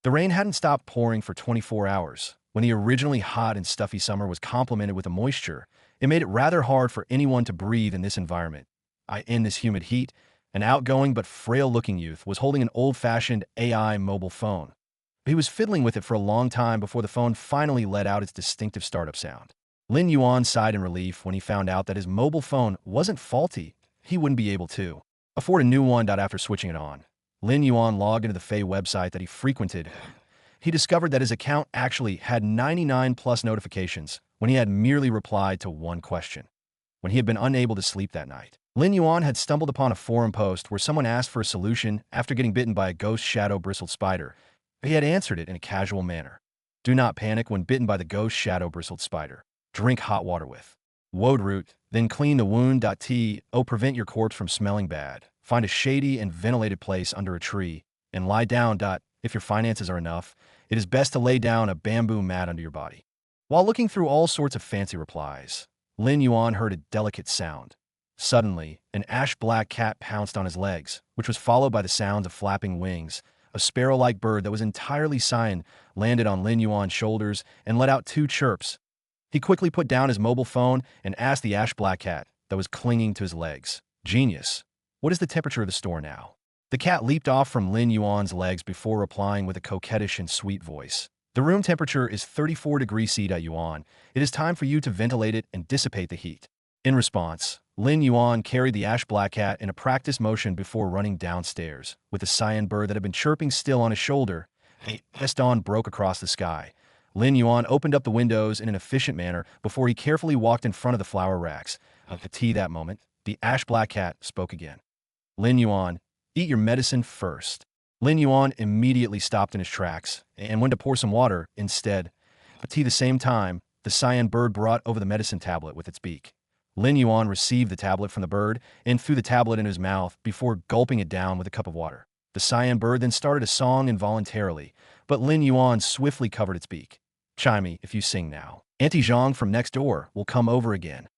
The rain hadn't stopped pouring for 24 hours. When the originally hot and stuffy summer was complemented with the moisture, it made it rather hard for anyone to breathe in this environment. In this humid heat, an outgoing but frail-looking youth was holding an old-fashioned AI mobile phone. He was fiddling with it for a long time before the phone finally let out its distinctive startup sound. Lin Yuan sighed in relief when he found out that his mobile phone wasn't faulty. He wouldn't be able to afford a new one. After switching it on, Lin Yuan logged into the Fey website that he frequented. He discovered that his account actually had 99 plus notifications when he had merely replied to one question. When he had been unable to sleep that night, Lin Yuan had stumbled upon a forum post where someone asked for a solution after getting bitten by a ghost shadow-bristled spider. He had answered it in a casual manner. Do not panic when bitten by the ghost shadow-bristled spider. Drink hot water with woad root, then clean the wound. Prevent your corpse from smelling bad. Find a shady and ventilated place under a tree and lie down. If your finances are enough, it is best to lay down a bamboo mat under your body. While looking through all sorts of fancy replies, Lin Yuan heard a delicate sound. Suddenly, an ash-black cat pounced on his legs, which was followed by the sounds of flapping wings. A sparrow-like bird that was entirely cyan landed on Lin Yuan's shoulders and let out two chirps. He quickly put down his mobile phone and asked the ash-black cat that was clinging to his legs, "Genius, what is the temperature of the store now?" The cat leaped off from Lin Yuan's legs before replying with a coquettish and sweet voice. "The room temperature is 34 degrees C. Yuan. It is time for you to ventilate it and dissipate the heat." In response, Lin Yuan carried the ash-black cat in a practice motion before running downstairs, with the cyan bird that had been chirping still on his shoulder. As dawn broke across the sky, Lin Yuan opened up the windows in an efficient manner before he carefully walked in front of the flower racks. That moment, the ash-black cat spoke again. "Lin Yuan, eat your medicine first." Lin Yuan immediately stopped in his tracks and went to pour some water instead. At the same time, the cyan bird brought over the medicine tablet with its beak. Lin Yuan received the tablet from the bird and threw the tablet in his mouth before gulping it down with a cup of water. The cyan bird then started a song involuntarily, but Lin Yuan swiftly covered its beak. "Chimey, if you sing now, Auntie Zhang from next door will come over again."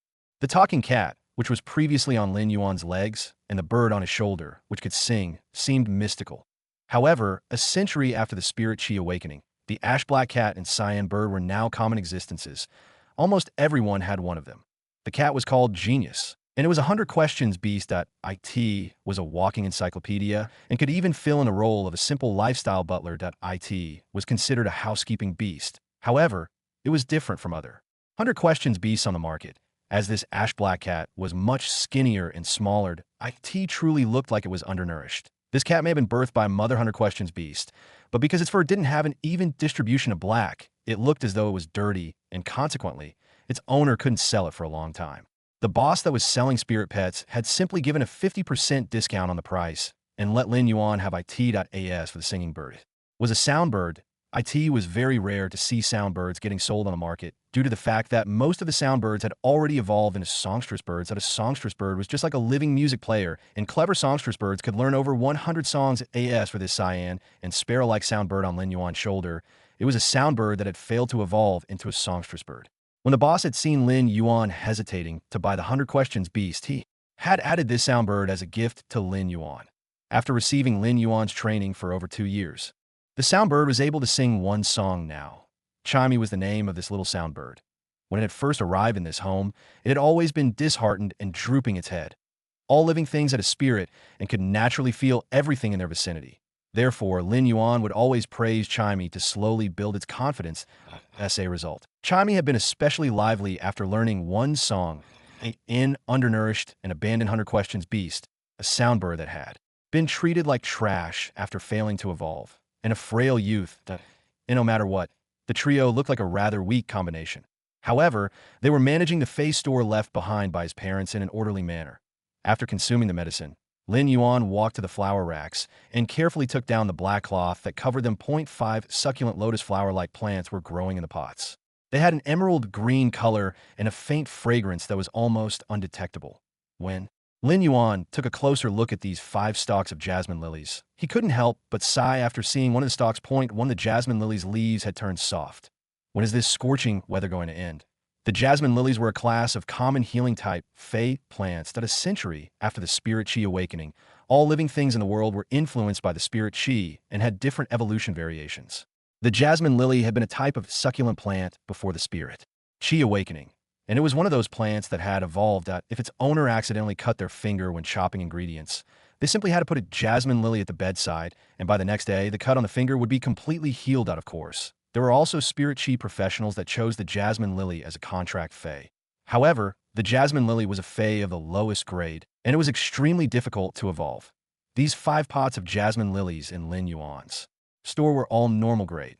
The talking cat, which was previously on Lin Yuan's legs, and the bird on his shoulder, which could sing, seemed mystical. However, a century after the spirit chi awakening, the ash-black cat and cyan bird were now common existences. Almost everyone had one of them. The cat was called Genius, and it was a 100 questions beast. It was a walking encyclopedia and could even fill in the role of a simple lifestyle butler. It was considered a housekeeping beast. However, it was different from other 100 questions beasts on the market, as this ash-black cat was much skinnier and smaller. It truly looked like it was undernourished. This cat may have been birthed by a mother 100 questions beast, but because its fur didn't have an even distribution of black, it looked as though it was dirty, and consequently, its owner couldn't sell it for a long time. The boss that was selling spirit pets had simply given a 50% discount on the price and let Lin Yuan have it.as for the singing bird. It was a sound bird. It was very rare to see sound birds getting sold on the market due to the fact that most of the sound birds had already evolved into songstress birds. That a songstress bird was just like a living music player, and clever songstress birds could learn over 100 songs as for this cyan and sparrow-like sound bird on Lin Yuan's shoulder. It was a sound bird that had failed to evolve into a songstress bird. When the boss had seen Lin Yuan hesitating to buy the 100 questions beast, he had added this sound bird as a gift to Lin Yuan. After receiving Lin Yuan's training for over 2 years, the sound bird was able to sing one song now. Chimey was the name of this little sound bird. When it had first arrived in this home, it had always been disheartened and drooping its head. All living things had a spirit and could naturally feel everything in their vicinity. Therefore, Lin Yuan would always praise Chimey to slowly build its confidence. As a result, Chimey had been especially lively after learning one song, an undernourished and abandoned 100 questions beast, a sound bird that had been treated like trash after failing to evolve, and a frail youth that, no matter what, the trio looked like a rather weak combination. However, they were managing the Fey store left behind by his parents in an orderly manner. After consuming the medicine, Lin Yuan walked to the flower racks and carefully took down the black cloth that covered them. 5 succulent lotus flower-like plants were growing in the pots. They had an emerald green color and a faint fragrance that was almost undetectable. When Lin Yuan took a closer look at these 5 stalks of jasmine lilies, he couldn't help but sigh after seeing one of the stalks point. One of the jasmine lilies' leaves had turned soft. When is this scorching weather going to end? The jasmine lilies were a class of common healing type Fey plants that a century after the spirit chi awakening, All living things in the world were influenced by the spirit qi and had different evolution variations. The jasmine lily had been a type of succulent plant before the spirit qi awakening, and it was one of those plants that had evolved that if its owner accidentally cut their finger when chopping ingredients, they simply had to put a jasmine lily at the bedside, and by the next day, the cut on the finger would be completely healed out of course. There were also spirit qi professionals that chose the jasmine lily as a contract fey. However, the jasmine lily was a fey of the lowest grade, and it was extremely difficult to evolve. These 5 pots of jasmine lilies in Lin Yuan's store were all normal grade.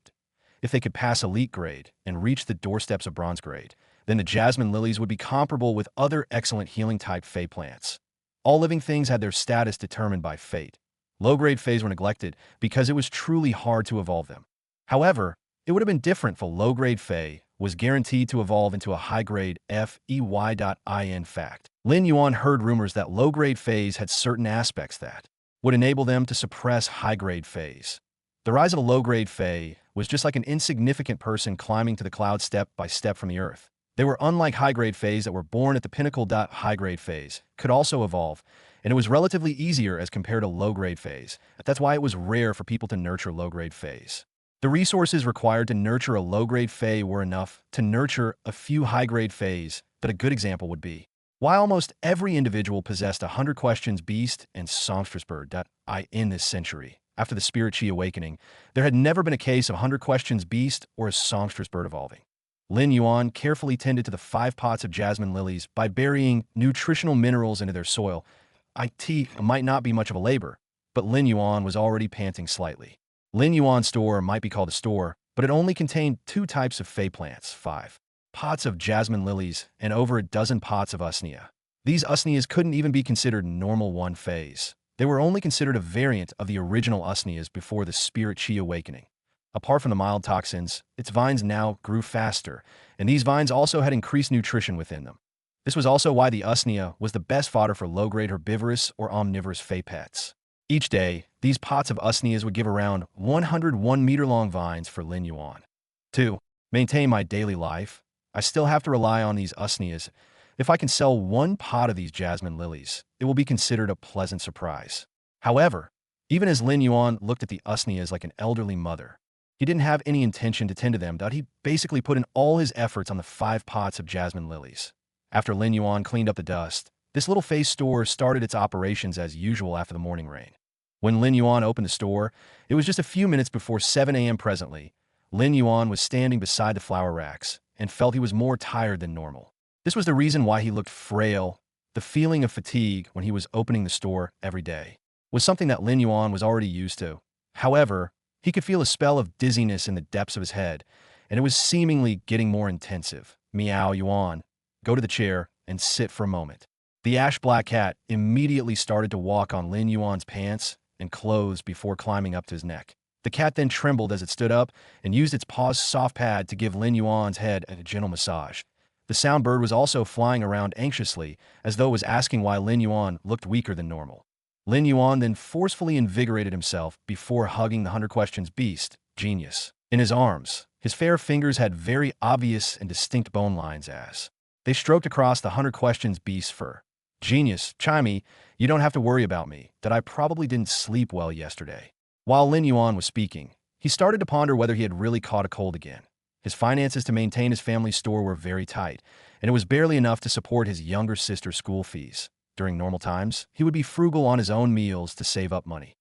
If they could pass elite grade and reach the doorsteps of bronze grade, then the jasmine lilies would be comparable with other excellent healing type fey plants. All living things had their status determined by fate. Low-grade feys were neglected because it was truly hard to evolve them. However, it would have been different for low-grade fey was guaranteed to evolve into a high-grade Fey.in fact. Lin Yuan heard rumors that low-grade feys had certain aspects that would enable them to suppress high-grade feys. The rise of a low-grade fey was just like an insignificant person climbing to the clouds step by step from the earth. They were unlike high-grade feys that were born at the pinnacle. High-grade feys could also evolve, and it was relatively easier as compared to low-grade feys. That's why it was rare for people to nurture low-grade feys. The resources required to nurture a low-grade fey were enough to nurture a few high-grade feys, but a good example would be why almost every individual possessed a 100 questions beast and songstress bird. In this century, after the spirit qi awakening, there had never been a case of 100 questions beast or a songstress bird evolving. Lin Yuan carefully tended to the 5 pots of jasmine lilies by burying nutritional minerals into their soil. It might not be much of a labor, but Lin Yuan was already panting slightly. Lin Yuan's store might be called a store, but it only contained 2 types of fey plants, 5 pots of jasmine lilies, and over a dozen pots of xianxia. These xianxias couldn't even be considered normal 1 feys. They were only considered a variant of the original xianxias before the spirit qi awakening. Apart from the mild toxins, its vines now grew faster, and these vines also had increased nutrition within them. This was also why the xianxia was the best fodder for low-grade herbivorous or omnivorous fey pets. Each day, these pots of xianxias would give around 101-meter-long vines for Lin Yuan. To maintain my daily life, I still have to rely on these xianxias. If I can sell 1 pot of these jasmine lilies, it will be considered a pleasant surprise. However, even as Lin Yuan looked at the xianxias like an elderly mother, he didn't have any intention to tend to them. He basically put in all his efforts on the 5 pots of jasmine lilies. After Lin Yuan cleaned up the dust, this little Fey store started its operations as usual after the morning rain. When Lin Yuan opened the store, it was just a few minutes before 7 a.m. Presently, Lin Yuan was standing beside the flower racks and felt he was more tired than normal. This was the reason why he looked frail. The feeling of fatigue when he was opening the store every day was something that Lin Yuan was already used to. However, he could feel a spell of dizziness in the depths of his head, and it was seemingly getting more intensive. Meow, Yuan. Go to the chair and sit for a moment. The ash-black cat immediately started to walk on Lin Yuan's pants and clothes before climbing up to his neck. The cat then trembled as it stood up and used its paw's soft pad to give Lin Yuan's head a gentle massage. The sound bird was also flying around anxiously, as though it was asking why Lin Yuan looked weaker than normal. Lin Yuan then forcefully invigorated himself before hugging the 100 questions beast, Genius, in his arms. His fair fingers had very obvious and distinct bone lines as they stroked across the 100 questions beast's fur. Genius, Chimey, you don't have to worry about me, that I probably didn't sleep well yesterday. While Lin Yuan was speaking, he started to ponder whether he had really caught a cold again. His finances to maintain his family's store were very tight, and it was barely enough to support his younger sister's school fees. During normal times, he would be frugal on his own meals to save up money.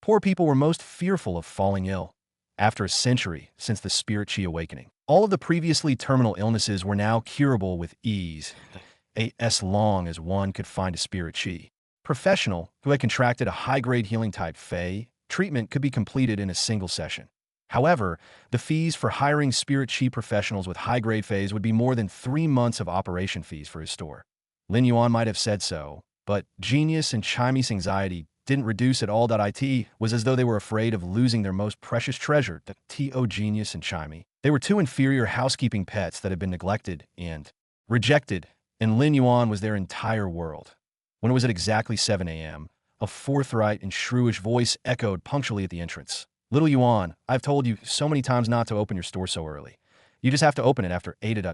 Poor people were most fearful of falling ill. After a century since the spirit qi awakening, all of the previously terminal illnesses were now curable with ease, as long as one could find a spirit qi professional who had contracted a high-grade healing type fey. Treatment could be completed in a single session. However, the fees for hiring spirit qi professionals with high-grade feys would be more than 3 months of operation fees for his store. Lin Yuan might have said so, but Genius and Chimey's anxiety didn't reduce at all. It was as though they were afraid of losing their most precious treasure, Genius and Chimey. They were 2 inferior housekeeping pets that had been neglected and rejected, and Lin Yuan was their entire world. When it was at exactly 7 a.m., a forthright and shrewish voice echoed punctually at the entrance. Little Yuan, I've told you so many times not to open your store so early. You just have to open it after 8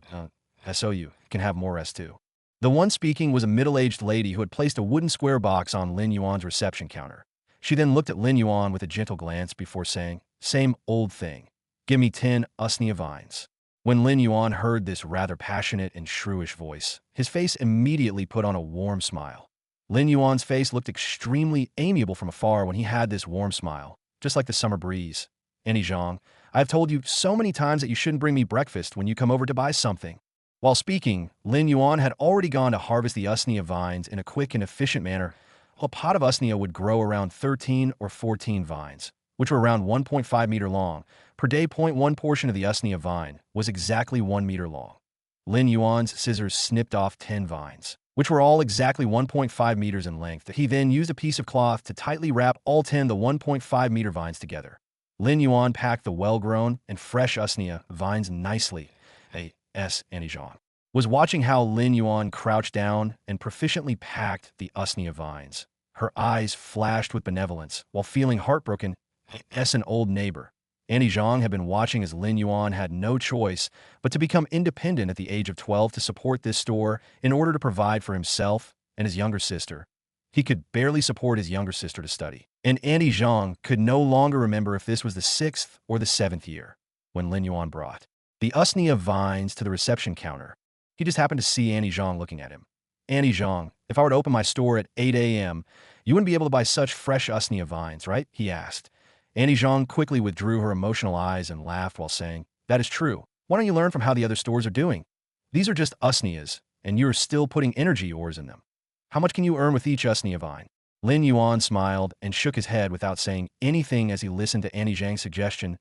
so you can have more rest too. The one speaking was a middle-aged lady who had placed a wooden square box on Lin Yuan's reception counter. She then looked at Lin Yuan with a gentle glance before saying, "Same old thing. Give me 10 usnea vines." When Lin Yuan heard this rather passionate and shrewish voice, his face immediately put on a warm smile. Lin Yuan's face looked extremely amiable from afar when he had this warm smile, just like the summer breeze. "Annie Zhang, I have told you so many times that you shouldn't bring me breakfast when you come over to buy something." While speaking, Lin Yuan had already gone to harvest the usnea vines in a quick and efficient manner. A pot of usnea would grow around 13 or 14 vines, which were around 1.5 meter long. Per day, 0.1 portion of the usnea vine was exactly 1 meter long. Lin Yuan's scissors snipped off 10 vines, which were all exactly 1.5 meters in length. He then used a piece of cloth to tightly wrap all 10 the 1.5 meter vines together. Lin Yuan packed the well-grown and fresh usnea vines nicely. Annie Zhang was watching how Lin Yuan crouched down and proficiently packed the usnea vines. Her eyes flashed with benevolence while feeling heartbroken as an old neighbor. Annie Zhang had been watching as Lin Yuan had no choice but to become independent at the age of 12 to support this store in order to provide for himself and his younger sister. He could barely support his younger sister to study, and Annie Zhang could no longer remember if this was the 6th or the 7th year when Lin Yuan brought the usnea vines to the reception counter. He just happened to see Annie Zhang looking at him. "Annie Zhang, if I were to open my store at 8 a.m., you wouldn't be able to buy such fresh usnea vines, right?" he asked. Annie Zhang quickly withdrew her emotional eyes and laughed while saying, "That is true. Why don't you learn from how the other stores are doing? These are just usneas, and you are still putting energy ores in them. How much can you earn with each usnea vine?" Lin Yuan smiled and shook his head without saying anything as he listened to Annie Zhang's suggestion,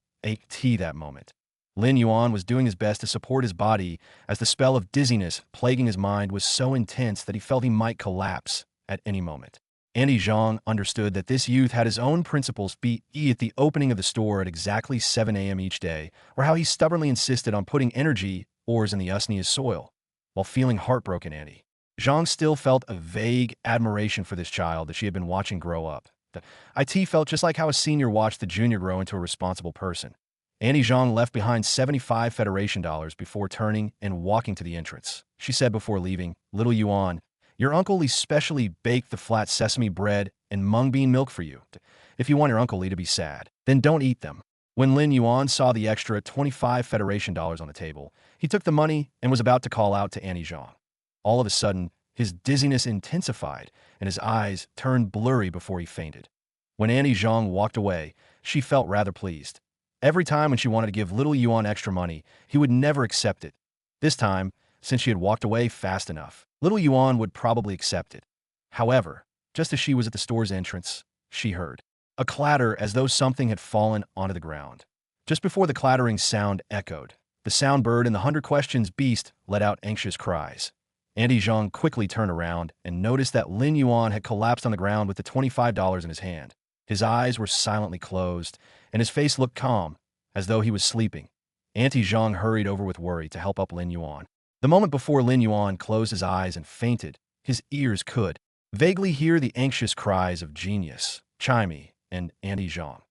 tea that moment. Lin Yuan was doing his best to support his body as the spell of dizziness plaguing his mind was so intense that he felt he might collapse at any moment. Annie Zhang understood that this youth had his own principles, be at the opening of the store at exactly 7 a.m. each day, or how he stubbornly insisted on putting energy ores in the usnea's soil. While feeling heartbroken, Annie Zhang still felt a vague admiration for this child that she had been watching grow up. The IT felt just like how a senior watched the junior grow into a responsible person. Annie Zhang left behind 75 Federation dollars before turning and walking to the entrance. She said before leaving, "Little Yuan, your uncle Li specially baked the flat sesame bread and mung bean milk for you. If you want your Uncle Li to be sad, then don't eat them." When Lin Yuan saw the extra 25 Federation dollars on the table, he took the money and was about to call out to Annie Zhang. All of a sudden, his dizziness intensified and his eyes turned blurry before he fainted. When Annie Zhang walked away, she felt rather pleased. Every time when she wanted to give little Yuan extra money, he would never accept it. This time, since she had walked away fast enough, little Yuan would probably accept it. However, just as she was at the store's entrance, she heard a clatter as though something had fallen onto the ground. Just before the clattering sound echoed, the sound bird and the 100 questions beast let out anxious cries. Annie Zhang quickly turned around and noticed that Lin Yuan had collapsed on the ground with the $25 in his hand. His eyes were silently closed, and his face looked calm, as though he was sleeping. Auntie Zhang hurried over with worry to help up Lin Yuan. The moment before Lin Yuan closed his eyes and fainted, his ears could vaguely hear the anxious cries of Genius, Chimey, and Auntie Zhang.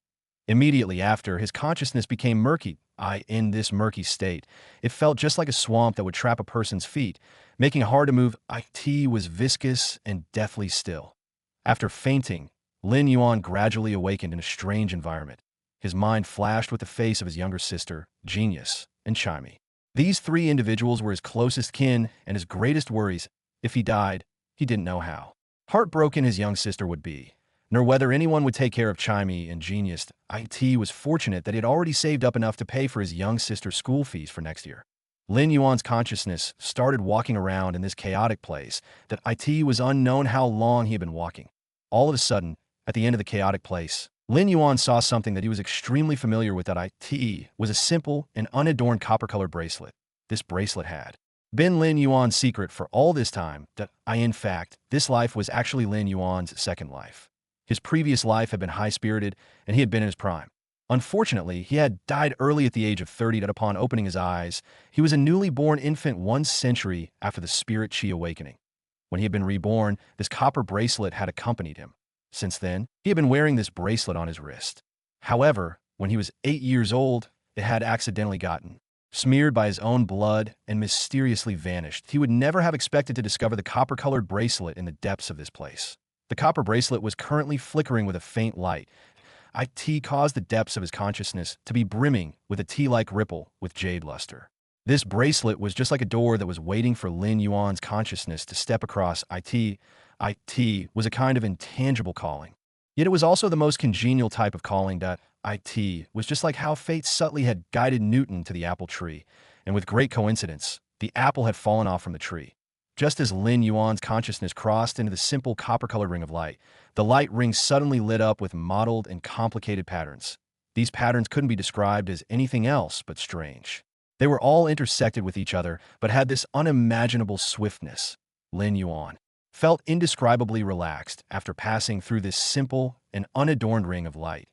Immediately after, his consciousness became murky. In this murky state, it felt just like a swamp that would trap a person's feet, making it hard to move. It was viscous and deathly still. After fainting, Lin Yuan gradually awakened in a strange environment. His mind flashed with the face of his younger sister, Genius, and Chimey. These three individuals were his closest kin and his greatest worries. If he died, he didn't know how heartbroken his young sister would be, nor whether anyone would take care of Chimey and Genius. It was fortunate that he had already saved up enough to pay for his young sister's school fees for next year. Lin Yuan's consciousness started walking around in this chaotic place that it was unknown how long he had been walking. All of a sudden, at the end of the chaotic place, Lin Yuan saw something that he was extremely familiar with. That was a simple and unadorned copper-colored bracelet. This bracelet had been Lin Yuan's secret for all this time. In fact, this life was actually Lin Yuan's second life. His previous life had been high-spirited, and he had been in his prime. Unfortunately, he had died early at the age of 30. That upon opening his eyes, he was a newly born infant 1 century after the spirit chi awakening. When he had been reborn, this copper bracelet had accompanied him. Since then, he had been wearing this bracelet on his wrist. However, when he was 8 years old, it had accidentally gotten smeared by his own blood and mysteriously vanished. He would never have expected to discover the copper-colored bracelet in the depths of this place. The copper bracelet was currently flickering with a faint light. It caused the depths of his consciousness to be brimming with a tea-like ripple with jade luster. This bracelet was just like a door that was waiting for Lin Yuan's consciousness to step across. It was a kind of intangible calling. Yet it was also the most congenial type of calling. That it was just like how fate subtly had guided Newton to the apple tree, and with great coincidence, the apple had fallen off from the tree. Just as Lin Yuan's consciousness crossed into the simple copper-colored ring of light, the light ring suddenly lit up with mottled and complicated patterns. These patterns couldn't be described as anything else but strange. They were all intersected with each other, but had this unimaginable swiftness. Lin Yuan felt indescribably relaxed after passing through this simple and unadorned ring of light.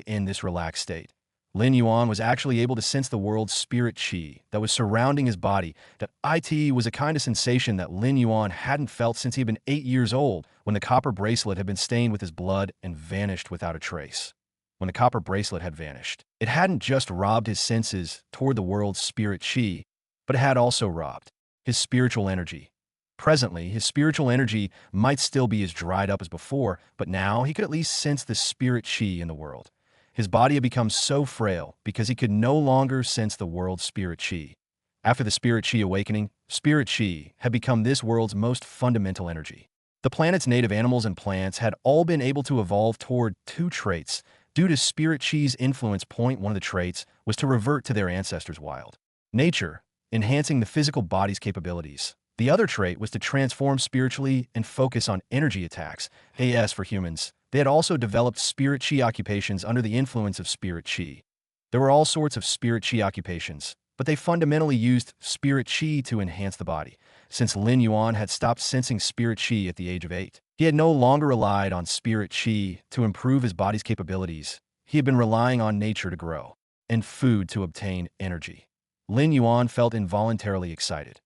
In this relaxed state, Lin Yuan was actually able to sense the world's spirit qi that was surrounding his body. That it was a kind of sensation that Lin Yuan hadn't felt since he had been 8 years old, when the copper bracelet had been stained with his blood and vanished without a trace. When the copper bracelet had vanished, it hadn't just robbed his senses toward the world's spirit qi, but it had also robbed his spiritual energy. Presently, his spiritual energy might still be as dried up as before, but now he could at least sense the spirit qi in the world. His body had become so frail because he could no longer sense the world's spirit qi. After the spirit qi awakening, spirit qi had become this world's most fundamental energy. The planet's native animals and plants had all been able to evolve toward 2 traits. Due to spirit qi's influence, one of the traits was to revert to their ancestors' wild nature, enhancing the physical body's capabilities. The other trait was to transform spiritually and focus on energy attacks. For humans, they had also developed spirit qi occupations under the influence of spirit qi. There were all sorts of spirit qi occupations, but they fundamentally used spirit qi to enhance the body. Since Lin Yuan had stopped sensing spirit qi at the age of 8, he had no longer relied on spirit qi to improve his body's capabilities. He had been relying on nature to grow, and food to obtain energy. Lin Yuan felt involuntarily excited.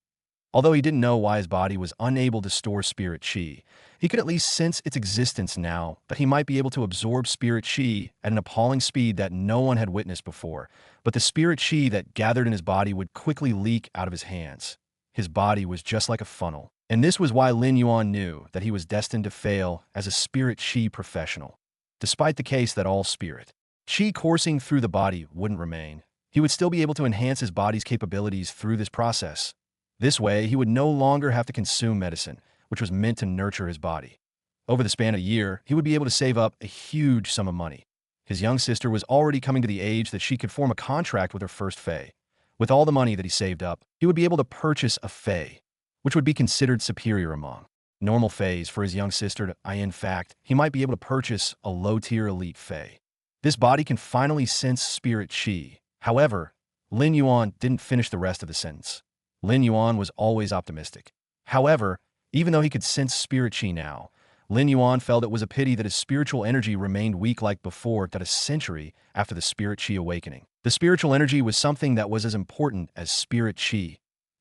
Although he didn't know why his body was unable to store spirit qi, he could at least sense its existence now, that he might be able to absorb spirit qi at an appalling speed that no one had witnessed before. But the spirit qi that gathered in his body would quickly leak out of his hands. His body was just like a funnel, and this was why Lin Yuan knew that he was destined to fail as a spirit qi professional. Despite the case that all spirit qi coursing through the body wouldn't remain, he would still be able to enhance his body's capabilities through this process. This way, he would no longer have to consume medicine, which was meant to nurture his body. Over the span of a year, he would be able to save up a huge sum of money. His young sister was already coming to the age that she could form a contract with her first Fey. With all the money that he saved up, he would be able to purchase a Fey, which would be considered superior among normal Feys for his young sister. In fact, he might be able to purchase a low-tier elite Fey. This body can finally sense spirit qi. However, Lin Yuan didn't finish the rest of the sentence. Lin Yuan was always optimistic. However, even though he could sense spirit qi now, Lin Yuan felt it was a pity that his spiritual energy remained weak like before. That a century after the spirit qi awakening, the spiritual energy was something that was as important as spirit qi.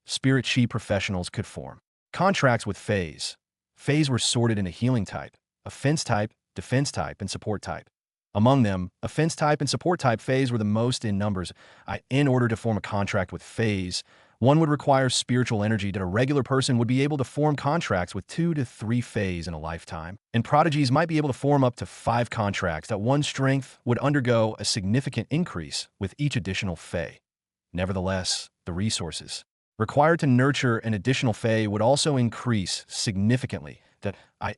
Spirit qi professionals could form contracts with Feys. Feys were sorted into healing type, offense type, defense type, and support type. Among them, offense type and support type Feys were the most in numbers. In order to form a contract with Feys, one would require spiritual energy that a regular person would be able to form contracts with 2 to 3 Feys in a lifetime, and prodigies might be able to form up to 5 contracts. That one's strength would undergo a significant increase with each additional Fey. Nevertheless, the resources required to nurture an additional Fey would also increase significantly.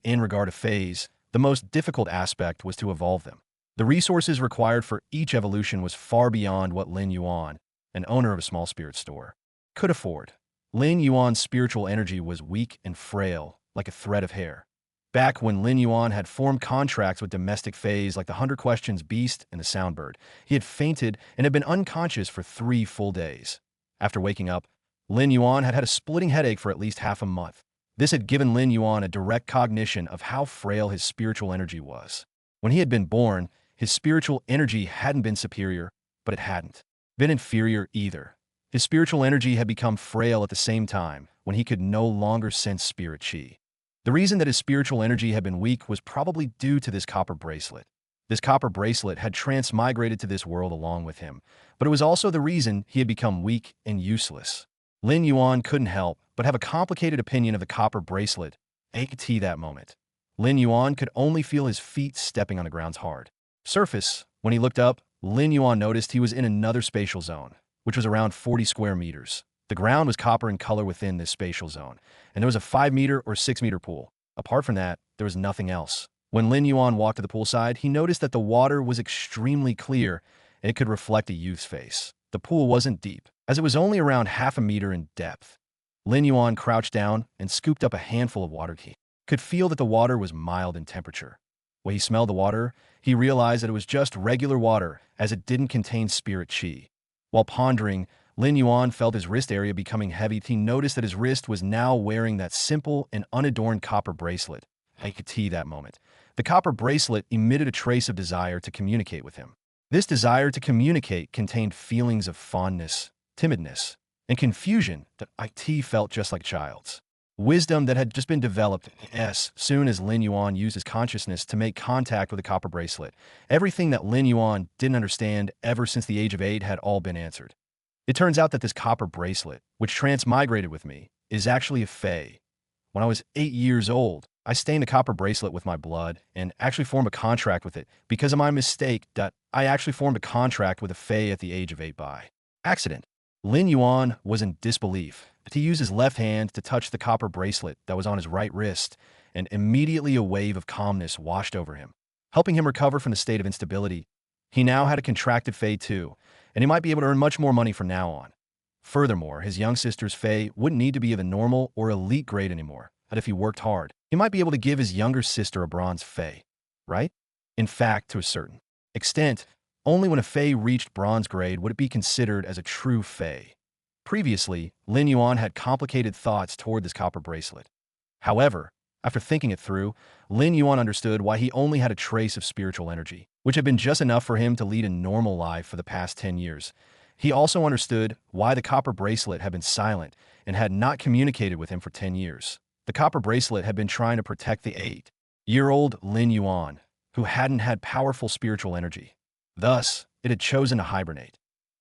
In regard to Feys, the most difficult aspect was to evolve them. The resources required for each evolution was far beyond what Lin Yuan, an owner of a small spirit store, could afford. Lin Yuan's spiritual energy was weak and frail, like a thread of hair. Back when Lin Yuan had formed contracts with domestic Feys like the 100 Questions Beast and the Soundbird, he had fainted and had been unconscious for 3 full days. After waking up, Lin Yuan had had a splitting headache for at least half a month. This had given Lin Yuan a direct cognition of how frail his spiritual energy was. When he had been born, his spiritual energy hadn't been superior, but it hadn't been inferior either. His spiritual energy had become frail at the same time when he could no longer sense spirit qi. The reason that his spiritual energy had been weak was probably due to this copper bracelet. This copper bracelet had transmigrated to this world along with him, but it was also the reason he had become weak and useless. Lin Yuan couldn't help but have a complicated opinion of the copper bracelet at that moment. Lin Yuan could only feel his feet stepping on the ground's hard surface. When he looked up, Lin Yuan noticed he was in another spatial zone, which was around 40 square meters. The ground was copper in color within this spatial zone, and there was a 5-meter or 6-meter pool. Apart from that, there was nothing else. When Lin Yuan walked to the poolside, he noticed that the water was extremely clear and it could reflect a youth's face. The pool wasn't deep, as it was only around half a meter in depth. Lin Yuan crouched down and scooped up a handful of water. He could feel that the water was mild in temperature. When he smelled the water, he realized that it was just regular water, as it didn't contain spirit qi. While pondering, Lin Yuan felt his wrist area becoming heavy. He noticed that his wrist was now wearing that simple and unadorned copper bracelet. He could see that moment. The copper bracelet emitted a trace of desire to communicate with him. This desire to communicate contained feelings of fondness, timidness, and confusion that it felt just like a child's. Wisdom that had just been developed as soon as Lin Yuan used his consciousness to make contact with the copper bracelet. Everything that Lin Yuan didn't understand ever since the age of 8 had all been answered. It turns out that this copper bracelet, which transmigrated with me, is actually a fey. When I was 8 years old, I stained the copper bracelet with my blood and actually formed a contract with it because of my mistake. I actually formed a contract with a fey at the age of 8 by accident. Lin Yuan was in disbelief. He used his left hand to touch the copper bracelet that was on his right wrist, and immediately a wave of calmness washed over him, helping him recover from the state of instability. He now had a contracted fey too, and he might be able to earn much more money from now on. Furthermore, his young sister's fey wouldn't need to be of a normal or elite grade anymore, but if he worked hard, he might be able to give his younger sister a bronze fey, right? In fact, to a certain extent, only when a fey reached bronze grade would it be considered as a true fey. Previously, Lin Yuan had complicated thoughts toward this copper bracelet. However, after thinking it through, Lin Yuan understood why he only had a trace of spiritual energy, which had been just enough for him to lead a normal life for the past 10 years. He also understood why the copper bracelet had been silent and had not communicated with him for 10 years. The copper bracelet had been trying to protect the 8-year-old Lin Yuan, who hadn't had powerful spiritual energy. Thus, it had chosen to hibernate.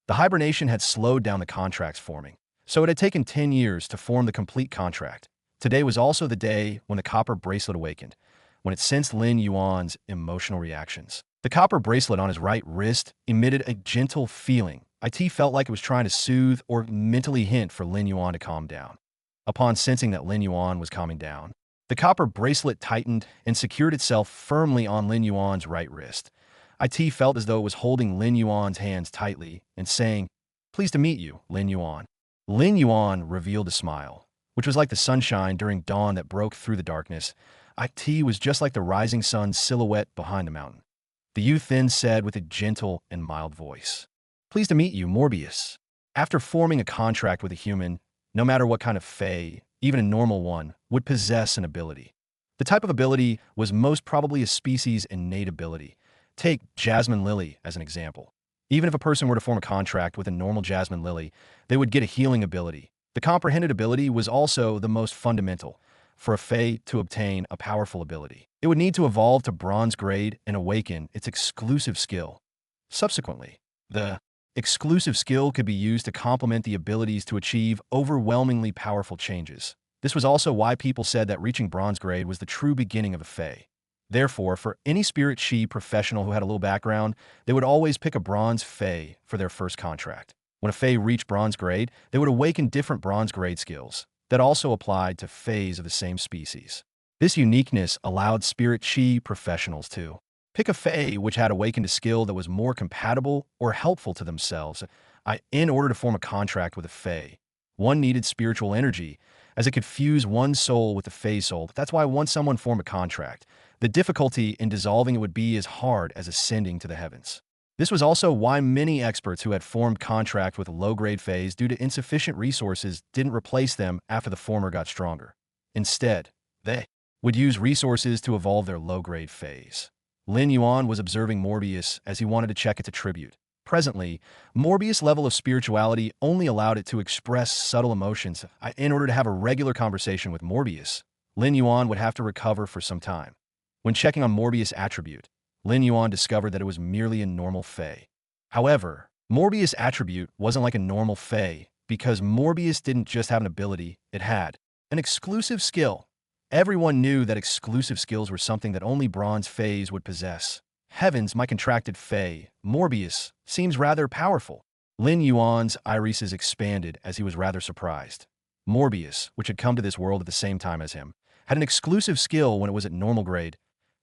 The hibernation had slowed down the contract's forming, so it had taken 10 years to form the complete contract. Today was also the day when the copper bracelet awakened, when it sensed Lin Yuan's emotional reactions. The copper bracelet on his right wrist emitted a gentle feeling. It felt like it was trying to soothe or mentally hint for Lin Yuan to calm down. Upon sensing that Lin Yuan was calming down, the copper bracelet tightened and secured itself firmly on Lin Yuan's right wrist. It felt as though it was holding Lin Yuan's hands tightly and saying, "Pleased to meet you, Lin Yuan." Lin Yuan revealed a smile, which was like the sunshine during dawn that broke through the darkness. It was just like the rising sun's silhouette behind the mountain. The youth then said with a gentle and mild voice, "Pleased to meet you, Morbius." After forming a contract with a human, no matter what kind of fey, even a normal one, would possess an ability. The type of ability was most probably a species innate ability. Take Jasmine Lily as an example. Even if a person were to form a contract with a normal Jasmine Lily, they would get a healing ability. The comprehended ability was also the most fundamental. For a fey to obtain a powerful ability, it would need to evolve to bronze grade and awaken its exclusive skill. Subsequently, the exclusive skill could be used to complement the abilities to achieve overwhelmingly powerful changes. This was also why people said that reaching bronze grade was the true beginning of a fey. Therefore, for any spirit chi professional who had a little background, they would always pick a bronze fey for their first contract. When a fey reached bronze grade, they would awaken different bronze grade skills that also applied to feys of the same species. This uniqueness allowed spirit chi professionals to pick a fey which had awakened a skill that was more compatible or helpful to themselves. In order to form a contract with a fey, one needed spiritual energy, as it could fuse one's soul with the fey soul. That's why once someone formed a contract, the difficulty in dissolving it would be as hard as ascending to the heavens. This was also why many experts who had formed contract with low-grade feys due to insufficient resources didn't replace them after the former got stronger. Instead, they would use resources to evolve their low-grade feys. Lin Yuan was observing Morbius as he wanted to check its attribute. Presently, Morbius' level of spirituality only allowed it to express subtle emotions. In order to have a regular conversation with Morbius, Lin Yuan would have to recover for some time. When checking on Morbius' attribute, Lin Yuan discovered that it was merely a normal Fey. However, Morbius' attribute wasn't like a normal Fey, because Morbius didn't just have an ability, it had an exclusive skill. Everyone knew that exclusive skills were something that only bronze Feys would possess. Heavens, my contracted Fey, Morbius, seems rather powerful. Lin Yuan's irises expanded as he was rather surprised. Morbius, which had come to this world at the same time as him, had an exclusive skill when it was at normal grade.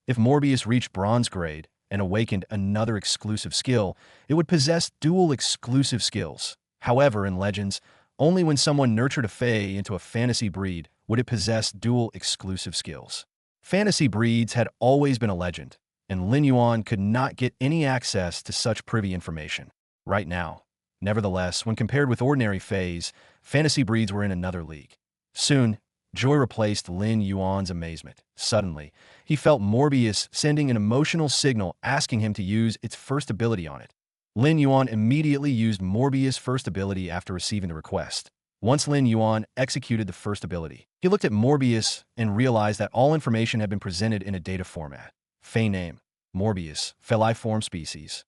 If Morbius reached bronze grade and awakened another exclusive skill, it would possess dual exclusive skills. However, in Legends, only when someone nurtured a Fey into a fantasy breed would it possess dual exclusive skills. Fantasy breeds had always been a legend, and Lin Yuan could not get any access to such privy information right now. Nevertheless, when compared with ordinary Feys, fantasy breeds were in another league. Soon, joy replaced Lin Yuan's amazement. Suddenly, he felt Morbius sending an emotional signal asking him to use its first ability on it. Lin Yuan immediately used Morbius' first ability after receiving the request. Once Lin Yuan executed the first ability, he looked at Morbius and realized that all information had been presented in a data format. Fey name, Morbius, Feliform species.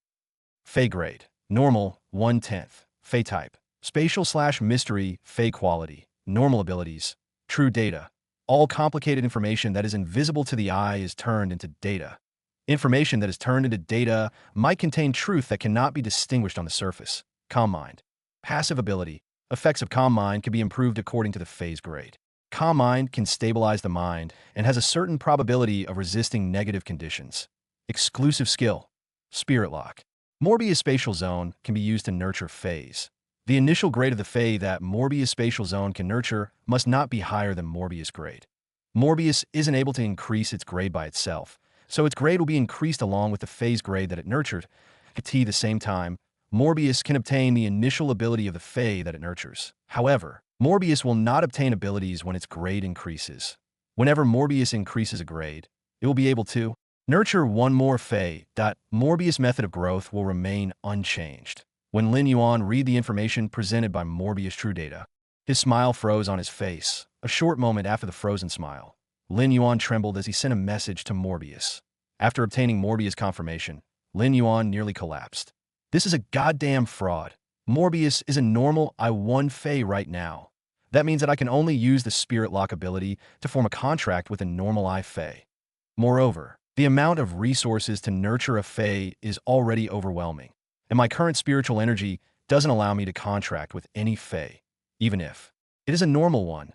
Fey grade, normal, 1/10. Fey type, spatial/mystery, Fey quality, normal abilities, true data. All complicated information that is invisible to the eye is turned into data. Information that is turned into data might contain truth that cannot be distinguished on the surface. Calm mind. Passive ability. Effects of calm mind can be improved according to the Fey's grade. Calm mind can stabilize the mind and has a certain probability of resisting negative conditions. Exclusive skill. Spirit lock. Morbius spatial zone can be used to nurture Feys. The initial grade of the Fey that Morbius spatial zone can nurture must not be higher than Morbius grade. Morbius isn't able to increase its grade by itself, so its grade will be increased along with the Fey's grade that it nurtured. At the same time, Morbius can obtain the initial ability of the Fey that it nurtures. However, Morbius will not obtain abilities when its grade increases. Whenever Morbius increases a grade, it will be able to nurture one more Fey. Morbius' method of growth will remain unchanged. When Lin Yuan read the information presented by Morbius' true data, his smile froze on his face. A short moment after the frozen smile, Lin Yuan trembled as he sent a message to Morbius. After obtaining Morbius' confirmation, Lin Yuan nearly collapsed. This is a goddamn fraud. Morbius is a normal I1 Fey right now. That means that I can only use the Spirit Lock ability to form a contract with a normal I Fey. Moreover, the amount of resources to nurture a Fey is already overwhelming, and my current spiritual energy doesn't allow me to contract with any Fey, even if it is a normal one.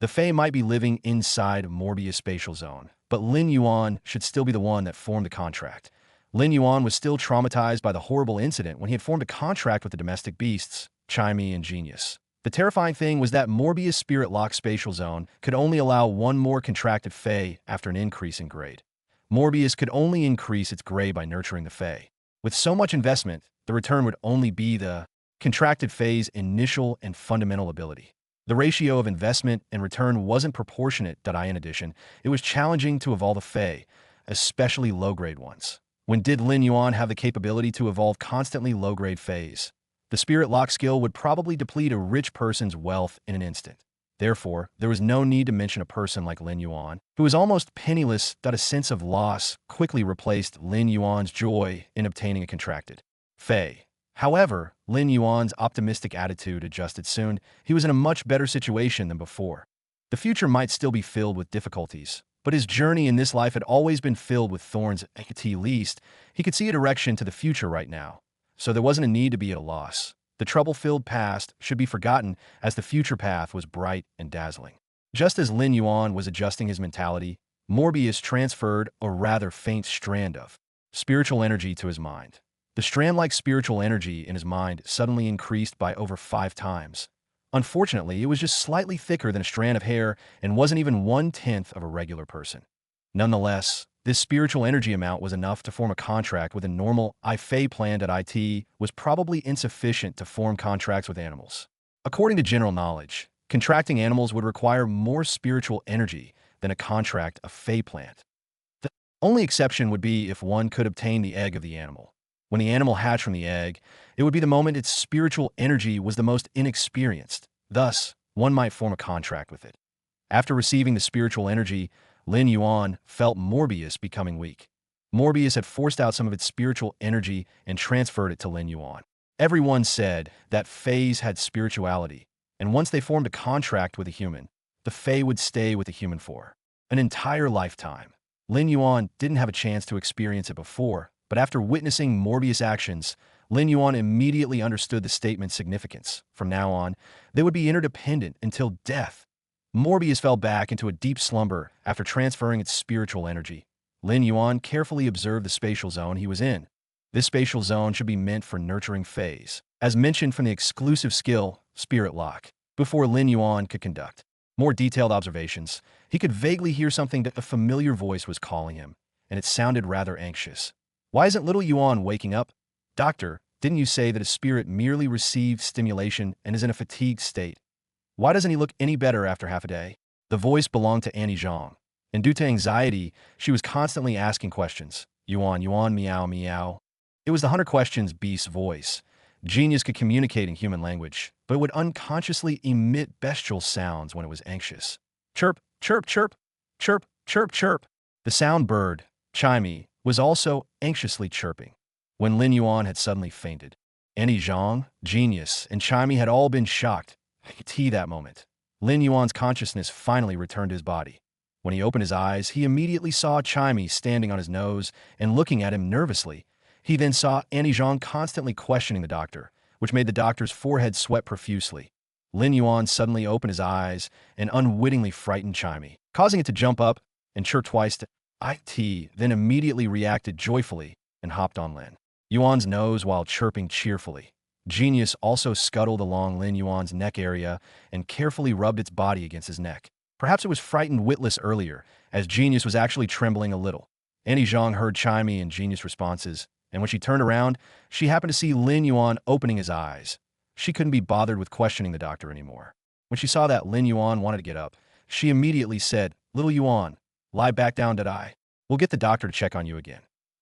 The Fey might be living inside Morbius' spatial zone, but Lin Yuan should still be the one that formed the contract. Lin Yuan was still traumatized by the horrible incident when he had formed a contract with the domestic beasts, Chimey and Genius. The terrifying thing was that Morbius' Spirit Lock spatial zone could only allow one more contracted Fey after an increase in grade. Morbius could only increase its grade by nurturing the Fey. With so much investment, the return would only be the contracted Fey's initial and fundamental ability. The ratio of investment and return wasn't proportionate. In addition, it was challenging to evolve a Fey, especially low-grade ones. When did Lin Yuan have the capability to evolve constantly low-grade Feys? The Spirit Lock skill would probably deplete a rich person's wealth in an instant. Therefore, there was no need to mention a person like Lin Yuan, who was almost penniless. A sense of loss quickly replaced Lin Yuan's joy in obtaining a contracted Fey. However, Lin Yuan's optimistic attitude adjusted soon. He was in a much better situation than before. The future might still be filled with difficulties, but his journey in this life had always been filled with thorns. At least, he could see a direction to the future right now, so there wasn't a need to be at a loss. The trouble-filled past should be forgotten as the future path was bright and dazzling. Just as Lin Yuan was adjusting his mentality, Morbius transferred a rather faint strand of spiritual energy to his mind. The strand-like spiritual energy in his mind suddenly increased by over 5 times. Unfortunately, it was just slightly thicker than a strand of hair and wasn't even 1/10 of a regular person. Nonetheless, this spiritual energy amount was enough to form a contract with a normal Fey plant. IT was probably insufficient to form contracts with animals. According to general knowledge, contracting animals would require more spiritual energy than a contract of Fey plant. The only exception would be if one could obtain the egg of the animal. When the animal hatched from the egg, it would be the moment its spiritual energy was the most inexperienced. Thus, one might form a contract with it. After receiving the spiritual energy, Lin Yuan felt Morbius becoming weak. Morbius had forced out some of its spiritual energy and transferred it to Lin Yuan. Everyone said that Feys had spirituality, and once they formed a contract with a human, the Fey would stay with the human for an entire lifetime. Lin Yuan didn't have a chance to experience it before, but after witnessing Morbius' actions, Lin Yuan immediately understood the statement's significance. From now on, they would be interdependent until death. Morbius fell back into a deep slumber after transferring its spiritual energy. Lin Yuan carefully observed the spatial zone he was in. This spatial zone should be meant for nurturing Feys, as mentioned from the exclusive skill, Spirit Lock. Before Lin Yuan could conduct more detailed observations, he could vaguely hear something that a familiar voice was calling him, and it sounded rather anxious. "Why isn't little Yuan waking up? Doctor, didn't you say that his spirit merely received stimulation and is in a fatigued state? Why doesn't he look any better after half a day?" The voice belonged to Annie Zhang, and due to anxiety, she was constantly asking questions. "Yuan, Yuan, meow, meow." It was the Hunter Questions beast's voice. Genius could communicate in human language, but it would unconsciously emit bestial sounds when it was anxious. Chirp, chirp, chirp, chirp, chirp, chirp. The sound bird, Chimey, was also anxiously chirping. When Lin Yuan had suddenly fainted, Annie Zhang, Genius, and Chimey had all been shocked. That moment, Lin Yuan's consciousness finally returned to his body. When he opened his eyes, he immediately saw Chimey standing on his nose and looking at him nervously. He then saw Annie Zhang constantly questioning the doctor, which made the doctor's forehead sweat profusely. Lin Yuan suddenly opened his eyes and unwittingly frightened Chimey, causing it to jump up and chirp twice to IT, then immediately reacted joyfully and hopped on Lin Yuan's nose while chirping cheerfully. Genius also scuttled along Lin Yuan's neck area and carefully rubbed its body against his neck. Perhaps it was frightened witless earlier, as Genius was actually trembling a little. Annie Zhang heard Chimey and Genius' responses, and when she turned around, she happened to see Lin Yuan opening his eyes. She couldn't be bothered with questioning the doctor anymore. When she saw that Lin Yuan wanted to get up, she immediately said, "Little Yuan, lie back down, did I? We'll get the doctor to check on you again.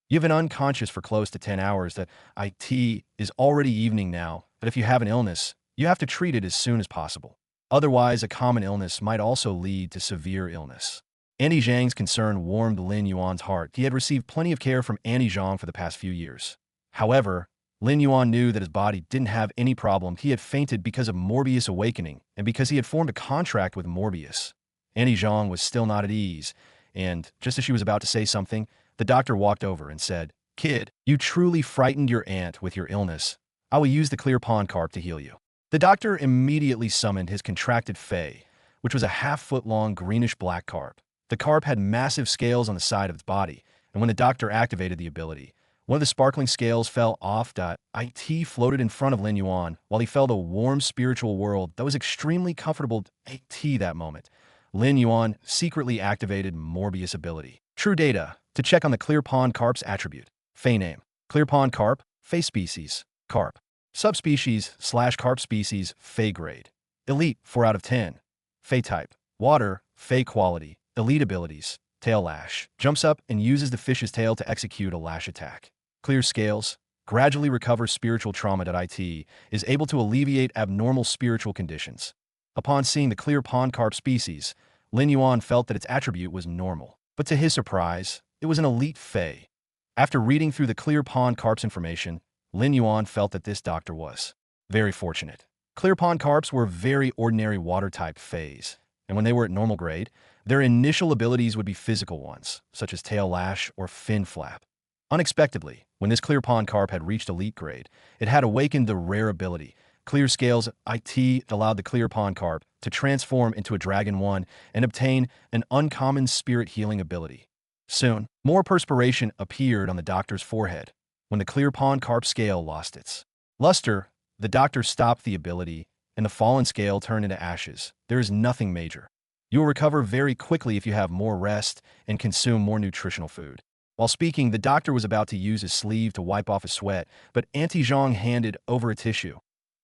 You've been unconscious for close to 10 hours. That IT is already evening now, but if you have an illness, you have to treat it as soon as possible. Otherwise, a common illness might also lead to severe illness." Annie Zhang's concern warmed Lin Yuan's heart. He had received plenty of care from Annie Zhang for the past few years. However, Lin Yuan knew that his body didn't have any problem. He had fainted because of Morbius' awakening and because he had formed a contract with Morbius. Annie Zhang was still not at ease, and just as she was about to say something, the doctor walked over and said, "Kid, you truly frightened your aunt with your illness. I will use the clear pond carp to heal you." The doctor immediately summoned his contracted Fey, which was a half-foot-long greenish-black carp. The carp had massive scales on the side of its body, and when the doctor activated the ability, one of the sparkling scales fell off. IT floated in front of Lin Yuan while he felt a warm spiritual world that was extremely comfortable. IT that moment, Lin Yuan secretly activated Morbius' ability. True data to check on the clear pond carp's attribute. Fey name: clear pond carp, Fey species, carp. Subspecies / carp species, Fey grade. Elite, 4 out of 10. Fey type: water, Fey quality. Elite abilities: tail lash. Jumps up and uses the fish's tail to execute a lash attack. Clear scales. Gradually recovers spiritual trauma. IT is able to alleviate abnormal spiritual conditions. Upon seeing the clear pond carp species, Lin Yuan felt that its attribute was normal. But to his surprise, it was an elite Fey. After reading through the clear pond carp's information, Lin Yuan felt that this doctor was very fortunate. Clear pond carps were very ordinary water-type Feys, and when they were at normal grade, their initial abilities would be physical ones, such as tail lash or fin flap. Unexpectedly, when this clear pond carp had reached elite grade, it had awakened the rare ability. Clear scales. IT allowed the clear pond carp to transform into a dragon 1 and obtain an uncommon spirit healing ability. Soon, more perspiration appeared on the doctor's forehead. When the clear pond carp scale lost its luster, the doctor stopped the ability, and the fallen scale turned into ashes. There is nothing major. You will recover very quickly if you have more rest and consume more nutritional food. While speaking, the doctor was about to use his sleeve to wipe off his sweat, but Auntie Zhang handed over a tissue.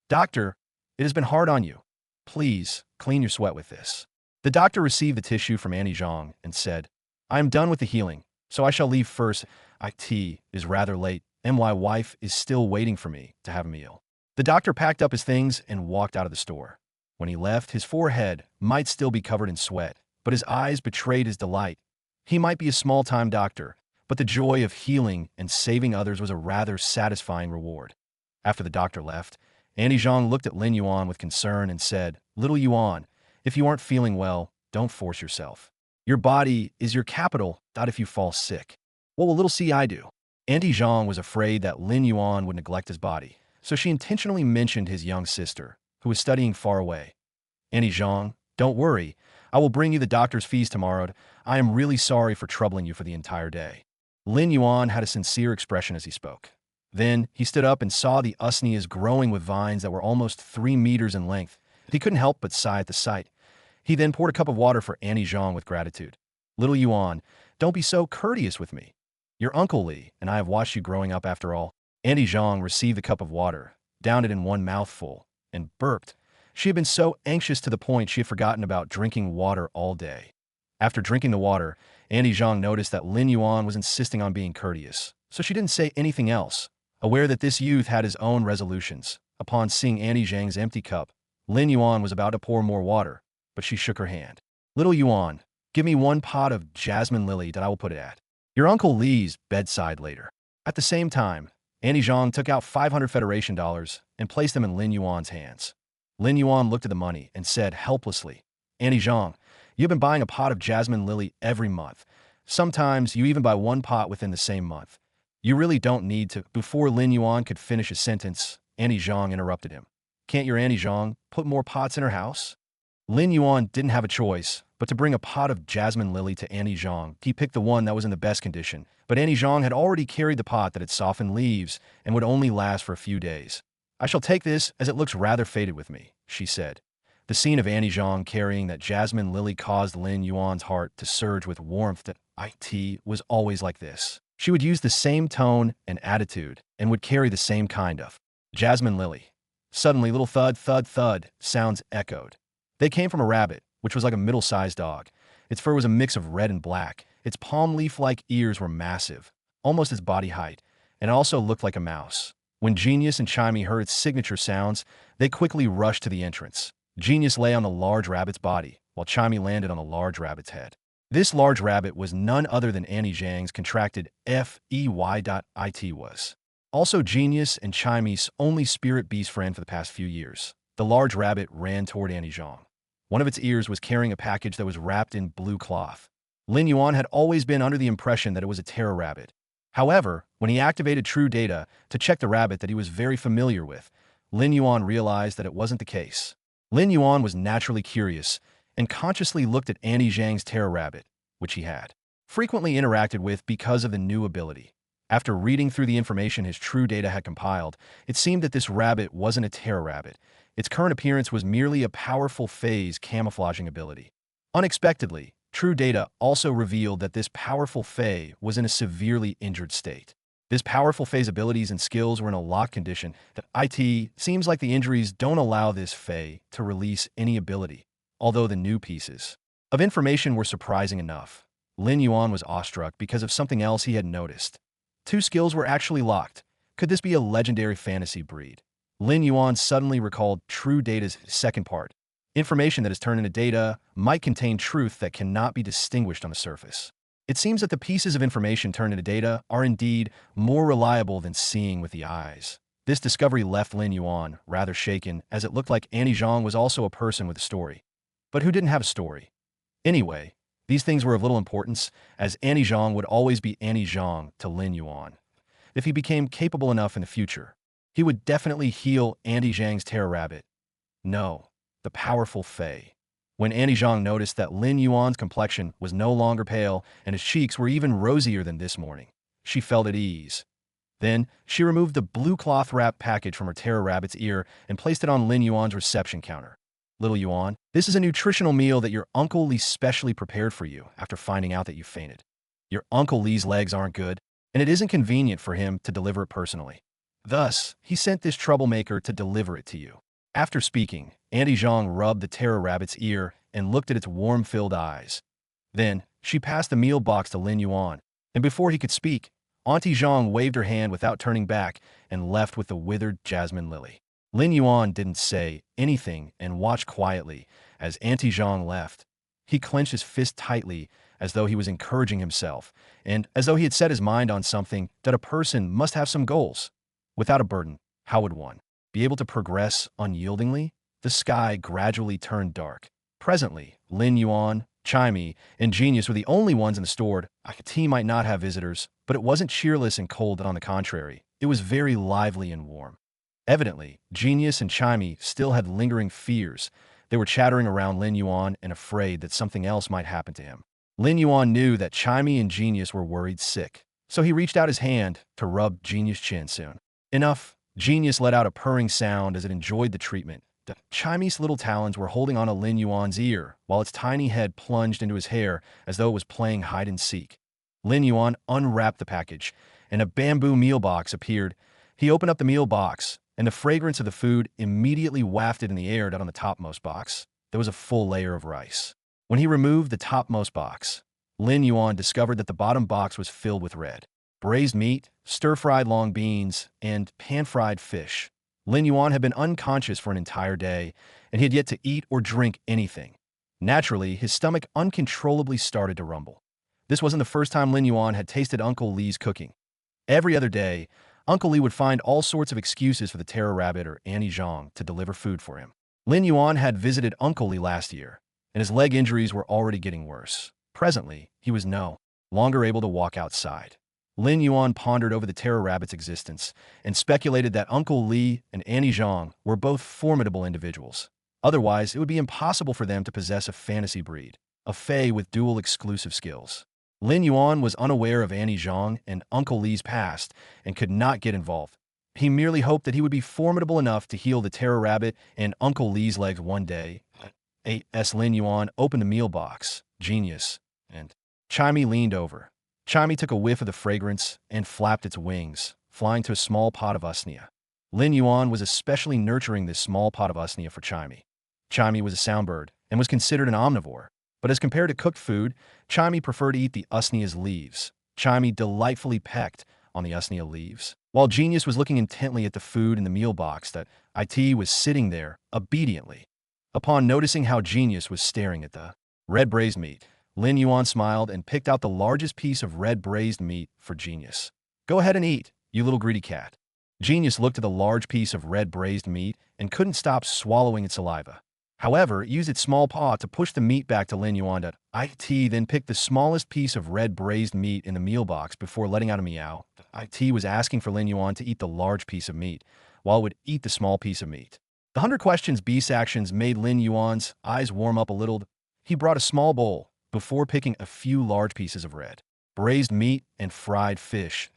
"Doctor, it has been hard on you. Please, clean your sweat with this." The doctor received the tissue from Annie Zhang and said, "I am done with the healing, so I shall leave first. IT is rather late, and my wife is still waiting for me to have a meal." The doctor packed up his things and walked out of the store. When he left, his forehead might still be covered in sweat, but his eyes betrayed his delight. He might be a small-time doctor, but the joy of healing and saving others was a rather satisfying reward. After the doctor left, Auntie Zhang looked at Lin Yuan with concern and said, "Little Yuan, if you aren't feeling well, don't force yourself. Your body is your capital, not if you fall sick. What will little C.I. do?" Auntie Zhang was afraid that Lin Yuan would neglect his body, so she intentionally mentioned his young sister, who was studying far away. "Auntie Zhang, don't worry. I will bring you the doctor's fees tomorrow. I am really sorry for troubling you for the entire day." Lin Yuan had a sincere expression as he spoke. Then he stood up and saw the usneas growing with vines that were almost 3 meters in length. He couldn't help but sigh at the sight. He then poured a cup of water for Auntie Zhang with gratitude. "Little Yuan, don't be so courteous with me. Your Uncle Li and I have watched you growing up after all." Auntie Zhang received the cup of water, downed it in one mouthful, and burped. She had been so anxious to the point she had forgotten about drinking water all day. After drinking the water, Auntie Zhang noticed that Lin Yuan was insisting on being courteous, so she didn't say anything else. Aware that this youth had his own resolutions, upon seeing Auntie Zhang's empty cup, Lin Yuan was about to pour more water, but she shook her hand. "Little Yuan, give me 1 pot of jasmine lily that I will put it at your Uncle Li's bedside later." At the same time, Auntie Zhang took out 500 Federation dollars and placed them in Lin Yuan's hands. Lin Yuan looked at the money and said helplessly, "Auntie Zhang, you've been buying a pot of jasmine lily every month. Sometimes you even buy 1 pot within the same month. You really don't need to." Before Lin Yuan could finish his sentence, Auntie Zhang interrupted him. "Can't your Auntie Zhang put more pots in her house?" Lin Yuan didn't have a choice but to bring a pot of jasmine lily to Auntie Zhang. He picked the one that was in the best condition, but Auntie Zhang had already carried the pot that had softened leaves and would only last for a few days. "I shall take this as it looks rather faded with me," she said. The scene of Auntie Zhang carrying that jasmine lily caused Lin Yuan's heart to surge with warmth. That it was always like this. She would use the same tone and attitude and would carry the same kind of jasmine lily. Suddenly, little thud, thud, thud sounds echoed. They came from a rabbit, which was like a middle-sized dog. Its fur was a mix of red and black. Its palm leaf-like ears were massive, almost its body height, and it also looked like a mouse. When Genius and Chimey heard its signature sounds, they quickly rushed to the entrance. Genius lay on the large rabbit's body, while Chimey landed on the large rabbit's head. This large rabbit was none other than Auntie Zhang's contracted Fey. Was also Genius and Chimey's only spirit beast friend for the past few years. The large rabbit ran toward Auntie Zhang. One of its ears was carrying a package that was wrapped in blue cloth. Lin Yuan had always been under the impression that it was a terror rabbit. However, when he activated True Data to check the rabbit that he was very familiar with, Lin Yuan realized that it wasn't the case. Lin Yuan was naturally curious and consciously looked at Auntie Zhang's terror rabbit, which he had frequently interacted with because of the new ability. After reading through the information his True Data had compiled, it seemed that this rabbit wasn't a terror rabbit. Its current appearance was merely a powerful phase camouflaging ability. Unexpectedly, True Data also revealed that this powerful Fey was in a severely injured state. This powerful Fey's abilities and skills were in a locked condition. That it seems like the injuries don't allow this Fey to release any ability, although the new pieces of information were surprising enough. Lin Yuan was awestruck because of something else he had noticed. 2 skills were actually locked. Could this be a legendary fantasy breed? Lin Yuan suddenly recalled True Data's second part. Information that is turned into data might contain truth that cannot be distinguished on the surface. It seems that the pieces of information turned into data are indeed more reliable than seeing with the eyes. This discovery left Lin Yuan rather shaken, as it looked like Auntie Zhang was also a person with a story. But who didn't have a story? Anyway, these things were of little importance, as Auntie Zhang would always be Auntie Zhang to Lin Yuan. If he became capable enough in the future, he would definitely heal Auntie Zhang's terror rabbit. No, the powerful Fey. When Auntie Zhang noticed that Lin Yuan's complexion was no longer pale and his cheeks were even rosier than this morning, she felt at ease. Then, she removed the blue cloth wrap package from her terror rabbit's ear and placed it on Lin Yuan's reception counter. "Little Yuan, this is a nutritional meal that your Uncle Li specially prepared for you after finding out that you fainted. Your Uncle Li's legs aren't good, and it isn't convenient for him to deliver it personally. Thus, he sent this troublemaker to deliver it to you." After speaking, Auntie Zhang rubbed the terror rabbit's ear and looked at its warm-filled eyes. Then, she passed the meal box to Lin Yuan, and before he could speak, Auntie Zhang waved her hand without turning back and left with the withered jasmine lily. Lin Yuan didn't say anything and watched quietly as Auntie Zhang left. He clenched his fist tightly as though he was encouraging himself, and as though he had set his mind on something that a person must have some goals. Without a burden, how would one be able to progress unyieldingly? The sky gradually turned dark. Presently, Lin Yuan, Chimey, and Genius were the only ones in the store. Tea might not have visitors, but it wasn't cheerless and cold, on the contrary. It was very lively and warm. Evidently, Genius and Chimey still had lingering fears. They were chattering around Lin Yuan and afraid that something else might happen to him. Lin Yuan knew that Chimey and Genius were worried sick, so he reached out his hand to rub Genius' chin soon. Enough. Genius let out a purring sound as it enjoyed the treatment. Chimey's little talons were holding on to Lin Yuan's ear, while its tiny head plunged into his hair as though it was playing hide-and-seek. Lin Yuan unwrapped the package, and a bamboo meal box appeared. He opened up the meal box, and the fragrance of the food immediately wafted in the air. On the topmost box, there was a full layer of rice. When he removed the topmost box, Lin Yuan discovered that the bottom box was filled with red braised meat, stir-fried long beans, and pan-fried fish. Lin Yuan had been unconscious for an entire day, and he had yet to eat or drink anything. Naturally, his stomach uncontrollably started to rumble. This wasn't the first time Lin Yuan had tasted Uncle Li's cooking. Every other day, Uncle Li would find all sorts of excuses for the Terror Rabbit or Annie Zhang to deliver food for him. Lin Yuan had visited Uncle Li last year, and his leg injuries were already getting worse. Presently, he was no longer able to walk outside. Lin Yuan pondered over the Terror Rabbit's existence and speculated that Uncle Li and Annie Zhang were both formidable individuals. Otherwise, it would be impossible for them to possess a fantasy breed, a Fey with dual exclusive skills. Lin Yuan was unaware of Annie Zhang and Uncle Li's past and could not get involved. He merely hoped that he would be formidable enough to heal the Terror Rabbit and Uncle Li's legs one day. Lin Yuan opened the meal box. Genius. And Chimey leaned over. Chimey took a whiff of the fragrance and flapped its wings, flying to a small pot of usnia. Lin Yuan was especially nurturing this small pot of usnia for Chimey. Chimey was a soundbird and was considered an omnivore, but as compared to cooked food, Chimey preferred to eat the usnia's leaves. Chimey delightfully pecked on the usnia leaves, while Genius was looking intently at the food in the meal box that it was sitting there obediently. Upon noticing how Genius was staring at the red braised meat, Lin Yuan smiled and picked out the largest piece of red braised meat for Genius. "Go ahead and eat, you little greedy cat." Genius looked at the large piece of red braised meat and couldn't stop swallowing its saliva. However, it used its small paw to push the meat back to Lin Yuan. Then picked the smallest piece of red braised meat in the meal box before letting out a meow. It was asking for Lin Yuan to eat the large piece of meat, while it would eat the small piece of meat. The 100 Questions Beast actions made Lin Yuan's eyes warm up a little. He brought a small bowl before picking a few large pieces of red braised meat and fried fish.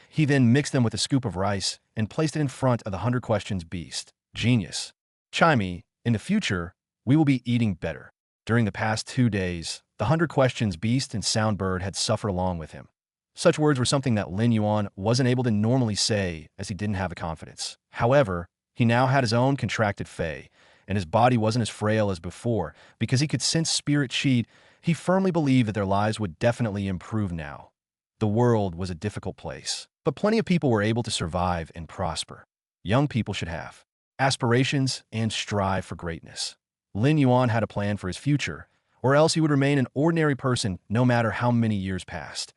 He then mixed them with a scoop of rice and placed it in front of the 100 Questions Beast. Genius. Chimey, in the future, we will be eating better. During the past 2 days, the 100 Questions Beast and Soundbird had suffered along with him. Such words were something that Lin Yuan wasn't able to normally say, as he didn't have the confidence. However, he now had his own contracted Fey, and his body wasn't as frail as before because he could sense spirit chi. He firmly believed that their lives would definitely improve now. The world was a difficult place, but plenty of people were able to survive and prosper. Young people should have aspirations and strive for greatness. Lin Yuan had a plan for his future, or else he would remain an ordinary person no matter how many years passed.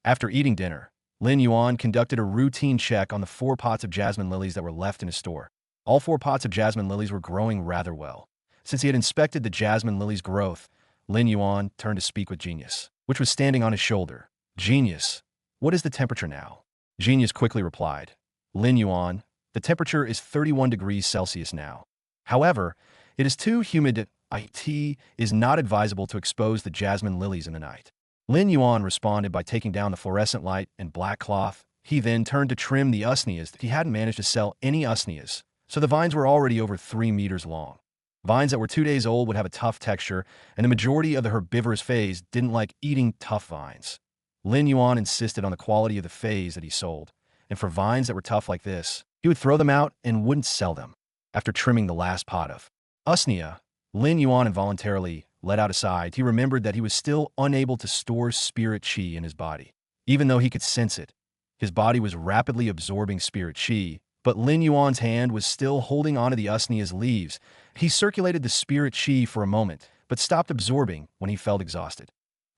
After eating dinner, Lin Yuan conducted a routine check on the 4 pots of jasmine lilies that were left in his store. All 4 pots of jasmine lilies were growing rather well. Since he had inspected the jasmine lilies' growth, Lin Yuan turned to speak with Genius, which was standing on his shoulder. "Genius, what is the temperature now?" Genius quickly replied. "Lin Yuan, the temperature is 31 degrees Celsius now. However, it is too humid. It is not advisable to expose the jasmine lilies in the night." Lin Yuan responded by taking down the fluorescent light and black cloth. He then turned to trim the usnias. He hadn't managed to sell any usnias, so the vines were already over 3 meters long. Vines that were 2 days old would have a tough texture, and the majority of the herbivorous Feys didn't like eating tough vines. Lin Yuan insisted on the quality of the Feys that he sold, and for vines that were tough like this, he would throw them out and wouldn't sell them. After trimming the last pot of usnia, Lin Yuan involuntarily let out a sigh. He remembered that he was still unable to store spirit chi in his body. Even though he could sense it, his body was rapidly absorbing spirit chi, but Lin Yuan's hand was still holding onto the usnia's leaves. He circulated the spirit chi for a moment, but stopped absorbing when he felt exhausted.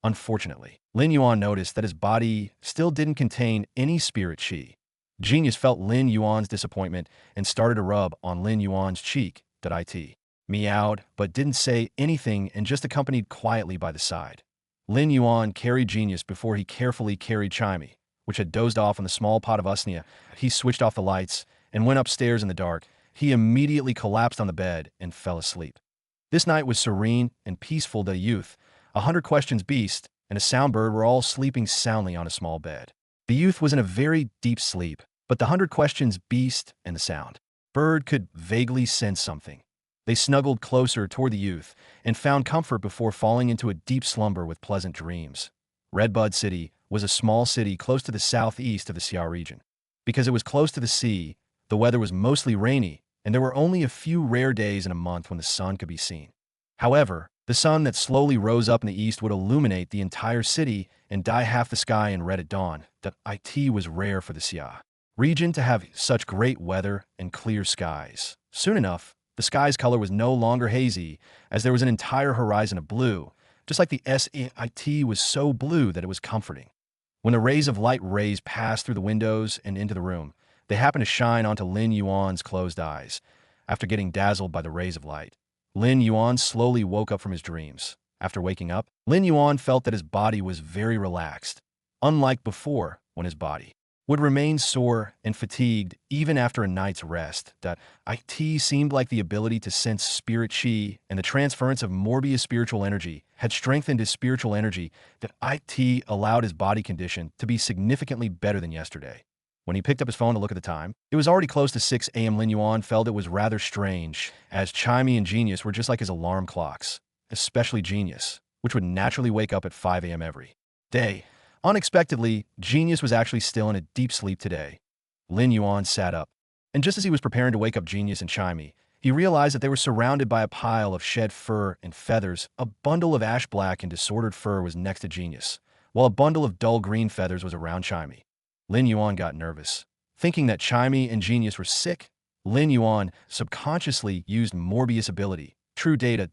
Unfortunately, Lin Yuan noticed that his body still didn't contain any spirit qi. Genius felt Lin Yuan's disappointment and started to rub on Lin Yuan's cheek. It meowed, but didn't say anything and just accompanied quietly by the side. Lin Yuan carried Genius before he carefully carried Chimey, which had dozed off in the small pot of usnea. He switched off the lights and went upstairs in the dark. He immediately collapsed on the bed and fell asleep. This night was serene and peaceful. The youth, 100 Questions Beast, and a Soundbird were all sleeping soundly on a small bed. The youth was in a very deep sleep, but the 100 Questions Beast and the Soundbird could vaguely sense something. They snuggled closer toward the youth and found comfort before falling into a deep slumber with pleasant dreams. Redbud City was a small city close to the southeast of the Xia region. Because it was close to the sea, the weather was mostly rainy, and there were only a few rare days in a month when the sun could be seen. However, the sun that slowly rose up in the east would illuminate the entire city and dye half the sky in red at dawn. It was rare for the Xia region to have such great weather and clear skies. Soon enough, the sky's color was no longer hazy, as there was an entire horizon of blue, just like the SAIT was so blue that it was comforting. When the rays of light passed through the windows and into the room, they happened to shine onto Lin Yuan's closed eyes. After getting dazzled by the rays of light, Lin Yuan slowly woke up from his dreams. After waking up, Lin Yuan felt that his body was very relaxed, unlike before when his body would remain sore and fatigued even after a night's rest. It seemed like the ability to sense spirit qi and the transference of Morbius spiritual energy had strengthened his spiritual energy. It allowed his body condition to be significantly better than yesterday. When he picked up his phone to look at the time, it was already close to 6 a.m. Lin Yuan felt it was rather strange, as Chimey and Genius were just like his alarm clocks, especially Genius, which would naturally wake up at 5 a.m. every day. Unexpectedly, Genius was actually still in a deep sleep today. Lin Yuan sat up, and just as he was preparing to wake up Genius and Chimey, he realized that they were surrounded by a pile of shed fur and feathers. A bundle of ash black and disordered fur was next to Genius, while a bundle of dull green feathers was around Chimey. Lin Yuan got nervous. Thinking that Chimey and Genius were sick, Lin Yuan subconsciously used Morbius ability, True Data.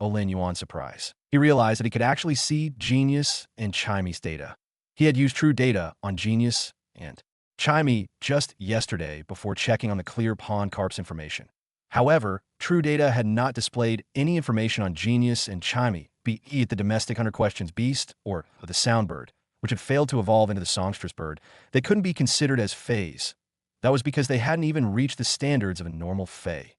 Lin Yuan's surprise, he realized that he could actually see Genius and Chimey's data. He had used True Data on Genius and Chimey just yesterday before checking on the clear pond carp's information. However, True Data had not displayed any information on Genius and Chimey, be it the domestic 100 Questions Beast or the Soundbird, which had failed to evolve into the songstress bird. They couldn't be considered as feys. That was because they hadn't even reached the standards of a normal fey.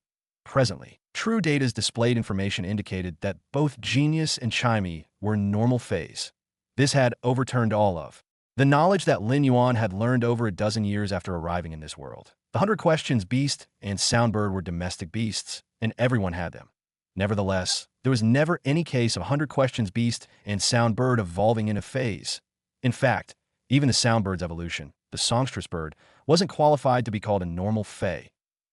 Presently, True Data's displayed information indicated that both Genius and Chimey were normal feys. This had overturned all of the knowledge that Lin Yuan had learned over a dozen years after arriving in this world. The 100 Questions Beast and Soundbird were domestic beasts, and everyone had them. Nevertheless, there was never any case of 100 Questions Beast and Soundbird evolving into feys. In fact, even the Soundbird's evolution, the songstress bird, wasn't qualified to be called a normal fey.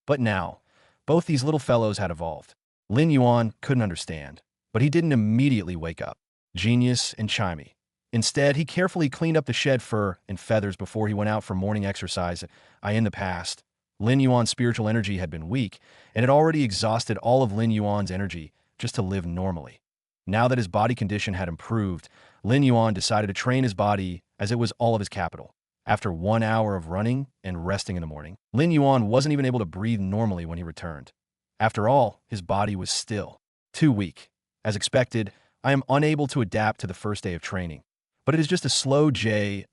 But now, both these little fellows had evolved. Lin Yuan couldn't understand, but he didn't immediately wake up Genius and Chimey. Instead, he carefully cleaned up the shed fur and feathers before he went out for morning exercise. In the past, Lin Yuan's spiritual energy had been weak and had already exhausted all of Lin Yuan's energy just to live normally. Now that his body condition had improved, Lin Yuan decided to train his body as it was all of his capital. After 1 hour of running and resting in the morning, Lin Yuan wasn't even able to breathe normally when he returned. After all, his body was still too weak. As expected, I am unable to adapt to the first day of training. But it is just a slow jog.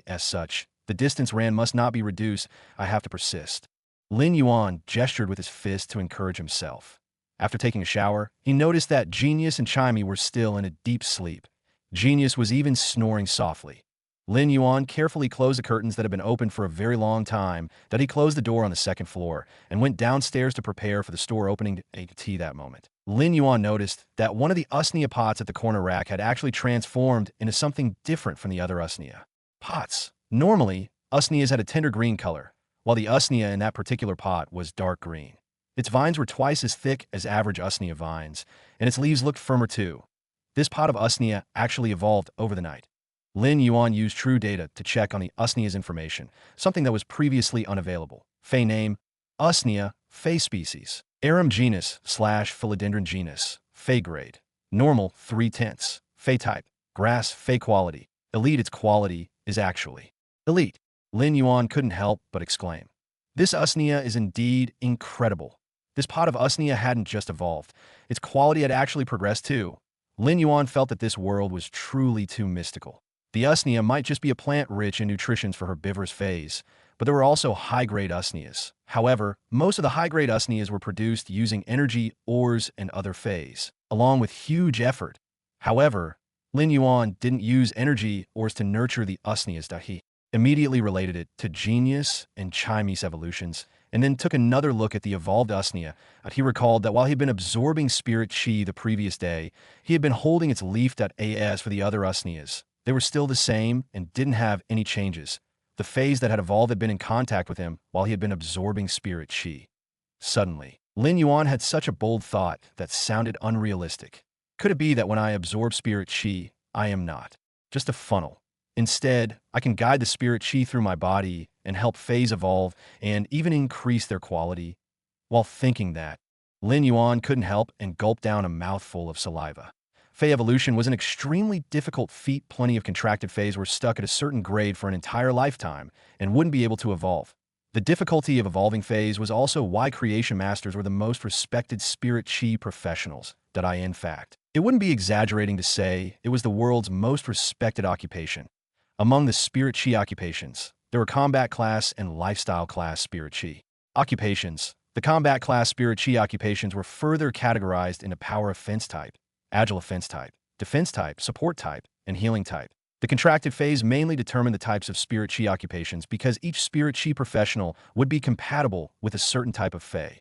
As such, the distance ran must not be reduced. I have to persist. Lin Yuan gestured with his fist to encourage himself. After taking a shower, he noticed that Genius and Chimey were still in a deep sleep. Genius was even snoring softly. Lin Yuan carefully closed the curtains that had been open for a very long time. He closed the door on the second floor and went downstairs to prepare for the store opening that moment. Lin Yuan noticed that one of the usnea pots at the corner rack had actually transformed into something different from the other usnea pots. Normally, usneas had a tender green color, while the usnea in that particular pot was dark green. Its vines were twice as thick as average usnea vines, and its leaves looked firmer too. This pot of usnea actually evolved over the night. Lin Yuan used True Data to check on the usnea's information, something that was previously unavailable. Fey name, usnea, Fey species. Arum genus / philodendron genus, Fey grade. Normal, 3/10. Fey type, Grass, Fey quality. Elite, its quality is actually elite. Lin Yuan couldn't help but exclaim. This usnia is indeed incredible. This pot of usnia hadn't just evolved. Its quality had actually progressed too. Lin Yuan felt that this world was truly too mystical. The usnia might just be a plant rich in nutritions for herbivorous feys, but there were also high-grade usnias. However, most of the high-grade usnias were produced using energy, ores, and other feys, along with huge effort. However, Lin Yuan didn't use energy ores to nurture the usnias that he immediately related it to genius and Chinese evolutions, and then took another look at the evolved usnia. He recalled that while he had been absorbing spirit chi the previous day, he had been holding its leaf.as for the other usnias. They were still the same and didn't have any changes. The feys that had evolved had been in contact with him while he had been absorbing spirit chi. Suddenly, Lin Yuan had such a bold thought that sounded unrealistic. Could it be that when I absorb spirit chi, I am not just a funnel? Instead, I can guide the spirit chi through my body and help feys evolve and even increase their quality. While thinking that, Lin Yuan couldn't help and gulped down a mouthful of saliva. Fey evolution was an extremely difficult feat. Plenty of contracted feys were stuck at a certain grade for an entire lifetime and wouldn't be able to evolve. The difficulty of evolving feys was also why creation masters were the most respected spirit chi professionals. In fact, it wouldn't be exaggerating to say it was the world's most respected occupation. Among the spirit chi occupations, there were combat class and lifestyle class spirit chi occupations. The combat class spirit chi occupations were further categorized into power offense type, agile offense type, defense type, support type, and healing type. The contracted phase mainly determined the types of spirit chi occupations because each spirit chi professional would be compatible with a certain type of fey.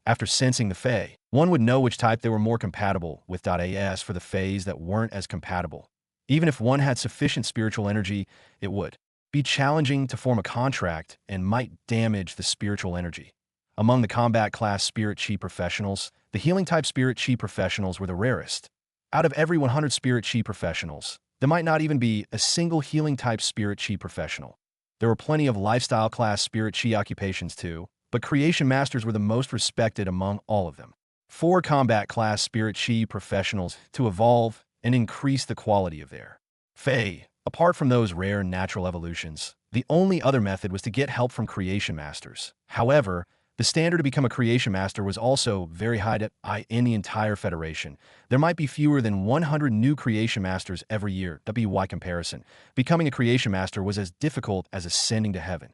After sensing the fey, one would know which type they were more compatible with. As for the feys that weren't as compatible, even if one had sufficient spiritual energy, it would be challenging to form a contract and might damage the spiritual energy. Among the combat class spirit chi professionals, the healing type spirit chi professionals were the rarest. Out of every 100 spirit chi professionals, there might not even be a single healing type spirit chi professional. There were plenty of lifestyle class spirit chi occupations too, but creation masters were the most respected among all of them. 4 combat class spirit chi professionals to evolve and increase the quality of their fey. Apart from those rare natural evolutions, the only other method was to get help from creation masters. However, the standard to become a creation master was also very high in the entire Federation. There might be fewer than 100 new creation masters every year. By comparison, becoming a creation master was as difficult as ascending to heaven.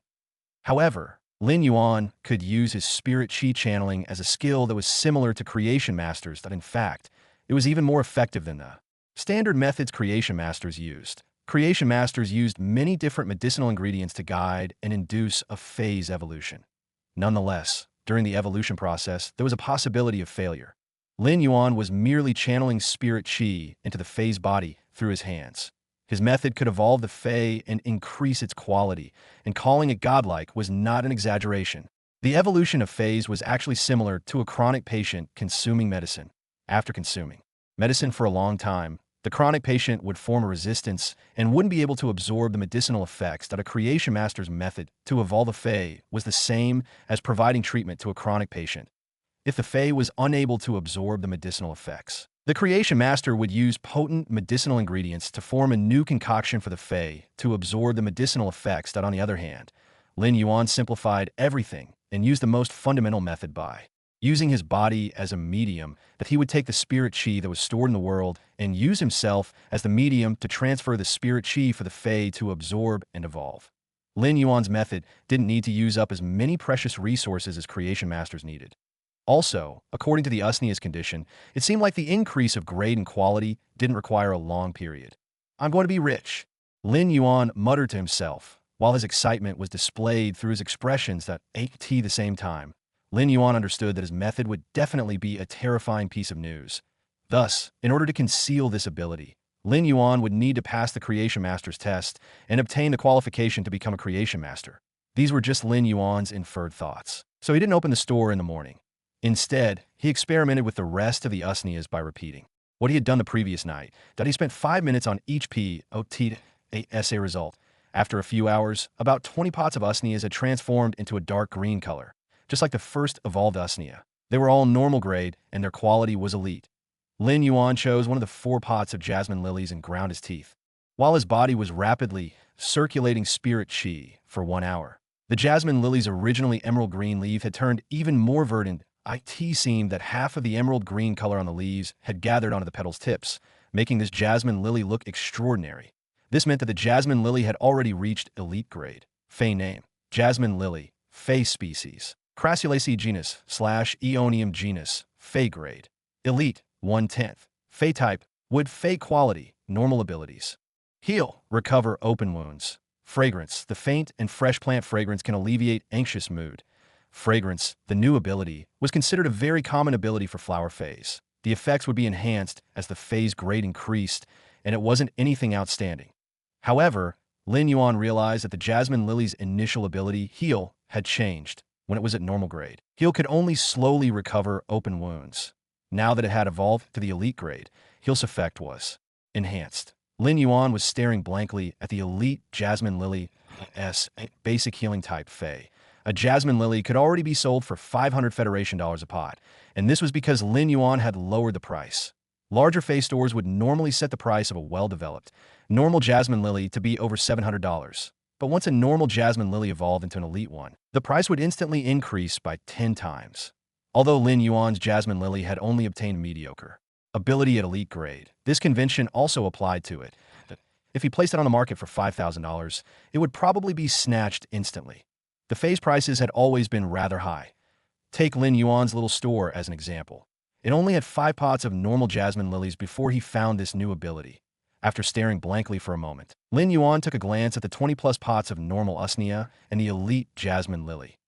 However, Lin Yuan could use his spirit chi channeling as a skill that was similar to creation masters. In fact, it was even more effective than the standard methods creation masters used. Creation masters used many different medicinal ingredients to guide and induce a phase evolution. Nonetheless, during the evolution process, there was a possibility of failure. Lin Yuan was merely channeling spirit chi into the Fey's body through his hands. His method could evolve the Fey and increase its quality, and calling it godlike was not an exaggeration. The evolution of Feys was actually similar to a chronic patient consuming medicine. After consuming medicine for a long time, the chronic patient would form a resistance and wouldn't be able to absorb the medicinal effects. A creation master's method to evolve a Fey was the same as providing treatment to a chronic patient. If the Fey was unable to absorb the medicinal effects, the creation master would use potent medicinal ingredients to form a new concoction for the Fey to absorb the medicinal effects. On the other hand, Lin Yuan simplified everything and used the most fundamental method by using his body as a medium, that he would take the spirit chi that was stored in the world and use himself as the medium to transfer the spirit chi for the Fey to absorb and evolve. Lin Yuan's method didn't need to use up as many precious resources as creation masters needed. Also, according to the Usnia's condition, it seemed like the increase of grade and quality didn't require a long period. I'm going to be rich, Lin Yuan muttered to himself, while his excitement was displayed through his expressions at the same time. Lin Yuan understood that his method would definitely be a terrifying piece of news. Thus, in order to conceal this ability, Lin Yuan would need to pass the Creation Master's test and obtain the qualification to become a Creation Master. These were just Lin Yuan's inferred thoughts, so he didn't open the store in the morning. Instead, he experimented with the rest of the Usnias by repeating what he had done the previous night, that he spent 5 minutes on each POTA result. After a few hours, about 20 pots of Usnias had transformed into a dark green color. Just like the first evolved Usnia, they were all normal grade and their quality was elite. Lin Yuan chose one of the 4 pots of jasmine lilies and ground his teeth, while his body was rapidly circulating spirit qi for 1 hour. The jasmine lily's originally emerald green leaf had turned even more verdant. It seemed that half of the emerald green color on the leaves had gathered onto the petals' tips, making this jasmine lily look extraordinary. This meant that the jasmine lily had already reached elite grade. Fey name: jasmine lily, Fey species. Crassulaceae genus / Eonium genus, Fey grade. Elite, 1/10. Fey type, wood. Fey quality, normal abilities. Heal, recover open wounds. Fragrance, the faint and fresh plant fragrance can alleviate anxious mood. Fragrance, the new ability, was considered a very common ability for flower Feys. The effects would be enhanced as the Fey's grade increased, and it wasn't anything outstanding. However, Lin Yuan realized that the jasmine lily's initial ability, Heal, had changed. When it was at normal grade, Heal could only slowly recover open wounds. Now that it had evolved to the elite grade, Heal's effect was enhanced. Lin Yuan was staring blankly at the elite jasmine lily S, basic healing type Fey. A jasmine lily could already be sold for 500 Federation dollars a pot, and this was because Lin Yuan had lowered the price. Larger Fey stores would normally set the price of a well-developed, normal jasmine lily to be over $700. But once a normal jasmine lily evolved into an elite one, the price would instantly increase by 10 times. Although Lin Yuan's jasmine lily had only obtained mediocre ability at elite grade, this convention also applied to it. If he placed it on the market for $5,000, it would probably be snatched instantly. The Fey's prices had always been rather high. Take Lin Yuan's little store as an example. It only had 5 pots of normal jasmine lilies before he found this new ability. After staring blankly for a moment, Lin Yuan took a glance at the 20-plus pots of normal usnea and the elite jasmine lily.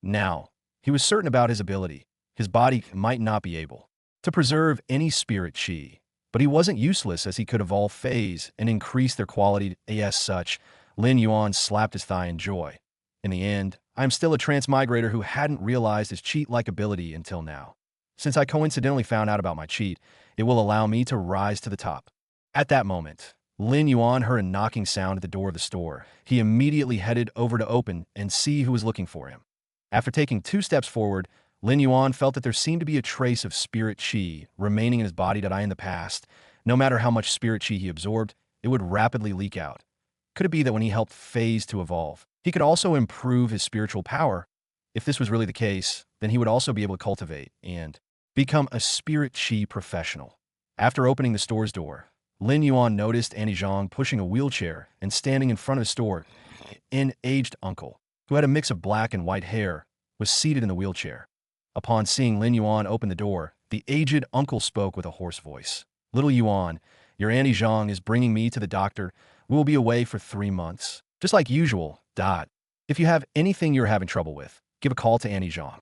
Now, he was certain about his ability. His body might not be able to preserve any spirit qi, but he wasn't useless as he could evolve Feys and increase their quality. As such, Lin Yuan slapped his thigh in joy. In the end, I am still a transmigrator who hadn't realized his cheat-like ability until now. Since I coincidentally found out about my cheat, it will allow me to rise to the top. At that moment, Lin Yuan heard a knocking sound at the door of the store. He immediately headed over to open and see who was looking for him. After taking 2 steps forward, Lin Yuan felt that there seemed to be a trace of spirit qi remaining in his body that in the past. No matter how much spirit qi he absorbed, it would rapidly leak out. Could it be that when he helped Feys to evolve, he could also improve his spiritual power? If this was really the case, then he would also be able to cultivate and become a spirit qi professional. After opening the store's door, Lin Yuan noticed Annie Zhang pushing a wheelchair and standing in front of his store. An aged uncle, who had a mix of black and white hair, was seated in the wheelchair. Upon seeing Lin Yuan open the door, the aged uncle spoke with a hoarse voice. "Little Yuan, your Annie Zhang is bringing me to the doctor. We will be away for 3 months. Just like usual. If you have anything you're having trouble with, give a call to Annie Zhang."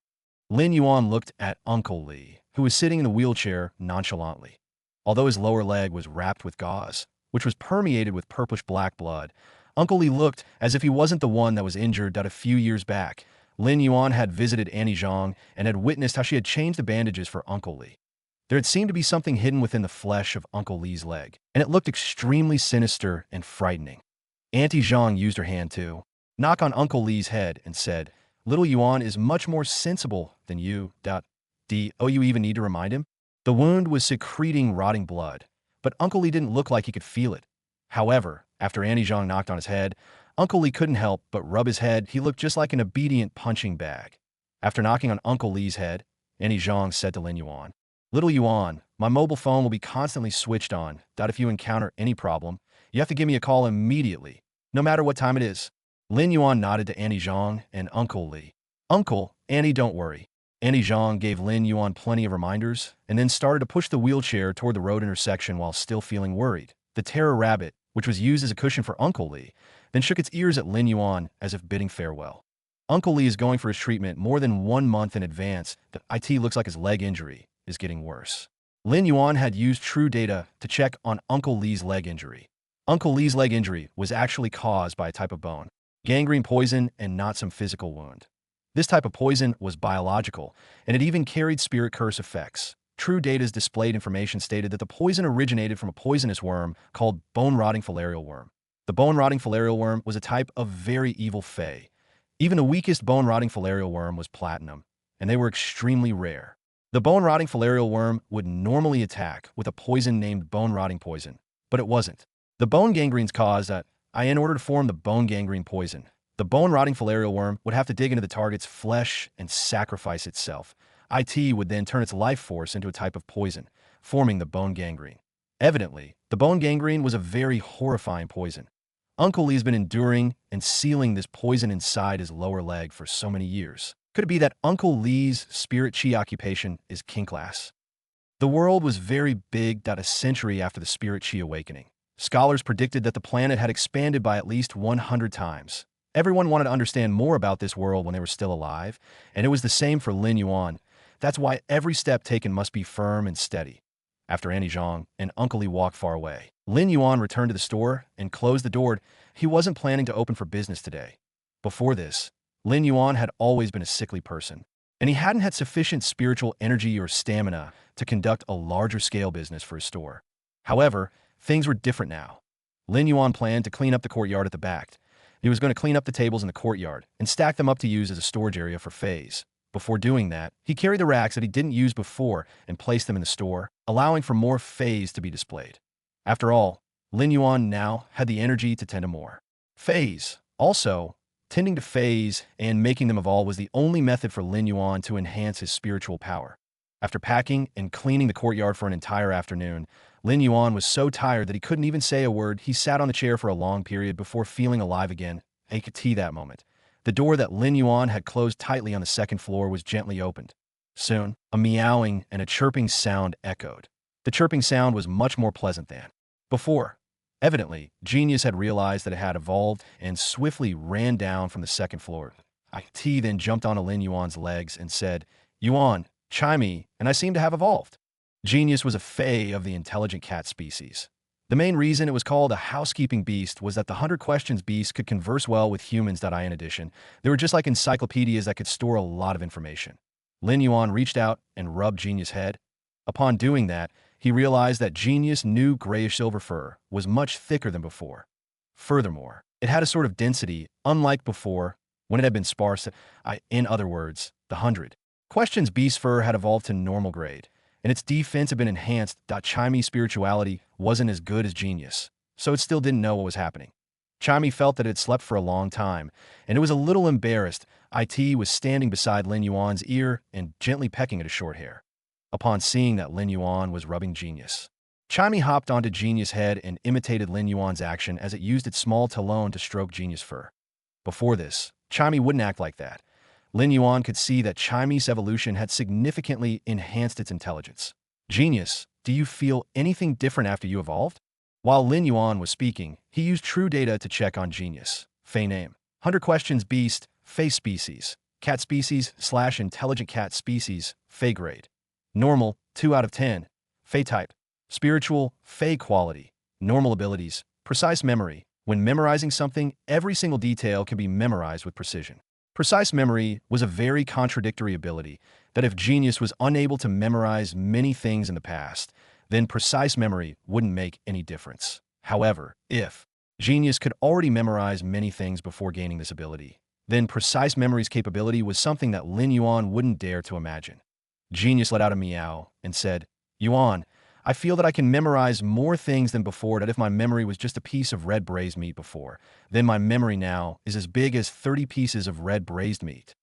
Lin Yuan looked at Uncle Li, who was sitting in the wheelchair nonchalantly. Although his lower leg was wrapped with gauze, which was permeated with purplish-black blood, Uncle Li looked as if he wasn't the one that was injured. A few years back, Lin Yuan had visited Annie Zhang and had witnessed how she had changed the bandages for Uncle Li. There had seemed to be something hidden within the flesh of Uncle Li's leg, and it looked extremely sinister and frightening. Auntie Zhang used her hand to knock on Uncle Li's head and said, "Little Yuan is much more sensible than you. Do you even need to remind him?" The wound was secreting rotting blood, but Uncle Li didn't look like he could feel it. However, after Annie Zhang knocked on his head, Uncle Li couldn't help but rub his head. He looked just like an obedient punching bag. After knocking on Uncle Li's head, Annie Zhang said to Lin Yuan, "Little Yuan, my mobile phone will be constantly switched on. If you encounter any problem, you have to give me a call immediately, no matter what time it is." Lin Yuan nodded to Annie Zhang and Uncle Li. "Uncle, Annie, don't worry." Annie Zhang gave Lin Yuan plenty of reminders and then started to push the wheelchair toward the road intersection while still feeling worried. The terror rabbit, which was used as a cushion for Uncle Li, then shook its ears at Lin Yuan as if bidding farewell. Uncle Li is going for his treatment more than 1 month in advance. It looks like his leg injury is getting worse. Lin Yuan had used true data to check on Uncle Li's leg injury. Uncle Li's leg injury was actually caused by a type of bone gangrene poison and not some physical wound. This type of poison was biological, and it even carried spirit curse effects. True Data's displayed information stated that the poison originated from a poisonous worm called bone-rotting filarial worm. The bone-rotting filarial worm was a type of very evil Fey. Even the weakest bone-rotting filarial worm was platinum, and they were extremely rare. The bone-rotting filarial worm would normally attack with a poison named bone-rotting poison, but it wasn't. The bone gangrene's caused that, in order to form the bone gangrene poison, the bone-rotting filarial worm would have to dig into the target's flesh and sacrifice itself. It would then turn its life force into a type of poison, forming the bone gangrene. Evidently, the bone gangrene was a very horrifying poison. Uncle Lee's been enduring and sealing this poison inside his lower leg for so many years. Could it be that Uncle Lee's spirit chi occupation is king class? The world was very big. A century after the spirit chi awakening, scholars predicted that the planet had expanded by at least 100 times. Everyone wanted to understand more about this world when they were still alive, and it was the same for Lin Yuan. That's why every step taken must be firm and steady. After Annie Zhang and Uncle Lee walked far away, Lin Yuan returned to the store and closed the door. He wasn't planning to open for business today. Before this, Lin Yuan had always been a sickly person, and he hadn't had sufficient spiritual energy or stamina to conduct a larger-scale business for his store. However, things were different now. Lin Yuan planned to clean up the courtyard at the back. He was going to clean up the tables in the courtyard and stack them up to use as a storage area for feys. Before doing that, he carried the racks that he didn't use before and placed them in the store, allowing for more feys to be displayed. After all, Lin Yuan now had the energy to tend to more feys. Also, tending to feys and making them evolve was the only method for Lin Yuan to enhance his spiritual power. After packing and cleaning the courtyard for an entire afternoon, Lin Yuan was so tired that he couldn't even say a word. He sat on the chair for a long period before feeling alive again. He could see that moment. The door that Lin Yuan had closed tightly on the second floor was gently opened. Soon, a meowing and a chirping sound echoed. The chirping sound was much more pleasant than before. Evidently, Genius had realized that it had evolved and swiftly ran down from the second floor. It then jumped onto Lin Yuan's legs and said, "Yuan, chime me, and I seem to have evolved." Genius was a fey of the intelligent cat species. The main reason it was called a housekeeping beast was that the 100 questions beast could converse well with humans. In addition, they were just like encyclopedias that could store a lot of information. Lin Yuan reached out and rubbed Genius' head. Upon doing that, he realized that Genius' new grayish-silver fur was much thicker than before. Furthermore, it had a sort of density, unlike before, when it had been sparse. In other words, the 100 questions beast fur had evolved to normal grade, and its defense had been enhanced. Chimey's spirituality wasn't as good as Genius, so it still didn't know what was happening. Chimey felt that it had slept for a long time, and it was a little embarrassed. It was standing beside Lin Yuan's ear and gently pecking at his short hair. Upon seeing that Lin Yuan was rubbing Genius, Chimey hopped onto Genius' head and imitated Lin Yuan's action as it used its small talon to stroke Genius' fur. Before this, Chimey wouldn't act like that. Lin Yuan could see that Chimey's evolution had significantly enhanced its intelligence. "Genius, do you feel anything different after you evolved?" While Lin Yuan was speaking, he used true data to check on Genius. Fey name: 100 questions beast, Fey species, cat species / intelligent cat species, Fey grade. Normal, 2 out of 10. Fey type: spiritual, Fey quality. Normal abilities: precise memory. When memorizing something, every single detail can be memorized with precision. Precise memory was a very contradictory ability that if Genius was unable to memorize many things in the past, then precise memory wouldn't make any difference. However, if Genius could already memorize many things before gaining this ability, then precise memory's capability was something that Lin Yuan wouldn't dare to imagine. Genius let out a meow and said, "Yuan, I feel that I can memorize more things than before. That if my memory was just a piece of red braised meat before, then my memory now is as big as 30 pieces of red braised meat."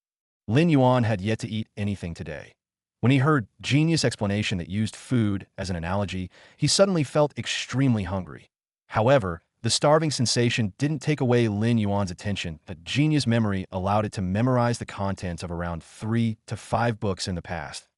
Lin Yuan had yet to eat anything today. When he heard Genius' explanation that used food as an analogy, he suddenly felt extremely hungry. However, the starving sensation didn't take away Lin Yuan's attention. That Genius' memory allowed it to memorize the contents of around 3 to 5 books in the past.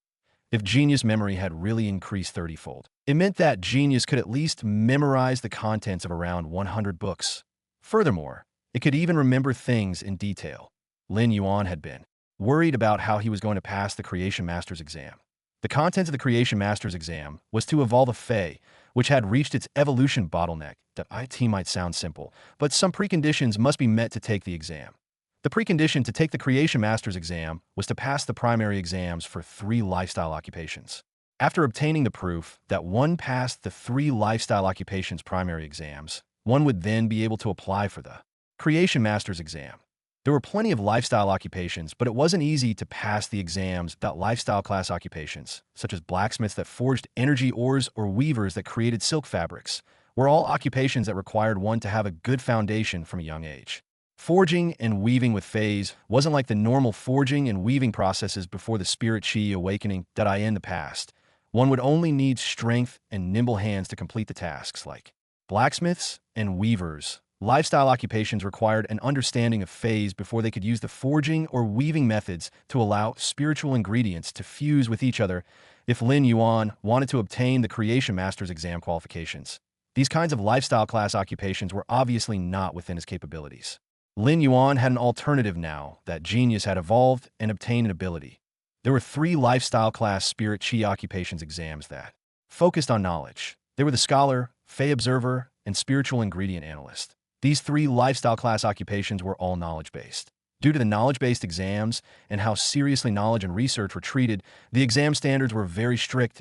If Genius' memory had really increased 30-fold, it meant that Genius could at least memorize the contents of around 100 books. Furthermore, it could even remember things in detail. Lin Yuan had been worried about how he was going to pass the Creation Master's exam. The contents of the Creation Master's exam was to evolve a Fey, which had reached its evolution bottleneck. It might sound simple, but some preconditions must be met to take the exam. The precondition to take the Creation Master's exam was to pass the primary exams for 3 lifestyle occupations. After obtaining the proof that one passed the 3 lifestyle occupations primary exams, one would then be able to apply for the Creation Master's exam. There were plenty of lifestyle occupations, but it wasn't easy to pass the exams without lifestyle class occupations, such as blacksmiths that forged energy ores or weavers that created silk fabrics, were all occupations that required one to have a good foundation from a young age. Forging and weaving with feys wasn't like the normal forging and weaving processes before the spirit chi awakening that I in the past. One would only need strength and nimble hands to complete the tasks like blacksmiths and weavers. Lifestyle occupations required an understanding of feys before they could use the forging or weaving methods to allow spiritual ingredients to fuse with each other if Lin Yuan wanted to obtain the Creation Master's exam qualifications. These kinds of lifestyle class occupations were obviously not within his capabilities. Lin Yuan had an alternative now that genius had evolved and obtained an ability. There were 3 lifestyle class spirit chi occupations exams that focused on knowledge. They were the scholar, Fey observer, and spiritual ingredient analyst. These 3 lifestyle class occupations were all knowledge-based. Due to the knowledge-based exams and how seriously knowledge and research were treated, the exam standards were very strict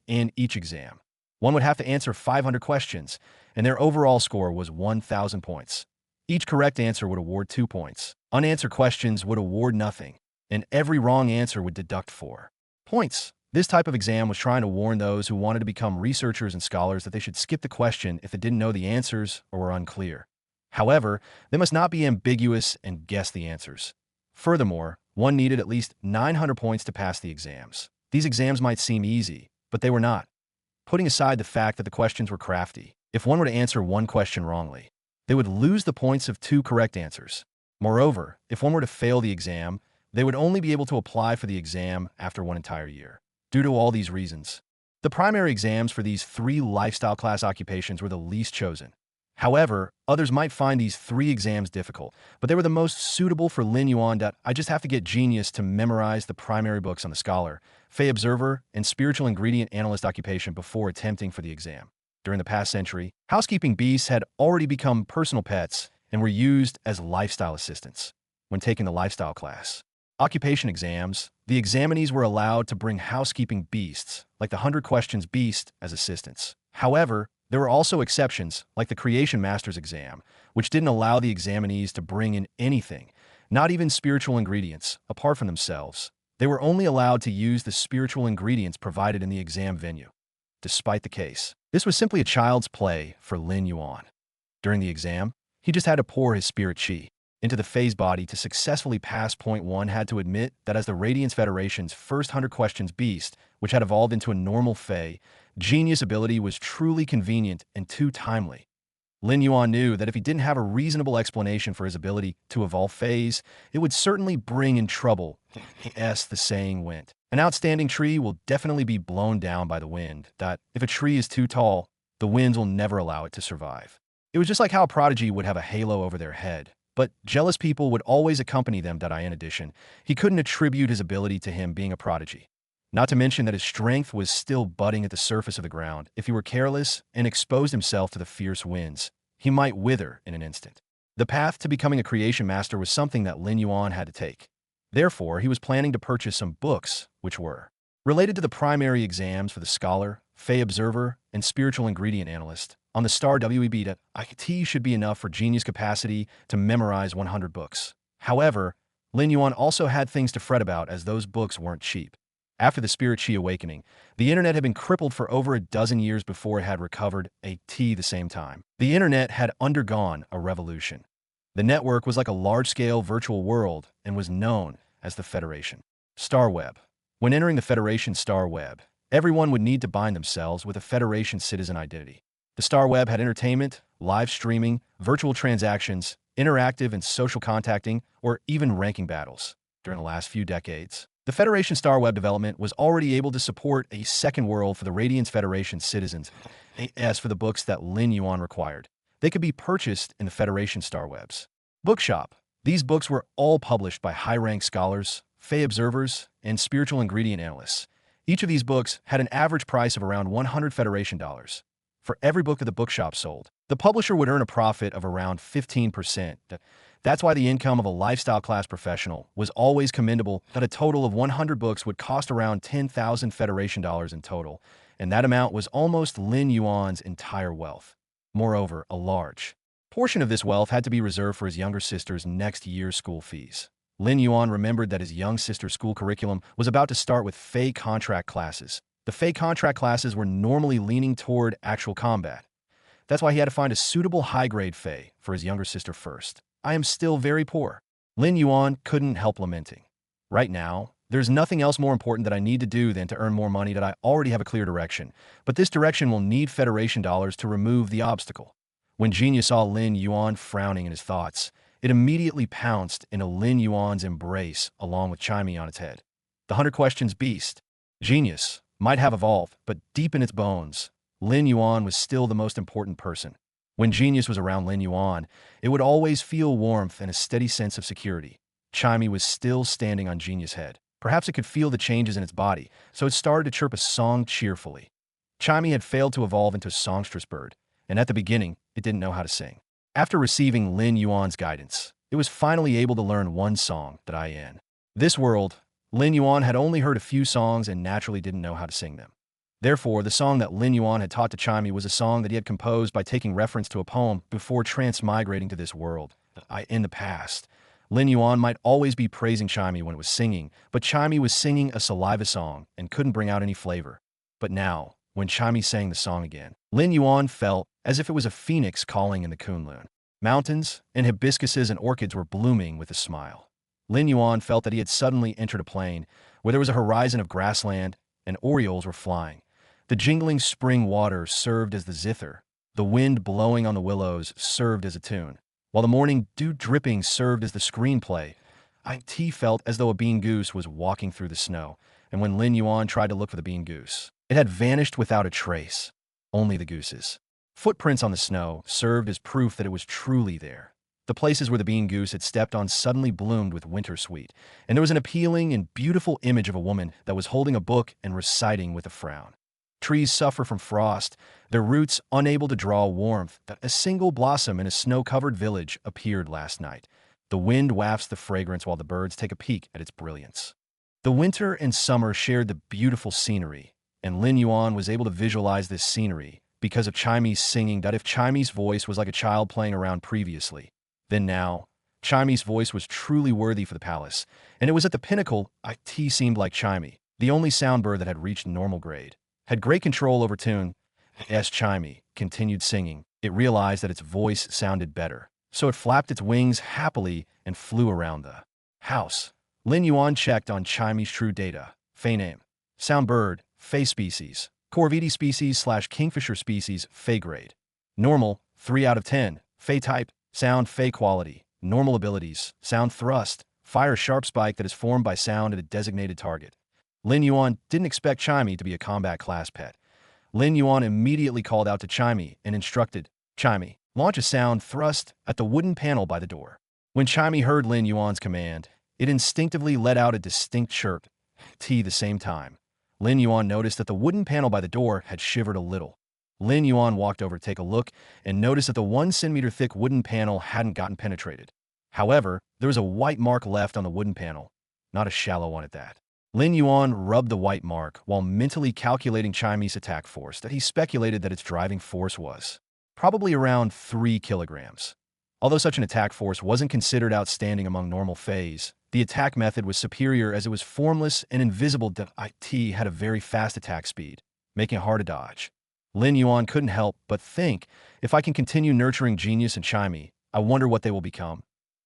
in each exam. One would have to answer 500 questions, and their overall score was 1,000 points. Each correct answer would award 2 points. Unanswered questions would award nothing, and every wrong answer would deduct 4 points. This type of exam was trying to warn those who wanted to become researchers and scholars that they should skip the question if they didn't know the answers or were unclear. However, they must not be ambiguous and guess the answers. Furthermore, one needed at least 900 points to pass the exams. These exams might seem easy, but they were not. Putting aside the fact that the questions were crafty, if one were to answer one question wrongly, they would lose the points of 2 correct answers. Moreover, if one were to fail the exam, they would only be able to apply for the exam after one entire year. Due to all these reasons, the primary exams for these 3 lifestyle class occupations were the least chosen. However, others might find these 3 exams difficult, but they were the most suitable for Lin Yuan. I just have to get genius to memorize the primary books on the scholar, Fey observer, and spiritual ingredient analyst occupation before attempting for the exam. During the past century, housekeeping beasts had already become personal pets and were used as lifestyle assistants. When taking the lifestyle class occupation exams, the examinees were allowed to bring housekeeping beasts, like the 100 Questions Beast, as assistants. However, there were also exceptions, like the Creation Master's exam, which didn't allow the examinees to bring in anything, not even spiritual ingredients, apart from themselves. They were only allowed to use the spiritual ingredients provided in the exam venue. Despite the case, this was simply a child's play for Lin Yuan. During the exam, he just had to pour his spirit chi into the Fey's body to successfully pass. Point 1 had to admit that as the Radiance Federation's first 100 Questions Beast, which had evolved into a normal Fey, genius ability was truly convenient and too timely. Lin Yuan knew that if he didn't have a reasonable explanation for his ability to evolve Feys, it would certainly bring in trouble. As the saying went, an outstanding tree will definitely be blown down by the wind. That if a tree is too tall, the winds will never allow it to survive. It was just like how a prodigy would have a halo over their head, but jealous people would always accompany them. In addition, he couldn't attribute his ability to him being a prodigy. Not to mention that his strength was still budding at the surface of the ground. If he were careless and exposed himself to the fierce winds, he might wither in an instant. The path to becoming a creation master was something that Lin Yuan had to take. Therefore, he was planning to purchase some books, which were related to the primary exams for the scholar, Fey observer, and spiritual ingredient analyst. On the star WEB, IT should be enough for genius capacity to memorize 100 books. However, Lin Yuan also had things to fret about, as those books weren't cheap. After the Spirit Chi awakening, the internet had been crippled for over a dozen years before it had recovered the same time. The internet had undergone a revolution. The network was like a large-scale virtual world and was known as the Federation Star Web. When entering the Federation Star Web, everyone would need to bind themselves with a Federation citizen identity. The Star Web had entertainment, live streaming, virtual transactions, interactive and social contacting, or even ranking battles. During the last few decades, the Federation Star Web development was already able to support a second world for the Radiance Federation citizens. As for the books that Lin Yuan required, they could be purchased in the Federation Star Web's bookshop. These books were all published by high-ranked scholars, Fey observers, and spiritual ingredient analysts. Each of these books had an average price of around 100 Federation dollars. For every book that the bookshop sold, the publisher would earn a profit of around 15%. That's why the income of a lifestyle class professional was always commendable. That a total of 100 books would cost around 10,000 Federation dollars in total, and that amount was almost Lin Yuan's entire wealth. Moreover, a large Portion of this wealth had to be reserved for his younger sister's next year's school fees. Lin Yuan remembered that his young sister's school curriculum was about to start with Fey contract classes. The Fey contract classes were normally leaning toward actual combat. That's why he had to find a suitable high-grade Fey for his younger sister first. I am still very poor. Lin Yuan couldn't help lamenting. Right now, there's nothing else more important that I need to do than to earn more money that I already have a clear direction. But this direction will need Federation dollars to remove the obstacle. When Genius saw Lin Yuan frowning in his thoughts, it immediately pounced into Lin Yuan's embrace along with Chimey on its head. The 100 Questions beast, Genius, might have evolved, but deep in its bones, Lin Yuan was still the most important person. When Genius was around Lin Yuan, it would always feel warmth and a steady sense of security. Chimey was still standing on Genius' head. Perhaps it could feel the changes in its body, so it started to chirp a song cheerfully. Chimey had failed to evolve into a songstress bird, and at the beginning, it didn't know how to sing. After receiving Lin Yuan's guidance, it was finally able to learn one song that I in. This world, Lin Yuan had only heard a few songs and naturally didn't know how to sing them. Therefore, the song that Lin Yuan had taught to Chimey was a song that he had composed by taking reference to a poem before transmigrating to this world. In the past, Lin Yuan might always be praising Chimey when it was singing, but Chimey was singing a saliva song and couldn't bring out any flavor. But now, when Chimey sang the song again, Lin Yuan felt as if it was a phoenix calling in the Kunlun. Mountains and hibiscuses and orchids were blooming with a smile. Lin Yuan felt that he had suddenly entered a plain where there was a horizon of grassland and orioles were flying. The jingling spring water served as the zither. The wind blowing on the willows served as a tune, while the morning dew dripping served as the screenplay. IT felt as though a bean goose was walking through the snow, and when Lin Yuan tried to look for the bean goose, it had vanished without a trace. Only the goose's footprints on the snow served as proof that it was truly there. The places where the bean goose had stepped on suddenly bloomed with winter sweet, and there was an appealing and beautiful image of a woman that was holding a book and reciting with a frown. Trees suffer from frost, their roots unable to draw warmth. That a single blossom in a snow-covered village appeared last night. The wind wafts the fragrance while the birds take a peek at its brilliance. The winter and summer shared the beautiful scenery, and Lin Yuan was able to visualize this scenery because of Chimey's singing. That if Chimey's voice was like a child playing around previously, then now, Chimey's voice was truly worthy for the palace, and it was at the pinnacle. It seemed like Chimey, the only sound bird that had reached normal grade, had great control over tune. As Chimey continued singing, it realized that its voice sounded better, so it flapped its wings happily and flew around the house. Lin Yuan checked on Chimey's true data. Fey name, sound bird, Fey species, Corvidi species/Kingfisher species, Fey grade. Normal, 3 out of 10. Fey type, sound Fey quality. Normal abilities, sound thrust, fire sharp spike that is formed by sound at a designated target. Lin Yuan didn't expect Chimey to be a combat class pet. Lin Yuan immediately called out to Chimey and instructed, Chimey, launch a sound thrust at the wooden panel by the door. When Chimey heard Lin Yuan's command, it instinctively let out a distinct chirp. The same time, Lin Yuan noticed that the wooden panel by the door had shivered a little. Lin Yuan walked over to take a look and noticed that the 1 centimeter thick wooden panel hadn't gotten penetrated. However, there was a white mark left on the wooden panel, not a shallow one at that. Lin Yuan rubbed the white mark while mentally calculating Chimey's attack force that he speculated that its driving force was probably around 3 kilograms. Although such an attack force wasn't considered outstanding among normal Feys, the attack method was superior as it was formless and invisible. It had a very fast attack speed, making it hard to dodge. Lin Yuan couldn't help but think, if I can continue nurturing Genius and Chimey, I wonder what they will become,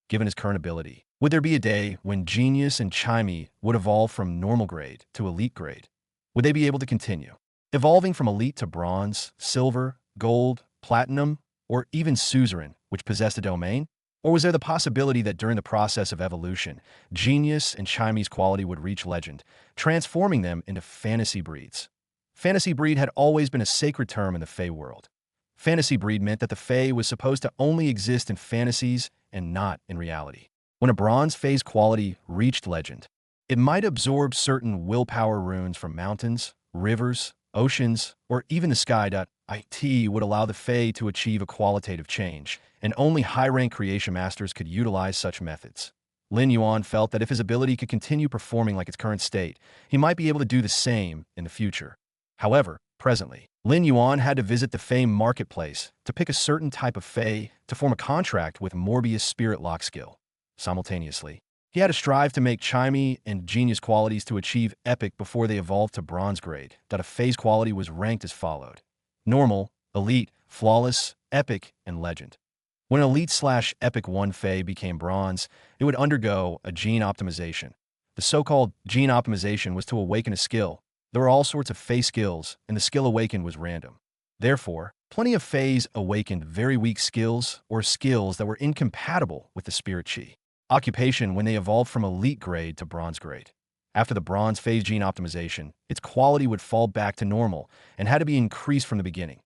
given his current ability. Would there be a day when Genius and Chimey would evolve from normal grade to elite grade? Would they be able to continue evolving from elite to bronze, silver, gold, platinum, or even suzerain, which possessed a domain? Or was there the possibility that during the process of evolution, Genius and Chimey's quality would reach legend, transforming them into fantasy breeds? Fantasy breed had always been a sacred term in the Fey world. Fantasy breed meant that the Fey was supposed to only exist in fantasies and not in reality. When a bronze Fey's quality reached legend, it might absorb certain willpower runes from mountains, rivers, oceans, or even the sky. It would allow the Fey to achieve a qualitative change, and only high-rank creation masters could utilize such methods. Lin Yuan felt that if his ability could continue performing like its current state, he might be able to do the same in the future. However, presently, Lin Yuan had to visit the Fey marketplace to pick a certain type of Fey to form a contract with Morbius Spirit Lock skill. Simultaneously, he had to strive to make Chimey and Genius qualities to achieve Epic before they evolved to Bronze grade. A Fey's quality was ranked as followed: Normal, Elite, Flawless, Epic, and Legend. When Elite/Epic 1 Fey became Bronze, it would undergo a gene optimization. The so-called gene optimization was to awaken a skill. There were all sorts of Fey skills, and the skill awakened was random. Therefore, plenty of Feys awakened very weak skills or skills that were incompatible with the Spirit Chi. Occupation when they evolved from Elite grade to Bronze grade. After the Bronze Phase gene optimization, its quality would fall back to normal and had to be increased from the beginning.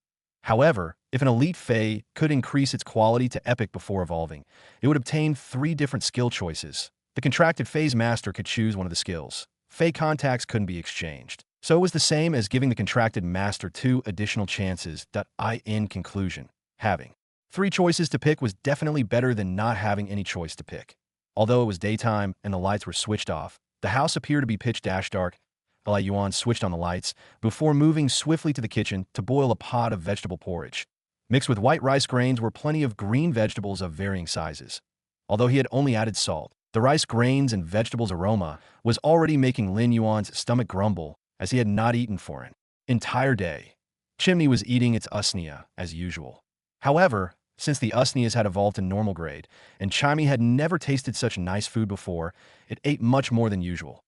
However, if an Elite Fey could increase its quality to Epic before evolving, it would obtain 3 different skill choices. The contracted Phase Master could choose one of the skills. Fey contacts couldn't be exchanged. So it was the same as giving the contracted master 2 additional chances. In conclusion, having 3 choices to pick was definitely better than not having any choice to pick. Although it was daytime and the lights were switched off, the house appeared to be pitch-dark. Lin Yuan switched on the lights before moving swiftly to the kitchen to boil a pot of vegetable porridge. Mixed with white rice grains were plenty of green vegetables of varying sizes. Although he had only added salt, the rice grains and vegetables aroma was already making Lin Yuan's stomach grumble, as he had not eaten for an entire day. Chimney was eating its xianxia as usual. However, since the xianxias had evolved to normal grade, and Chimney had never tasted such nice food before, it ate much more than usual.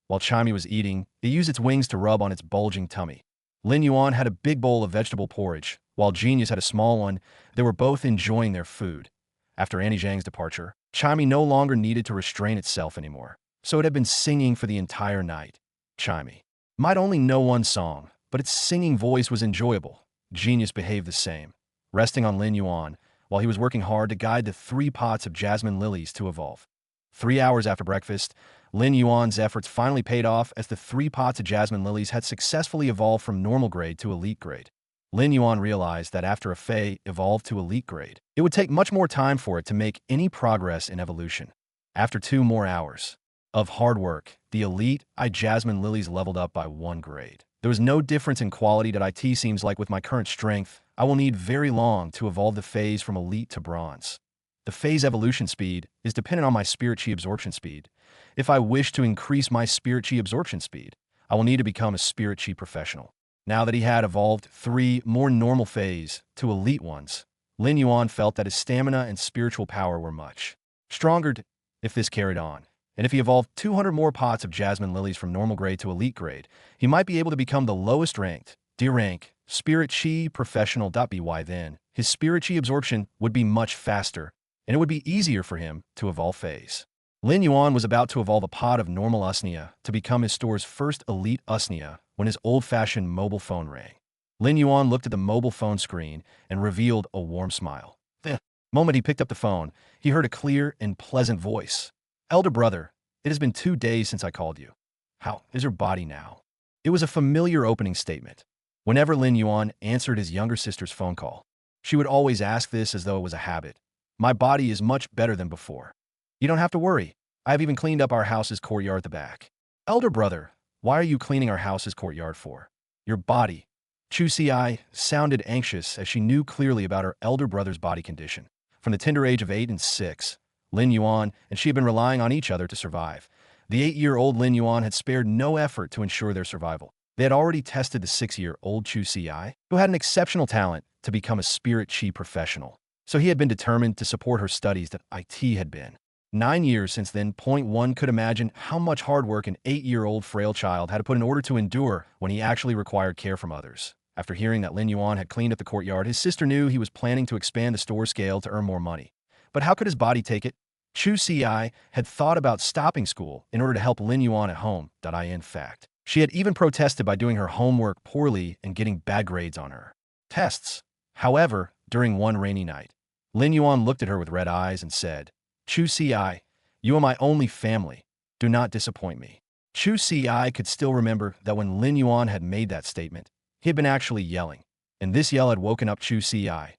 While Chimney was eating, it used its wings to rub on its bulging tummy. Lin Yuan had a big bowl of vegetable porridge, while Genius had a small one. They were both enjoying their food. After Annie Zhang's departure, Chimney no longer needed to restrain itself anymore, so it had been singing for the entire night. Chimney might only know one song, but its singing voice was enjoyable. Genius behaved the same, resting on Lin Yuan while he was working hard to guide the 3 pots of jasmine lilies to evolve. 3 hours after breakfast, Lin Yuan's efforts finally paid off as the 3 pots of jasmine lilies had successfully evolved from normal grade to Elite grade. Lin Yuan realized that after a Fey evolved to Elite grade, it would take much more time for it to make any progress in evolution. After 2 more hours of hard work, the Elite jasmine lilies leveled up by 1 grade. There was no difference in quality. It seems like with my current strength, I will need very long to evolve the Feys from Elite to Bronze. The Fey's evolution speed is dependent on my Spirit Chi absorption speed. If I wish to increase my Spirit Chi absorption speed, I will need to become a Spirit Chi professional. Now that he had evolved 3 more normal Feys to Elite ones, Lin Yuan felt that his stamina and spiritual power were much stronger if this carried on. And if he evolved 200 more pots of jasmine lilies from normal grade to Elite grade, he might be able to become the lowest ranked, D rank, Spirit Chi professional. By then, his Spirit Chi absorption would be much faster, and it would be easier for him to evolve Feys. Lin Yuan was about to evolve a pot of normal xianxia to become his store's first Elite xianxia when his old-fashioned mobile phone rang. Lin Yuan looked at the mobile phone screen and revealed a warm smile. The moment he picked up the phone, he heard a clear and pleasant voice. "Elder brother, it has been 2 days since I called you. How is your body now?" It was a familiar opening statement. Whenever Lin Yuan answered his younger sister's phone call, she would always ask this as though it was a habit. "My body is much better than before. You don't have to worry. I have even cleaned up our house's courtyard at the back." "Elder brother, why are you cleaning our house's courtyard for?" "Your body." Xianxia sounded anxious as she knew clearly about her elder brother's body condition. From the tender age of 8 and 6, Lin Yuan and she had been relying on each other to survive. The 8-year-old Lin Yuan had spared no effort to ensure their survival. They had already tested the 6-year-old Xianxia, who had an exceptional talent to become a Spirit Chi professional. So he had been determined to support her studies. It had been 9 years since then. One could imagine how much hard work an 8-year-old frail child had to put in order to endure when he actually required care from others. After hearing that Lin Yuan had cleaned up the courtyard, his sister knew he was planning to expand the store scale to earn more money. But how could his body take it? Xianxia had thought about stopping school in order to help Lin Yuan at home. In fact, she had even protested by doing her homework poorly and getting bad grades on her tests. However, during one rainy night, Lin Yuan looked at her with red eyes and said, "Xianxia, you are my only family. Do not disappoint me." Xianxia could still remember that when Lin Yuan had made that statement, he had been actually yelling, and this yell had woken up Xianxia.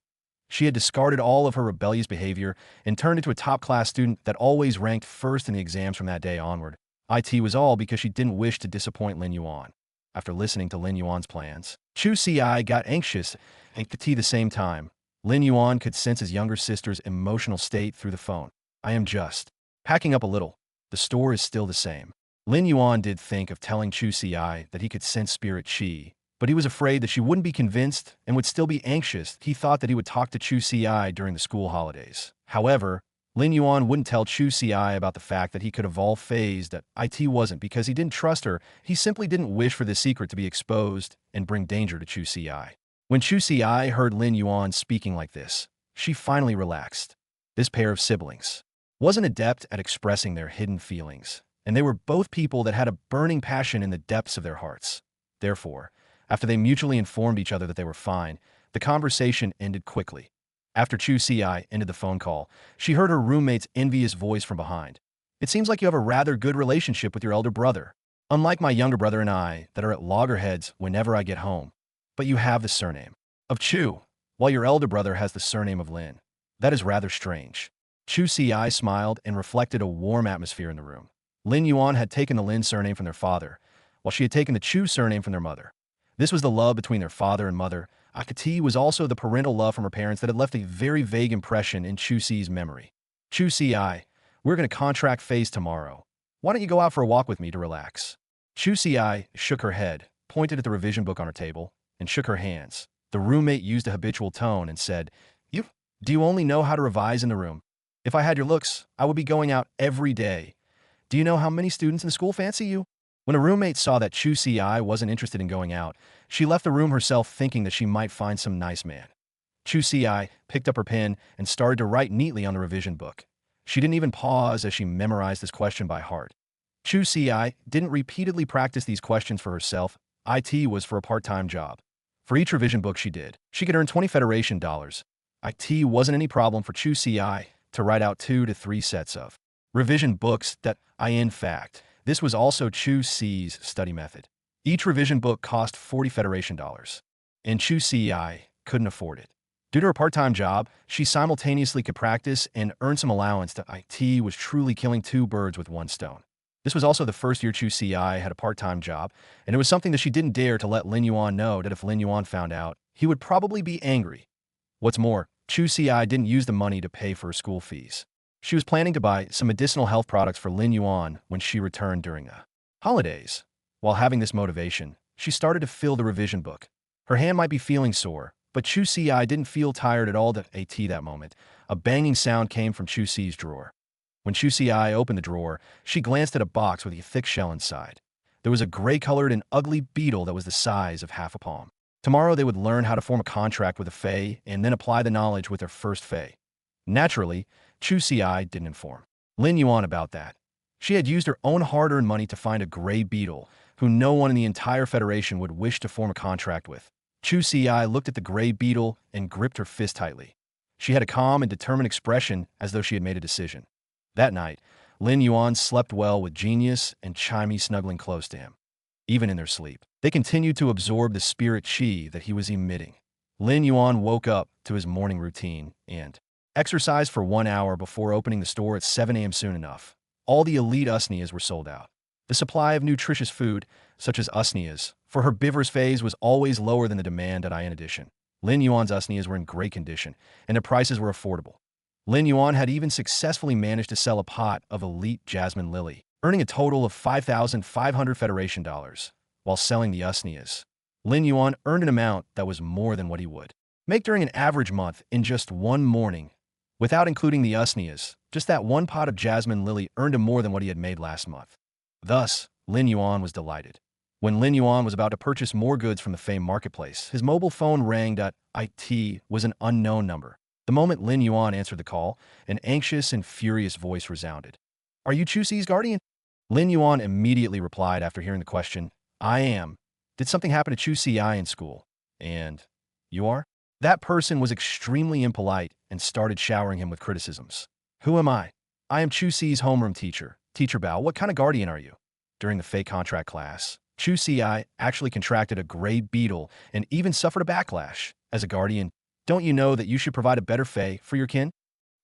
She had discarded all of her rebellious behavior and turned into a top-class student that always ranked first in the exams from that day onward. It was all because she didn't wish to disappoint Lin Yuan. After listening to Lin Yuan's plans, Chu Si got anxious and at the same time. Lin Yuan could sense his younger sister's emotional state through the phone. I am just packing up a little. The store is still the same. Lin Yuan did think of telling Chu Si that he could sense spirit chi, but he was afraid that she wouldn't be convinced and would still be anxious. He thought that he would talk to Chu Si during the school holidays. However, Lin Yuan wouldn't tell Chu Si about the fact that he could evolve feys that it wasn't because he didn't trust her. He simply didn't wish for this secret to be exposed and bring danger to Chu Si. When Chu Si heard Lin Yuan speaking like this, she finally relaxed. This pair of siblings wasn't adept at expressing their hidden feelings, and they were both people that had a burning passion in the depths of their hearts. Therefore, after they mutually informed each other that they were fine, the conversation ended quickly. After Chu Si ended the phone call, she heard her roommate's envious voice from behind. It seems like you have a rather good relationship with your elder brother. Unlike my younger brother and I, that are at loggerheads whenever I get home. But you have the surname of Chu, while your elder brother has the surname of Lin. That is rather strange. Chu Si smiled and reflected a warm atmosphere in the room. Lin Yuan had taken the Lin surname from their father, while she had taken the Chu surname from their mother. This was the love between their father and mother. Akati was also the parental love from her parents that had left a very vague impression in Chu Si's memory. Chu Si, we're going to contract feys tomorrow. Why don't you go out for a walk with me to relax? Chu Si shook her head, pointed at the revision book on her table, and shook her hands. The roommate used a habitual tone and said, Do you only know how to revise in the room? If I had your looks, I would be going out every day. Do you know how many students in the school fancy you? When a roommate saw that Chu Si wasn't interested in going out, she left the room herself thinking that she might find some nice man. Chu Si picked up her pen and started to write neatly on the revision book. She didn't even pause as she memorized this question by heart. Chu Si didn't repeatedly practice these questions for herself. IT was for a part-time job. For each revision book she did, she could earn 20 Federation dollars. IT wasn't any problem for Chu Si to write out 2 to 3 sets of revision books that in fact, this was also Chu Si's study method. Each revision book cost 40 Federation dollars, and Chu Si couldn't afford it. Due to her part-time job, she simultaneously could practice and earn some allowance. IT was truly killing 2 birds with 1 stone. This was also the first year Chu Si had a part-time job, and it was something that she didn't dare to let Lin Yuan know, that if Lin Yuan found out, he would probably be angry. What's more, Chu Si didn't use the money to pay for her school fees. She was planning to buy some medicinal health products for Lin Yuan when she returned during the holidays. While having this motivation, she started to fill the revision book. Her hand might be feeling sore, but Chu Si didn't feel tired at all. That moment, a banging sound came from Chu Si's drawer. When Chu Si opened the drawer, she glanced at a box with a thick shell inside. There was a gray-colored and ugly beetle that was the size of half a palm. Tomorrow they would learn how to form a contract with a Fey and then apply the knowledge with their first Fey. Naturally, Chu Si didn't inform Lin Yuan about that. She had used her own hard-earned money to find a gray beetle who no one in the entire Federation would wish to form a contract with. Chu Si looked at the gray beetle and gripped her fist tightly. She had a calm and determined expression as though she had made a decision. That night, Lin Yuan slept well with Genius and Chimey snuggling close to him. Even in their sleep, they continued to absorb the spirit chi that he was emitting. Lin Yuan woke up to his morning routine and exercised for 1 hour before opening the store at 7 a.m. Soon enough, all the elite usnias were sold out. The supply of nutritious food, such as usnias, for herbivorous phase was always lower than the demand at in addition. Lin Yuan's usnias were in great condition, and the prices were affordable. Lin Yuan had even successfully managed to sell a pot of elite jasmine lily, earning a total of 5,500 Federation dollars. While selling the usnias, Lin Yuan earned an amount that was more than what he would make during an average month in just 1 morning. Without including the usnias, just that 1 pot of jasmine lily earned him more than what he had made last month. Thus, Lin Yuan was delighted. When Lin Yuan was about to purchase more goods from the Fey marketplace, his mobile phone rang. It was an unknown number. The moment Lin Yuan answered the call, an anxious and furious voice resounded. Are you Chu Si's guardian? Lin Yuan immediately replied after hearing the question, I am. Did something happen to Chu Si in school? And you are? That person was extremely impolite and started showering him with criticisms. Who am I? I am Chu Si's homeroom teacher. Teacher Bao, what kind of guardian are you? During the Fey contract class, Chu Si actually contracted a gray beetle and even suffered a backlash. As a guardian, don't you know that you should provide a better Fey for your kin?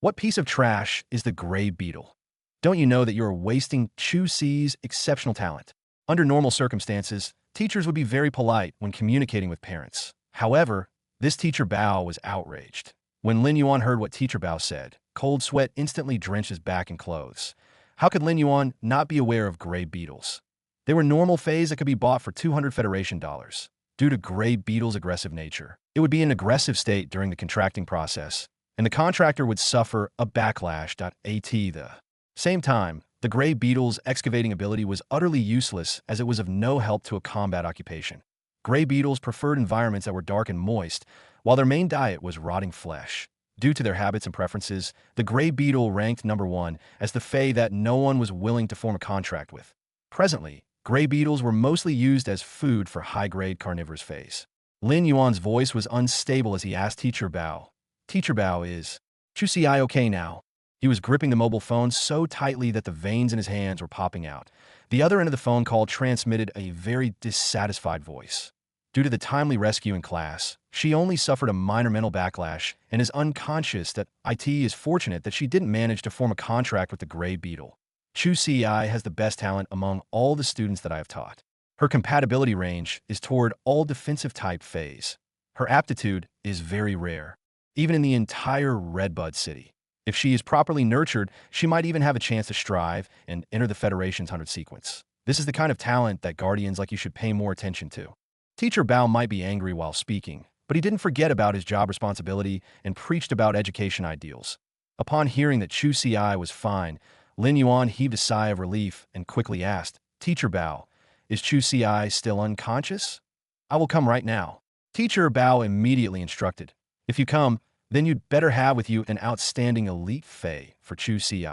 What piece of trash is the gray beetle? Don't you know that you are wasting Chu Si's exceptional talent? Under normal circumstances, Teachers would be very polite when communicating with parents. However, this teacher Bao was outraged. When Lin Yuan heard what teacher Bao said, cold sweat instantly drenched his back and clothes. How could Lin Yuan not be aware of gray beetles? They were normal feys that could be bought for 200 Federation dollars. Due to gray beetles' aggressive nature, it would be in an aggressive state during the contracting process, and the contractor would suffer a backlash. At the same time, the gray beetle's excavating ability was utterly useless as it was of no help to a combat occupation. Gray beetles preferred environments that were dark and moist, while their main diet was rotting flesh. Due to their habits and preferences, the gray beetle ranked number 1 as the fey that no one was willing to form a contract with. Presently, gray beetles were mostly used as food for high-grade carnivorous feys. Lin Yuan's voice was unstable as he asked Teacher Bao. Teacher Bao, is Chusi okay now? He was gripping the mobile phone so tightly that the veins in his hands were popping out. The other end of the phone call transmitted a very dissatisfied voice. Due to the timely rescue in class, she only suffered a minor mental backlash and is unconscious. That it is fortunate that she didn't manage to form a contract with the gray beetle. Chu Ci has the best talent among all the students that I have taught. Her compatibility range is toward all defensive type feys. Her aptitude is very rare, even in the entire Redbud City. If she is properly nurtured, she might even have a chance to strive and enter the Federation's 100 sequence. This is the kind of talent that guardians like you should pay more attention to. Teacher Bao might be angry while speaking, but he didn't forget about his job responsibility and preached about education ideals. Upon hearing that Chu Ci was fine, Lin Yuan heaved a sigh of relief and quickly asked, Teacher Bao, is Chu Ci still unconscious? I will come right now. Teacher Bao immediately instructed, if you come, then you'd better have with you an outstanding elite fey for Chu Ci.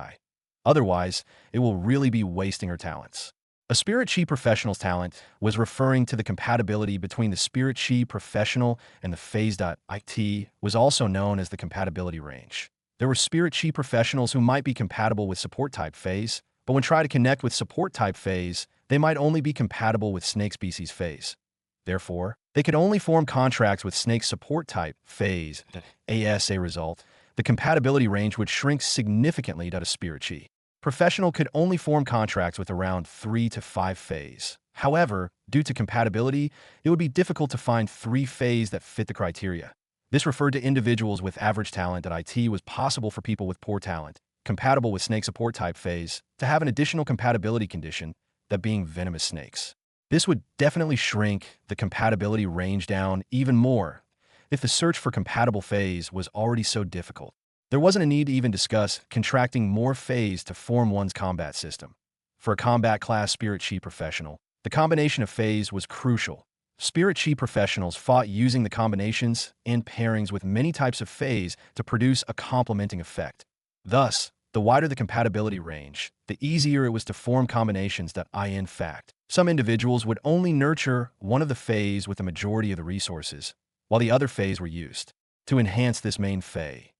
Otherwise, it will really be wasting her talents. A Spirit Chi professional's talent was referring to the compatibility between the Spirit Chi professional and the feys. It was also known as the compatibility range. There were Spirit Chi professionals who might be compatible with support-type feys, but when trying to connect with support-type feys, they might only be compatible with snake species feys. Therefore, they could only form contracts with snake support-type feys. As a result, the compatibility range would shrink significantly to Spirit Chi. Professional could only form contracts with around 3 to 5 feys. However, due to compatibility, it would be difficult to find 3 feys that fit the criteria. This referred to individuals with average talent. It was possible for people with poor talent, compatible with snake support type feys, to have an additional compatibility condition, that being venomous snakes. This would definitely shrink the compatibility range down even more if the search for compatible feys was already so difficult. There wasn't a need to even discuss contracting more feys to form one's combat system. For a combat class Spirit Chi professional, the combination of feys was crucial. Spirit Chi professionals fought using the combinations and pairings with many types of feys to produce a complementing effect. Thus, the wider the compatibility range, the easier it was to form combinations. In fact, some individuals would only nurture one of the feys with the majority of the resources, while the other feys were used to enhance this main fey.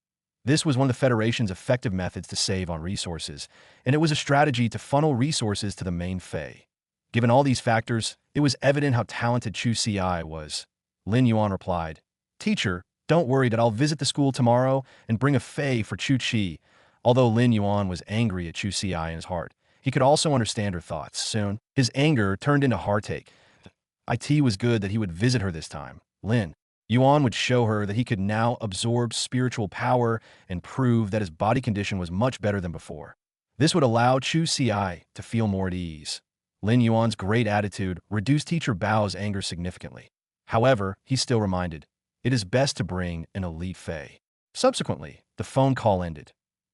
This was one of the Federation's effective methods to save on resources, and it was a strategy to funnel resources to the main fey. Given all these factors, it was evident how talented Chu Ci was. Lin Yuan replied, Teacher, don't worry that I'll visit the school tomorrow and bring a fey for Chu Chi. Although Lin Yuan was angry at Chu Ci in his heart, he could also understand her thoughts. Soon, his anger turned into heartache. It was good that he would visit her this time. Lin Yuan would show her that he could now absorb spiritual power and prove that his body condition was much better than before. This would allow Chu Ci to feel more at ease. Lin Yuan's great attitude reduced Teacher Bao's anger significantly. However, he still reminded, it is best to bring an elite fey. Subsequently, the phone call ended.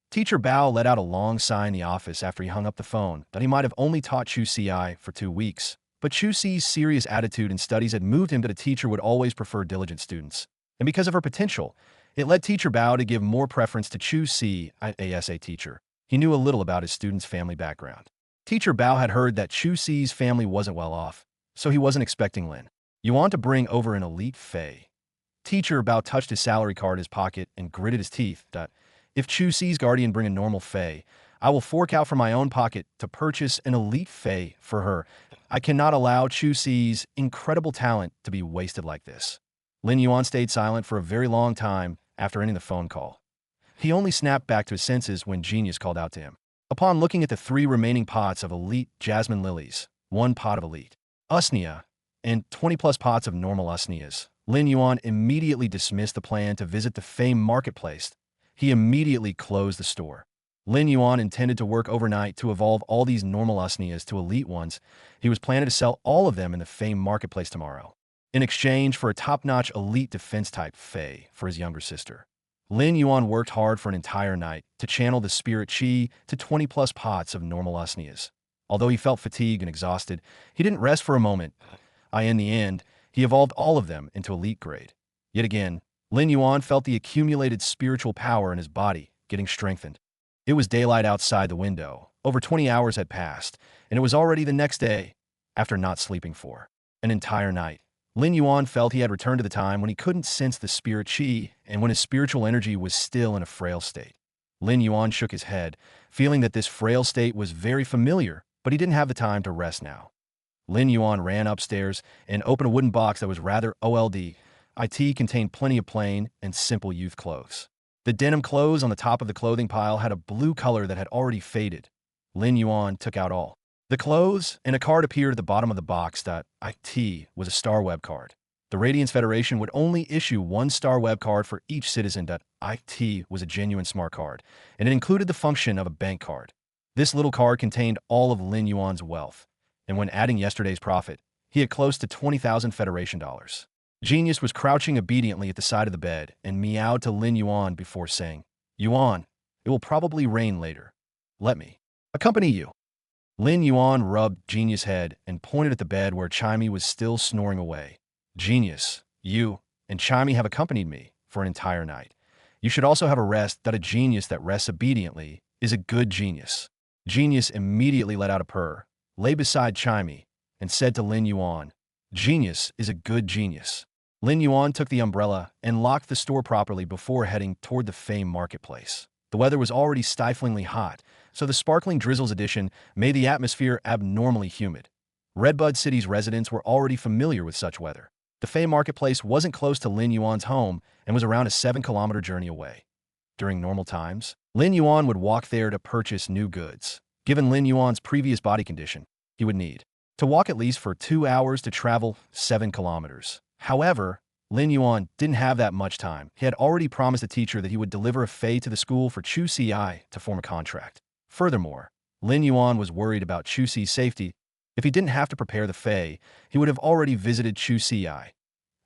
Teacher Bao let out a long sigh in the office after he hung up the phone that he might have only taught Chu Ci for 2 weeks. But Chu Ci's serious attitude in studies had moved him that a teacher would always prefer diligent students. And because of her potential, it led Teacher Bao to give more preference to Chu Ci as a teacher. He knew a little about his student's family background. Teacher Bao had heard that Chu Ci's family wasn't well off, so he wasn't expecting Lin Yuan to bring over an elite fey. Teacher Bao touched his salary card in his pocket and gritted his teeth. If Chu Ci's guardian bring a normal fey, I will fork out from my own pocket to purchase an elite fey for her. I cannot allow Chu Ci's incredible talent to be wasted like this. Lin Yuan stayed silent for a very long time after ending the phone call. He only snapped back to his senses when Genius called out to him. Upon looking at the 3 remaining pots of elite jasmine lilies, 1 pot of elite xianxia, and 20-plus pots of normal xianxias. Lin Yuan immediately dismissed the plan to visit the Fey marketplace. He immediately closed the store. Lin Yuan intended to work overnight to evolve all these normal xianxias to elite ones. He was planning to sell all of them in the Fey marketplace tomorrow, in exchange for a top-notch elite defense-type Fey for his younger sister. Lin Yuan worked hard for an entire night to channel the spirit chi to 20-plus pots of normal xianxias. Although he felt fatigued and exhausted, he didn't rest for a moment. In the end, he evolved all of them into elite grade. Yet again, Lin Yuan felt the accumulated spiritual power in his body getting strengthened. It was daylight outside the window. Over 20 hours had passed, and it was already the next day. After not sleeping for an entire night, Lin Yuan felt he had returned to the time when he couldn't sense the spirit chi and when his spiritual energy was still in a frail state. Lin Yuan shook his head, feeling that this frail state was very familiar, but he didn't have the time to rest now. Lin Yuan ran upstairs and opened a wooden box that was rather old. It contained plenty of plain and simple youth clothes. The denim clothes on the top of the clothing pile had a blue color that had already faded. Lin Yuan took out all the clothes, and a card appeared at the bottom of the box. It was a star web card. The Radiance Federation would only issue one star web card for each citizen. It was a genuine smart card, and it included the function of a bank card. This little card contained all of Lin Yuan's wealth, and when adding yesterday's profit, he had close to 20,000 Federation dollars. Genius was crouching obediently at the side of the bed and meowed to Lin Yuan before saying, "Yuan, it will probably rain later. Let me accompany you." Lin Yuan rubbed Genius' head and pointed at the bed where Chimey was still snoring away. "Genius, you and Chimey have accompanied me for an entire night. You should also have a rest. A genius that rests obediently is a good genius." Genius immediately let out a purr, lay beside Chimey, and said to Lin Yuan, "Genius is a good genius." Lin Yuan took the umbrella and locked the store properly before heading toward the Fey marketplace. The weather was already stiflingly hot, so the sparkling drizzles addition made the atmosphere abnormally humid. Redbud City's residents were already familiar with such weather. The Fey marketplace wasn't close to Lin Yuan's home and was around a 7-kilometer journey away. During normal times, Lin Yuan would walk there to purchase new goods. Given Lin Yuan's previous body condition, he would need to walk at least for 2 hours to travel 7 kilometers. However, Lin Yuan didn't have that much time. He had already promised the teacher that he would deliver a Fey to the school for Chu Ci to form a contract. Furthermore, Lin Yuan was worried about Chu Ci's safety. If he didn't have to prepare the Fey, he would have already visited Chu Ci.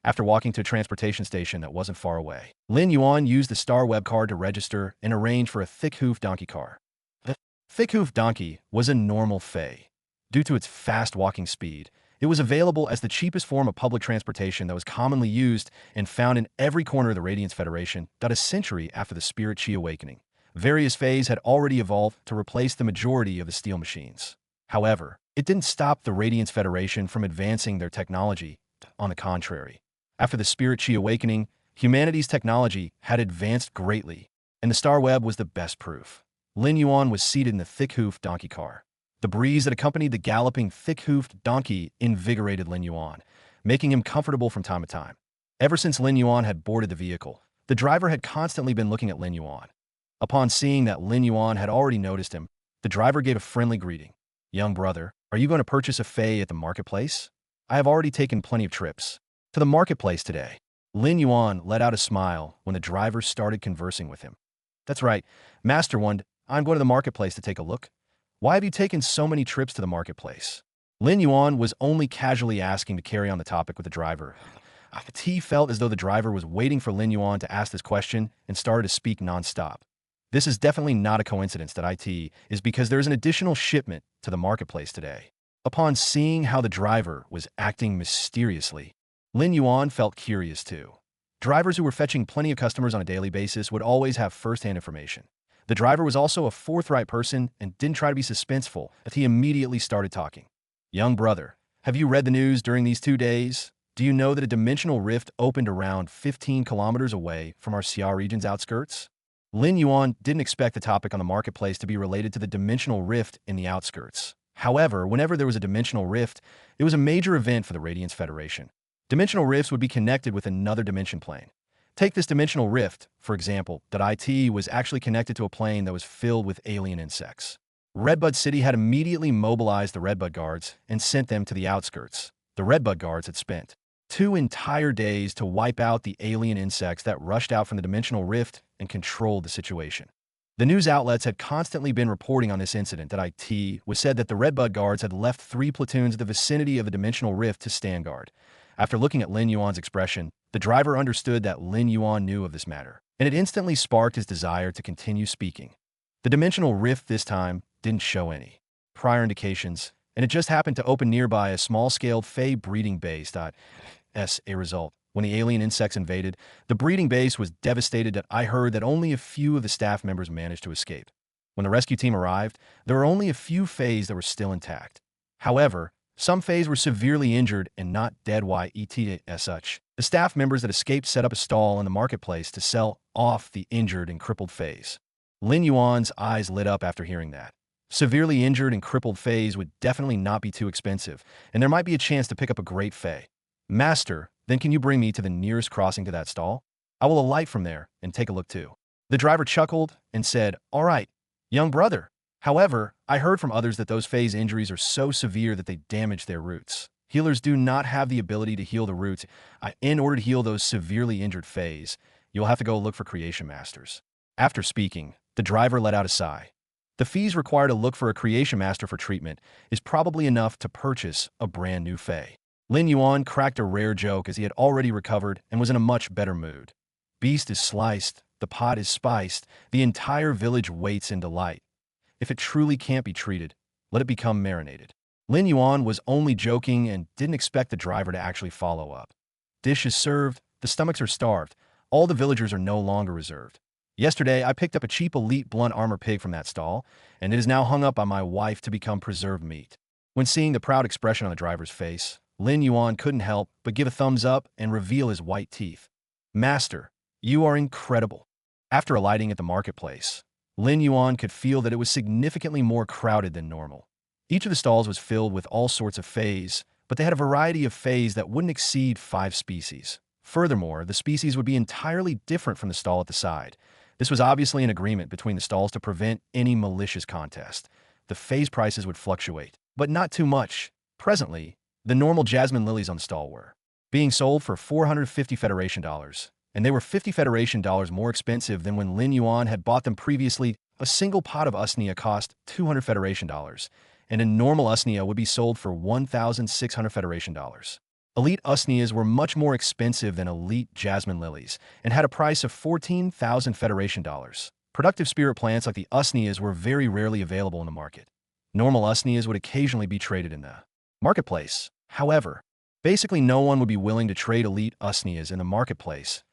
After walking to a transportation station that wasn't far away, Lin Yuan used the star web card to register and arrange for a thick-hoofed donkey car. The thick-hoofed donkey was a normal Fey. Due to its fast walking speed, it was available as the cheapest form of public transportation that was commonly used and found in every corner of the Radiance Federation. A century after the Spirit Chi awakening, various Feys had already evolved to replace the majority of the steel machines. However, it didn't stop the Radiance Federation from advancing their technology. On the contrary, after the Spirit Chi awakening, humanity's technology had advanced greatly, and the Star Web was the best proof. Lin Yuan was seated in the thick-hoofed donkey car. The breeze that accompanied the galloping, thick-hoofed donkey invigorated Lin Yuan, making him comfortable from time to time. Ever since Lin Yuan had boarded the vehicle, the driver had constantly been looking at Lin Yuan. Upon seeing that Lin Yuan had already noticed him, the driver gave a friendly greeting. "Young brother, are you going to purchase a Fey at the marketplace? I have already taken plenty of trips to the marketplace today." Lin Yuan let out a smile when the driver started conversing with him. "That's right, Master One, I'm going to the marketplace to take a look. Why have you taken so many trips to the marketplace?" Lin Yuan was only casually asking to carry on the topic with the driver. He felt as though the driver was waiting for Lin Yuan to ask this question and started to speak nonstop. This is definitely not a coincidence that it is because there is an additional shipment to the marketplace today. Upon seeing how the driver was acting mysteriously, Lin Yuan felt curious too. Drivers who were fetching plenty of customers on a daily basis would always have first-hand information. The driver was also a forthright person and didn't try to be suspenseful as he immediately started talking. "Young brother, have you read the news during these 2 days? Do you know that a dimensional rift opened around 15 kilometers away from our Xia region's outskirts?" Lin Yuan didn't expect the topic on the marketplace to be related to the dimensional rift in the outskirts. However, whenever there was a dimensional rift, it was a major event for the Radiance Federation. Dimensional rifts would be connected with another dimension plane. Take this dimensional rift, for example, that IT was actually connected to a plane that was filled with alien insects. Redbud City had immediately mobilized the Redbud Guards and sent them to the outskirts. The redbud guards had spent 2 entire days to wipe out the alien insects that rushed out from the dimensional rift and controlled the situation. The news outlets had constantly been reporting on this incident. That it was said that the redbud guards had left 3 platoons in the vicinity of the dimensional rift to stand guard. After looking at Lin Yuan's expression, the driver understood that Lin Yuan knew of this matter, and it instantly sparked his desire to continue speaking. The dimensional rift this time didn't show any prior indications, and it just happened to open nearby a small-scale Fey breeding base. As a result, when the alien insects invaded, the breeding base was devastated. That I heard that only a few of the staff members managed to escape. When the rescue team arrived, there were only a few Feys that were still intact. However, some Feys were severely injured and not dead. As such, the staff members that escaped set up a stall in the marketplace to sell off the injured and crippled Feys. Lin Yuan's eyes lit up after hearing that. Severely injured and crippled Feys would definitely not be too expensive, and there might be a chance to pick up a great Fey. Master, then can you bring me to the nearest crossing to that stall? I will alight from there and take a look too. The driver chuckled and said, all right, young brother. However, I heard from others that those Feys' injuries are so severe that they damage their roots. Healers do not have the ability to heal the roots. In order to heal those severely injured Feys, you'll have to go look for creation masters. After speaking, the driver let out a sigh. The fees required to look for a creation master for treatment is probably enough to purchase a brand new Fey. Lin Yuan cracked a rare joke as he had already recovered and was in a much better mood. Beast is sliced, the pot is spiced, the entire village waits in delight. If it truly can't be treated, let it become marinated. Lin Yuan was only joking and didn't expect the driver to actually follow up. Dish is served, the stomachs are starved, all the villagers are no longer reserved. Yesterday, I picked up a cheap elite blunt armor pig from that stall, and it is now hung up by my wife to become preserved meat. When seeing the proud expression on the driver's face, Lin Yuan couldn't help but give a thumbs up and reveal his white teeth. Master, you are incredible. After alighting at the marketplace, Lin Yuan could feel that it was significantly more crowded than normal. Each of the stalls was filled with all sorts of Feys, but they had a variety of Feys that wouldn't exceed 5 species. Furthermore, the species would be entirely different from the stall at the side. This was obviously an agreement between the stalls to prevent any malicious contest. The Feys prices would fluctuate, but not too much. Presently, the normal jasmine lilies on the stall were being sold for 450 Federation dollars, and they were 50 Federation dollars more expensive than when Lin Yuan had bought them previously. A single pot of usnea cost 200 Federation dollars, and a normal usnea would be sold for 1,600 Federation dollars. Elite usneas were much more expensive than elite jasmine lilies and had a price of 14,000 Federation dollars. Productive spirit plants like the usneas were very rarely available in the market. Normal usneas would occasionally be traded in the marketplace. However, basically no one would be willing to trade elite usneas in the marketplace.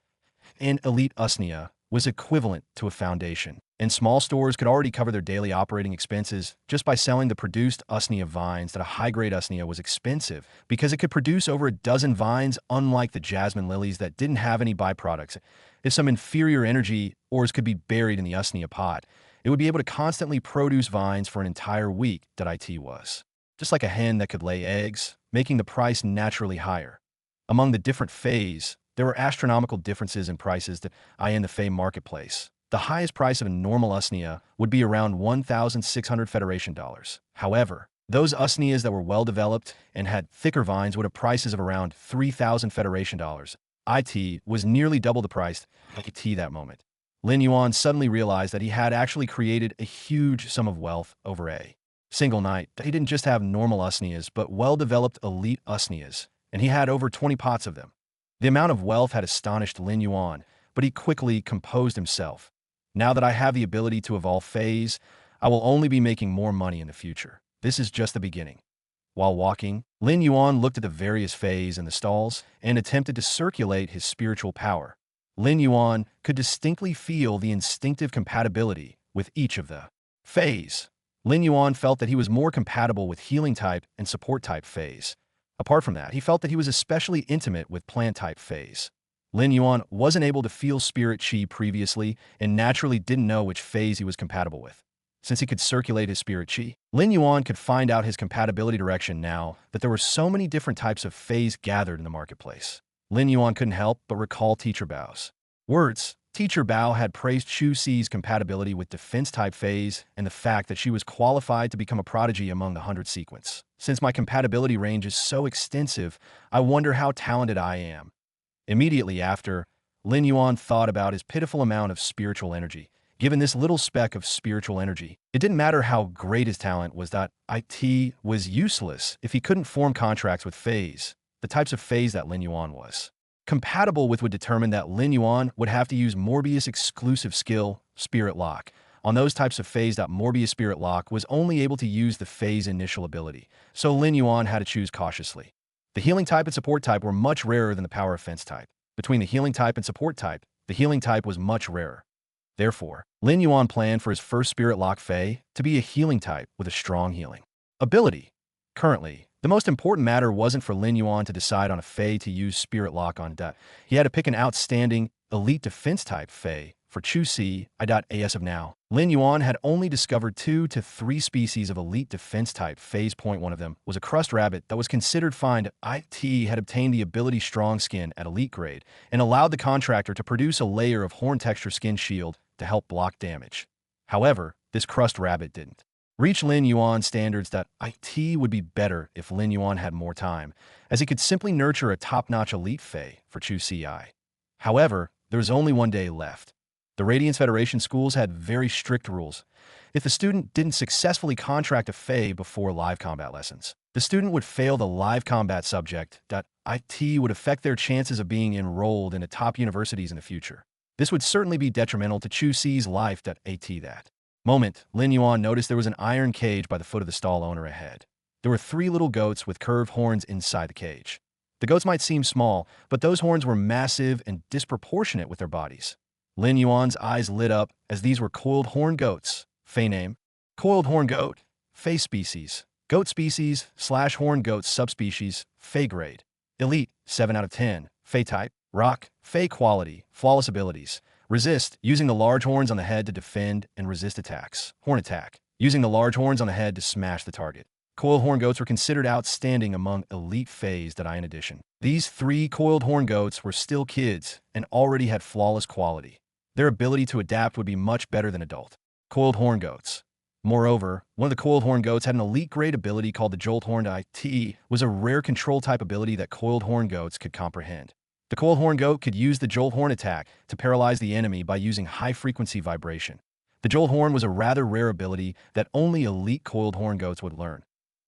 An elite usnea was equivalent to a foundation, and small stores could already cover their daily operating expenses just by selling the produced usnea vines. That a high-grade usnea was expensive because it could produce over a dozen vines, unlike the jasmine lilies that didn't have any byproducts. If some inferior energy ores could be buried in the usnea pot, it would be able to constantly produce vines for an entire week. It was just like a hen that could lay eggs, making the price naturally higher. Among the different Feys, there were astronomical differences in prices in the Fey marketplace. The highest price of a normal usnea would be around 1,600 Federation dollars. However, those usneas that were well-developed and had thicker vines would have prices of around 3,000 Federation dollars. It was nearly double the price of it that moment. Lin Yuan suddenly realized that he had actually created a huge sum of wealth over a single night. He didn't just have normal usneas, but well-developed elite usneas, and he had over 20 pots of them. The amount of wealth had astonished Lin Yuan, but he quickly composed himself. Now that I have the ability to evolve Feys, I will only be making more money in the future. This is just the beginning. While walking, Lin Yuan looked at the various Feys in the stalls and attempted to circulate his spiritual power. Lin Yuan could distinctly feel the instinctive compatibility with each of the Feys. Lin Yuan felt that he was more compatible with healing type and support type Feys. Apart from that, he felt that he was especially intimate with plant type Feys. Lin Yuan wasn't able to feel spirit chi previously and naturally didn't know which Feys he was compatible with. Since he could circulate his spirit chi, Lin Yuan could find out his compatibility direction now that there were so many different types of Feys gathered in the marketplace. Lin Yuan couldn't help but recall teacher Bao's words. Teacher Bao had praised Chu Si's compatibility with defense-type phase and the fact that she was qualified to become a prodigy among the 100 sequence. Since my compatibility range is so extensive, I wonder how talented I am. Immediately after, Lin Yuan thought about his pitiful amount of spiritual energy. Given this little speck of spiritual energy, it didn't matter how great his talent was, that it was useless if he couldn't form contracts with feys, the types of feys that Lin Yuan was compatible with would determine that Lin Yuan would have to use Morbius' exclusive skill, Spirit Lock. On those types of feys, Morbius Spirit Lock was only able to use the phase initial ability, so Lin Yuan had to choose cautiously. The healing type and support type were much rarer than the power offense type. Between the healing type and support type, the healing type was much rarer. Therefore, Lin Yuan planned for his first Spirit Lock Fey to be a healing type with a strong healing ability. Currently, the most important matter wasn't for Lin Yuan to decide on a Fey to use Spirit Lock on. He had to pick an outstanding, elite defense type Fey for Chu Si. As of now, Lin Yuan had only discovered 2 to 3 species of elite defense type Feys. One of them was a crust rabbit that was considered fine. It had obtained the ability Strong Skin at elite grade and allowed the contractor to produce a layer of horn texture skin shield to help block damage. However, this crust rabbit didn't reach Lin Yuan standards. It would be better if Lin Yuan had more time, as he could simply nurture a top-notch elite Fey for Chu Si. However, there was only 1 day left. The Radiance Federation schools had very strict rules. If the student didn't successfully contract a Fey before live combat lessons, the student would fail the live combat subject. It would affect their chances of being enrolled into top universities in the future. This would certainly be detrimental to Chu Si's life. That moment, Lin Yuan noticed there was an iron cage by the foot of the stall owner ahead. There were 3 little goats with curved horns inside the cage. The goats might seem small, but those horns were massive and disproportionate with their bodies. Lin Yuan's eyes lit up as these were coiled horn goats. Fey name: coiled horn goat. Fey species: goat species / horn goat subspecies. Fey grade: elite, 7 out of 10. Fey type: rock. Fey quality: flawless abilities. Resist, using the large horns on the head to defend and resist attacks. Horn attack: using the large horns on the head to smash the target. Coiled horn goats were considered outstanding among elite Feys. In addition, these 3 coiled horn goats were still kids and already had flawless quality. Their ability to adapt would be much better than adult coiled horn goats. Moreover, one of the coiled horn goats had an elite grade ability called the Jolt Horn. It was a rare control type ability that coiled horn goats could comprehend. The coiled horn goat could use the Jolt Horn attack to paralyze the enemy by using high-frequency vibration. The Jolt Horn was a rather rare ability that only elite coiled horn goats would learn.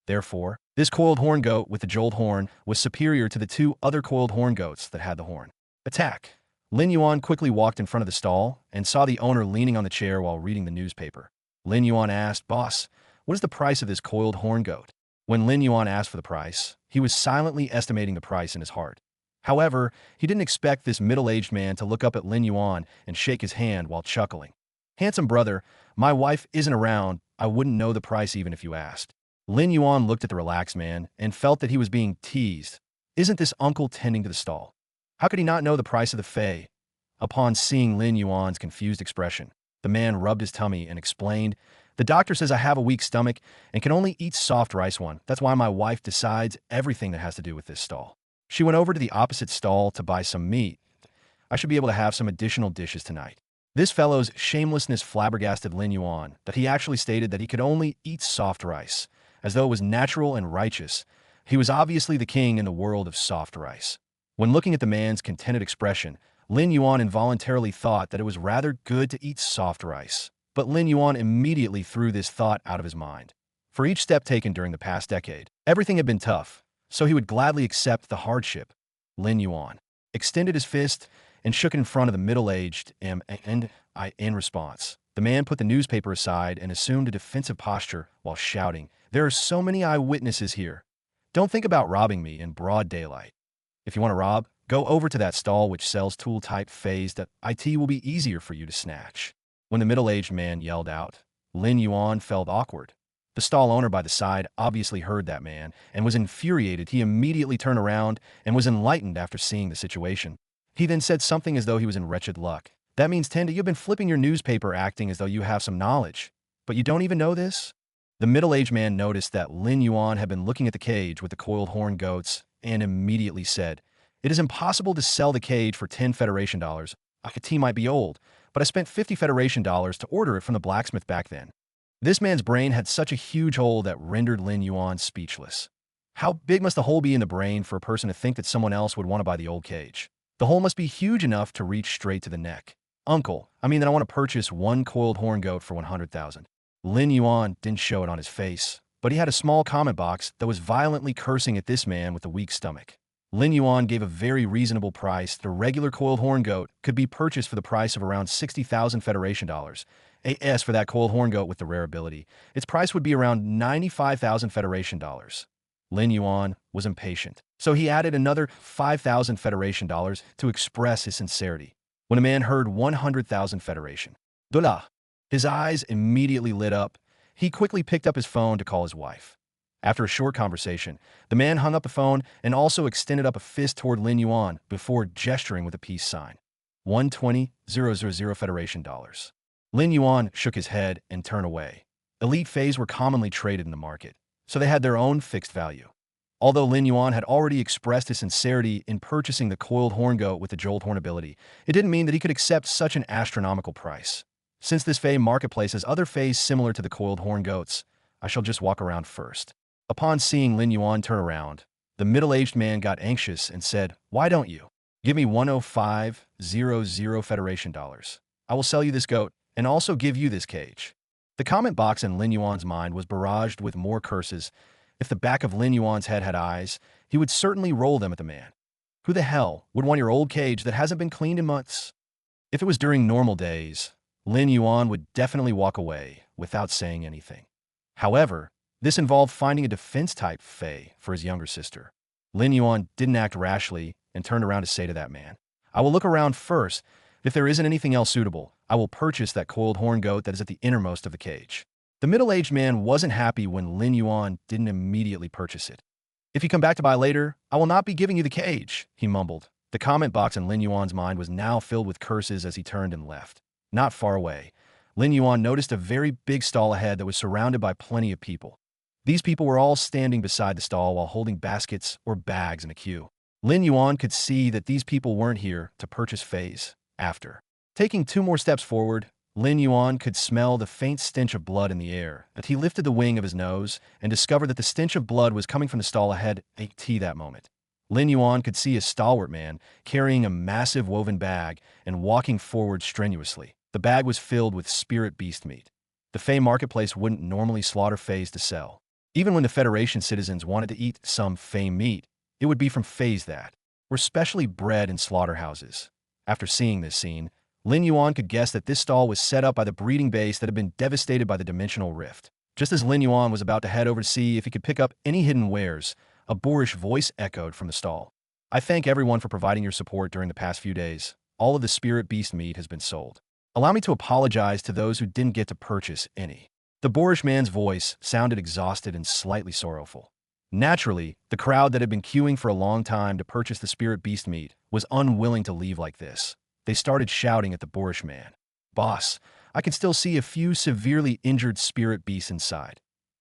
Therefore, this coiled horn goat with the Jolt Horn was superior to the 2 other coiled horn goats that had the horn attack. Lin Yuan quickly walked in front of the stall and saw the owner leaning on the chair while reading the newspaper. Lin Yuan asked, "Boss, what is the price of this coiled horn goat?" When Lin Yuan asked for the price, he was silently estimating the price in his heart. However, he didn't expect this middle-aged man to look up at Lin Yuan and shake his hand while chuckling. "Handsome brother, my wife isn't around. I wouldn't know the price even if you asked." Lin Yuan looked at the relaxed man and felt that he was being teased. Isn't this uncle tending to the stall? How could he not know the price of the Fey? Upon seeing Lin Yuan's confused expression, the man rubbed his tummy and explained, "The doctor says I have a weak stomach and can only eat soft rice one. That's why my wife decides everything that has to do with this stall. She went over to the opposite stall to buy some meat. I should be able to have some additional dishes tonight." This fellow's shamelessness flabbergasted Lin Yuan that he actually stated that he could only eat soft rice, as though it was natural and righteous. He was obviously the king in the world of soft rice. When looking at the man's contented expression, Lin Yuan involuntarily thought that it was rather good to eat soft rice. But Lin Yuan immediately threw this thought out of his mind. For each step taken during the past decade, everything had been tough, so he would gladly accept the hardship. Lin Yuan extended his fist and shook in front of the middle-aged in response. The man put the newspaper aside and assumed a defensive posture while shouting, "There are so many eyewitnesses here. Don't think about robbing me in broad daylight. If you want to rob, go over to that stall which sells tool-type feys. That it will be easier for you to snatch." When the middle-aged man yelled out, Lin Yuan felt awkward. The stall owner by the side obviously heard that man and was infuriated. He immediately turned around and was enlightened after seeing the situation. He then said something as though he was in wretched luck. "That means, Tenda, you've been flipping your newspaper acting as though you have some knowledge. But you don't even know this?" The middle-aged man noticed that Lin Yuan had been looking at the cage with the coiled horn goats and immediately said, "It is impossible to sell the cage for 10 Federation dollars. Tea might be old, but I spent 50 Federation dollars to order it from the blacksmith back then. This man's brain had such a huge hole that rendered Lin Yuan speechless. How big must the hole be in the brain for a person to think that someone else would want to buy the old cage? The hole must be huge enough to reach straight to the neck. Uncle, I mean that I want to purchase one coiled horn goat for 100,000. Lin Yuan didn't show it on his face, but he had a small comment box that was violently cursing at this man with a weak stomach. Lin Yuan gave a very reasonable price. The regular coiled horn goat could be purchased for the price of around 60,000 Federation dollars. As for that coiled horn goat with the rare ability, its price would be around 95,000 Federation dollars. Lin Yuan was impatient, so he added another 5,000 Federation dollars to express his sincerity. When a man heard 100,000 Federation dollars, his eyes immediately lit up. He quickly picked up his phone to call his wife. After a short conversation, the man hung up the phone and also extended up a fist toward Lin Yuan before gesturing with a peace sign. 120,000 Federation dollars. Lin Yuan shook his head and turned away. Elite feys were commonly traded in the market, so they had their own fixed value. Although Lin Yuan had already expressed his sincerity in purchasing the coiled horn goat with the jolt horn ability, it didn't mean that he could accept such an astronomical price. Since this fey marketplace has other feys similar to the coiled horn goats, I shall just walk around first. Upon seeing Lin Yuan turn around, the middle-aged man got anxious and said, "Why don't you? Give me 105,000 Federation dollars. I will sell you this goat and also give you this cage." The comment box in Lin Yuan's mind was barraged with more curses. If the back of Lin Yuan's head had eyes, he would certainly roll them at the man. Who the hell would want your old cage that hasn't been cleaned in months? If it was during normal days, Lin Yuan would definitely walk away without saying anything. However, this involved finding a defense-type fey for his younger sister. Lin Yuan didn't act rashly and turned around to say to that man, "I will look around first. If there isn't anything else suitable, I will purchase that coiled horn goat that is at the innermost of the cage." The middle-aged man wasn't happy when Lin Yuan didn't immediately purchase it. "If you come back to buy later, I will not be giving you the cage," he mumbled. The comment box in Lin Yuan's mind was now filled with curses as he turned and left. Not far away, Lin Yuan noticed a very big stall ahead that was surrounded by plenty of people. These people were all standing beside the stall while holding baskets or bags in a queue. Lin Yuan could see that these people weren't here to purchase feys. After taking 2 more steps forward, Lin Yuan could smell the faint stench of blood in the air. That he lifted the wing of his nose and discovered that the stench of blood was coming from the stall ahead. That moment, Lin Yuan could see a stalwart man carrying a massive woven bag and walking forward strenuously. The bag was filled with spirit beast meat. The fey marketplace wouldn't normally slaughter feys to sell. Even when the Federation citizens wanted to eat some fey meat, it would be from feys that were specially bred in slaughterhouses. After seeing this scene, Lin Yuan could guess that this stall was set up by the breeding base that had been devastated by the dimensional rift. Just as Lin Yuan was about to head over to see if he could pick up any hidden wares, a boorish voice echoed from the stall. "I thank everyone for providing your support during the past few days. All of the spirit beast meat has been sold. Allow me to apologize to those who didn't get to purchase any." The boorish man's voice sounded exhausted and slightly sorrowful. Naturally, the crowd that had been queuing for a long time to purchase the spirit beast meat was unwilling to leave like this. They started shouting at the boorish man. "Boss, I can still see a few severely injured spirit beasts inside.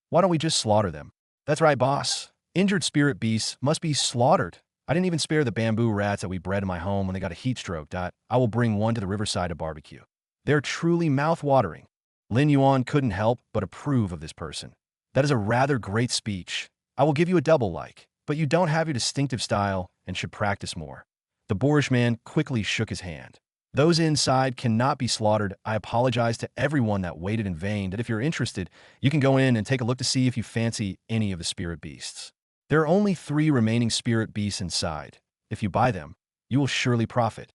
Why don't we just slaughter them?" "That's right, boss. Injured spirit beasts must be slaughtered. I didn't even spare the bamboo rats that we bred in my home when they got a heat stroke. I will bring one to the riverside to barbecue. They're truly mouth-watering." Lin Yuan couldn't help but approve of this person. "That is a rather great speech. I will give you a double like, but you don't have your distinctive style and should practice more." The boorish man quickly shook his hand. "Those inside cannot be slaughtered. I apologize to everyone that waited in vain. That if you're interested, you can go in and take a look to see if you fancy any of the spirit beasts. There are only 3 remaining spirit beasts inside. If you buy them, you will surely profit."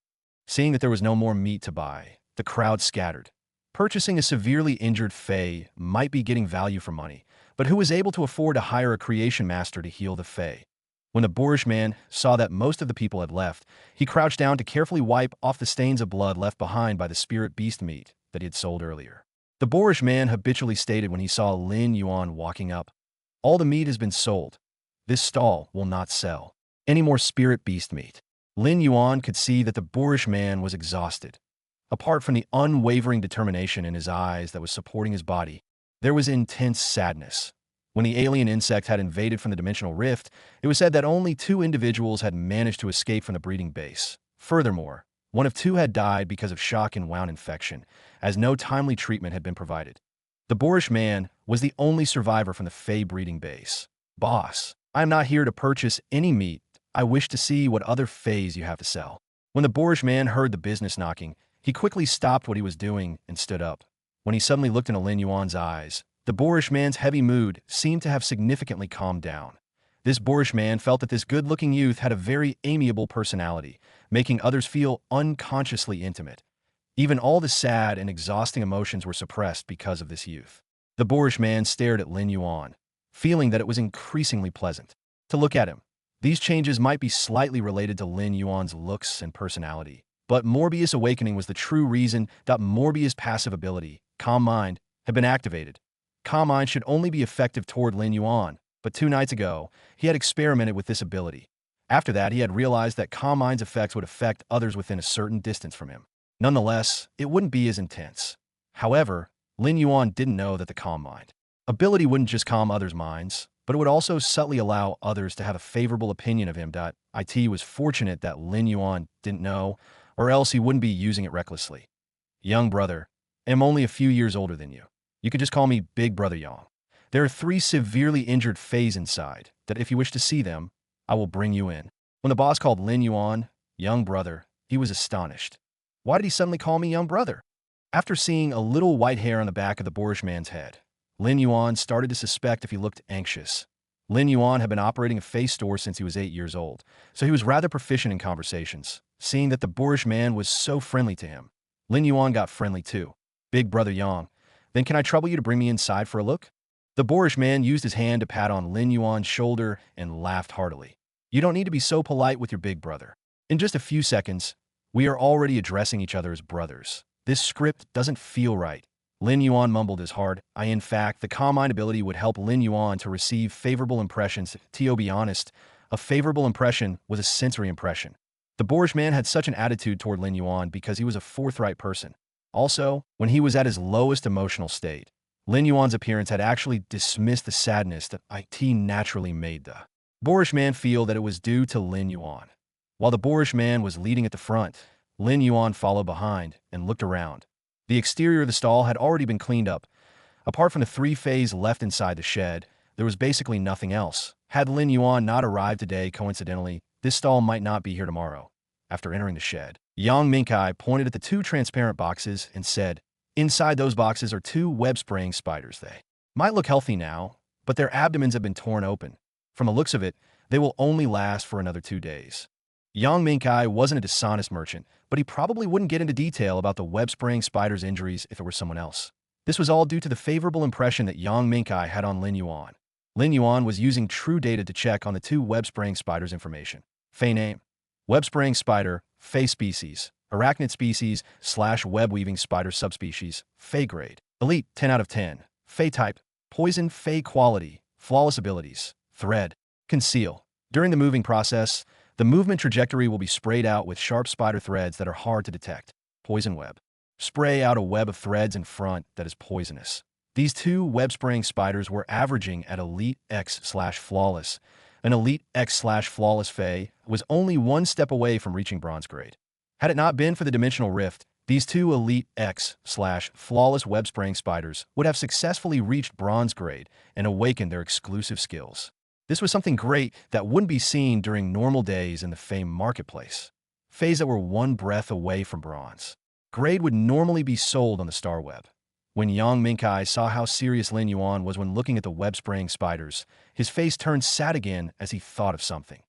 Seeing that there was no more meat to buy, the crowd scattered. Purchasing a severely injured fey might be getting value for money, but who was able to afford to hire a creation master to heal the fey? When the boorish man saw that most of the people had left, he crouched down to carefully wipe off the stains of blood left behind by the spirit beast meat that he had sold earlier. The boorish man habitually stated when he saw Lin Yuan walking up, "All the meat has been sold. This stall will not sell any more spirit beast meat." Lin Yuan could see that the boorish man was exhausted. Apart from the unwavering determination in his eyes that was supporting his body, there was intense sadness. When the alien insect had invaded from the dimensional rift, it was said that only 2 individuals had managed to escape from the breeding base. Furthermore, One of two had died because of shock and wound infection, as no timely treatment had been provided. The boorish man was the only survivor from the Fey breeding base. Boss, I am not here to purchase any meat. I wish to see what other Feys you have to sell. When the boorish man heard the business knocking, he quickly stopped what he was doing and stood up. When he suddenly looked into Lin Yuan's eyes, the boorish man's heavy mood seemed to have significantly calmed down. This boorish man felt that this good-looking youth had a very amiable personality, making others feel unconsciously intimate. Even all the sad and exhausting emotions were suppressed because of this youth. The boorish man stared at Lin Yuan, feeling that it was increasingly pleasant to look at him. These changes might be slightly related to Lin Yuan's looks and personality, but Morbius' awakening was the true reason that Morbius' passive ability, Calm Mind, had been activated. Calm Mind should only be effective toward Lin Yuan, but 2 nights ago, he had experimented with this ability. After that, he had realized that Calm Mind's effects would affect others within a certain distance from him. Nonetheless, it wouldn't be as intense. However, Lin Yuan didn't know that the Calm Mind ability wouldn't just calm others' minds, but it would also subtly allow others to have a favorable opinion of him. It was fortunate that Lin Yuan didn't know, or else he wouldn't be using it recklessly. Young brother, I am only a few years older than you. You could just call me Big Brother Yang. There are 3 severely injured Feys inside, that if you wish to see them, I will bring you in. When the boss called Lin Yuan young brother, he was astonished. Why did he suddenly call me young brother? After seeing a little white hair on the back of the boorish man's head, Lin Yuan started to suspect if he looked anxious. Lin Yuan had been operating a Fey store since he was 8 years old, so he was rather proficient in conversations. Seeing that the boorish man was so friendly to him, Lin Yuan got friendly too. Big Brother Yang, then can I trouble you to bring me inside for a look? The boorish man used his hand to pat on Lin Yuan's shoulder and laughed heartily. You don't need to be so polite with your big brother. In just a few seconds, we are already addressing each other as brothers. This script doesn't feel right. Lin Yuan mumbled his heart. In fact, the Calm Mind ability would help Lin Yuan to receive favorable impressions. To be honest, a favorable impression was a sensory impression. The boorish man had such an attitude toward Lin Yuan because he was a forthright person. Also, when he was at his lowest emotional state, Lin Yuan's appearance had actually dismissed the sadness that it naturally made the boorish man feel that it was due to Lin Yuan. While the boorish man was leading at the front, Lin Yuan followed behind and looked around. The exterior of the stall had already been cleaned up. Apart from the 3 Feys left inside the shed, there was basically nothing else. Had Lin Yuan not arrived today coincidentally, this stall might not be here tomorrow. After entering the shed, Yang Mingkai pointed at the 2 transparent boxes and said, inside those boxes are 2 web-spraying spiders. They might look healthy now, but their abdomens have been torn open. From the looks of it, they will only last for another 2 days. Yang Mingkai wasn't a dishonest merchant, but he probably wouldn't get into detail about the web-spraying spider's injuries if it were someone else. This was all due to the favorable impression that Yang Mingkai had on Lin Yuan. Lin Yuan was using true data to check on the 2 web-spraying spiders' information. Fey name: web-spraying spider, Fey species, arachnid species / web-weaving spider subspecies, Fey grade, elite 10 out of 10, Fey type, poison Fey quality, flawless abilities, thread, conceal. During the moving process, the movement trajectory will be sprayed out with sharp spider threads that are hard to detect. Poison web. Spray out a web of threads in front that is poisonous. These 2 web-spraying spiders were averaging at Elite X/Flawless. An Elite X/Flawless Fey was only 1 step away from reaching bronze grade. Had it not been for the dimensional rift, these 2 Elite X/Flawless web-spraying spiders would have successfully reached bronze grade and awakened their exclusive skills. This was something great that wouldn't be seen during normal days in the Fey marketplace. Feys that were 1 breath away from bronze grade would normally be sold on the Star Web. When Yang Mingkai saw how serious Lin Yuan was when looking at the web-spraying spiders, his face turned sad again as he thought of something.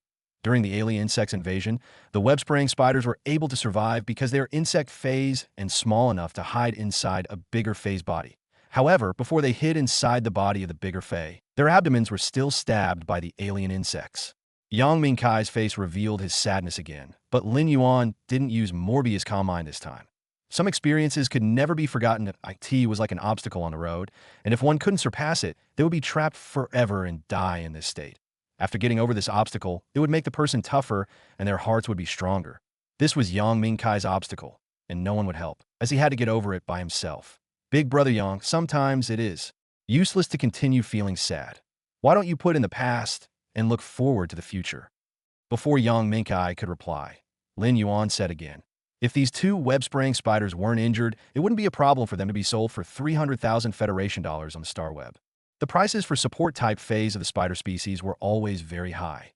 During the alien insects invasion, the web-spraying spiders were able to survive because they are insect Feys and small enough to hide inside a bigger Fey's body. However, before they hid inside the body of the bigger Fey, their abdomens were still stabbed by the alien insects. Yang Mingkai's face revealed his sadness again, but Lin Yuan didn't use Morbius' Calm Mind this time. Some experiences could never be forgotten. It was like an obstacle on the road, and if one couldn't surpass it, they would be trapped forever and die in this state. After getting over this obstacle, it would make the person tougher and their hearts would be stronger. This was Yang Mingkai's obstacle, and no one would help, as he had to get over it by himself. Big Brother Yang, sometimes it is useless to continue feeling sad. Why don't you put in the past and look forward to the future? Before Yang Mingkai could reply, Lin Yuan said again, If these two web-spraying spiders weren't injured, it wouldn't be a problem for them to be sold for 300,000 Federation dollars on the Star Web. The prices for support-type feys of the spider species were always very high.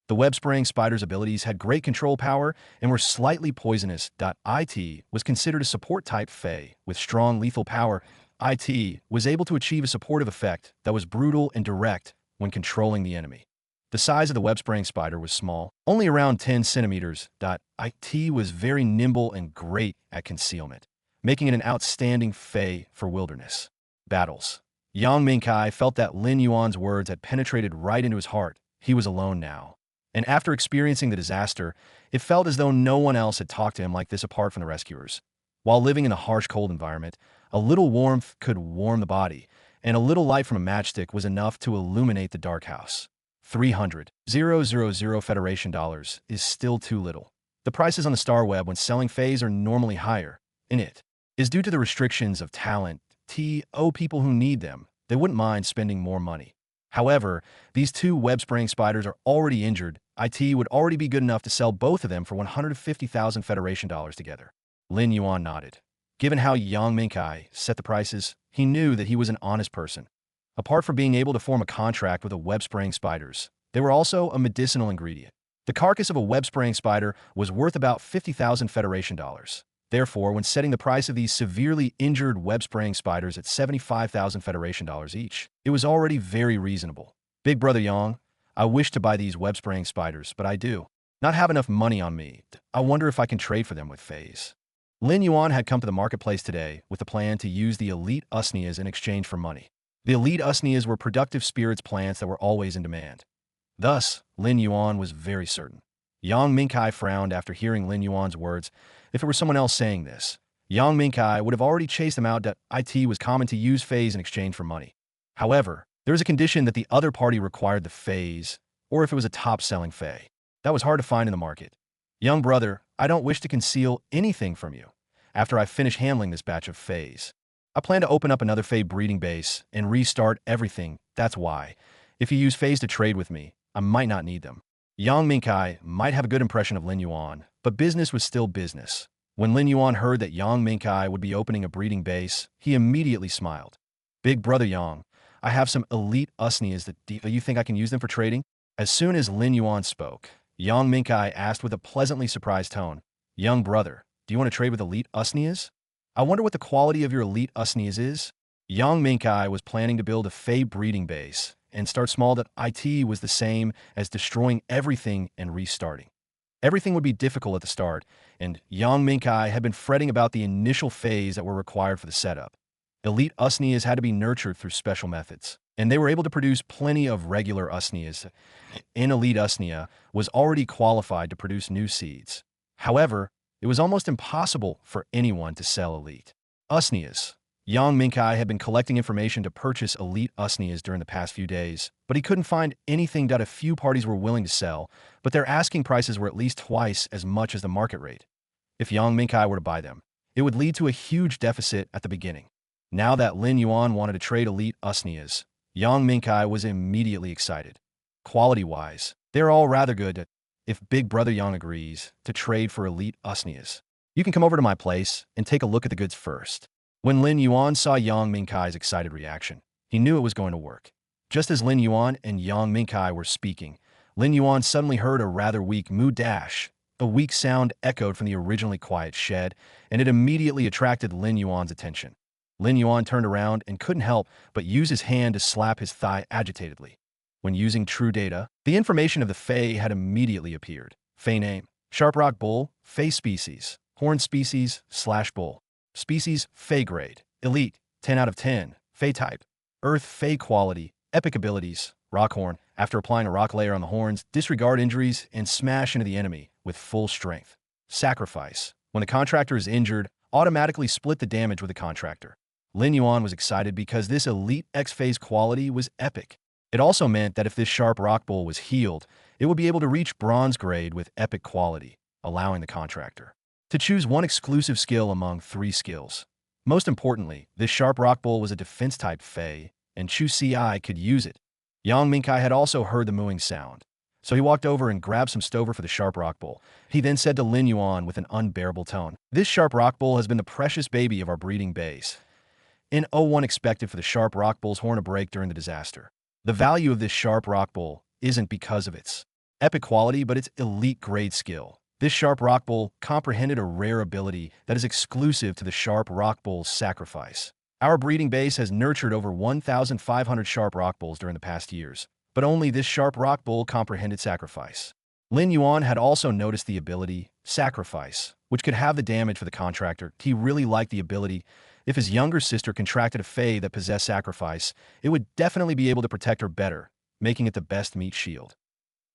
The web-spraying spider's abilities had great control power and were slightly poisonous. It was considered a support-type fey with strong lethal power. It was able to achieve a supportive effect that was brutal and direct when controlling the enemy. The size of the web-spraying spider was small, only around 10 centimeters. It was very nimble and great at concealment, making it an outstanding fey for wilderness battles. Yang Mingkai felt that Lin Yuan's words had penetrated right into his heart. He was alone now. And after experiencing the disaster, it felt as though no one else had talked to him like this apart from the rescuers. While living in a harsh, cold environment, a little warmth could warm the body, and a little light from a matchstick was enough to illuminate the dark house. 300,000 Federation dollars is still too little. The prices on the Star Web when selling feys are normally higher, and it is due to the restrictions of talent. People who need them, they wouldn't mind spending more money. However, these two web-spraying spiders are already injured. It would already be good enough to sell both of them for 150,000 Federation dollars together. Lin Yuan nodded. Given how Yang Mingkai set the prices, he knew that he was an honest person. Apart from being able to form a contract with a web-spraying spiders, they were also a medicinal ingredient. The carcass of a web-spraying spider was worth about 50,000 Federation dollars. Therefore, when setting the price of these severely injured web-spraying spiders at 75,000 Federation dollars each, it was already very reasonable. Big Brother Yang, I wish to buy these web-spraying spiders, but I do not have enough money on me. I wonder if I can trade for them with feys. Lin Yuan had come to the marketplace today with the plan to use the elite xianxias in exchange for money. The elite xianxias were productive spirits plants that were always in demand. Thus, Lin Yuan was very certain. Yang Mingkai frowned after hearing Lin Yuan's words. If it were someone else saying this, Yang Mingkai would have already chased them out. It was common to use feys in exchange for money. However, there was a condition that the other party required the feys, or if it was a top-selling fey. That was hard to find in the market. Young brother, I don't wish to conceal anything from you. After I finish handling this batch of feys, I plan to open up another fey breeding base and restart everything. That's why, if you use feys to trade with me, I might not need them. Yang Mingkai might have a good impression of Lin Yuan, but business was still business. When Lin Yuan heard that Yang Mingkai would be opening a breeding base, he immediately smiled. Big Brother Yang, I have some elite xianxias that you think I can use them for trading? As soon as Lin Yuan spoke, Yang Mingkai asked with a pleasantly surprised tone, Young brother, do you want to trade with elite xianxias? I wonder what the quality of your elite xianxias is? Yang Mingkai was planning to build a fey breeding base and start small. It was the same as destroying everything and restarting. Everything would be difficult at the start, and Yang Mingkai had been fretting about the initial phase that were required for the setup. Elite xianxias had to be nurtured through special methods, and they were able to produce plenty of regular xianxias. An elite xianxia was already qualified to produce new seeds. However, it was almost impossible for anyone to sell elite xianxias. Yang Mingkai had been collecting information to purchase elite xianxias during the past few days, but he couldn't find anything that a few parties were willing to sell, but their asking prices were at least twice as much as the market rate. If Yang Mingkai were to buy them, it would lead to a huge deficit at the beginning. Now that Lin Yuan wanted to trade elite xianxias, Yang Mingkai was immediately excited. Quality-wise, they're all rather good. If Big Brother Yang agrees to trade for elite xianxias, you can come over to my place and take a look at the goods first. When Lin Yuan saw Yang Mingkai's excited reaction, he knew it was going to work. Just as Lin Yuan and Yang Mingkai were speaking, Lin Yuan suddenly heard a rather weak moo dash. A weak sound echoed from the originally quiet shed, and it immediately attracted Lin Yuan's attention. Lin Yuan turned around and couldn't help but use his hand to slap his thigh agitatedly. When using true data, the information of the Fey had immediately appeared. Fey name, Sharp Rock Bull, Fey species, Horn species, /bull. Species, Fey grade, Elite, 10 out of 10, Fey type, Earth Fey quality, epic abilities, Rock Horn. After applying a rock layer on the horns, disregard injuries and smash into the enemy with full strength. Sacrifice. When the contractor is injured, automatically split the damage with the contractor. Lin Yuan was excited because this Elite X Phase quality was epic. It also meant that if this Sharp Rock Bull was healed, it would be able to reach bronze grade with epic quality, allowing the contractor to choose one exclusive skill among 3 skills. Most importantly, this Sharp Rock Bull was a defense-type Fey, and Chu Ci could use it. Yang Mingkai had also heard the mooing sound. So he walked over and grabbed some stover for the sharp rock bull. He then said to Lin Yuan with an unbearable tone, "This sharp rock bull has been the precious baby of our breeding base. In '01 expected for the sharp rock bull's horn to break during the disaster. The value of this sharp rock bull isn't because of its epic quality, but its elite grade skill. This sharp rock bull comprehended a rare ability that is exclusive to the sharp rock bull's sacrifice. Our breeding base has nurtured over 1,500 sharp rock bulls during the past years, but only this sharp rock bull comprehended sacrifice." Lin Yuan had also noticed the ability, sacrifice, which could have the damage for the contractor. He really liked the ability. If his younger sister contracted a Fey that possessed sacrifice, it would definitely be able to protect her better, making it the best meat shield.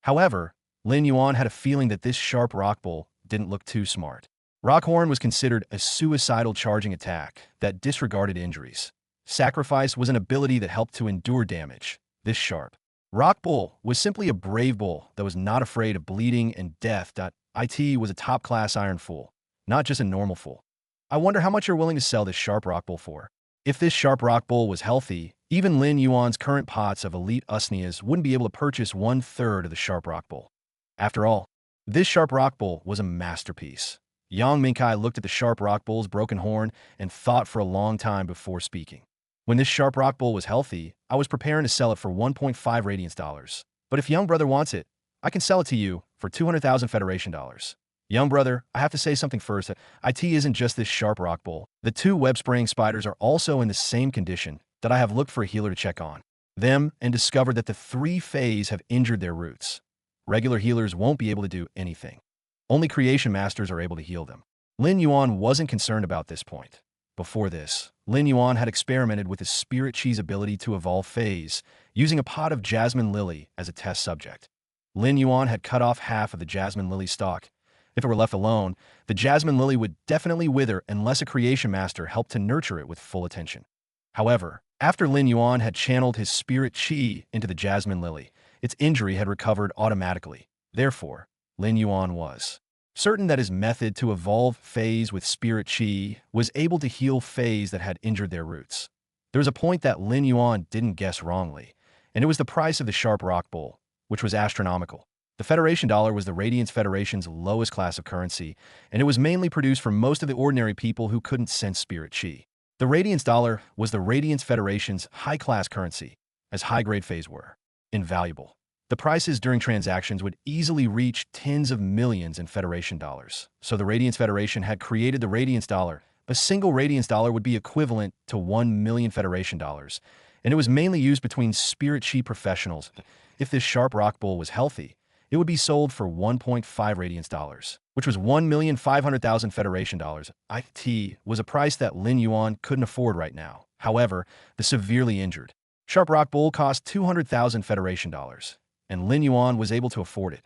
However, Lin Yuan had a feeling that this sharp rock bull didn't look too smart. Rockhorn was considered a suicidal charging attack that disregarded injuries. Sacrifice was an ability that helped to endure damage. This sharp rock bull was simply a brave bull that was not afraid of bleeding and death. It was a top-class iron fool, not just a normal fool. I wonder how much you're willing to sell this sharp rock bull for. If this sharp rock bull was healthy, even Lin Yuan's current pots of elite xianxias wouldn't be able to purchase 1/3 of the sharp rock bull. After all, this sharp rock bull was a masterpiece. Yang Mingkai looked at the sharp rock bull's broken horn and thought for a long time before speaking. When this sharp rock bull was healthy, I was preparing to sell it for 1.5 radiance dollars. But if young brother wants it, I can sell it to you for 200,000 Federation dollars. Young brother, I have to say something first. It isn't just this sharp rock bull. The two web-spraying spiders are also in the same condition that I have looked for a healer to check on them and discovered that the 3 feys have injured their roots. Regular healers won't be able to do anything. Only creation masters are able to heal them. Lin Yuan wasn't concerned about this point. Before this, Lin Yuan had experimented with his spirit chi's ability to evolve feys, using a pot of jasmine lily as a test subject. Lin Yuan had cut off half of the jasmine lily stalk. If it were left alone, the jasmine lily would definitely wither unless a creation master helped to nurture it with full attention. However, after Lin Yuan had channeled his spirit chi into the jasmine lily, its injury had recovered automatically. Therefore, Lin Yuan was certain that his method to evolve feys with spirit chi was able to heal feys that had injured their roots. There was a point that Lin Yuan didn't guess wrongly, and it was the price of the sharp rock bull, which was astronomical. The Federation dollar was the Radiance Federation's lowest class of currency, and it was mainly produced for most of the ordinary people who couldn't sense spirit chi. The Radiance dollar was the Radiance Federation's high-class currency, as high-grade feys were invaluable. The prices during transactions would easily reach tens of millions in Federation dollars. So the Radiance Federation had created the Radiance dollar. A single Radiance dollar would be equivalent to 1 million Federation dollars, and it was mainly used between spirit chi professionals. If this sharp rock bull was healthy, it would be sold for 1.5 Radiance dollars, which was 1,500,000 Federation dollars. It was a price that Lin Yuan couldn't afford right now. However, the severely injured sharp rock bull cost 200,000 Federation dollars, and Lin Yuan was able to afford it.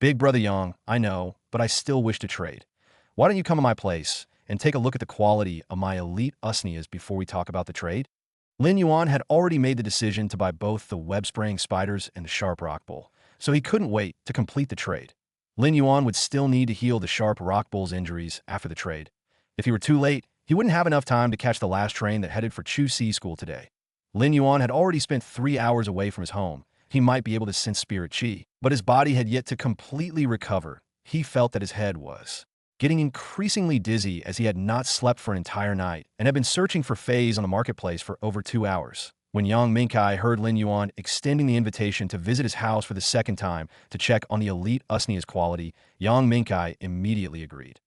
Big brother Yang, I know, but I still wish to trade. Why don't you come to my place and take a look at the quality of my elite xianxias before we talk about the trade? Lin Yuan had already made the decision to buy both the web-spraying spiders and the sharp rock bull, so he couldn't wait to complete the trade. Lin Yuan would still need to heal the sharp rock bull's injuries after the trade. If he were too late, he wouldn't have enough time to catch the last train that headed for Chu Si School today. Lin Yuan had already spent 3 hours away from his home. He might be able to sense spirit chi, but his body had yet to completely recover. He felt that his head was getting increasingly dizzy as he had not slept for an entire night and had been searching for feys on the marketplace for over 2 hours. When Yang Mingkai heard Lin Yuan extending the invitation to visit his house for the second time to check on the elite xianxia's quality, Yang Mingkai immediately agreed.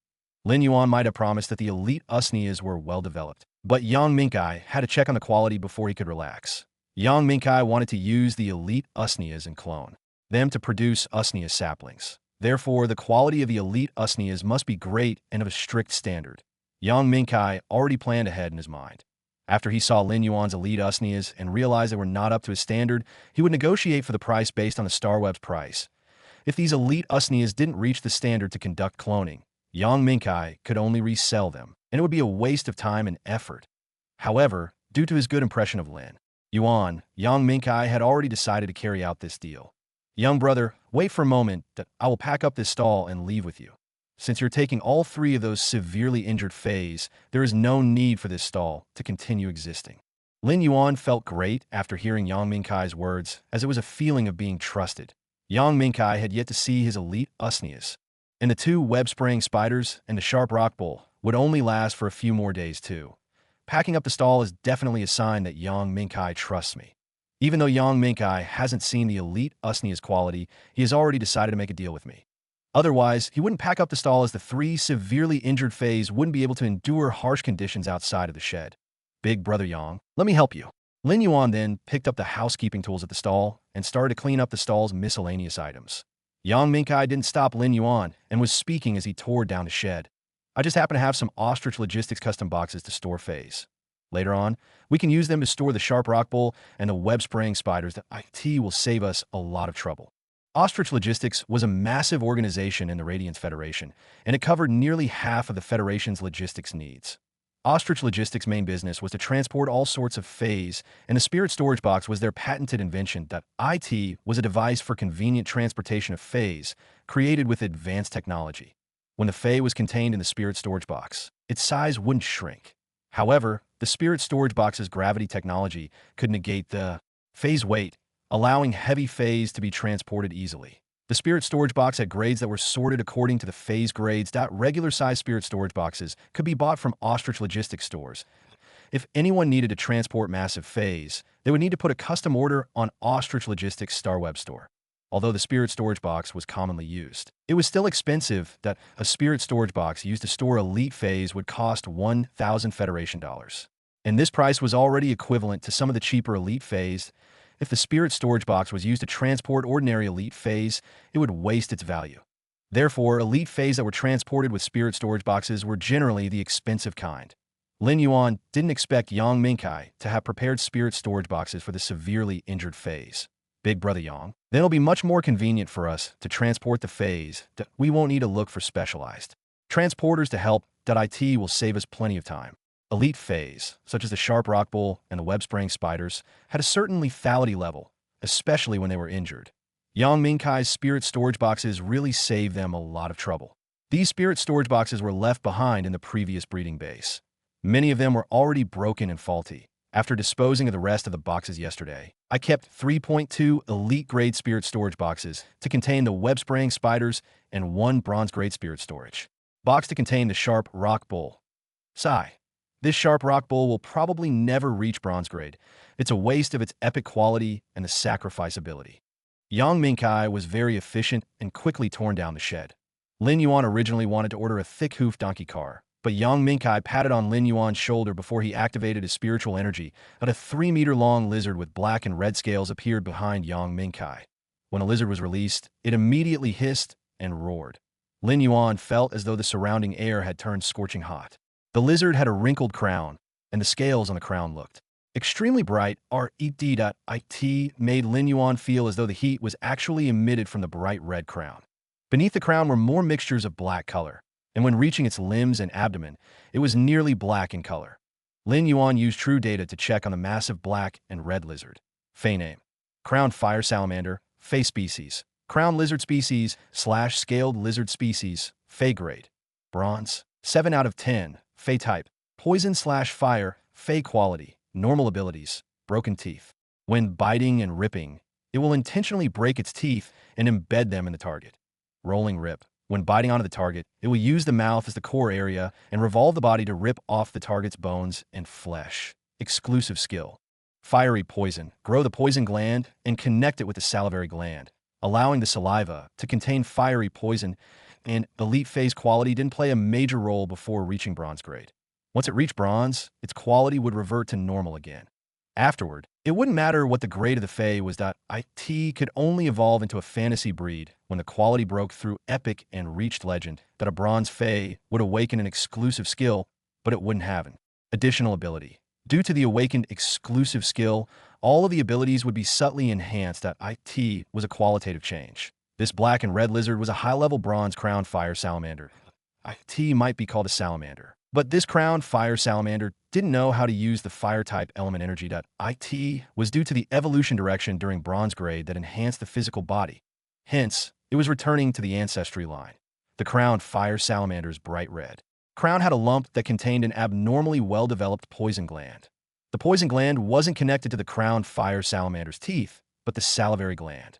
Lin Yuan might have promised that the elite xianxias were well developed, but Yang Mingkai had to check on the quality before he could relax. Yang Mingkai wanted to use the elite xianxias and clone them to produce xianxia saplings. Therefore, the quality of the elite xianxias must be great and of a strict standard. Yang Mingkai already planned ahead in his mind. After he saw Lin Yuan's elite xianxias and realized they were not up to his standard, he would negotiate for the price based on the StarWeb's price. If these elite xianxias didn't reach the standard to conduct cloning, Yang Mingkai could only resell them, and it would be a waste of time and effort. However, due to his good impression of Lin Yuan, Yang Mingkai had already decided to carry out this deal. Young brother, wait for a moment, that I will pack up this stall and leave with you. Since you're taking all 3 of those severely injured feys, there is no need for this stall to continue existing. Lin Yuan felt great after hearing Yang Mingkai's words, as it was a feeling of being trusted. Yang Minkai had yet to see his elite xianxias. And the two web-spraying spiders and the sharp rock bull would only last for a few more days too. Packing up the stall is definitely a sign that Yang Minkai trusts me. Even though Yang Minkai hasn't seen the elite xianxia's quality, he has already decided to make a deal with me. Otherwise, he wouldn't pack up the stall, as the three severely injured feys wouldn't be able to endure harsh conditions outside of the shed. Big brother Yang, let me help you. Lin Yuan then picked up the housekeeping tools at the stall and started to clean up the stall's miscellaneous items. Yang Minkai didn't stop Lin Yuan and was speaking as he tore down the shed. I just happen to have some ostrich logistics custom boxes to store feys. Later on, we can use them to store the sharp rock bull and the web-spraying spiders. That IT will save us a lot of trouble. Ostrich Logistics was a massive organization in the Radiance Federation, and it covered nearly half of the Federation's logistics needs. Ostrich Logistics' main business was to transport all sorts of feys, and the Spirit Storage Box was their patented invention. That IT was a device for convenient transportation of feys, created with advanced technology. When the fey was contained in the Spirit Storage Box, its size wouldn't shrink. However, the Spirit Storage Box's gravity technology could negate the fey's weight, allowing heavy feys to be transported easily. The Spirit Storage Box had grades that were sorted according to the fey's grades. Regular-sized Spirit Storage Boxes could be bought from Ostrich Logistics stores. If anyone needed to transport massive feys, they would need to put a custom order on Ostrich Logistics' Star Web store. Although the Spirit Storage Box was commonly used, it was still expensive. That a Spirit Storage Box used to store elite feys would cost 1,000 Federation dollars. And this price was already equivalent to some of the cheaper elite feys. If the Spirit Storage Box was used to transport ordinary elite feys, it would waste its value. Therefore, elite feys that were transported with Spirit Storage Boxes were generally the expensive kind. Lin Yuan didn't expect Yang Minkai to have prepared Spirit Storage Boxes for the severely injured feys. Big brother Yang, then it'll be much more convenient for us to transport the feys. We won't need to look for specialized transporters to help. IT will save us plenty of time. Elite feys, such as the sharp rock bull and the web-spraying spiders, had a certain lethality level, especially when they were injured. Yang Minkai's Spirit Storage Boxes really saved them a lot of trouble. These Spirit Storage Boxes were left behind in the previous breeding base. Many of them were already broken and faulty. After disposing of the rest of the boxes yesterday, I kept 3.2 elite-grade Spirit Storage Boxes to contain the web-spraying spiders and one bronze-grade Spirit Storage Box to contain the sharp rock bull. Sigh. This sharp rock bull will probably never reach bronze grade. It's a waste of its epic quality and the sacrifice ability. Yang Minkai was very efficient and quickly torn down the shed. Lin Yuan originally wanted to order a thick-hoofed donkey car, but Yang Minkai patted on Lin Yuan's shoulder before he activated his spiritual energy, and a 3-meter-long lizard with black and red scales appeared behind Yang Minkai. When the lizard was released, it immediately hissed and roared. Lin Yuan felt as though the surrounding air had turned scorching hot. The lizard had a wrinkled crown, and the scales on the crown looked extremely bright. It made Lin Yuan feel as though the heat was actually emitted from the bright red crown. Beneath the crown were more mixtures of black color, and when reaching its limbs and abdomen, it was nearly black in color. Lin Yuan used true data to check on the massive black and red lizard. Fey name: Crowned Fire Salamander, Fey species. Crowned Lizard species / Scaled Lizard species, Fey grade. Bronze, 7 out of 10. Fey type: Poison / Fire. Fey quality: Normal abilities, broken teeth. When biting and ripping, it will intentionally break its teeth and embed them in the target. Rolling rip: When biting onto the target, it will use the mouth as the core area and revolve the body to rip off the target's bones and flesh. Exclusive skill: Fiery poison: Grow the poison gland and connect it with the salivary gland, allowing the saliva to contain fiery poison. And elite phase quality didn't play a major role before reaching bronze grade. Once it reached bronze, its quality would revert to normal again. Afterward, it wouldn't matter what the grade of the Fey was. It could only evolve into a fantasy breed when the quality broke through epic and reached legend. That a bronze Fey would awaken an exclusive skill, but it wouldn't have an additional ability. Due to the awakened exclusive skill, all of the abilities would be subtly enhanced. It was a qualitative change. This black and red lizard was a high-level bronze crowned fire salamander. It might be called a salamander. But this crowned fire salamander didn't know how to use the fire-type element energy. It was due to the evolution direction during bronze grade that enhanced the physical body. Hence, it was returning to the ancestry line. The crowned fire salamander's bright red crown had a lump that contained an abnormally well-developed poison gland. The poison gland wasn't connected to the crowned fire salamander's teeth, but the salivary gland.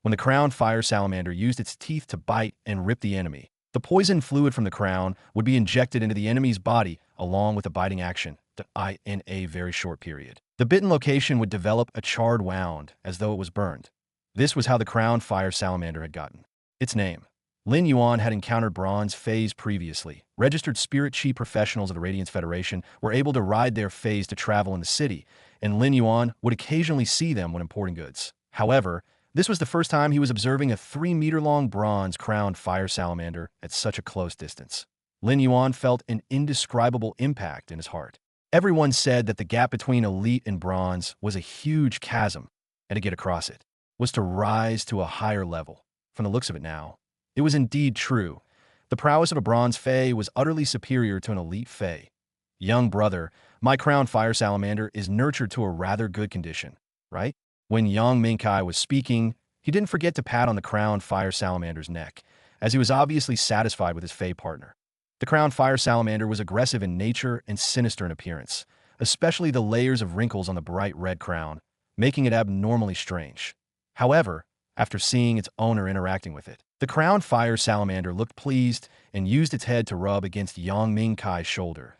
When the crowned fire salamander used its teeth to bite and rip the enemy, the poison fluid from the crown would be injected into the enemy's body along with the biting action in a very short period. The bitten location would develop a charred wound as though it was burned. This was how the crowned fire salamander had gotten its name. Lin Yuan had encountered bronze feys previously. Registered spirit chi professionals of the Radiance Federation were able to ride their feys to travel in the city, and Lin Yuan would occasionally see them when importing goods. However, this was the first time he was observing a 3-meter-long bronze-crowned fire salamander at such a close distance. Lin Yuan felt an indescribable impact in his heart. Everyone said that the gap between elite and bronze was a huge chasm, and to get across it was to rise to a higher level. From the looks of it now, it was indeed true. The prowess of a bronze fey was utterly superior to an elite fey. Young brother, my crowned fire salamander is nurtured to a rather good condition, right? When Yang Mingkai was speaking, he didn't forget to pat on the crowned fire salamander's neck, as he was obviously satisfied with his fey partner. The crowned fire salamander was aggressive in nature and sinister in appearance, especially the layers of wrinkles on the bright red crown, making it abnormally strange. However, after seeing its owner interacting with it, the crowned fire salamander looked pleased and used its head to rub against Yang Mingkai's shoulder.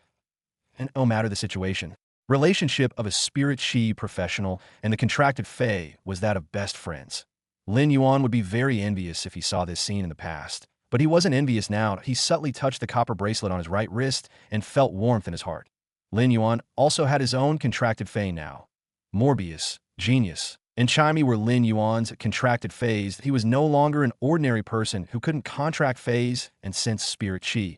And no matter the situation, relationship of a spirit chi professional and the contracted fey was that of best friends. Lin Yuan would be very envious if he saw this scene in the past, but he wasn't envious now. He subtly touched the copper bracelet on his right wrist and felt warmth in his heart. Lin Yuan also had his own contracted fey now. Morbius, Genius, and Chimey were Lin Yuan's contracted feys. He was no longer an ordinary person who couldn't contract feys and sense spirit chi.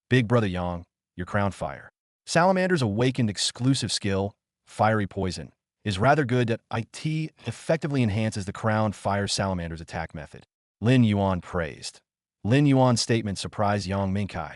Big Brother Yang, your crown fire salamander's awakened exclusive skill, Fiery Poison, is rather good that it effectively enhances the crowned fire salamander's attack method. Lin Yuan praised. Lin Yuan's statement surprised Yang Mingkai.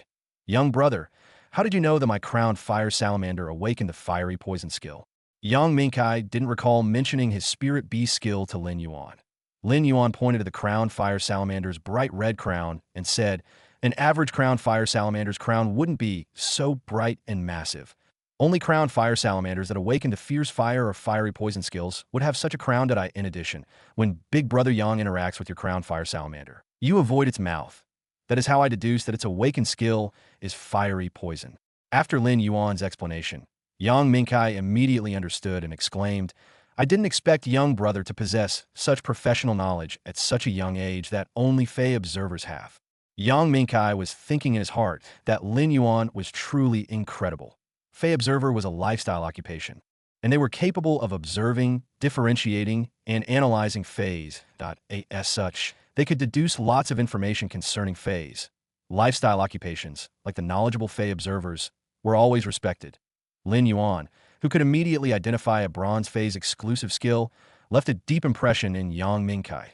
Young brother, how did you know that my crowned fire salamander awakened the Fiery Poison skill? Yang Mingkai didn't recall mentioning his Spirit Beast skill to Lin Yuan. Lin Yuan pointed to the crowned fire salamander's bright red crown and said, an average crowned fire salamander's crown wouldn't be so bright and massive. Only crowned fire salamanders that awaken to fierce fire or fiery poison skills would have such a crown. In addition, when Big Brother Yang interacts with your crowned fire salamander, you avoid its mouth. That is how I deduce that its awakened skill is fiery poison. After Lin Yuan's explanation, Yang Mingkai immediately understood and exclaimed, I didn't expect young brother to possess such professional knowledge at such a young age that only Fey observers have. Yang Mingkai was thinking in his heart that Lin Yuan was truly incredible. Fey observer was a lifestyle occupation, and they were capable of observing, differentiating, and analyzing Feys. As such, they could deduce lots of information concerning Feys. Lifestyle occupations, like the knowledgeable Fey observers, were always respected. Lin Yuan, who could immediately identify a bronze Fey's exclusive skill, left a deep impression in Yang Mingkai.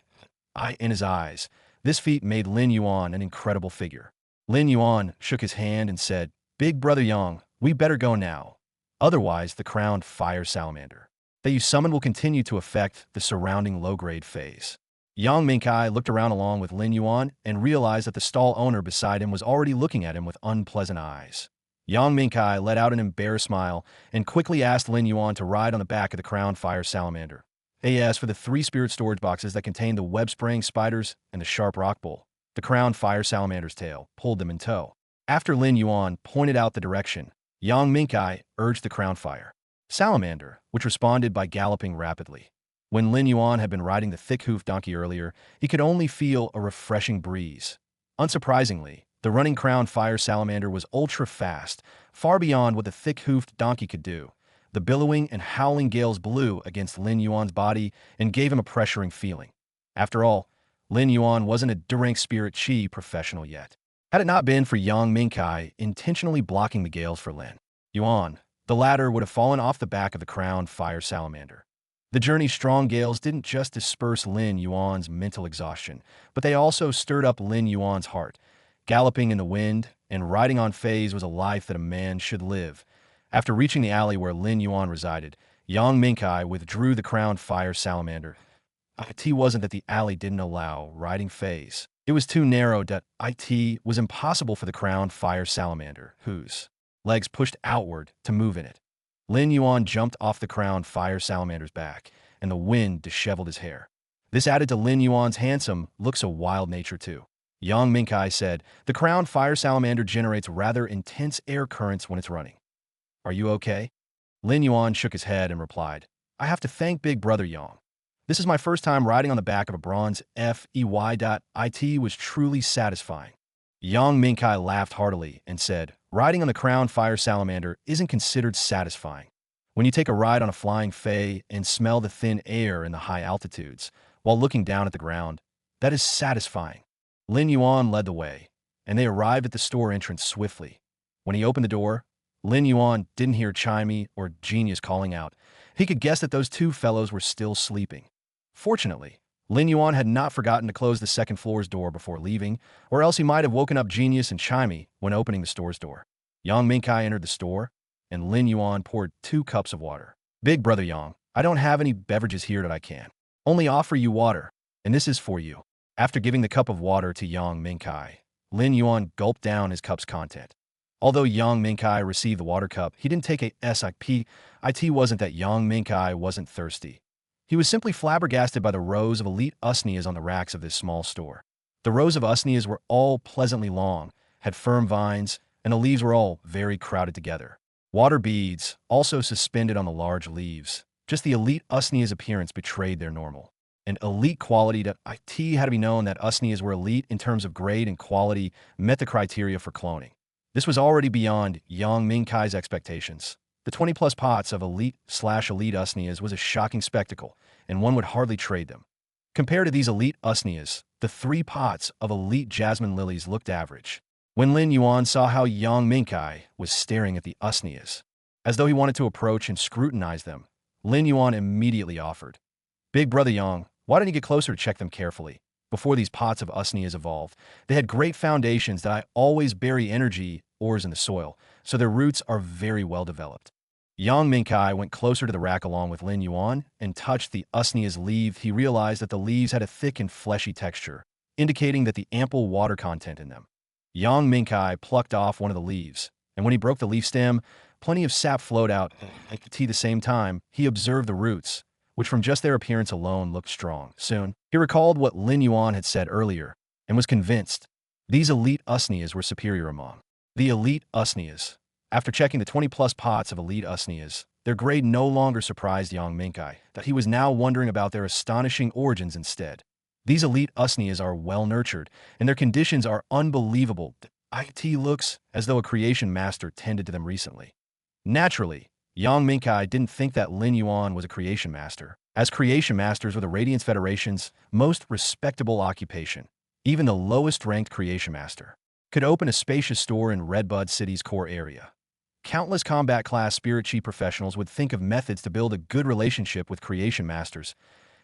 In his eyes, this feat made Lin Yuan an incredible figure. Lin Yuan shook his hand and said, Big Brother Yang, we better go now. Otherwise, the crowned fire salamander that you summoned will continue to affect the surrounding low-grade Feys. Yang Mingkai looked around along with Lin Yuan and realized that the stall owner beside him was already looking at him with unpleasant eyes. Yang Mingkai let out an embarrassed smile and quickly asked Lin Yuan to ride on the back of the crowned fire salamander. As for the 3 spirit storage boxes that contained the web-spraying spiders and the sharp rock bull, the crowned fire salamander's tail pulled them in tow. After Lin Yuan pointed out the direction, Yang Mingkai urged the crowned fire salamander, which responded by galloping rapidly. When Lin Yuan had been riding the thick-hoofed donkey earlier, he could only feel a refreshing breeze. Unsurprisingly, the running crowned fire salamander was ultra-fast, far beyond what the thick-hoofed donkey could do. The billowing and howling gales blew against Lin Yuan's body and gave him a pressuring feeling. After all, Lin Yuan wasn't a rank spirit chi professional yet. Had it not been for Yang Mingkai intentionally blocking the gales for Lin Yuan, the latter would have fallen off the back of the crowned fire salamander. The journey's strong gales didn't just disperse Lin Yuan's mental exhaustion, but they also stirred up Lin Yuan's heart. Galloping in the wind and riding on Feys was a life that a man should live. After reaching the alley where Lin Yuan resided, Yang Mingkai withdrew the crowned fire salamander. It wasn't that the alley didn't allow riding Feys. It was too narrow. It was impossible for the crowned fire salamander, whose legs pushed outward, to move in it. Lin Yuan jumped off the crowned fire salamander's back, and the wind disheveled his hair. This added to Lin Yuan's handsome, looks so wild nature too. Yang Mingkai said, the crowned fire salamander generates rather intense air currents when it's running. Are you okay? Lin Yuan shook his head and replied, I have to thank Big Brother Yang. This is my first time riding on the back of a bronze Fey. It was truly satisfying. Yang Mingkai laughed heartily and said, riding on the crowned fire salamander isn't considered satisfying. When you take a ride on a flying Fey and smell the thin air in the high altitudes, while looking down at the ground, that is satisfying. Lin Yuan led the way, and they arrived at the store entrance swiftly. When he opened the door, Lin Yuan didn't hear Chimey or Genius calling out. He could guess that those two fellows were still sleeping. Fortunately, Lin Yuan had not forgotten to close the second floor's door before leaving, or else he might have woken up Genius and Chimey when opening the store's door. Yang Mingkai entered the store, and Lin Yuan poured 2 cups of water. Big Brother Yang, I don't have any beverages here that I can only offer you water, and this is for you. After giving the cup of water to Yang Mingkai, Lin Yuan gulped down his cup's content. Although Yang Mingkai received the water cup, he didn't take a sip. It wasn't that Yang Mingkai wasn't thirsty. He was simply flabbergasted by the rows of elite usneas on the racks of this small store. The rows of usneas were all pleasantly long, had firm vines, and the leaves were all very crowded together. Water beads, also suspended on the large leaves. Just the elite usnea's appearance betrayed their normal and elite quality. It had to be known that usneas were elite in terms of grade and quality met the criteria for cloning. This was already beyond Yang Mingkai's expectations. The 20-plus pots of elite/elite usneas was a shocking spectacle, and one would hardly trade them. Compared to these elite usneas, the 3 pots of elite jasmine lilies looked average. When Lin Yuan saw how Yang Mingkai was staring at the usneas, as though he wanted to approach and scrutinize them, Lin Yuan immediately offered, Big Brother Yang, why don't you get closer to check them carefully? Before these pots of usneas evolved, they had great foundations that I always bury energy ores in the soil, so their roots are very well developed. Yang Mingkai went closer to the rack along with Lin Yuan and touched the usnea's leaf. He realized that the leaves had a thick and fleshy texture, indicating that the ample water content in them. Yang Mingkai plucked off one of the leaves, and when he broke the leaf stem, plenty of sap flowed out. At the same time, he observed the roots, which from just their appearance alone looked strong. Soon, he recalled what Lin Yuan had said earlier and was convinced these elite usneas were superior among the elite usneas. After checking the 20-plus pots of elite usneas, their grade no longer surprised Yang Mingkai, that he was now wondering about their astonishing origins instead. These elite usneas are well-nurtured, and their conditions are unbelievable. It looks as though a creation master tended to them recently. Naturally, Yang Mingkai didn't think that Lin Yuan was a creation master, as creation masters were the Radiance Federation's most respectable occupation. Even the lowest-ranked creation master could open a spacious store in Redbud City's core area. Countless combat-class spirit chi professionals would think of methods to build a good relationship with creation masters.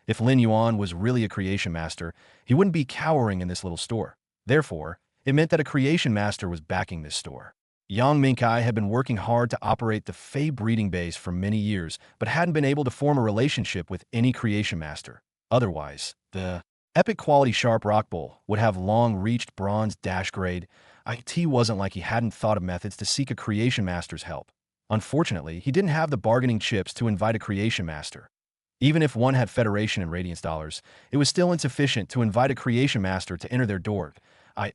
If Lin Yuan was really a creation master, he wouldn't be cowering in this little store. Therefore, it meant that a creation master was backing this store. Yang Mingkai had been working hard to operate the Fey breeding base for many years, but hadn't been able to form a relationship with any creation master. Otherwise, the epic quality sharp rock bull would have long reached bronze dash grade. It wasn't like he hadn't thought of methods to seek a creation master's help. Unfortunately, he didn't have the bargaining chips to invite a creation master. Even if one had Federation and Radiance dollars, it was still insufficient to invite a creation master to enter their door.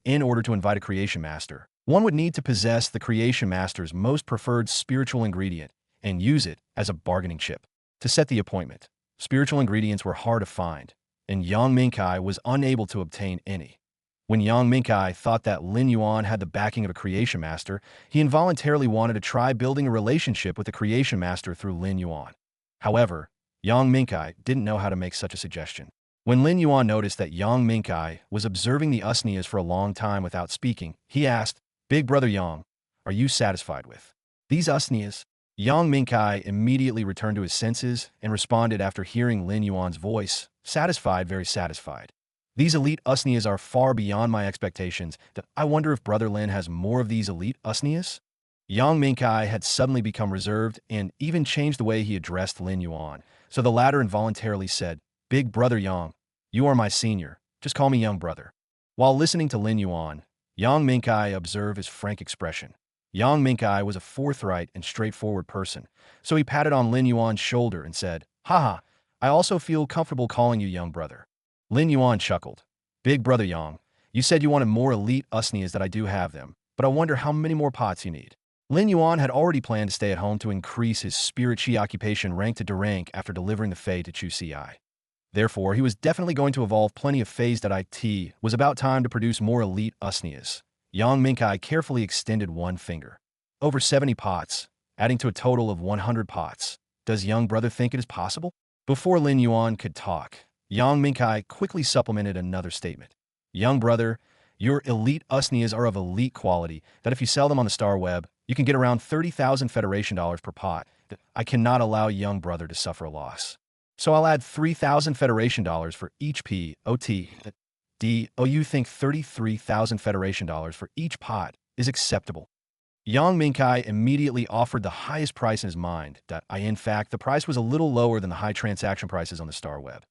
In order to invite a creation master, one would need to possess the creation master's most preferred spiritual ingredient and use it as a bargaining chip. To set the appointment, spiritual ingredients were hard to find, and Yang Mingkai was unable to obtain any. When Yang Mingkai thought that Lin Yuan had the backing of a creation master, he involuntarily wanted to try building a relationship with the creation master through Lin Yuan. However, Yang Mingkai didn't know how to make such a suggestion. When Lin Yuan noticed that Yang Mingkai was observing the usneas for a long time without speaking, he asked, Big Brother Yang, are you satisfied with these usneas? Yang Mingkai immediately returned to his senses and responded after hearing Lin Yuan's voice, satisfied, very satisfied. These elite usneas are far beyond my expectations. I wonder if Brother Lin has more of these elite usneas? Yang Mingkai had suddenly become reserved and even changed the way he addressed Lin Yuan, so the latter involuntarily said, Big Brother Yang, you are my senior, just call me young brother. While listening to Lin Yuan, Yang Mingkai observed his frank expression. Yang Mingkai was a forthright and straightforward person, so he patted on Lin Yuan's shoulder and said, Haha, I also feel comfortable calling you young brother. Lin Yuan chuckled. Big brother Yang, you said you wanted more elite usnias that I do have them, but I wonder how many more pots you need. Lin Yuan had already planned to stay at home to increase his spirit chi occupation rank to D rank after delivering the Fey to Chu Ci. Therefore, he was definitely going to evolve plenty of Feys. It was about time to produce more elite usnias. Yang Minkai carefully extended one finger. Over 70 pots, adding to a total of 100 pots. Does young brother think it is possible? Before Lin Yuan could talk, Yang Minkai quickly supplemented another statement. Young brother, your elite usnias are of elite quality that if you sell them on the Star Web, you can get around 30,000 Federation dollars per pot. I cannot allow young brother to suffer a loss. So I'll add 3,000 Federation dollars for each POT. You think 33,000 Federation dollars for each pot is acceptable? Yang Minkai immediately offered the highest price in his mind. In fact, the price was a little lower than the high transaction prices on the Star Web.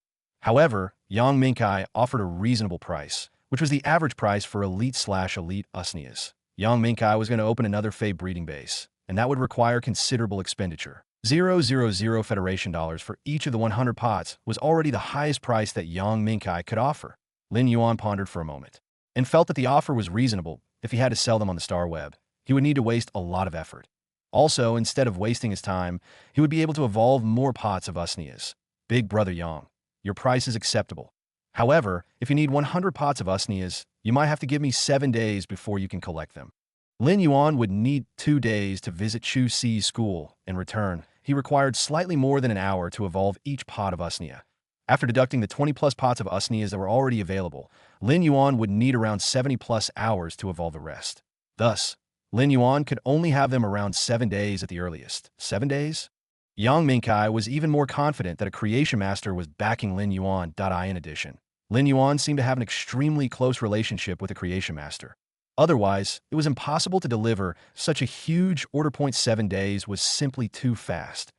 However, Yang Minkai offered a reasonable price, which was the average price for elite/elite usnias. Yang Minkai was going to open another Fey breeding base, and that would require considerable expenditure. 000 Federation dollars for each of the 100 pots was already the highest price that Yang Minkai could offer. Lin Yuan pondered for a moment, and felt that the offer was reasonable. If he had to sell them on the Star Web, he would need to waste a lot of effort. Also, instead of wasting his time, he would be able to evolve more pots of usnias. Big brother Yang, your price is acceptable. However, if you need 100 pots of usnias, you might have to give me 7 days before you can collect them. Lin Yuan would need 2 days to visit Chu Ci's school. In return, he required slightly more than an hour to evolve each pot of usnia. After deducting the 20-plus pots of usnias that were already available, Lin Yuan would need around 70-plus hours to evolve the rest. Thus, Lin Yuan could only have them around 7 days at the earliest. 7 days? Yang Minkai was even more confident that a creation master was backing Lin Yuan. In addition, Lin Yuan seemed to have an extremely close relationship with a creation master. Otherwise, it was impossible to deliver such a huge order. 7 days was simply too fast.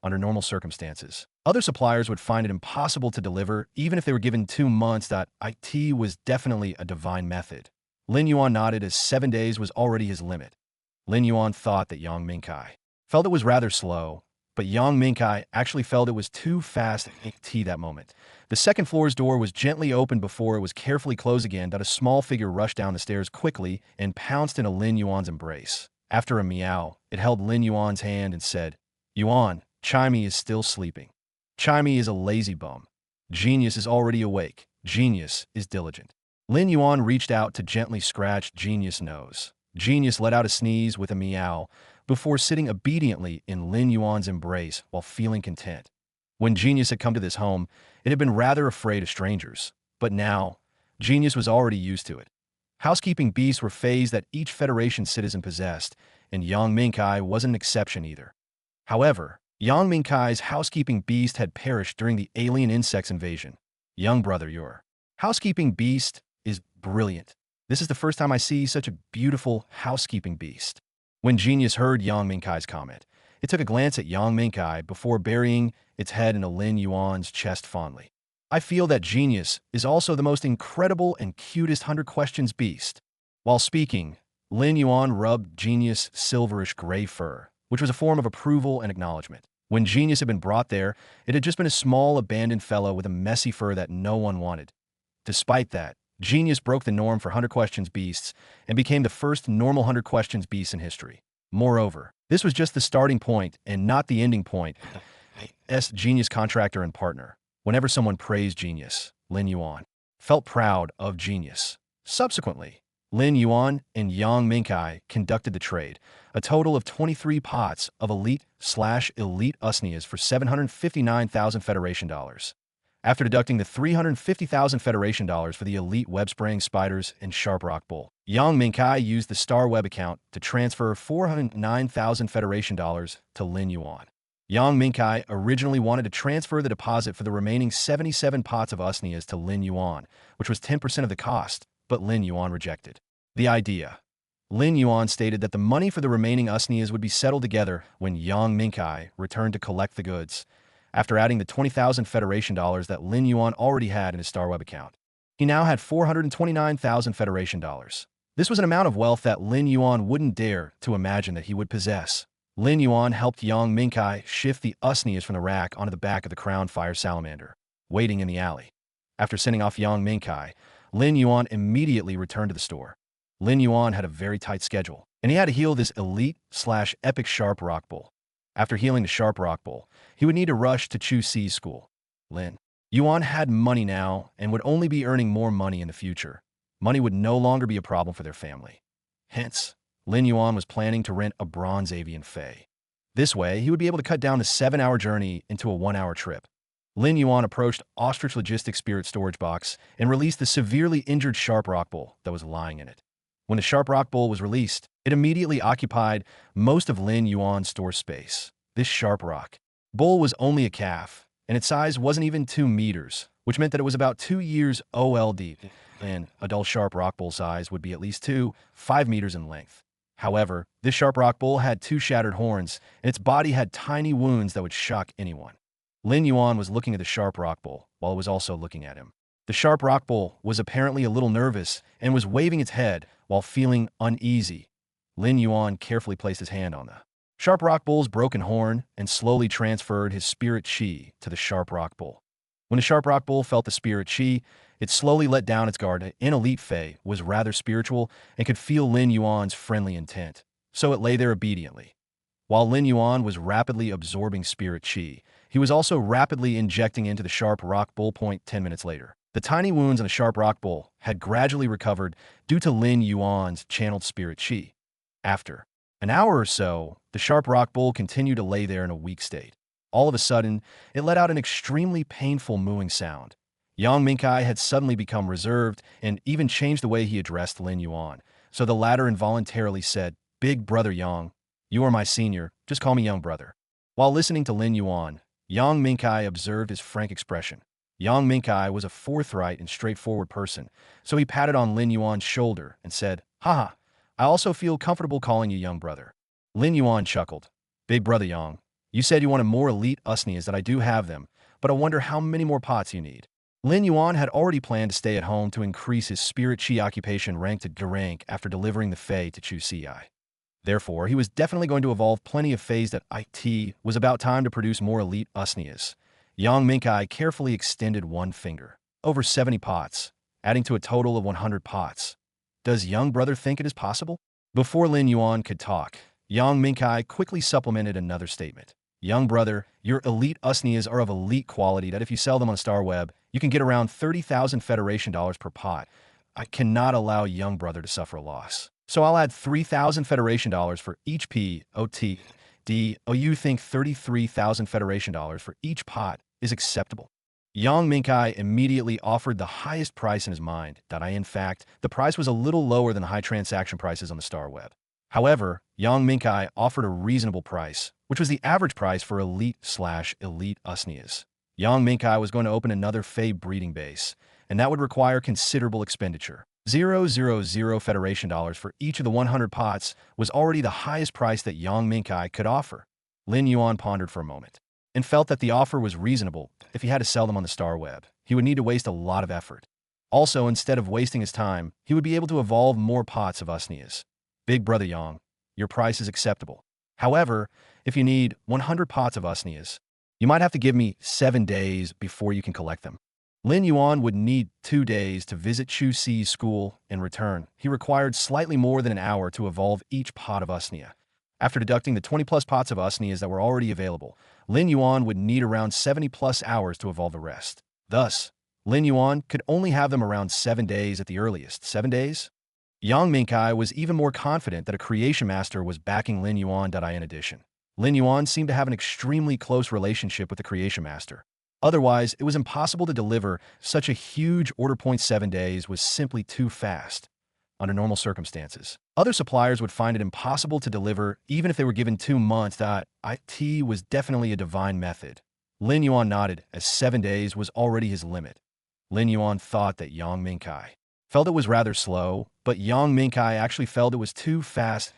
Under normal circumstances, other suppliers would find it impossible to deliver even if they were given 2 months. It was definitely a divine method. Lin Yuan nodded as 7 days was already his limit. Lin Yuan thought that Yang Minkai felt it was rather slow, but Yang Minkai actually felt it was too fast at that moment. The second floor's door was gently opened before it was carefully closed again. A small figure rushed down the stairs quickly and pounced into Lin Yuan's embrace. After a meow, it held Lin Yuan's hand and said, Yuan, Chimey is still sleeping. Chimey is a lazy bum. Genius is already awake. Genius is diligent. Lin Yuan reached out to gently scratch Genius' nose. Genius let out a sneeze with a meow before sitting obediently in Lin Yuan's embrace while feeling content. When Genius had come to this home, it had been rather afraid of strangers, but now, Genius was already used to it. Housekeeping beasts were Feys that each Federation citizen possessed, and Yang Minkai wasn't an exception either. However, Yang Minkai's housekeeping beast had perished during the alien insects invasion. Young brother, your housekeeping beast is brilliant. This is the first time I see such a beautiful housekeeping beast. When Genius heard Yang Minkai's comment, it took a glance at Yang Minkai before burying its head in Lin Yuan's chest fondly. I feel that Genius is also the most incredible and cutest 100 questions beast. While speaking, Lin Yuan rubbed Genius' silverish gray fur, which was a form of approval and acknowledgement. When Genius had been brought there, it had just been a small abandoned fellow with a messy fur that no one wanted. Despite that, Genius broke the norm for 100 questions beasts and became the first normal 100 questions beast in history. Moreover, this was just the starting point and not the ending point. Genius contractor and partner. Whenever someone praised Genius, Lin Yuan felt proud of Genius. Subsequently, Lin Yuan and Yang Minkai conducted the trade, a total of 23 pots of elite/elite usnias for 759,000 Federation dollars. After deducting the 350,000 Federation dollars for the elite web-spraying spiders and sharp rock bull, Yang Minkai used the Star Web account to transfer 409,000 Federation dollars to Lin Yuan. Yang Minkai originally wanted to transfer the deposit for the remaining 77 pots of usnias to Lin Yuan, which was 10% of the cost, but Lin Yuan rejected the idea. Lin Yuan stated that the money for the remaining usnias would be settled together when Yang Minkai returned to collect the goods, after adding the 20,000 Federation dollars that Lin Yuan already had in his Star Web account. He now had 429,000 Federation dollars. This was an amount of wealth that Lin Yuan wouldn't dare to imagine that he would possess. Lin Yuan helped Yang Minkai shift the usnias from the rack onto the back of the crown fire salamander, waiting in the alley. After sending off Yang Mingkai, Lin Yuan immediately returned to the store. Lin Yuan had a very tight schedule, and he had to heal this elite/epic sharp rock bull. After healing the sharp rock bull, he would need to rush to Chu Si's school. Lin Yuan had money now and would only be earning more money in the future. Money would no longer be a problem for their family. Hence, Lin Yuan was planning to rent a bronze avian Fey. This way, he would be able to cut down the 7-hour journey into a 1-hour trip. Lin Yuan approached Ostrich Logistics Spirit storage box and released the severely injured sharp rock bull that was lying in it. When the sharp rock bull was released, it immediately occupied most of Lin Yuan's store space. This sharp rock bull was only a calf, and its size wasn't even 2 meters, which meant that it was about 2 years old, and adult sharp rock bull size would be at least 5 meters in length. However, this sharp rock bull had 2 shattered horns, and its body had tiny wounds that would shock anyone. Lin Yuan was looking at the sharp rock bull while it was also looking at him. The sharp rock bull was apparently a little nervous and was waving its head while feeling uneasy. Lin Yuan carefully placed his hand on the sharp rock bull's broken horn and slowly transferred his spirit chi to the sharp rock bull. When the sharp rock bull felt the spirit chi, it slowly let down its guard. An elite Fey was rather spiritual and could feel Lin Yuan's friendly intent, so it lay there obediently. While Lin Yuan was rapidly absorbing spirit chi, he was also rapidly injecting into the sharp rock bull. 10 minutes later, the tiny wounds on the sharp rock bull had gradually recovered due to Lin Yuan's channeled spirit chi. After an hour or so, the sharp rock bull continued to lay there in a weak state. All of a sudden, it let out an extremely painful mooing sound. Yang Mingkai had suddenly become reserved and even changed the way he addressed Lin Yuan, so the latter involuntarily said, "Big brother Yang, you are my senior, just call me young brother." While listening to Lin Yuan, Yang Mingkai observed his frank expression. Yang Mingkai was a forthright and straightforward person, so he patted on Lin Yuan's shoulder and said, "Haha, I also feel comfortable calling you young brother." Lin Yuan chuckled. "Big brother Yang, you said you wanted more elite xianxias that I do have them, but I wonder how many more pots you need." Lin Yuan had already planned to stay at home to increase his spirit chi occupation rank to D rank after delivering the Fey to Chu Si. Therefore, he was definitely going to evolve plenty of Feys that it was about time to produce more elite xianxias. Yang Mingkai carefully extended one finger. Over 70 pots, adding to a total of 100 pots. Does young brother think it is possible? Before Lin Yuan could talk, Yang Mingkai quickly supplemented another statement. "Young brother, your elite xianxias are of elite quality that if you sell them on Star Web, you can get around 30,000 Federation dollars per pot. I cannot allow young brother to suffer a loss. So I'll add 3,000 Federation dollars for each pot. You think 33,000 Federation dollars for each pot is acceptable?" Yang Mingkai immediately offered the highest price in his mind. In fact, the price was a little lower than the high transaction prices on the Star Web. However, Yang Mingkai offered a reasonable price, which was the average price for elite/elite xianxias. Yang Mingkai was going to open another Fey breeding base, and that would require considerable expenditure. 000 Federation dollars for each of the 100 pots was already the highest price that Yang Mingkai could offer. Lin Yuan pondered for a moment and felt that the offer was reasonable. If he had to sell them on the Star Web, he would need to waste a lot of effort. Also, instead of wasting his time, he would be able to evolve more pots of xianxias. "Big brother Yang, your price is acceptable. However, if you need 100 pots of xianxias, you might have to give me 7 days before you can collect them." Lin Yuan would need 2 days to visit Chu Si's school and return. He required slightly more than an hour to evolve each pot of xianxia. After deducting the 20-plus pots of xianxias that were already available, Lin Yuan would need around 70-plus hours to evolve the rest. Thus, Lin Yuan could only have them around 7 days at the earliest. 7 days? Yang Mingkai was even more confident that a creation master was backing Lin Yuan. In addition, Lin Yuan seemed to have an extremely close relationship with the creation master. Otherwise, it was impossible to deliver such a huge order. 7 days was simply too fast. Under normal circumstances, other suppliers would find it impossible to deliver even if they were given 2 months. It was definitely a divine method. Lin Yuan nodded as 7 days was already his limit. Lin Yuan thought that Yang Mingkai felt it was rather slow, but Yang Mingkai actually felt it was too fast.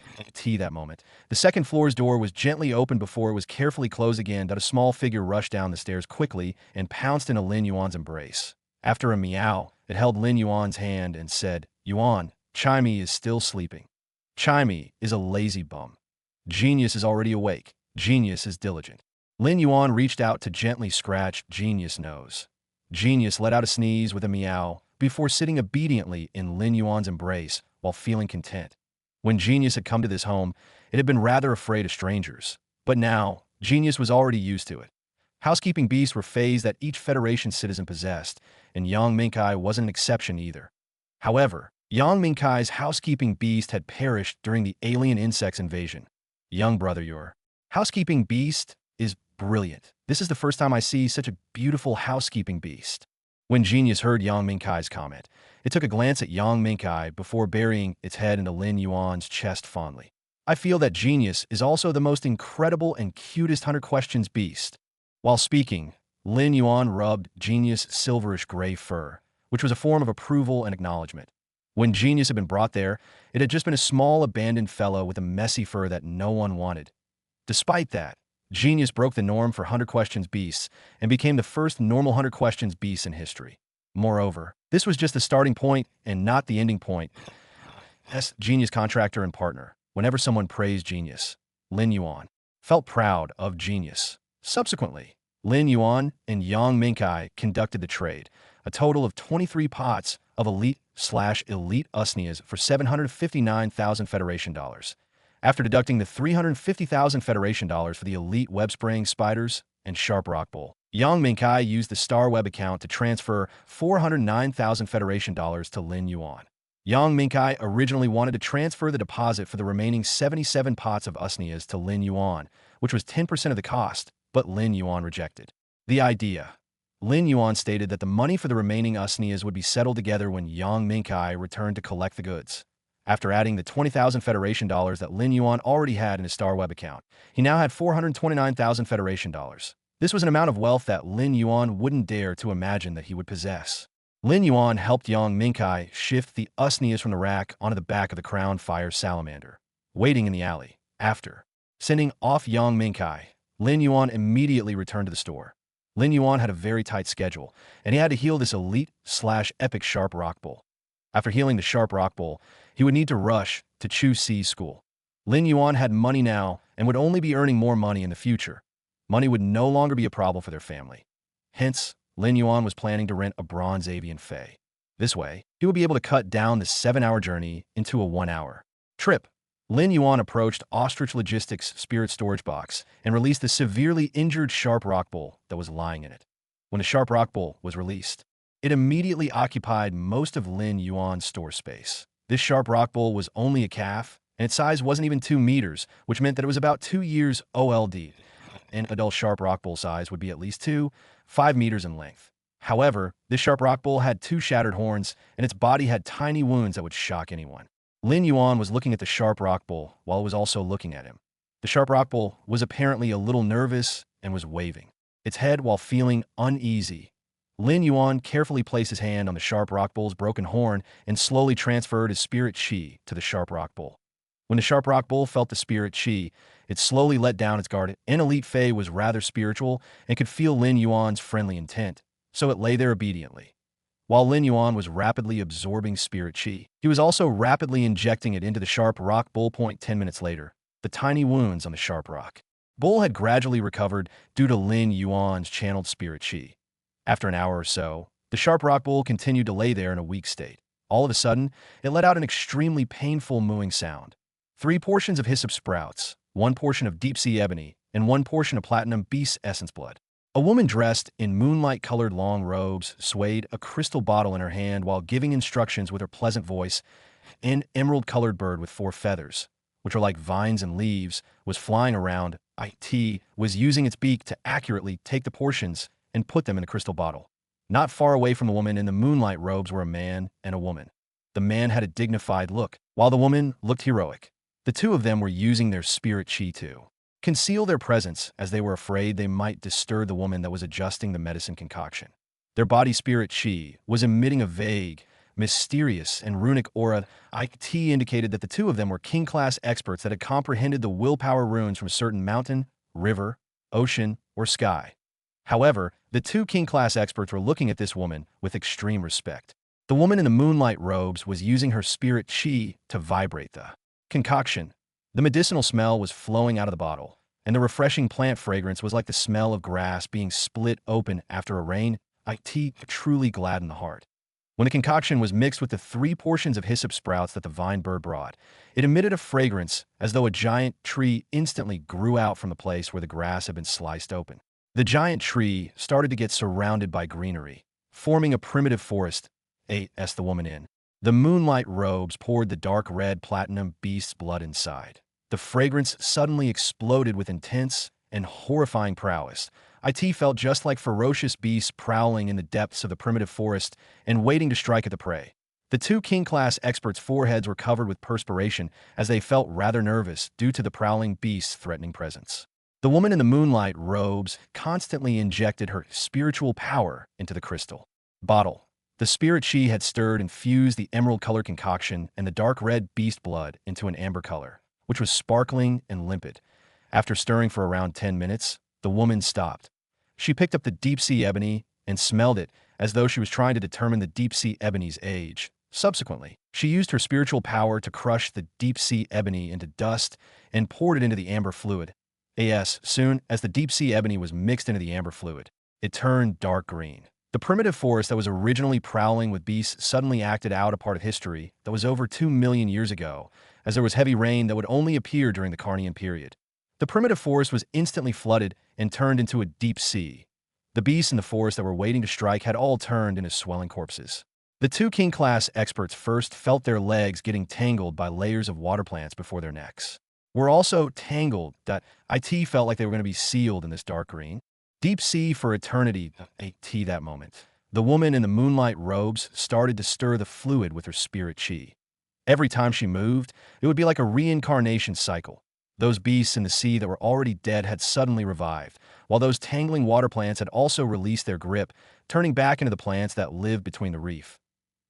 That moment, the second floor's door was gently opened before it was carefully closed again. A small figure rushed down the stairs quickly and pounced into Lin Yuan's embrace. After a meow, it held Lin Yuan's hand and said, "Yuan, Chimey is still sleeping. Chimey is a lazy bum. Genius is already awake. Genius is diligent." Lin Yuan reached out to gently scratch Genius' nose. Genius let out a sneeze with a meow before sitting obediently in Lin Yuan's embrace while feeling content. When Genius had come to this home, it had been rather afraid of strangers. But now, Genius was already used to it. Housekeeping beasts were feys that each Federation citizen possessed, and Yang Mingkai wasn't an exception either. However, Yang Mingkai's housekeeping beast had perished during the alien insects invasion. Young brother, your housekeeping beast is brilliant. This is the first time I see such a beautiful housekeeping beast. When Genius heard Yang Mingkai's comment, it took a glance at Yang Mingkai before burying its head into Lin Yuan's chest fondly. I feel that Genius is also the most incredible and cutest 100 questions beast. While speaking, Lin Yuan rubbed Genius' silverish gray fur, which was a form of approval and acknowledgement. When Genius had been brought there, it had just been a small abandoned fellow with a messy fur that no one wanted. Despite that, Genius broke the norm for 100 questions beasts and became the first normal 100 questions beast in history. Moreover, this was just the starting point and not the ending point. As Genius contractor and partner, whenever someone praised Genius, Lin Yuan felt proud of Genius. Subsequently, Lin Yuan and Yang Mingkai conducted the trade, a total of 23 pots of elite/elite usnias for 759,000 Federation dollars. After deducting the 350,000 Federation dollars for the elite web-spraying spiders and sharp rock bull, Yang Mingkai used the Star Web account to transfer 409,000 Federation dollars to Lin Yuan. Yang Mingkai originally wanted to transfer the deposit for the remaining 77 pots of usnias to Lin Yuan, which was 10% of the cost, but Lin Yuan rejected the idea. Lin Yuan stated that the money for the remaining usnias would be settled together when Yang Mingkai returned to collect the goods. After adding the 20,000 Federation dollars that Lin Yuan already had in his Star Web account, he now had 429,000 Federation dollars. This was an amount of wealth that Lin Yuan wouldn't dare to imagine that he would possess. Lin Yuan helped Yang Mingkai shift the usnias from the rack onto the back of the Crown Fire Salamander, waiting in the alley. After sending off Yang Mingkai, Lin Yuan immediately returned to the store. Lin Yuan had a very tight schedule, and he had to heal this elite/epic sharp rock bull. After healing the sharp rock bull, he would need to rush to Chu Si's school. Lin Yuan had money now and would only be earning more money in the future. Money would no longer be a problem for their family. Hence, Lin Yuan was planning to rent a bronze avian fey. This way, he would be able to cut down the 7-hour journey into a 1-hour trip. Lin Yuan approached Ostrich Logistics' spirit storage box and released the severely injured sharp rock bull that was lying in it. When the sharp rock bull was released, it immediately occupied most of Lin Yuan's store space. This sharp rock bull was only a calf, and its size wasn't even 2 meters, which meant that it was about 2 years old. An adult sharp rock bull size would be at least 5 meters in length. However, this sharp rock bull had 2 shattered horns, and its body had tiny wounds that would shock anyone. Lin Yuan was looking at the sharp rock bull while it was also looking at him. The sharp rock bull was apparently a little nervous and was waving its head while feeling uneasy. Lin Yuan carefully placed his hand on the sharp rock bull's broken horn and slowly transferred his spirit chi to the sharp rock bull. When the sharp rock bull felt the spirit chi, it slowly let down its guard. An elite fey was rather spiritual and could feel Lin Yuan's friendly intent, so it lay there obediently. While Lin Yuan was rapidly absorbing spirit chi, he was also rapidly injecting it into the sharp rock bull. 10 minutes later, the tiny wounds on the sharp rock bull had gradually recovered due to Lin Yuan's channeled spirit chi. After an hour or so, the sharp rock bull continued to lay there in a weak state. All of a sudden, it let out an extremely painful mooing sound. 3 portions of hyssop sprouts, 1 portion of deep-sea ebony, and 1 portion of platinum beast essence blood. A woman dressed in moonlight-colored long robes swayed a crystal bottle in her hand while giving instructions with her pleasant voice. An emerald-colored bird with 4 feathers, which are like vines and leaves, was flying around. It was using its beak to accurately take the portions and put them in a crystal bottle. Not far away from the woman in the moonlight robes were a man and a woman. The man had a dignified look, while the woman looked heroic. The 2 of them were using their spirit chi to conceal their presence, as they were afraid they might disturb the woman that was adjusting the medicine concoction. Their body spirit chi was emitting a vague, mysterious, and runic aura. It indicated that the 2 of them were king-class experts that had comprehended the willpower runes from a certain mountain, river, ocean, or sky. However, the 2 king-class experts were looking at this woman with extreme respect. The woman in the moonlight robes was using her spirit chi to vibrate the concoction. The medicinal smell was flowing out of the bottle, and the refreshing plant fragrance was like the smell of grass being split open after a rain. IT truly gladdened the heart. When the concoction was mixed with the 3 portions of hyssop sprouts that the vine bird brought, it emitted a fragrance as though a giant tree instantly grew out from the place where the grass had been sliced open. The giant tree started to get surrounded by greenery, forming a primitive forest, as the woman in. The moonlight robes poured the dark red platinum beast's blood inside. The fragrance suddenly exploded with intense and horrifying prowess. IT felt just like ferocious beasts prowling in the depths of the primitive forest and waiting to strike at the prey. The 2 king-class experts' foreheads were covered with perspiration as they felt rather nervous due to the prowling beast's threatening presence. The woman in the moonlight robes constantly injected her spiritual power into the crystal bottle. The spirit she had stirred infused the emerald-colored concoction and the dark red beast blood into an amber color, which was sparkling and limpid. After stirring for around 10 minutes, the woman stopped. She picked up the deep-sea ebony and smelled it as though she was trying to determine the deep-sea ebony's age. Subsequently, she used her spiritual power to crush the deep-sea ebony into dust and poured it into the amber fluid. Soon as the deep-sea ebony was mixed into the amber fluid, it turned dark green. The primitive forest that was originally prowling with beasts suddenly acted out a part of history that was over 2 million years ago, as there was heavy rain that would only appear during the Carnian period. The primitive forest was instantly flooded and turned into a deep sea. The beasts in the forest that were waiting to strike had all turned into swelling corpses. The 2 king-class experts first felt their legs getting tangled by layers of water plants before their necks. Were also tangled that IT felt like they were going to be sealed in this dark green. Deep sea for eternity, IT that moment. The woman in the moonlight robes started to stir the fluid with her spirit chi. Every time she moved, it would be like a reincarnation cycle. Those beasts in the sea that were already dead had suddenly revived, while those tangling water plants had also released their grip, turning back into the plants that lived between the reef.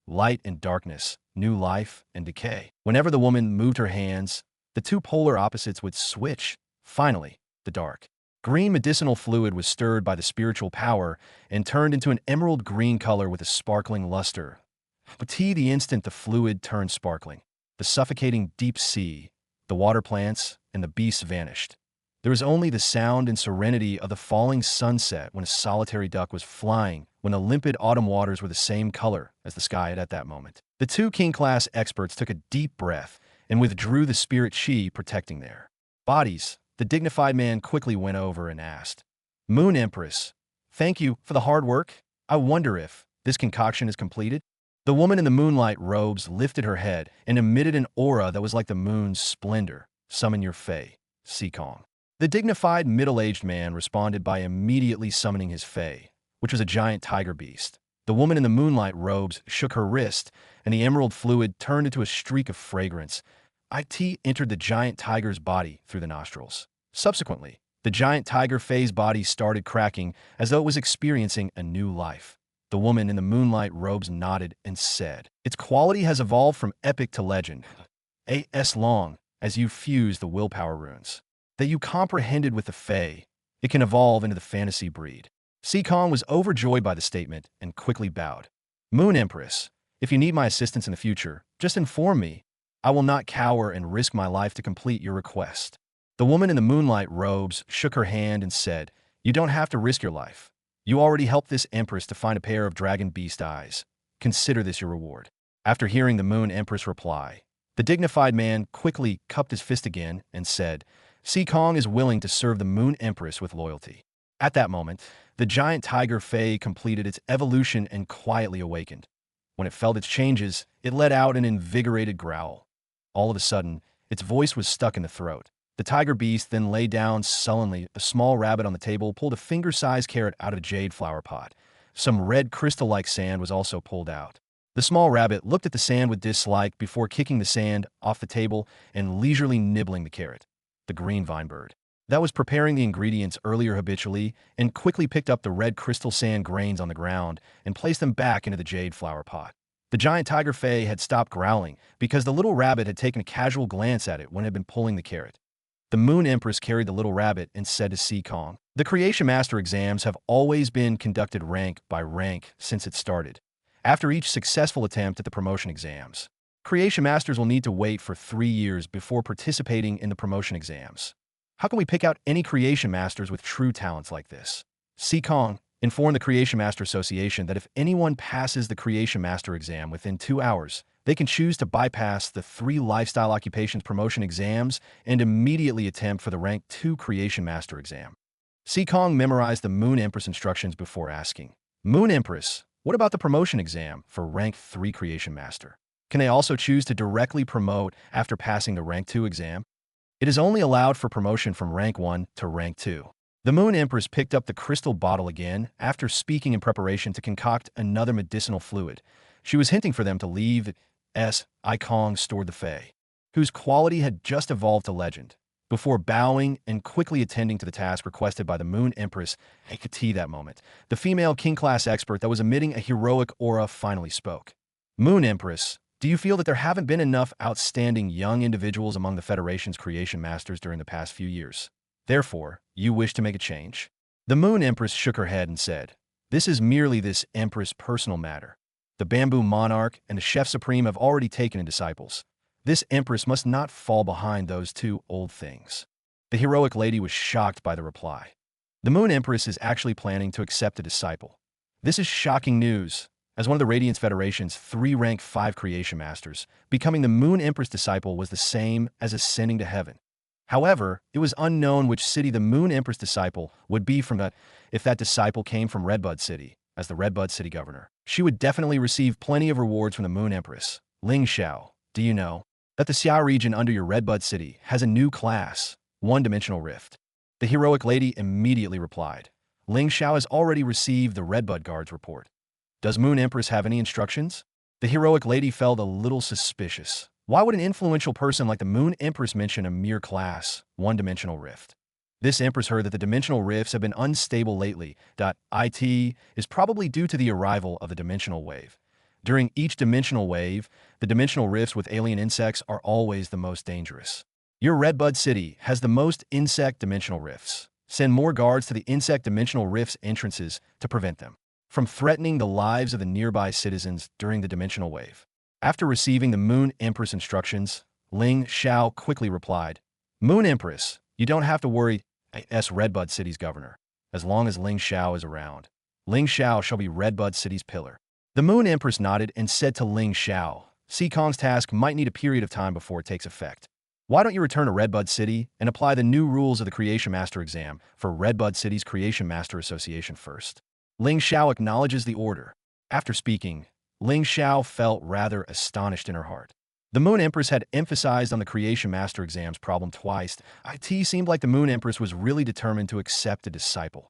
Light and darkness, new life and decay. Whenever the woman moved her hands, the 2 polar opposites would switch. Finally, the dark green medicinal fluid was stirred by the spiritual power and turned into an emerald green color with a sparkling luster. But the instant the fluid turned sparkling, the suffocating deep sea, the water plants, and the beasts vanished. There was only the sound and serenity of the falling sunset when a solitary duck was flying, when the limpid autumn waters were the same color as the sky at that moment. The 2 king-class experts took a deep breath and withdrew the spirit chi protecting their bodies. The dignified man quickly went over and asked, "Moon Empress, thank you for the hard work. I wonder if this concoction is completed?" The woman in the moonlight robes lifted her head and emitted an aura that was like the moon's splendor. "Summon your Fey, Seekong." The dignified middle-aged man responded by immediately summoning his Fey, which was a giant tiger beast. The woman in the moonlight robes shook her wrist, and the emerald fluid turned into a streak of fragrance. IT entered the giant tiger's body through the nostrils. Subsequently, the giant tiger Fey's body started cracking as though it was experiencing a new life. The woman in the moonlight robes nodded and said, "Its quality has evolved from epic to legend. As long as you fuse the willpower runes that you comprehended with the Fey, it can evolve into the fantasy breed." Seekong was overjoyed by the statement and quickly bowed. "Moon Empress, if you need my assistance in the future, just inform me. I will not cower and risk my life to complete your request." The woman in the moonlight robes shook her hand and said, "You don't have to risk your life. You already helped this empress to find a pair of dragon beast eyes. Consider this your reward." After hearing the moon empress reply, the dignified man quickly cupped his fist again and said, "Seekong is willing to serve the moon empress with loyalty." At that moment, the giant tiger Fey completed its evolution and quietly awakened. When it felt its changes, it let out an invigorated growl. All of a sudden, its voice was stuck in the throat. The tiger beast then lay down sullenly. A small rabbit on the table pulled a finger-sized carrot out of a jade flower pot. Some red crystal-like sand was also pulled out. The small rabbit looked at the sand with dislike before kicking the sand off the table and leisurely nibbling the carrot. The green vine bird that was preparing the ingredients earlier habitually and quickly picked up the red crystal sand grains on the ground and placed them back into the jade flower pot. The giant tiger Fey had stopped growling because the little rabbit had taken a casual glance at it when it had been pulling the carrot. The Moon Empress carried the little rabbit and said to Seekong, "The Creation Master exams have always been conducted rank by rank since it started. After each successful attempt at the promotion exams, Creation Masters will need to wait for 3 years before participating in the promotion exams. How can we pick out any Creation Masters with true talents like this?" Seekong, Inform the Creation Master Association that if anyone passes the Creation Master exam within 2 hours, they can choose to bypass the 3 lifestyle occupations promotion exams and immediately attempt for the Rank 2 Creation Master exam. Kong memorized the Moon Empress instructions before asking, Moon Empress, what about the promotion exam for Rank 3 Creation Master? Can they also choose to directly promote after passing the Rank 2 exam? It is only allowed for promotion from Rank 1 to Rank 2. The Moon Empress picked up the crystal bottle again after speaking in preparation to concoct another medicinal fluid. She was hinting for them to leave as Kong stored the Fey, whose quality had just evolved to legend, before bowing and quickly attending to the task requested by the Moon Empress. At that moment, the female king-class expert that was emitting a heroic aura finally spoke. Moon Empress, do you feel that there haven't been enough outstanding young individuals among the Federation's creation masters during the past few years? Therefore, you wish to make a change? The Moon Empress shook her head and said, This is merely this Empress' personal matter. The Bamboo Monarch and the Chef Supreme have already taken in disciples. This Empress must not fall behind those 2 old things. The heroic lady was shocked by the reply. The Moon Empress is actually planning to accept a disciple. This is shocking news. As one of the Radiance Federation's 3 Rank 5 Creation Masters, becoming the Moon Empress disciple was the same as ascending to heaven. However, it was unknown which city the Moon Empress disciple would be from. If that disciple came from Redbud City, as the Redbud City governor, she would definitely receive plenty of rewards from the Moon Empress. Ling Xiao, do you know that the Xia region under your Redbud City has a new class, one-dimensional rift? The heroic lady immediately replied, Ling Xiao has already received the Redbud Guard's report. Does Moon Empress have any instructions? The heroic lady felt a little suspicious. Why would an influential person like the Moon Empress mention a mere class, one-dimensional rift? This Empress heard that the dimensional rifts have been unstable lately. It is probably due to the arrival of the dimensional wave. During each dimensional wave, the dimensional rifts with alien insects are always the most dangerous. Your Redbud City has the most insect dimensional rifts. Send more guards to the insect dimensional rifts entrances to prevent them from threatening the lives of the nearby citizens during the dimensional wave. After receiving the Moon Empress instructions, Ling Xiao quickly replied, Moon Empress, you don't have to worry as Redbud City's governor. As long as Ling Xiao is around, Ling Xiao shall be Redbud City's pillar. The Moon Empress nodded and said to Ling Xiao, Kong's task might need a period of time before it takes effect. Why don't you return to Redbud City and apply the new rules of the Creation Master exam for Redbud City's Creation Master Association first? Ling Xiao acknowledges the order. After speaking, Ling Xiao felt rather astonished in her heart. The Moon Empress had emphasized on the Creation Master exam's problem twice. It seemed like the Moon Empress was really determined to accept a disciple.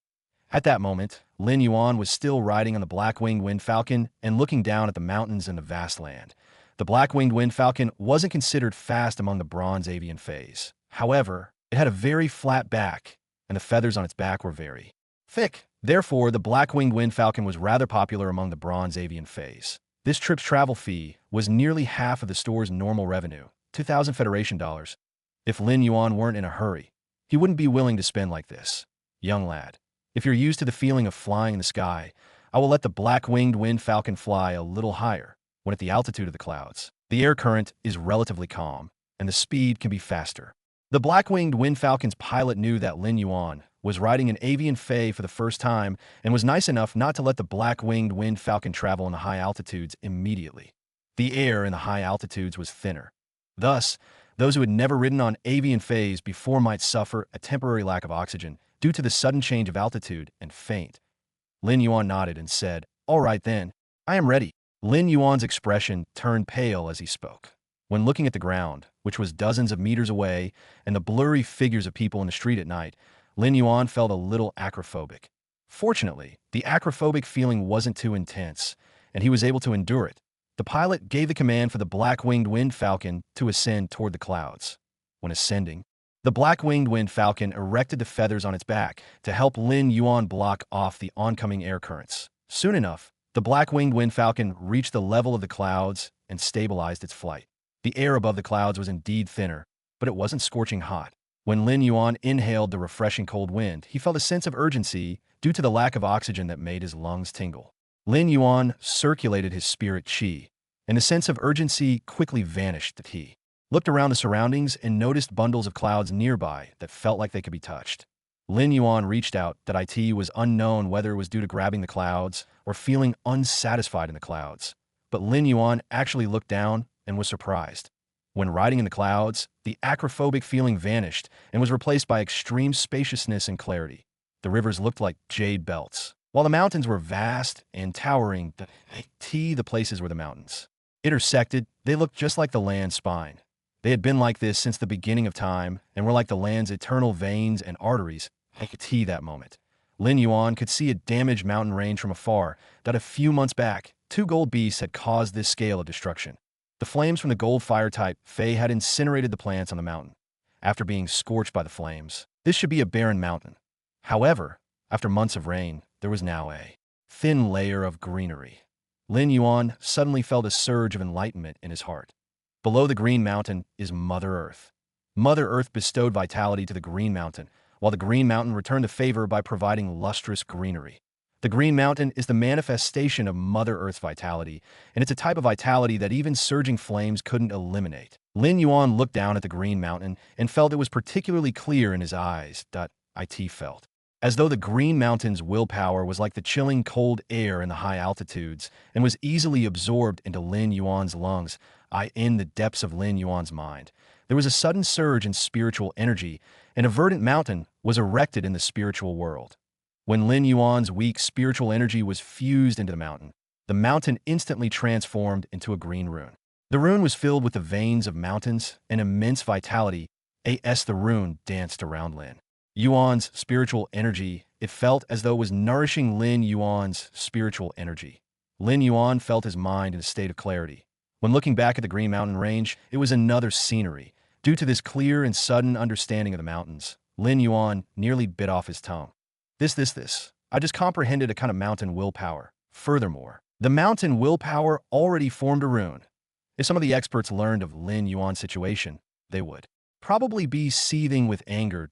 At that moment, Lin Yuan was still riding on the black-winged wind falcon and looking down at the mountains and the vast land. The black-winged wind falcon wasn't considered fast among the bronze avian feys. However, it had a very flat back, and the feathers on its back were very thick. Therefore, the black-winged wind falcon was rather popular among the bronze avian feys. This trip's travel fee was nearly half of the store's normal revenue, 2,000 Federation dollars. If Lin Yuan weren't in a hurry, he wouldn't be willing to spend like this. Young lad, if you're used to the feeling of flying in the sky, I will let the black-winged wind falcon fly a little higher. When at the altitude of the clouds, the air current is relatively calm, and the speed can be faster. The black-winged wind falcon's pilot knew that Lin Yuan was riding an avian fey for the first time and was nice enough not to let the black-winged wind falcon travel in the high altitudes immediately. The air in the high altitudes was thinner. Thus, those who had never ridden on avian feys before might suffer a temporary lack of oxygen due to the sudden change of altitude and faint. Lin Yuan nodded and said, All right then, I am ready. Lin Yuan's expression turned pale as he spoke. When looking at the ground, which was dozens of meters away, and the blurry figures of people in the street at night, Lin Yuan felt a little acrophobic. Fortunately, the acrophobic feeling wasn't too intense, and he was able to endure it. The pilot gave the command for the black-winged wind falcon to ascend toward the clouds. When ascending, the black-winged wind falcon erected the feathers on its back to help Lin Yuan block off the oncoming air currents. Soon enough, the black-winged wind falcon reached the level of the clouds and stabilized its flight. The air above the clouds was indeed thinner, but it wasn't scorching hot. When Lin Yuan inhaled the refreshing cold wind, he felt a sense of urgency due to the lack of oxygen that made his lungs tingle. Lin Yuan circulated his spirit qi, and the sense of urgency quickly vanished. He looked around the surroundings and noticed bundles of clouds nearby that felt like they could be touched. Lin Yuan reached out that it was unknown whether it was due to grabbing the clouds or feeling unsatisfied in the clouds. But Lin Yuan actually looked down and was surprised. When riding in the clouds, the acrophobic feeling vanished and was replaced by extreme spaciousness and clarity. The rivers looked like jade belts, while the mountains were vast and towering. The places where the mountains intersected, they looked just like the land's spine. They had been like this since the beginning of time and were like the land's eternal veins and arteries. That moment. Lin Yuan could see a damaged mountain range from afar that a few months back, two gold beasts had caused this scale of destruction. The flames from the gold fire type Fey had incinerated the plants on the mountain. After being scorched by the flames, this should be a barren mountain. However, after months of rain, there was now a thin layer of greenery. Lin Yuan suddenly felt a surge of enlightenment in his heart. Below the Green Mountain is Mother Earth. Mother Earth bestowed vitality to the Green Mountain, while the Green Mountain returned the favor by providing lustrous greenery. The Green Mountain is the manifestation of Mother Earth's vitality, and it's a type of vitality that even surging flames couldn't eliminate. Lin Yuan looked down at the Green Mountain and felt it was particularly clear in his eyes. It felt as though the Green Mountain's willpower was like the chilling cold air in the high altitudes and was easily absorbed into Lin Yuan's lungs. In the depths of Lin Yuan's mind, there was a sudden surge in spiritual energy, and a verdant mountain was erected in the spiritual world. When Lin Yuan's weak spiritual energy was fused into the mountain instantly transformed into a green rune. The rune was filled with the veins of mountains and immense vitality. The rune danced around Lin Yuan's spiritual energy. It felt as though it was nourishing Lin Yuan's spiritual energy. Lin Yuan felt his mind in a state of clarity. When looking back at the Green Mountain range, it was another scenery. Due to this clear and sudden understanding of the mountains, Lin Yuan nearly bit off his tongue. I just comprehended a kind of mountain willpower. Furthermore, the mountain willpower already formed a rune. If some of the experts learned of Lin Yuan's situation, they would probably be seething with anger.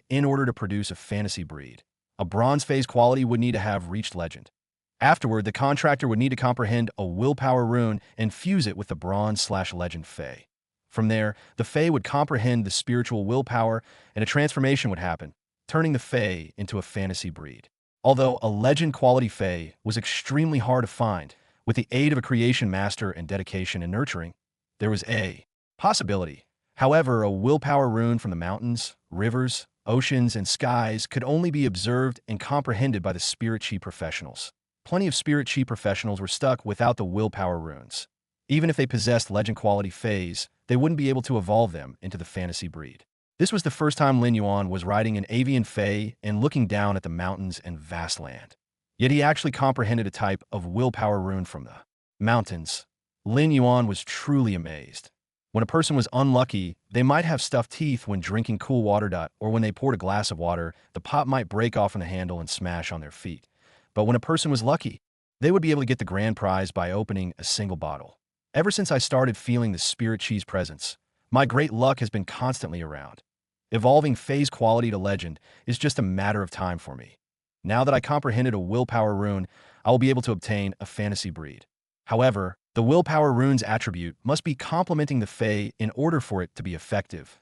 In order to produce a fantasy breed, a bronze phase quality would need to have reached legend. Afterward, the contractor would need to comprehend a willpower rune and fuse it with the bronze/legend Fey. From there, the Fey would comprehend the spiritual willpower and a transformation would happen, turning the Fey into a fantasy breed. Although a legend quality Fey was extremely hard to find, with the aid of a creation master and dedication and nurturing, there was a possibility. However, a willpower rune from the mountains, rivers, oceans, and skies could only be observed and comprehended by the spirit chi professionals. Plenty of spirit chi professionals were stuck without the willpower runes. Even if they possessed legend quality Feys, they wouldn't be able to evolve them into the fantasy breed. This was the first time Lin Yuan was riding an avian Fey and looking down at the mountains and vast land. Yet he actually comprehended a type of willpower rune from the mountains. Lin Yuan was truly amazed. When a person was unlucky, they might have stuffed teeth when drinking cool water, or when they poured a glass of water, the pop might break off from the handle and smash on their feet. But when a person was lucky, they would be able to get the grand prize by opening a single bottle. Ever since I started feeling the spirit chi's presence, my great luck has been constantly around. Evolving Fey's quality to legend is just a matter of time for me. Now that I comprehended a willpower rune, I will be able to obtain a fantasy breed. However, the willpower rune's attribute must be complementing the Fey in order for it to be effective.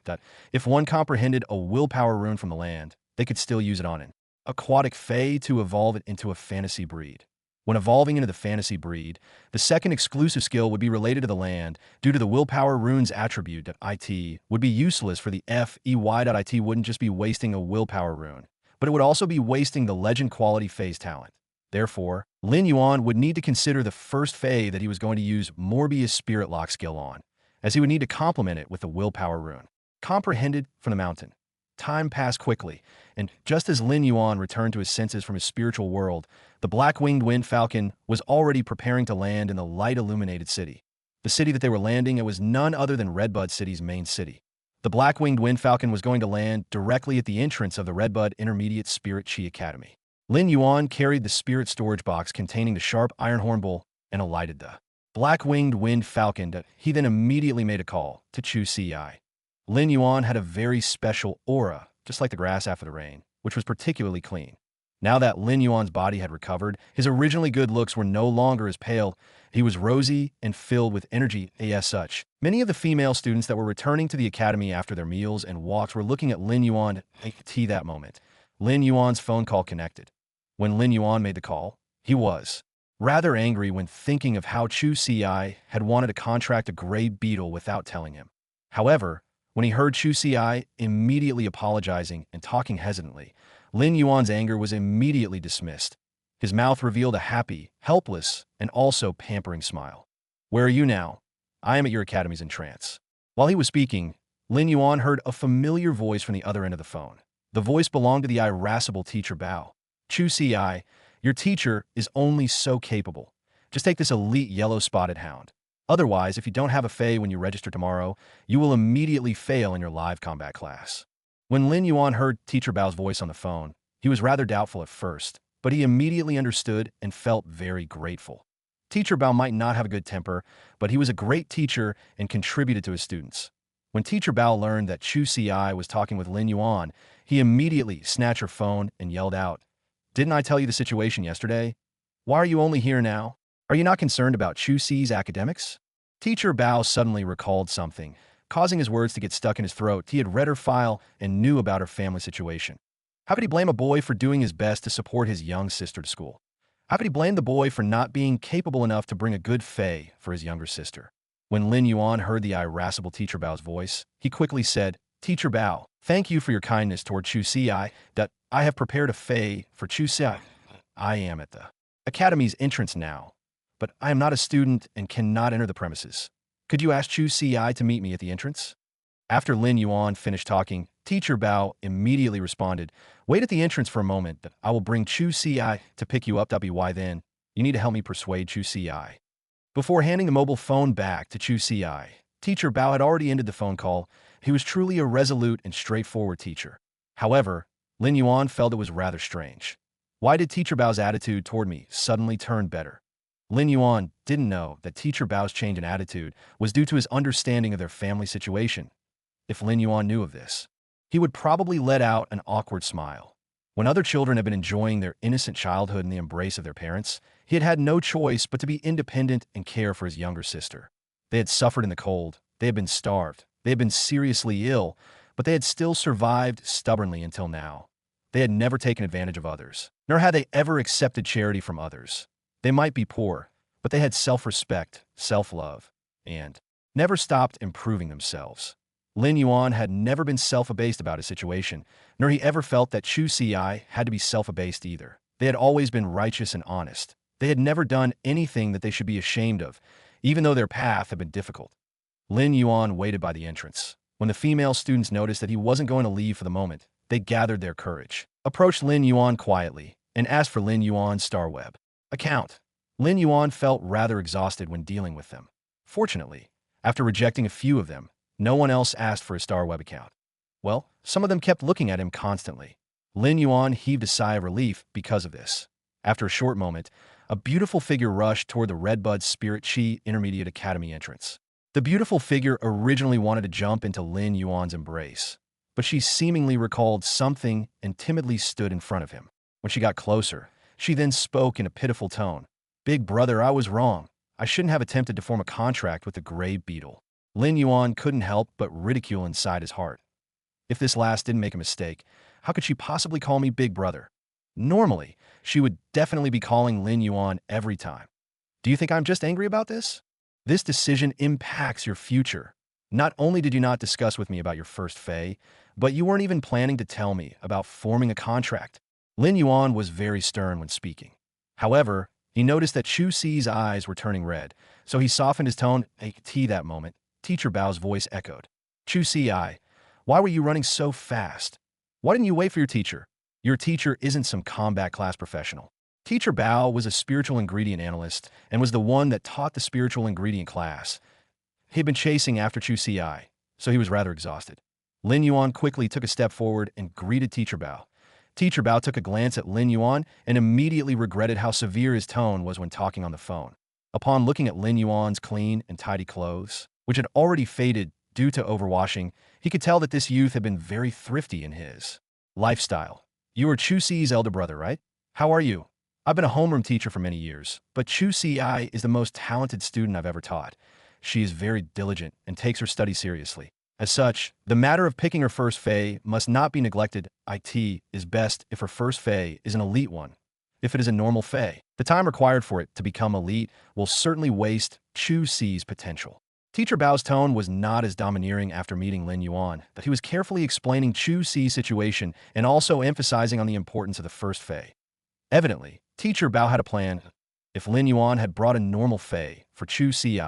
If one comprehended a willpower rune from the land, they could still use it on an aquatic Fey to evolve it into a fantasy breed. When evolving into the fantasy breed, the second exclusive skill would be related to the land due to the willpower rune's attribute. It would be useless for the Fey. It wouldn't just be wasting a willpower rune, but it would also be wasting the legend quality Fey's talent. Therefore, Lin Yuan would need to consider the first Fey that he was going to use Morbius Spirit Lock skill on, as he would need to complement it with the willpower rune. Comprehended from the mountain. Time passed quickly, and just as Lin Yuan returned to his senses from his spiritual world, the black-winged wind falcon was already preparing to land in the light-illuminated city. The city that they were landing at was none other than Redbud City's main city. The black-winged wind falcon was going to land directly at the entrance of the Redbud Intermediate Spirit Chi Academy. Lin Yuan carried the spirit storage box containing the sharp iron horn bowl and alighted the black-winged wind falcon. He then immediately made a call to Chu Ci. Lin Yuan had a very special aura, just like the grass after the rain, which was particularly clean. Now that Lin Yuan's body had recovered, his originally good looks were no longer as pale. He was rosy and filled with energy. As such, many of the female students that were returning to the academy after their meals and walks were looking at Lin Yuan that moment. Lin Yuan's phone call connected. When Lin Yuan made the call, he was rather angry when thinking of how Chu Ci had wanted to contract a gray beetle without telling him. However, when he heard Chu Ci immediately apologizing and talking hesitantly, Lin Yuan's anger was immediately dismissed. His mouth revealed a happy, helpless, and also pampering smile. "Where are you now? I am at your academy's entrance." While he was speaking, Lin Yuan heard a familiar voice from the other end of the phone. The voice belonged to the irascible teacher Bao. "Chu Ci, your teacher is only so capable. Just take this elite yellow-spotted hound. Otherwise, if you don't have a Fey when you register tomorrow, you will immediately fail in your live combat class." When Lin Yuan heard teacher Bao's voice on the phone, he was rather doubtful at first, but he immediately understood and felt very grateful. Teacher Bao might not have a good temper, but he was a great teacher and contributed to his students. When teacher Bao learned that Chu Ci was talking with Lin Yuan, he immediately snatched her phone and yelled out, "Didn't I tell you the situation yesterday? Why are you only here now? Are you not concerned about Chu Ci's academics?" Teacher Bao suddenly recalled something, causing his words to get stuck in his throat. He had read her file and knew about her family situation. How could he blame a boy for doing his best to support his young sister to school? How could he blame the boy for not being capable enough to bring a good Fey for his younger sister? When Lin Yuan heard the irascible teacher Bao's voice, he quickly said, "Teacher Bao, thank you for your kindness toward Chu Ci, that I have prepared a Fey for Chu Ci. I am at the academy's entrance now, but I am not a student and cannot enter the premises. Could you ask Chu Ci to meet me at the entrance?" After Lin Yuan finished talking, teacher Bao immediately responded, "Wait at the entrance for a moment, that I will bring Chu Ci to pick you up. Why then? You need to help me persuade Chu Ci." Before handing the mobile phone back to Chu Ci, teacher Bao had already ended the phone call. He was truly a resolute and straightforward teacher. However, Lin Yuan felt it was rather strange. Why did teacher Bao's attitude toward me suddenly turn better? Lin Yuan didn't know that teacher Bao's change in attitude was due to his understanding of their family situation. If Lin Yuan knew of this, he would probably let out an awkward smile. When other children had been enjoying their innocent childhood in the embrace of their parents, he had had no choice but to be independent and care for his younger sister. They had suffered in the cold, they had been starved, they had been seriously ill, but they had still survived stubbornly until now. They had never taken advantage of others, nor had they ever accepted charity from others. They might be poor, but they had self-respect, self-love, and never stopped improving themselves. Lin Yuan had never been self-abased about his situation, nor he ever felt that Chu Ci had to be self-abased either. They had always been righteous and honest. They had never done anything that they should be ashamed of, even though their path had been difficult. Lin Yuan waited by the entrance. When the female students noticed that he wasn't going to leave for the moment, they gathered their courage, approached Lin Yuan quietly, and asked for Lin Yuan's Star Web account. Lin Yuan felt rather exhausted when dealing with them. Fortunately, after rejecting a few of them, no one else asked for a Star Web account. Well, some of them kept looking at him constantly. Lin Yuan heaved a sigh of relief because of this. After a short moment, a beautiful figure rushed toward the Redbud Spirit Chi Intermediate Academy entrance. The beautiful figure originally wanted to jump into Lin Yuan's embrace, but she seemingly recalled something and timidly stood in front of him. When she got closer, she then spoke in a pitiful tone. "Big brother, I was wrong. I shouldn't have attempted to form a contract with the gray beetle." Lin Yuan couldn't help but ridicule inside his heart. If this last didn't make a mistake, how could she possibly call me big brother? Normally, she would definitely be calling Lin Yuan every time. Do you think I'm just angry about this? This decision impacts your future. Not only did you not discuss with me about your first Fey, but you weren't even planning to tell me about forming a contract. Lin Yuan was very stern when speaking. However, he noticed that Chu Ci's eyes were turning red, so he softened his tone. That moment, teacher Bao's voice echoed. "Chu Ci, why were you running so fast? Why didn't you wait for your teacher? Your teacher isn't some combat class professional." Teacher Bao was a spiritual ingredient analyst and was the one that taught the spiritual ingredient class. He had been chasing after Chu Ci, so he was rather exhausted. Lin Yuan quickly took a step forward and greeted Teacher Bao. Teacher Bao took a glance at Lin Yuan and immediately regretted how severe his tone was when talking on the phone. Upon looking at Lin Yuan's clean and tidy clothes, which had already faded due to overwashing, he could tell that this youth had been very thrifty in his lifestyle. "You are Chu Ci's elder brother, right? How are you? I've been a homeroom teacher for many years, but Chu Ci is the most talented student I've ever taught. She is very diligent and takes her studies seriously. As such, the matter of picking her first Fey must not be neglected. It is best if her first Fey is an elite one. If it is a normal Fey, the time required for it to become elite will certainly waste Chu Si's potential. Teacher Bao's tone was not as domineering after meeting Lin Yuan, but he was carefully explaining Chu Si's situation and also emphasizing on the importance of the first Fey. Evidently, Teacher Bao had a plan. If Lin Yuan had brought a normal Fey for Chu Si,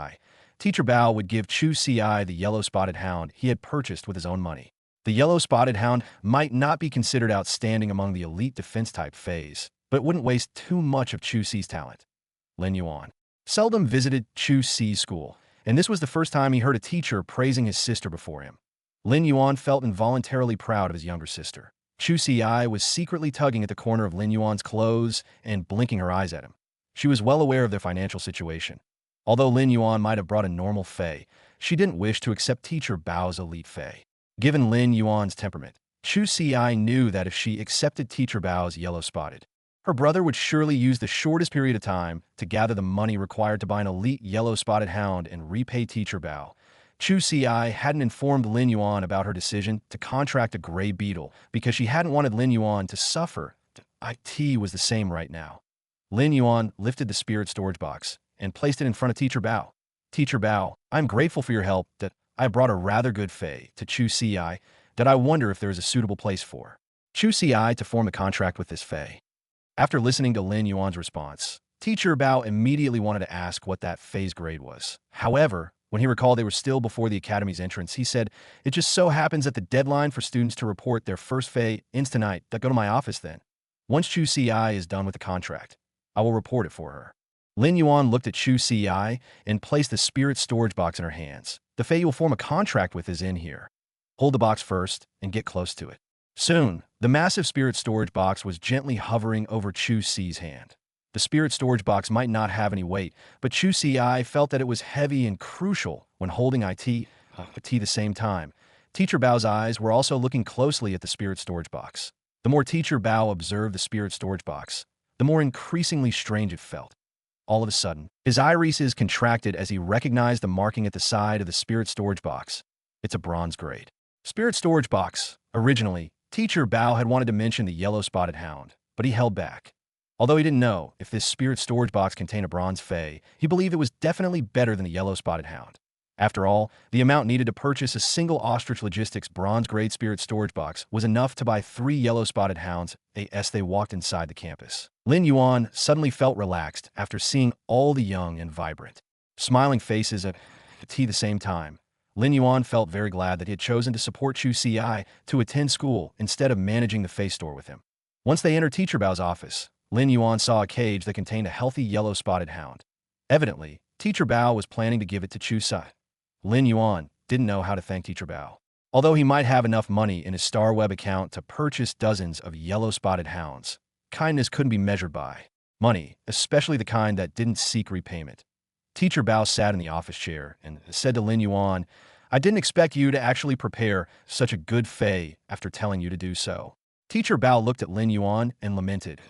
Teacher Bao would give Chu Si the yellow-spotted hound he had purchased with his own money. The yellow-spotted hound might not be considered outstanding among the elite defense-type Feys, but wouldn't waste too much of Chu Si's talent. Lin Yuan seldom visited Chu Si's school, and this was the first time he heard a teacher praising his sister before him. Lin Yuan felt involuntarily proud of his younger sister. Chu Si was secretly tugging at the corner of Lin Yuan's clothes and blinking her eyes at him. She was well aware of their financial situation. Although Lin Yuan might have brought a normal Fey, she didn't wish to accept Teacher Bao's elite Fey. Given Lin Yuan's temperament, Chu Si knew that if she accepted Teacher Bao's yellow-spotted, her brother would surely use the shortest period of time to gather the money required to buy an elite yellow-spotted hound and repay Teacher Bao. Chu Si hadn't informed Lin Yuan about her decision to contract a gray beetle because she hadn't wanted Lin Yuan to suffer. It was the same right now. Lin Yuan lifted the spirit storage box and placed it in front of Teacher Bao. Teacher Bao, I'm grateful for your help that I brought a rather good Fey to Chu Si that I wonder if there is a suitable place for Chu Si to form a contract with this Fey. After listening to Lin Yuan's response, Teacher Bao immediately wanted to ask what that Fey's grade was. However, when he recalled they were still before the academy's entrance, he said, "It just so happens that the deadline for students to report their first Fey ends tonight. That go to my office then. Once Chu Si is done with the contract, I will report it for her." Lin Yuan looked at Chu Si and placed the spirit storage box in her hands. "The Fey you will form a contract with is in here. Hold the box first and get close to it." Soon, the massive spirit storage box was gently hovering over Chu Si's hand. The spirit storage box might not have any weight, but Chu Si felt that it was heavy and crucial when holding at the same time. Teacher Bao's eyes were also looking closely at the spirit storage box. The more Teacher Bao observed the spirit storage box, the more increasingly strange it felt. All of a sudden, his irises contracted as he recognized the marking at the side of the spirit storage box. It's a bronze grade spirit storage box. Originally, Teacher Bao had wanted to mention the yellow-spotted hound, but he held back. Although he didn't know if this spirit storage box contained a bronze Fey, he believed it was definitely better than the yellow-spotted hound. After all, the amount needed to purchase a single Ostrich Logistics bronze-grade spirit storage box was enough to buy 3 yellow-spotted hounds as they walked inside the campus. Lin Yuan suddenly felt relaxed after seeing all the young and vibrant, smiling faces at the same time. Lin Yuan felt very glad that he had chosen to support Chu Si to attend school instead of managing the Fey store with him. Once they entered Teacher Bao's office, Lin Yuan saw a cage that contained a healthy yellow-spotted hound. Evidently, Teacher Bao was planning to give it to Chu Si. Lin Yuan didn't know how to thank Teacher Bao. Although he might have enough money in his Star Web account to purchase dozens of yellow-spotted hounds, kindness couldn't be measured by money, especially the kind that didn't seek repayment. Teacher Bao sat in the office chair and said to Lin Yuan, "I didn't expect you to actually prepare such a good Fey after telling you to do so." Teacher Bao looked at Lin Yuan and lamented,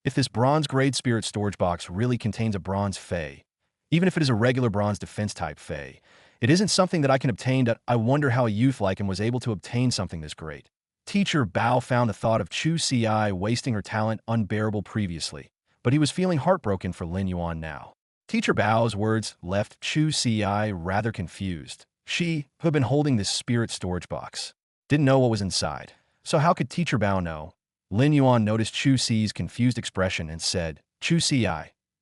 "If this bronze-grade spirit storage box really contains a bronze Fey, even if it is a regular bronze defense-type Fey, it isn't something that I can obtain. I wonder how a youth like him was able to obtain something this great." Teacher Bao found the thought of Chu Si wasting her talent unbearable previously, but he was feeling heartbroken for Lin Yuan now. Teacher Bao's words left Chu Si rather confused. She, who had been holding this spirit storage box, didn't know what was inside. So how could Teacher Bao know? Lin Yuan noticed Chu Si's confused expression and said, "Chu Si,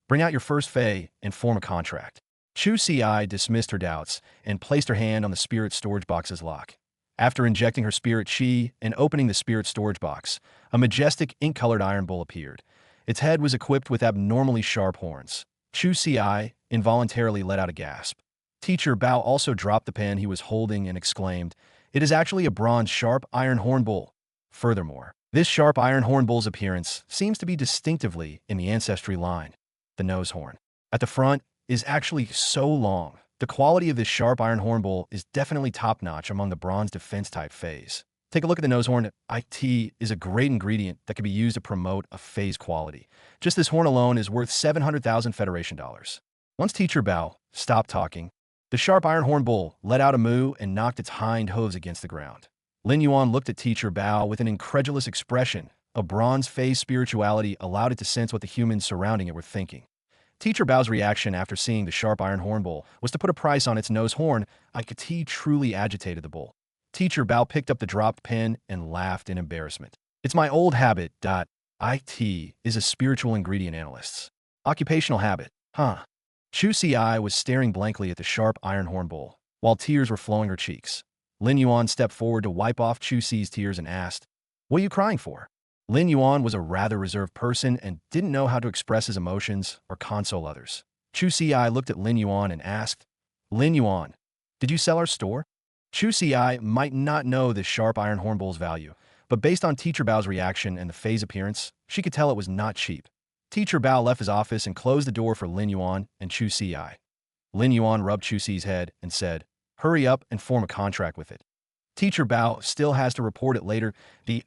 bring out your first Fey and form a contract." Chu Si dismissed her doubts and placed her hand on the spirit storage box's lock. After injecting her spirit chi and opening the spirit storage box, a majestic ink-colored iron bull appeared. Its head was equipped with abnormally sharp horns. Chu Si involuntarily let out a gasp. Teacher Bao also dropped the pen he was holding and exclaimed, "It is actually a bronze sharp iron horn bull." Furthermore, this sharp iron horn bull's appearance seems to be distinctively in the ancestry line. The nose horn at the front is actually so long. The quality of this sharp iron horn bull is definitely top-notch among the bronze defense-type Feys. Take a look at the nose horn. It is a great ingredient that can be used to promote a Fey's quality. Just this horn alone is worth 700,000 Federation dollars. Once Teacher Bao stopped talking, The sharp iron horn bull let out a moo and knocked its hind hooves against the ground. Lin Yuan looked at Teacher Bao with an incredulous expression. A bronze Fey spirituality allowed it to sense what the humans surrounding it were thinking. Teacher Bao's reaction after seeing the sharp iron horn bull was to put a price on its nose horn. It truly agitated the bull. Teacher Bao picked up the dropped pen and laughed in embarrassment. It's my old habit. It is a spiritual ingredient analyst's occupational habit. Huh? Chu Si was staring blankly at the sharp iron horn bull, while tears were flowing her cheeks. Lin Yuan stepped forward to wipe off Chu Si's tears and asked, "What are you crying for?" Lin Yuan was a rather reserved person and didn't know how to express his emotions or console others. Chu Si looked at Lin Yuan and asked, "Lin Yuan, did you sell our store?" Chu Si might not know the sharp iron horn bull's value, but based on Teacher Bao's reaction and the Fey's appearance, she could tell it was not cheap. Teacher Bao left his office and closed the door for Lin Yuan and Chu Si. Lin Yuan rubbed Chu Si's head and said, "Hurry up and form a contract with it. Teacher Bao still has to report it later.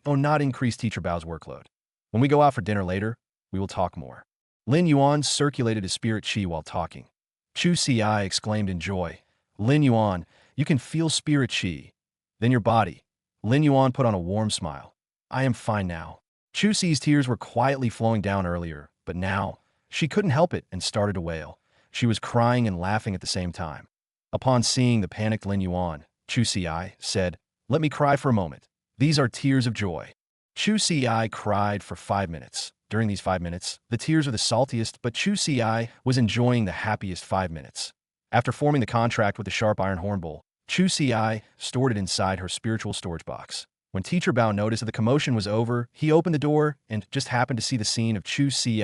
Not increase Teacher Bao's workload. When we go out for dinner later, we will talk more." Lin Yuan circulated his spirit chi while talking. Chu Si exclaimed in joy, "Lin Yuan, you can feel spirit chi. Then your body." Lin Yuan put on a warm smile. "I am fine now." Chu Si's tears were quietly flowing down earlier, but now she couldn't help it and started to wail. She was crying and laughing at the same time. Upon seeing the panicked Lin Yuan, Chu Si said, "Let me cry for a moment. These are tears of joy." Chu Si cried for 5 minutes. During these 5 minutes, the tears were the saltiest, but Chu Si was enjoying the happiest 5 minutes. After forming the contract with the sharp iron horn bull, Chu Si stored it inside her spiritual storage box. When Teacher Bao noticed that the commotion was over, he opened the door and just happened to see the scene of Chu Si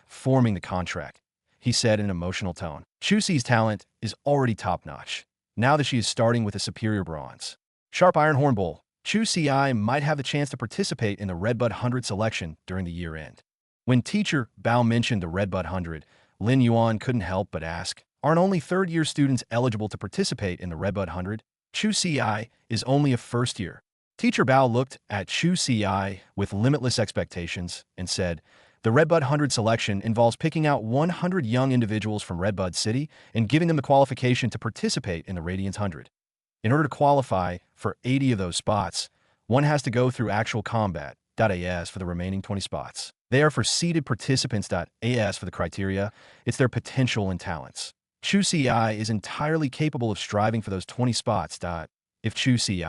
forming the contract. He said in an emotional tone, "Chu Si's talent is already top-notch, now that she is starting with a superior bronze. Sharp iron horn bull, Chu Si might have the chance to participate in the Redbud 100 selection during the year-end." When Teacher Bao mentioned the Redbud 100, Lin Yuan couldn't help but ask, "Aren't only third-year students eligible to participate in the Redbud 100? Chu Si is only a first year." Teacher Bao looked at Chu Si with limitless expectations and said, "The Redbud 100 selection involves picking out 100 young individuals from Redbud City and giving them the qualification to participate in the Radiance 100. In order to qualify for 80 of those spots, one has to go through actual combat. AS for the remaining 20 spots. They are for seeded participants. AS for the criteria. It's their potential and talents. Chu Si is entirely capable of striving for those 20 spots. If Chu Si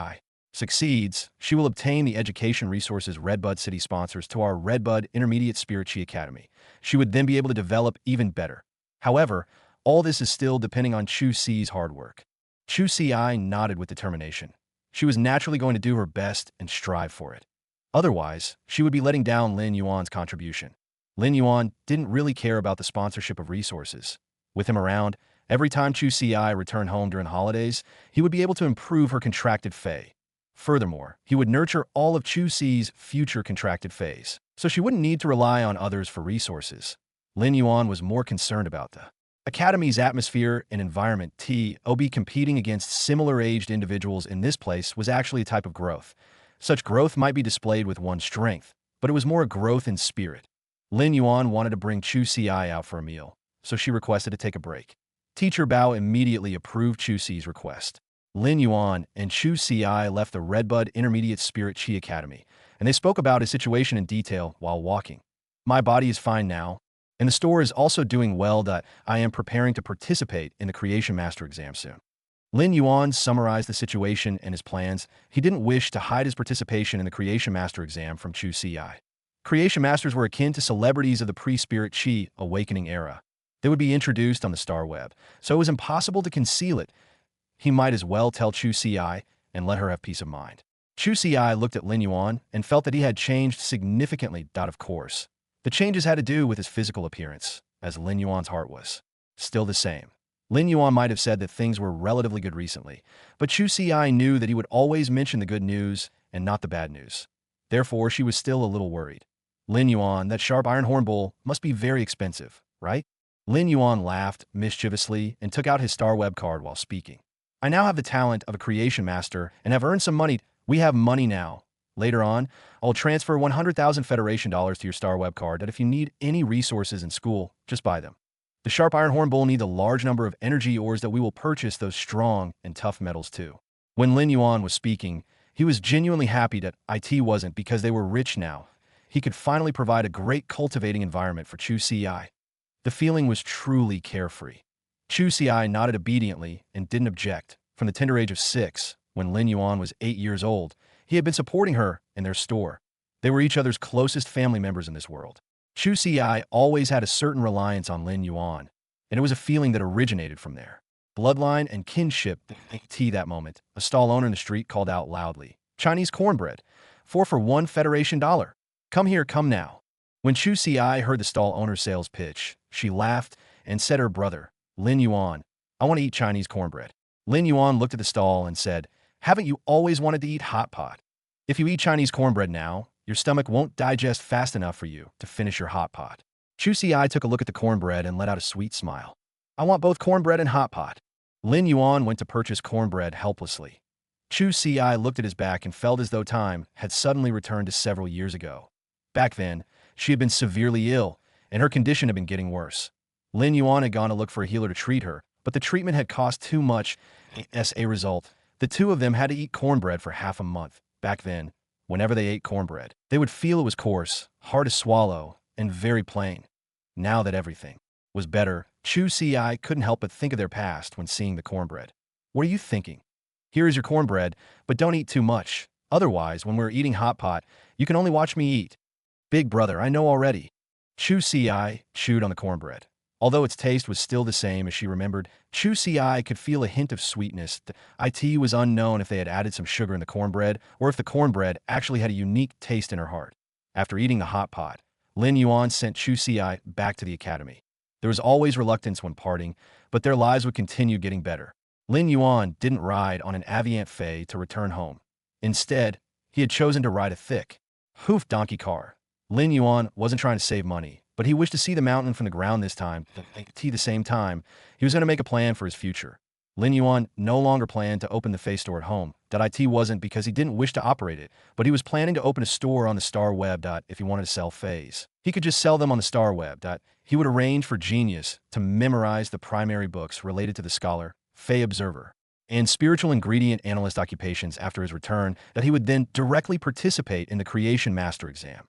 succeeds, she will obtain the education resources Redbud City sponsors to our Redbud Intermediate Spirit Chi Academy. She would then be able to develop even better. However, all this is still depending on Chu Si's hard work." Chu Si nodded with determination. She was naturally going to do her best and strive for it. Otherwise, she would be letting down Lin Yuan's contribution. Lin Yuan didn't really care about the sponsorship of resources. With him around, every time Chu Si returned home during holidays, he would be able to improve her contracted Fey. Furthermore, he would nurture all of Chu Si's future contracted Feys, so she wouldn't need to rely on others for resources. Lin Yuan was more concerned about the Academy's atmosphere and environment. Competing against similar-aged individuals in this place was actually a type of growth. Such growth might be displayed with one's strength, but it was more a growth in spirit. Lin Yuan wanted to bring Chu Si out for a meal, so she requested to take a break. Teacher Bao immediately approved Chu Si's request. Lin Yuan and Chu Si left the Redbud Intermediate Spirit Chi Academy, and they spoke about his situation in detail while walking. "My body is fine now, and the store is also doing well. I am preparing to participate in the Creation Master exam soon." Lin Yuan summarized the situation and his plans. He didn't wish to hide his participation in the Creation Master exam from Chu Si. Creation Masters were akin to celebrities of the pre-Spirit Chi Awakening era. They would be introduced on the Star Web, so it was impossible to conceal it. He might as well tell Chu Si and let her have peace of mind. Chu Si looked at Lin Yuan and felt that he had changed significantly. Of course, the changes had to do with his physical appearance, as Lin Yuan's heart was still the same. Lin Yuan might have said that things were relatively good recently, but Chu Si knew that he would always mention the good news and not the bad news. Therefore, she was still a little worried. "Lin Yuan, that sharp iron horn bull must be very expensive, right?" Lin Yuan laughed mischievously and took out his Star Web card while speaking. "I now have the talent of a creation master and have earned some money. We have money now. Later on, I'll transfer 100,000 Federation dollars to your Star Web card that if you need any resources in school, just buy them." The sharp iron horn bull needs a large number of energy ores that we will purchase those strong and tough metals too. When Lin Yuan was speaking, he was genuinely happy that it wasn't because they were rich now. He could finally provide a great cultivating environment for Chu Si. The feeling was truly carefree. Chu Si nodded obediently and didn't object. From the tender age of 6, when Lin Yuan was 8 years old, he had been supporting her in their store. They were each other's closest family members in this world. Chu Si always had a certain reliance on Lin Yuan, and it was a feeling that originated from there. Bloodline and kinship that moment. A stall owner in the street called out loudly, "Chinese cornbread, 4 for $1 Federation dollar. Come here, come now." When Chu Si heard the stall owner's sales pitch, she laughed and said to her brother, "Lin Yuan, I want to eat Chinese cornbread." Lin Yuan looked at the stall and said, "Haven't you always wanted to eat hot pot? If you eat Chinese cornbread now, your stomach won't digest fast enough for you to finish your hot pot." Chu Si took a look at the cornbread and let out a sweet smile. "I want both cornbread and hot pot." Lin Yuan went to purchase cornbread helplessly. Chu Si looked at his back and felt as though time had suddenly returned to several years ago. Back then, she had been severely ill, and her condition had been getting worse. Lin Yuan had gone to look for a healer to treat her, but the treatment had cost too much. As a result, the two of them had to eat cornbread for half a month. Back then, whenever they ate cornbread, they would feel it was coarse, hard to swallow, and very plain. Now that everything was better, Chu Si couldn't help but think of their past when seeing the cornbread. "What are you thinking? Here is your cornbread, but don't eat too much. Otherwise, when we're eating hot pot, you can only watch me eat." "Big brother, I know already." Chu Si chewed on the cornbread. Although its taste was still the same as she remembered, Chu Si could feel a hint of sweetness. It was unknown if they had added some sugar in the cornbread or if the cornbread actually had a unique taste in her heart. After eating the hot pot, Lin Yuan sent Chu Si back to the academy. There was always reluctance when parting, but their lives would continue getting better. Lin Yuan didn't ride on an Aviant Fey to return home. Instead, he had chosen to ride a thick, hoofed donkey car. Lin Yuan wasn't trying to save money, but he wished to see the mountain from the ground this time. At the same time, he was going to make a plan for his future. Lin Yuan no longer planned to open the Fey store at home. It wasn't because he didn't wish to operate it, but he was planning to open a store on the Star Web. If he wanted to sell Feys, he could just sell them on the Star Web. He would arrange for Genius to memorize the primary books related to the scholar, Fey Observer, and spiritual ingredient analyst occupations after his return, that he would then directly participate in the Creation Master exam.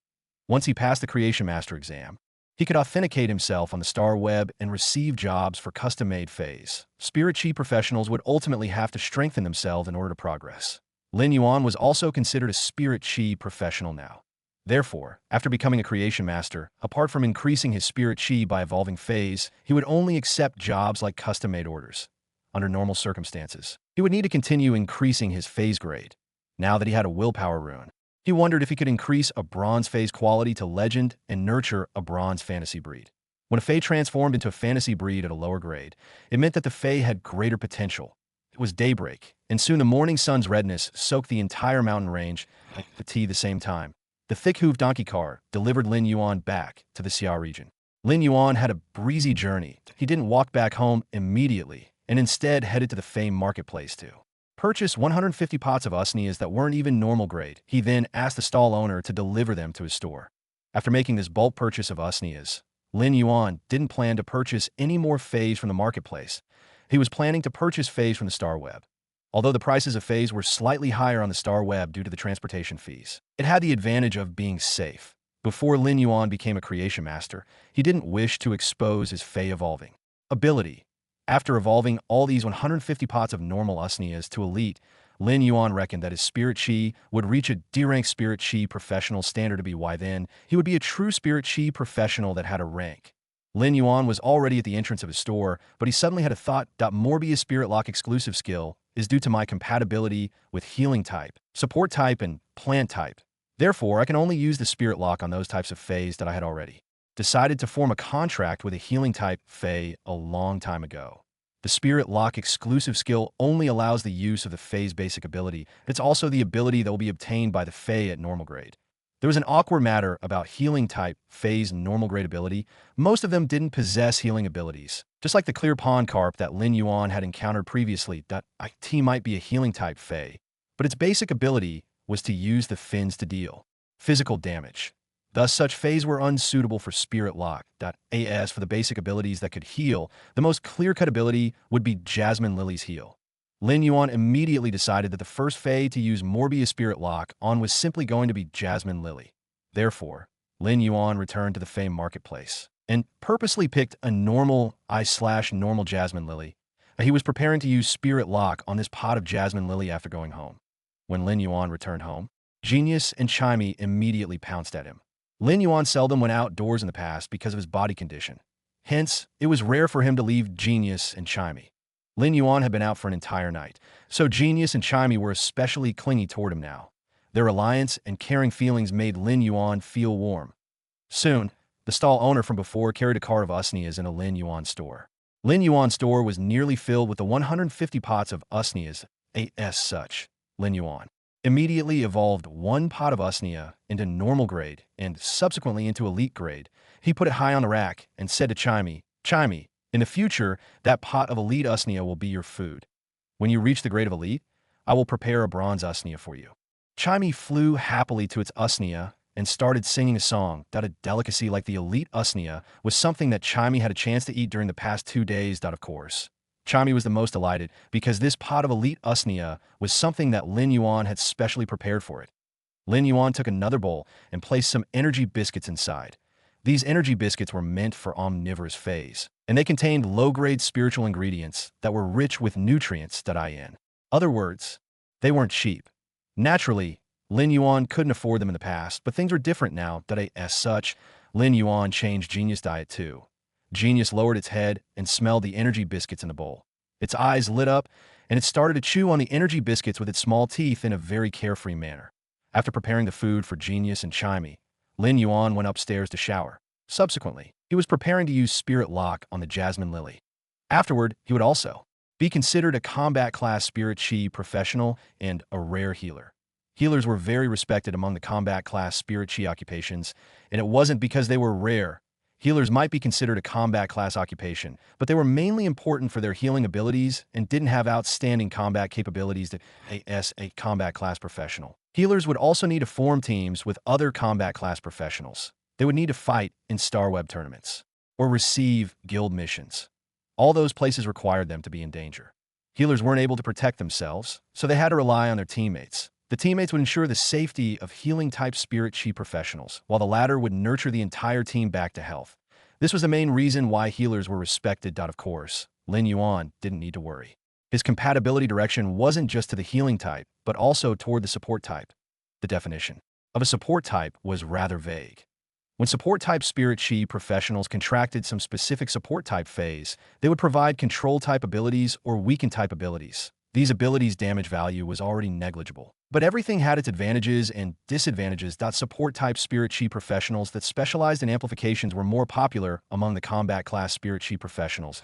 Once he passed the Creation Master exam, he could authenticate himself on the Star Web and receive jobs for custom-made Feys. Spirit Chi professionals would ultimately have to strengthen themselves in order to progress. Lin Yuan was also considered a Spirit Chi professional now. Therefore, after becoming a Creation Master, apart from increasing his Spirit Chi by evolving Feys, he would only accept jobs like custom-made orders. Under normal circumstances, he would need to continue increasing his Feys grade. Now that he had a willpower rune, he wondered if he could increase a bronze Fey's quality to legend and nurture a bronze fantasy breed. When a Fey transformed into a fantasy breed at a lower grade, it meant that the Fey had greater potential. It was daybreak, and soon the morning sun's redness soaked the entire mountain range at the same time. The thick-hooved donkey car delivered Lin Yuan back to the Xia region. Lin Yuan had a breezy journey. He didn't walk back home immediately, and instead headed to the Fey marketplace to purchase 150 pots of usnias that weren't even normal grade. He then asked the stall owner to deliver them to his store. After making this bulk purchase of usnias, Lin Yuan didn't plan to purchase any more Feys from the marketplace. He was planning to purchase Feys from the Star Web. Although the prices of Feys were slightly higher on the Star Web due to the transportation fees, it had the advantage of being safe. Before Lin Yuan became a Creation Master, he didn't wish to expose his Fey evolving ability. After evolving all these 150 pots of normal usnias to elite, Lin Yuan reckoned that his Spirit Chi would reach a D-rank Spirit Chi professional standard. Then he would be a true Spirit Chi professional that had a rank. Lin Yuan was already at the entrance of his store, but he suddenly had a thought. Morbius Spirit Lock exclusive skill is due to my compatibility with Healing type, Support type, and Plant type. Therefore, I can only use the Spirit Lock on those types of Feys that I had already decided to form a contract with a Healing type Fey a long time ago. The Spirit Lock exclusive skill only allows the use of the Fey's basic ability. It's also the ability that will be obtained by the Fey at normal grade. There was an awkward matter about Healing type Fey's normal grade ability. Most of them didn't possess healing abilities. Just like the clear pond carp that Lin Yuan had encountered previously, it might be a Healing type Fey, but its basic ability was to use the fins to deal physical damage. Thus, such feys were unsuitable for spirit lock. As for the basic abilities that could heal, the most clear-cut ability would be Jasmine Lily's heal. Lin Yuan immediately decided that the first fey to use Morbius Spirit Lock on was simply going to be Jasmine Lily. Therefore, Lin Yuan returned to the Fey marketplace and purposely picked a normal Jasmine Lily. He was preparing to use Spirit Lock on this pot of Jasmine Lily after going home. When Lin Yuan returned home, Genius and Chimey immediately pounced at him. Lin Yuan seldom went outdoors in the past because of his body condition. Hence, it was rare for him to leave Genius and Chimey. Lin Yuan had been out for an entire night, so Genius and Chimey were especially clingy toward him now. Their alliance and caring feelings made Lin Yuan feel warm. Soon, the stall owner from before carried a cart of usnias in a Lin Yuan store. Lin Yuan's store was nearly filled with the 150 pots of usnias. As such, Lin Yuan immediately evolved one pot of usnia into normal grade and subsequently into elite grade. He put it high on the rack and said to Chimey, "Chimey, in the future, that pot of elite usnia will be your food. When you reach the grade of elite, I will prepare a bronze usnia for you." Chimey flew happily to its usnia and started singing a song that a delicacy like the elite usnia was something that Chimey had a chance to eat during the past 2 days. Of course, Chimey was the most delighted because this pot of elite usnia was something that Lin Yuan had specially prepared for it. Lin Yuan took another bowl and placed some energy biscuits inside. These energy biscuits were meant for omnivorous feys, and they contained low-grade spiritual ingredients that were rich with nutrients. In other words, they weren't cheap. Naturally, Lin Yuan couldn't afford them in the past, but things were different now. As such, Lin Yuan changed Genius' diet too. Genius lowered its head and smelled the energy biscuits in the bowl. Its eyes lit up, and it started to chew on the energy biscuits with its small teeth in a very carefree manner. After preparing the food for Genius and Chimey, Lin Yuan went upstairs to shower. Subsequently, he was preparing to use Spirit Lock on the Jasmine Lily. Afterward, he would also be considered a combat class Spirit Chi professional and a rare healer. Healers were very respected among the combat class Spirit Chi occupations, and it wasn't because they were rare. Healers might be considered a combat class occupation, but they were mainly important for their healing abilities and didn't have outstanding combat capabilities as a combat class professional. Healers would also need to form teams with other combat class professionals. They would need to fight in Star Web tournaments or receive guild missions. All those places required them to be in danger. Healers weren't able to protect themselves, so they had to rely on their teammates. The teammates would ensure the safety of healing-type Spirit Chi professionals, while the latter would nurture the entire team back to health. This was the main reason why healers were respected. Of course, Lin Yuan didn't need to worry. His compatibility direction wasn't just to the healing type, but also toward the support type. The definition of a support type was rather vague. When support-type Spirit Chi professionals contracted some specific support-type phase, they would provide control-type abilities or weaken-type abilities. These abilities' damage value was already negligible. But everything had its advantages and disadvantages. Support-type Spirit Chi professionals that specialized in amplifications were more popular among the combat class Spirit Chi professionals.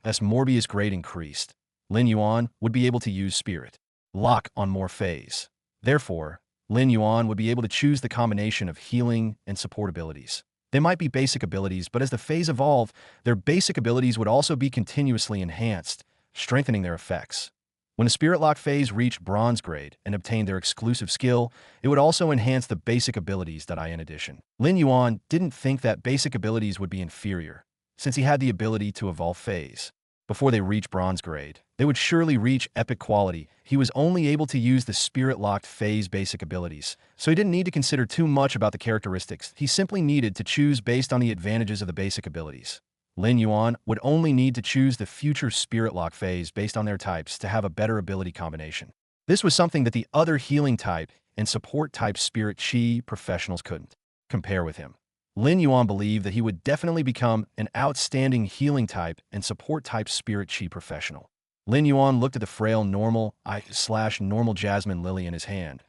As Morbius grade increased, Lin Yuan would be able to use Spirit Lock on more phase. Therefore, Lin Yuan would be able to choose the combination of healing and support abilities. They might be basic abilities, but as the phase evolved, their basic abilities would also be continuously enhanced, strengthening their effects. When a Spirit Lock phase reached bronze grade and obtained their exclusive skill, it would also enhance the basic abilities. In addition, Lin Yuan didn't think that basic abilities would be inferior, since he had the ability to evolve phase. Before they reached bronze grade, they would surely reach epic quality. He was only able to use the Spirit-Locked phase basic abilities, so he didn't need to consider too much about the characteristics. He simply needed to choose based on the advantages of the basic abilities. Lin Yuan would only need to choose the future Spirit Lock phase based on their types to have a better ability combination. This was something that the other healing type and support type Spirit Chi professionals couldn't compare with him. Lin Yuan believed that he would definitely become an outstanding healing type and support type Spirit Chi professional. Lin Yuan looked at the frail normal Jasmine Lily in his hand.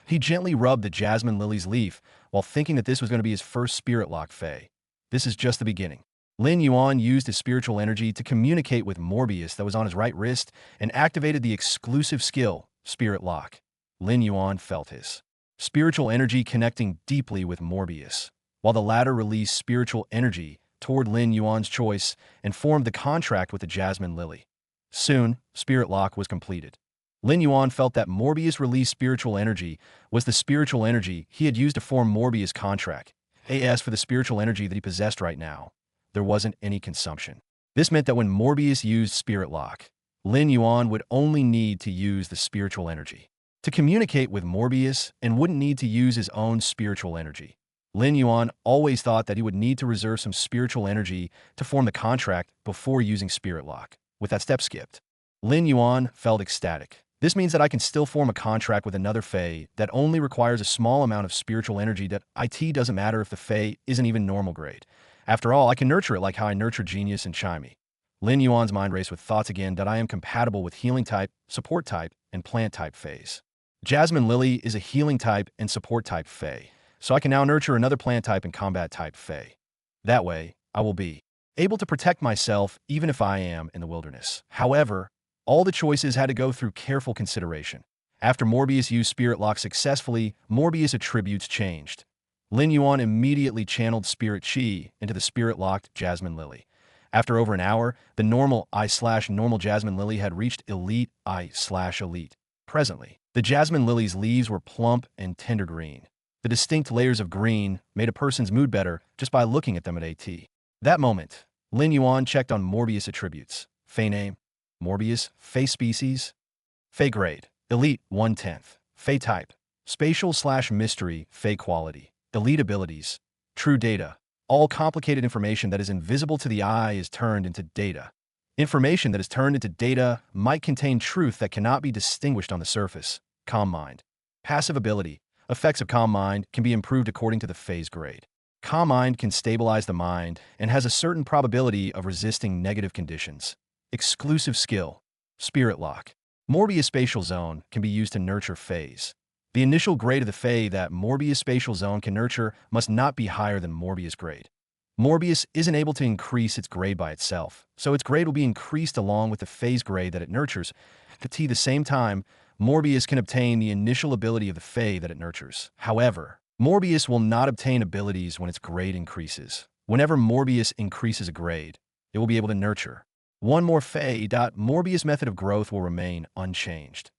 He gently rubbed the Jasmine Lily's leaf while thinking that this was going to be his first Spirit Lock Fey. This is just the beginning. Lin Yuan used his spiritual energy to communicate with Morbius that was on his right wrist and activated the exclusive skill, Spirit Lock. Lin Yuan felt his spiritual energy connecting deeply with Morbius, while the latter released spiritual energy toward Lin Yuan's choice and formed the contract with the Jasmine Lily. Soon, Spirit Lock was completed. Lin Yuan felt that Morbius' released spiritual energy was the spiritual energy he had used to form Morbius' contract. As for the spiritual energy that he possessed right now, there wasn't any consumption. This meant that when Morbius used Spirit Lock, Lin Yuan would only need to use the spiritual energy to communicate with Morbius and wouldn't need to use his own spiritual energy. Lin Yuan always thought that he would need to reserve some spiritual energy to form the contract before using Spirit Lock. With that step skipped, Lin Yuan felt ecstatic. This means that I can still form a contract with another Fey that only requires a small amount of spiritual energy that it doesn't matter if the Fey isn't even normal grade. After all, I can nurture it like how I nurture Genius and Chimey. Lin Yuan's mind raced with thoughts again that I am compatible with healing type, support type, and plant type Feys. Jasmine Lily is a healing type and support type Fey, so I can now nurture another plant type and combat type Fey. That way, I will be able to protect myself even if I am in the wilderness. However, all the choices had to go through careful consideration. After Morbius used Spirit Lock successfully, Morbius' attributes changed. Lin Yuan immediately channeled Spirit Chi into the Spirit-locked Jasmine Lily. After over an hour, the normal I/normal Jasmine Lily had reached Elite I/Elite. Presently, the Jasmine Lily's leaves were plump and tender green. The distinct layers of green made a person's mood better just by looking at them at AT. That moment, Lin Yuan checked on Morbius' attributes. Fey name, Morbius, Fey species, Fey grade, Elite 1/10, Fey type, spatial/mystery, Fey quality, Elite abilities, true data. All complicated information that is invisible to the eye is turned into data. Information that is turned into data might contain truth that cannot be distinguished on the surface. Calm mind. Passive ability. Effects of calm mind can be improved according to the Fey's grade. Calm mind can stabilize the mind and has a certain probability of resisting negative conditions. Exclusive skill. Spirit Lock. Morbius Spatial Zone can be used to nurture Feys. The initial grade of the Fey that Morbius Spatial Zone can nurture must not be higher than Morbius grade. Morbius isn't able to increase its grade by itself, so its grade will be increased along with the Fey's grade that it nurtures. At the same time, Morbius can obtain the initial ability of the Fey that it nurtures. However, Morbius will not obtain abilities when its grade increases. Whenever Morbius increases a grade, it will be able to nurture one more Fey. Morbius' method of growth will remain unchanged.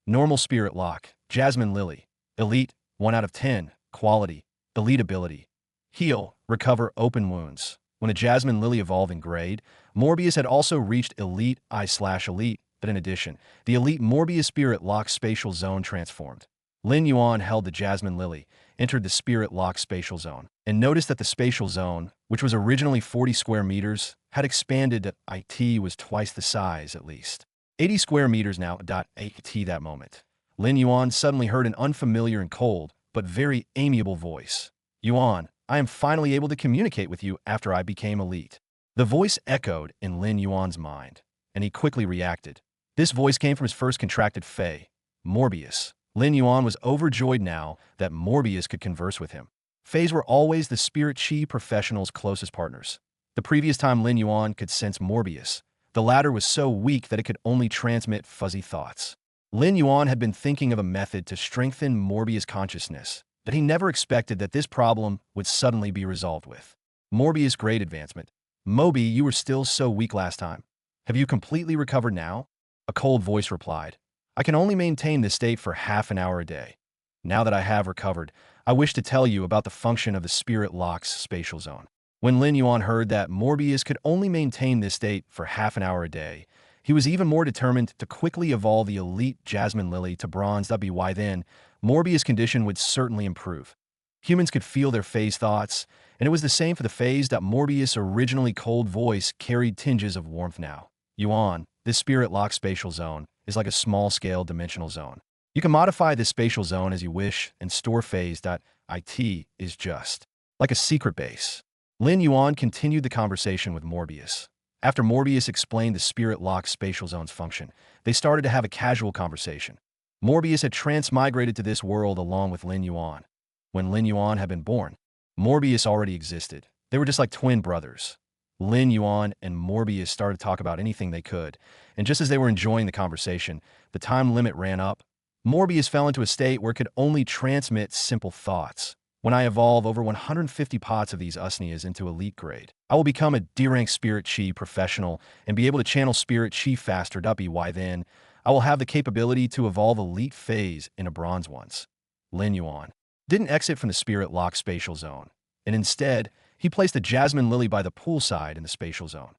Normal Spirit Lock, Jasmine Lily, Elite, 1/10, Quality, Elite ability, Heal, Recover open wounds. When a Jasmine Lily evolved in grade, Morbius had also reached Elite I/Elite, but in addition, the Elite Morbius Spirit Lock Spatial Zone transformed. Lin Yuan held the Jasmine Lily, entered the Spirit Lock Spatial Zone, and noticed that the Spatial Zone, which was originally 40 square meters, had expanded to IT was twice the size at least. 80 square meters now. At that moment, Lin Yuan suddenly heard an unfamiliar and cold, but very amiable voice. Yuan, I am finally able to communicate with you after I became elite. The voice echoed in Lin Yuan's mind, and he quickly reacted. This voice came from his first contracted Fey, Morbius. Lin Yuan was overjoyed now that Morbius could converse with him. Feys were always the Spirit Chi professional's closest partners. The previous time Lin Yuan could sense Morbius, the latter was so weak that it could only transmit fuzzy thoughts. Lin Yuan had been thinking of a method to strengthen Morbius' consciousness, but he never expected that this problem would suddenly be resolved with Morbius' grade advancement. Moby, you were still so weak last time. Have you completely recovered now? A cold voice replied. I can only maintain this state for half an hour a day. Now that I have recovered, I wish to tell you about the function of the Spirit Lock's Spatial Zone. When Lin Yuan heard that Morbius could only maintain this state for half an hour a day, he was even more determined to quickly evolve the Elite Jasmine Lily to Bronze. By then, Morbius' condition would certainly improve. Humans could feel their Fey's thoughts, and it was the same for the Feys. Morbius' originally cold voice carried tinges of warmth now. Yuan, this Spirit Lock Spatial Zone is like a small-scale dimensional zone. You can modify this spatial zone as you wish and store Feys. It is just like a secret base. Lin Yuan continued the conversation with Morbius. After Morbius explained the Spirit Lock Spatial Zone's function, they started to have a casual conversation. Morbius had transmigrated to this world along with Lin Yuan. When Lin Yuan had been born, Morbius already existed. They were just like twin brothers. Lin Yuan and Morbius started to talk about anything they could, and just as they were enjoying the conversation, the time limit ran up. Morbius fell into a state where it could only transmit simple thoughts. When I evolve over 150 pots of these Usnias into elite grade, I will become a D-rank Spirit Chi professional and be able to channel Spirit Chi faster. By then, I will have the capability to evolve elite feys into bronze ones. Lin Yuan didn't exit from the spirit lock spatial zone, and instead, he placed a jasmine lily by the poolside in the spatial zone.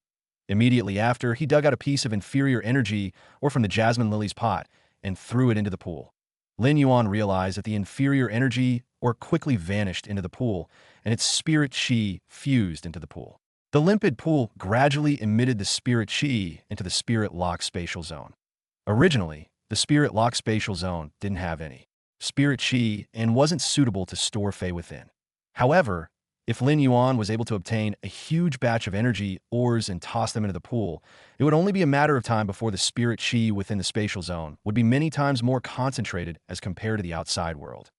Immediately after, he dug out a piece of inferior energy or from the jasmine lily's pot and threw it into the pool. Lin Yuan realized that the inferior energy or quickly vanished into the pool, and its spirit chi fused into the pool. The limpid pool gradually emitted the spirit chi into the spirit lock spatial zone. Originally, the spirit lock spatial zone didn't have any spirit chi and wasn't suitable to store Fey within. However, if Lin Yuan was able to obtain a huge batch of energy ores and toss them into the pool, it would only be a matter of time before the spirit chi within the spatial zone would be many times more concentrated as compared to the outside world.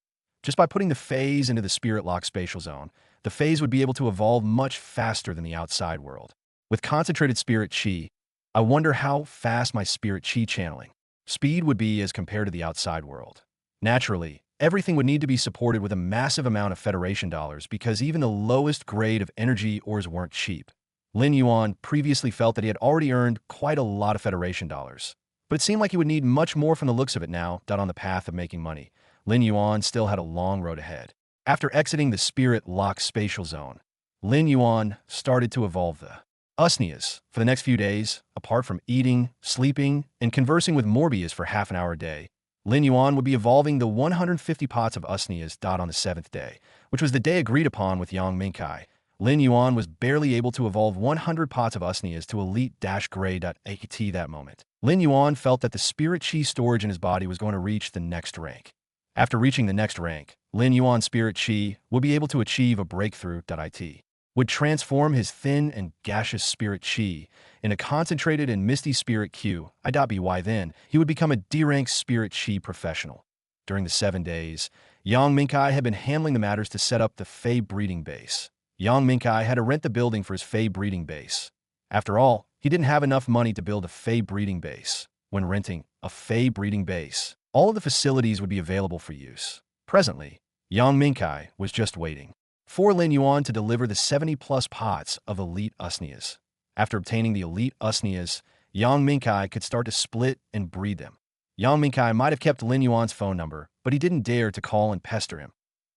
Just by putting the feys into the spirit lock spatial zone, the feys would be able to evolve much faster than the outside world. With concentrated spirit chi, I wonder how fast my spirit chi channeling speed would be as compared to the outside world. Naturally, everything would need to be supported with a massive amount of Federation dollars because even the lowest grade of energy ores weren't cheap. Lin Yuan previously felt that he had already earned quite a lot of Federation dollars, but it seemed like he would need much more from the looks of it now that on the path of making money. Lin Yuan still had a long road ahead. After exiting the spirit lock spatial zone, Lin Yuan started to evolve the xianxia. For the next few days, apart from eating, sleeping, and conversing with Morbius for half an hour a day, Lin Yuan would be evolving the 150 pots of xianxia on the 7th day, which was the day agreed upon with Yang Mingkai. Lin Yuan was barely able to evolve 100 pots of xianxia to elite-gray.at that moment. Lin Yuan felt that the spirit chi storage in his body was going to reach the next rank. After reaching the next rank, Lin Yuan's spirit chi would be able to achieve a breakthrough.it, would transform his thin and gaseous spirit chi in a concentrated and misty spirit Q.by. Then, he would become a D-rank spirit chi professional. During the 7 days, Yang Mingkai had been handling the matters to set up the Fey breeding base. Yang Mingkai had to rent the building for his Fey breeding base. After all, he didn't have enough money to build a Fey breeding base. When renting a Fey breeding base, all of the facilities would be available for use. Presently, Yang Mingkai was just waiting for Lin Yuan to deliver the 70-plus pots of elite xianxia. After obtaining the elite xianxia, Yang Mingkai could start to split and breed them. Yang Mingkai might have kept Lin Yuan's phone number, but he didn't dare to call and pester him.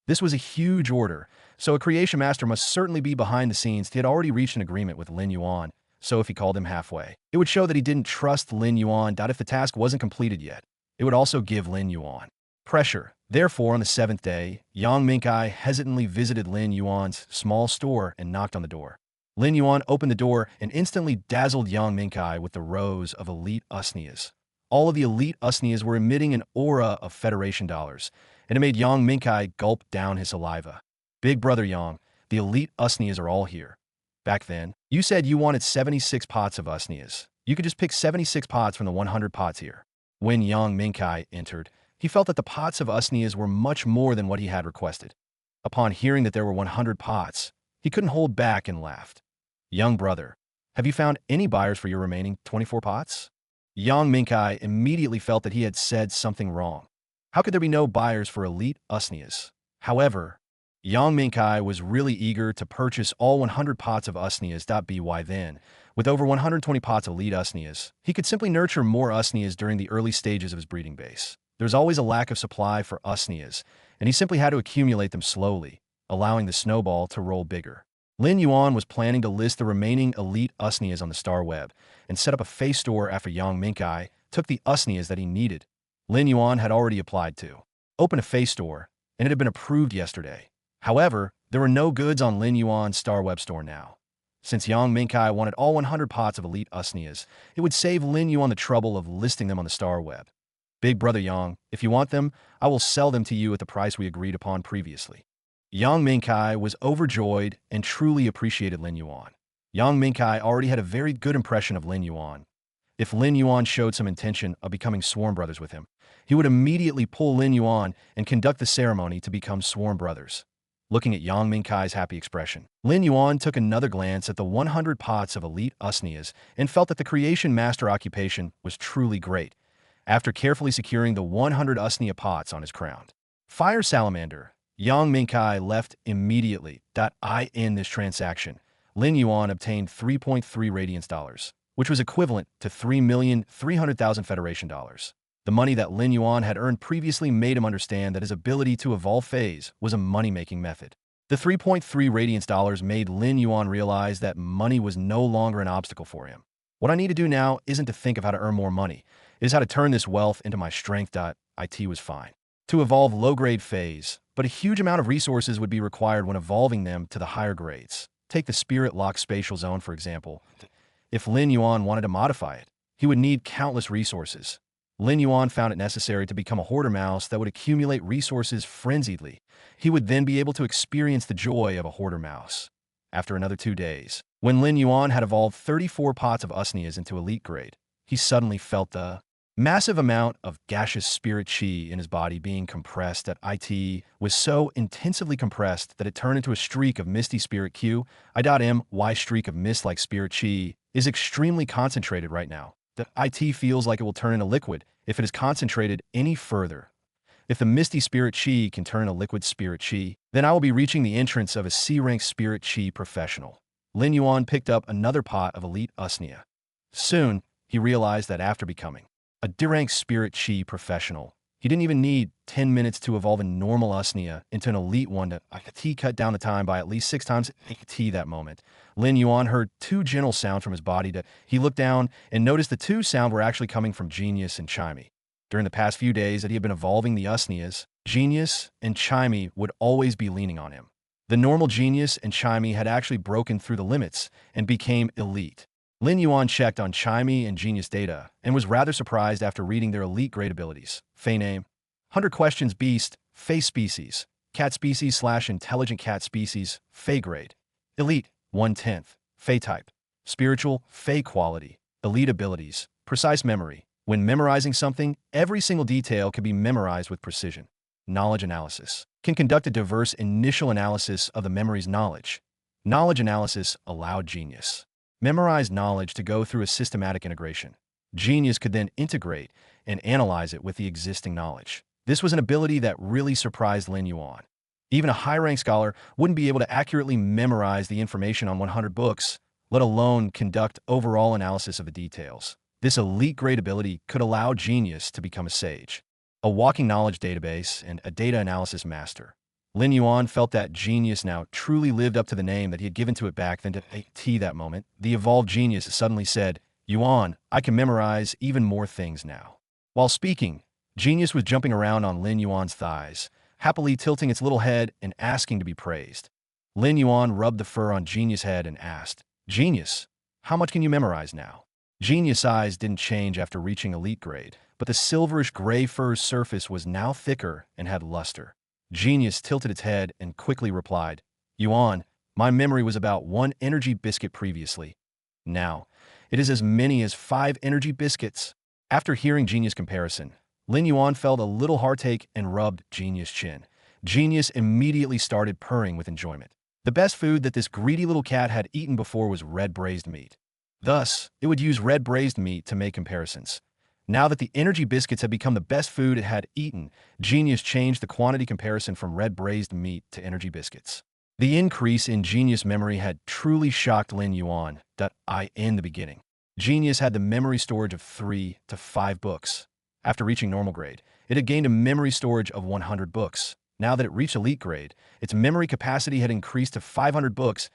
This was a huge order, so a creation master must certainly be behind the scenes. He had already reached an agreement with Lin Yuan, so if he called him halfway, it would show that he didn't trust Lin Yuan. If the task wasn't completed yet, it would also give Lin Yuan pressure. Therefore, on the 7th day, Yang Mingkai hesitantly visited Lin Yuan's small store and knocked on the door. Lin Yuan opened the door and instantly dazzled Yang Mingkai with the rows of elite xianxia. All of the elite xianxia were emitting an aura of Federation dollars, and it made Yang Mingkai gulp down his saliva. Big brother Yang, the elite xianxia are all here. Back then, you said you wanted 76 pots of xianxia. You could just pick 76 pots from the 100 pots here. When Yang Mingkai entered, he felt that the pots of xianxia were much more than what he had requested. Upon hearing that there were 100 pots, he couldn't hold back and laughed. Young brother, have you found any buyers for your remaining 24 pots? Yang Mingkai immediately felt that he had said something wrong. How could there be no buyers for elite xianxia? However, Yang Mingkai was really eager to purchase all 100 pots of xianxia.by. Then, with over 120 pots of elite xianxia, he could simply nurture more xianxia during the early stages of his breeding base. There's always a lack of supply for xianxia, and he simply had to accumulate them slowly, allowing the snowball to roll bigger. Lin Yuan was planning to list the remaining elite xianxia on the Star Web and set up a Fey store after Yang Mingkai took the xianxia that he needed. Lin Yuan had already applied to open a Fey store, and it had been approved yesterday. However, there were no goods on Lin Yuan's Star Web store now. Since Yang Mingkai wanted all 100 pots of elite xianxia, it would save Lin Yuan the trouble of listing them on the Star Web. Big brother Yang, if you want them, I will sell them to you at the price we agreed upon previously. Yang Mingkai was overjoyed and truly appreciated Lin Yuan. Yang Mingkai already had a very good impression of Lin Yuan. If Lin Yuan showed some intention of becoming sworn brothers with him, he would immediately pull Lin Yuan and conduct the ceremony to become sworn brothers. Looking at Yang Mingkai's happy expression, Lin Yuan took another glance at the 100 pots of elite xianxia and felt that the creation master occupation was truly great. After carefully securing the 100 xianxia pots on his crown, Fire Salamander, Yang Mingkai left immediately. In this transaction, Lin Yuan obtained 3.3 radiance dollars. which was equivalent to 3,300,000 Federation dollars. The money that Lin Yuan had earned previously made him understand that his ability to evolve Feys was a money-making method. The 3.3 Radiance dollars made Lin Yuan realize that money was no longer an obstacle for him. What I need to do now isn't to think of how to earn more money. It is how to turn this wealth into my strength. It was fine to evolve low-grade Feys, but a huge amount of resources would be required when evolving them to the higher grades. Take the Spirit Lock Spatial Zone, for example. If Lin Yuan wanted to modify it, he would need countless resources. Lin Yuan found it necessary to become a hoarder mouse that would accumulate resources frenziedly. He would then be able to experience the joy of a hoarder mouse. After another 2 days, when Lin Yuan had evolved 34 pots of xianxias into elite grade, he suddenly felt the massive amount of gaseous spirit chi in his body being compressed. That it was so intensively compressed that it turned into a streak of misty spirit q. My streak of mist-like spirit chi is extremely concentrated right now. That it feels like it will turn into liquid if it is concentrated any further. If the misty spirit chi can turn into liquid spirit chi, then I will be reaching the entrance of a C-rank spirit chi professional. Lin Yuan picked up another pot of elite xianxia. Soon, he realized that after becoming a D-rank spirit chi professional, he didn't even need 10 minutes to evolve a normal xianxia into an elite one. That cut down the time by at least 6 times. That moment, Lin Yuan heard 2 gentle sounds from his body. He looked down and noticed the 2 sounds were actually coming from Genius and Chimey. During the past few days that he had been evolving the xianxias, Genius and Chimey would always be leaning on him. The normal Genius and Chimey had actually broken through the limits and became elite. Lin Yuan checked on Chimey and Genius data and was rather surprised after reading their elite grade abilities. Fey name: 100 questions beast, Fey species, cat species / intelligent cat species, Fey grade. Elite, 1/10, Fey type. Spiritual, Fey quality. Elite abilities, precise memory. When memorizing something, every single detail can be memorized with precision. Knowledge analysis. Can conduct a diverse initial analysis of the memory's knowledge. Knowledge analysis allowed Genius memorize knowledge to go through a systematic integration. Genius could then integrate and analyze it with the existing knowledge. This was an ability that really surprised Lin Yuan. Even a high-rank scholar wouldn't be able to accurately memorize the information on 100 books, let alone conduct overall analysis of the details. This elite grade ability could allow Genius to become a sage, a walking knowledge database, and a data analysis master. Lin Yuan felt that Genius now truly lived up to the name that he had given to it back then. That moment, the evolved Genius suddenly said, "Yuan, I can memorize even more things now." While speaking, Genius was jumping around on Lin Yuan's thighs, happily tilting its little head and asking to be praised. Lin Yuan rubbed the fur on Genius' head and asked, "Genius, how much can you memorize now?" Genius' eyes didn't change after reaching elite grade, but the silverish gray fur's surface was now thicker and had luster. Genius tilted its head and quickly replied, "Yuan, my memory was about 1 energy biscuit previously. Now, it is as many as 5 energy biscuits." After hearing Genius' comparison, Lin Yuan felt a little heartache and rubbed Genius' chin. Genius immediately started purring with enjoyment. The best food that this greedy little cat had eaten before was red braised meat. Thus, it would use red braised meat to make comparisons. Now that the energy biscuits had become the best food it had eaten, Genius changed the quantity comparison from red braised meat to energy biscuits. The increase in Genius memory had truly shocked Lin Yuan. In the beginning, Genius had the memory storage of 3 to 5 books. After reaching normal grade, it had gained a memory storage of 100 books. Now that it reached elite grade, its memory capacity had increased to 500 books.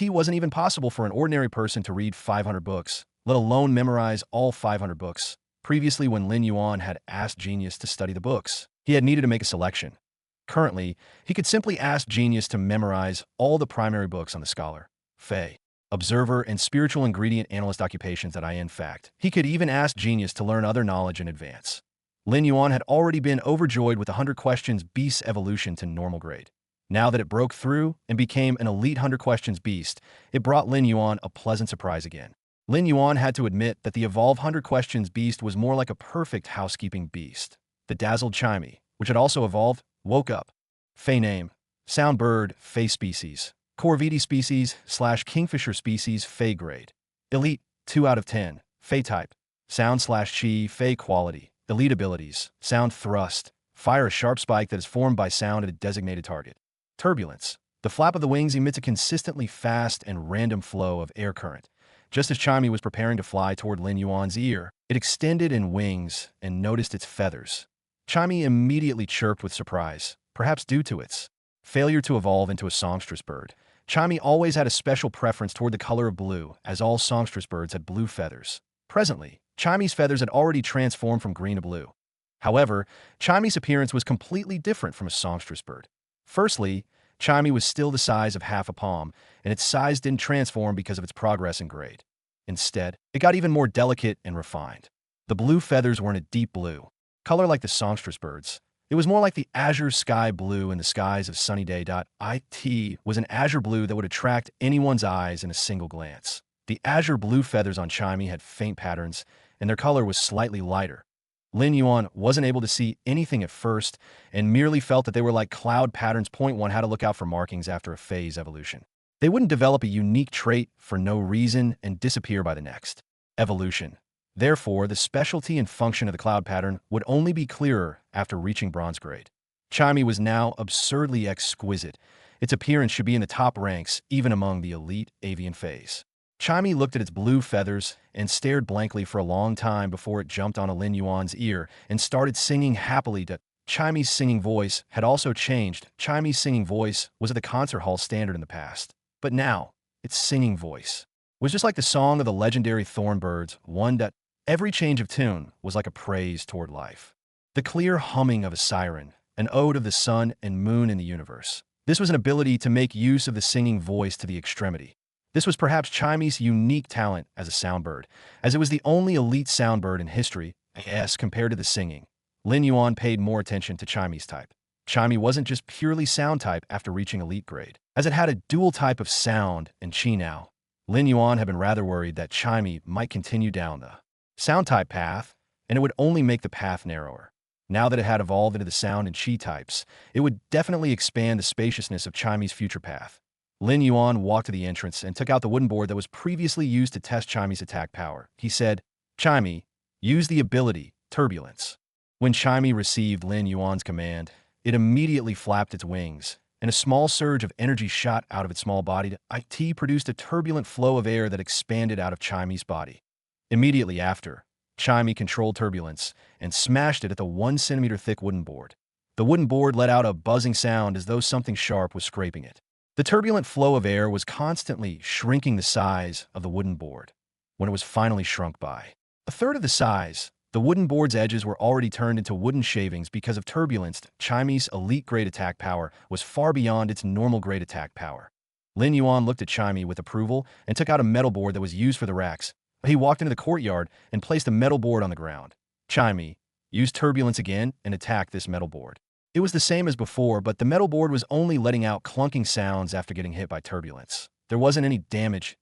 It wasn't even possible for an ordinary person to read 500 books, let alone memorize all 500 books. Previously, when Lin Yuan had asked Genius to study the books, he had needed to make a selection. Currently, he could simply ask Genius to memorize all the primary books on the scholar, Fey, observer, and spiritual ingredient analyst occupations that in fact. He could even ask Genius to learn other knowledge in advance. Lin Yuan had already been overjoyed with the 100 questions beast's evolution to normal grade. Now that it broke through and became an elite 100 questions beast, it brought Lin Yuan a pleasant surprise again. Lin Yuan had to admit that the evolved 100 questions beast was more like a perfect housekeeping beast. The dazzled Chimey, which had also evolved, woke up. Fey name: sound bird, Fey species. Corvidi species / kingfisher species, Fey grade. Elite, 2 out of 10. Fey type: sound / chi, Fey quality. Elite abilities: sound thrust. Fire a sharp spike that is formed by sound at a designated target. Turbulence: the flap of the wings emits a consistently fast and random flow of air current. Just as Chimey was preparing to fly toward Lin Yuan's ear, it extended in wings and noticed its feathers. Chimey immediately chirped with surprise, perhaps due to its failure to evolve into a songstress bird. Chimey always had a special preference toward the color of blue, as all songstress birds had blue feathers. Presently, Chimey's feathers had already transformed from green to blue. However, Chimey's appearance was completely different from a songstress bird. Firstly, Chimey was still the size of half a palm, and its size didn't transform because of its progress in grade. Instead, it got even more delicate and refined. The blue feathers were in a deep blue, color like the songstress birds. It was more like the azure sky blue in the skies of sunny day. It was an azure blue that would attract anyone's eyes in a single glance. The azure blue feathers on Chimey had faint patterns, and their color was slightly lighter. Lin Yuan wasn't able to see anything at first and merely felt that they were like cloud patterns. Point 1. How to look out for markings after a phase evolution. They wouldn't develop a unique trait for no reason and disappear by the next evolution. Therefore, the specialty and function of the cloud pattern would only be clearer after reaching bronze grade. Chimey was now absurdly exquisite. Its appearance should be in the top ranks, even among the elite avian phase. Chimey looked at its blue feathers and stared blankly for a long time before it jumped onto Lin Yuan's ear and started singing happily. Chimey's singing voice had also changed. Chimey's singing voice was at the concert hall standard in the past, but now, its singing voice was just like the song of the legendary thornbirds, one that every change of tune was like a praise toward life. The clear humming of a siren, an ode of the sun and moon in the universe. This was an ability to make use of the singing voice to the extremity. This was perhaps Chimey's unique talent as a soundbird, as it was the only elite soundbird in history, yes, compared to the singing. Lin Yuan paid more attention to Chimey's type. Chimey wasn't just purely sound type after reaching elite grade, as it had a dual type of sound and chi now. Lin Yuan had been rather worried that Chimey might continue down the sound type path, and it would only make the path narrower. Now that it had evolved into the sound and chi types, it would definitely expand the spaciousness of Chimey's future path. Lin Yuan walked to the entrance and took out the wooden board that was previously used to test Chimey's attack power. He said, "Chimey, use the ability, Turbulence." When Chimey received Lin Yuan's command, it immediately flapped its wings, and a small surge of energy shot out of its small body. It produced a turbulent flow of air that expanded out of Chimey's body. Immediately after, Chimey controlled Turbulence and smashed it at the 1 centimeter thick wooden board. The wooden board let out a buzzing sound as though something sharp was scraping it. The turbulent flow of air was constantly shrinking the size of the wooden board. When it was finally shrunk by a third of the size, the wooden board's edges were already turned into wooden shavings because of turbulence. Chimey's elite grade attack power was far beyond its normal grade attack power. Lin Yuan looked at Chimey with approval and took out a metal board that was used for the racks. He walked into the courtyard and placed a metal board on the ground. Chimey, use Turbulence again and attack this metal board. It was the same as before, but the metal board was only letting out clunking sounds after getting hit by Turbulence. There wasn't any damage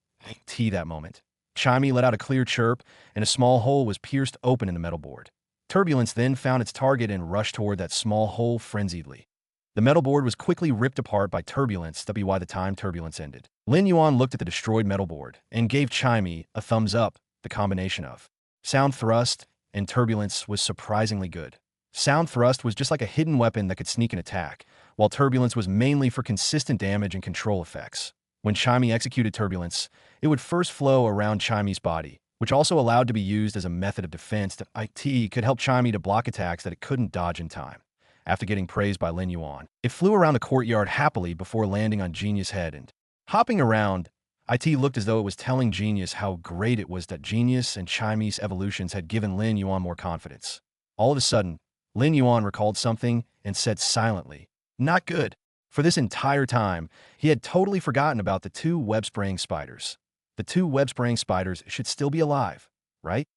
that moment. Chimey let out a clear chirp, and a small hole was pierced open in the metal board. Turbulence then found its target and rushed toward that small hole frenziedly. The metal board was quickly ripped apart by Turbulence. By the time Turbulence ended, Lin Yuan looked at the destroyed metal board and gave Chimey a thumbs up. The combination of sound thrust and Turbulence was surprisingly good. Sound thrust was just like a hidden weapon that could sneak an attack, while Turbulence was mainly for consistent damage and control effects. When Chimey executed Turbulence, it would first flow around Chimey's body, which also allowed to be used as a method of defense. It could help Chimey to block attacks that it couldn't dodge in time. After getting praised by Lin Yuan, it flew around the courtyard happily before landing on Genius' head and hopping around. It looked as though it was telling Genius how great it was that Genius and Chimey's evolutions had given Lin Yuan more confidence. All of a sudden, Lin Yuan recalled something and said silently, "Not good." For this entire time, he had totally forgotten about the 2 web-spraying spiders. The 2 web-spraying spiders should still be alive, right?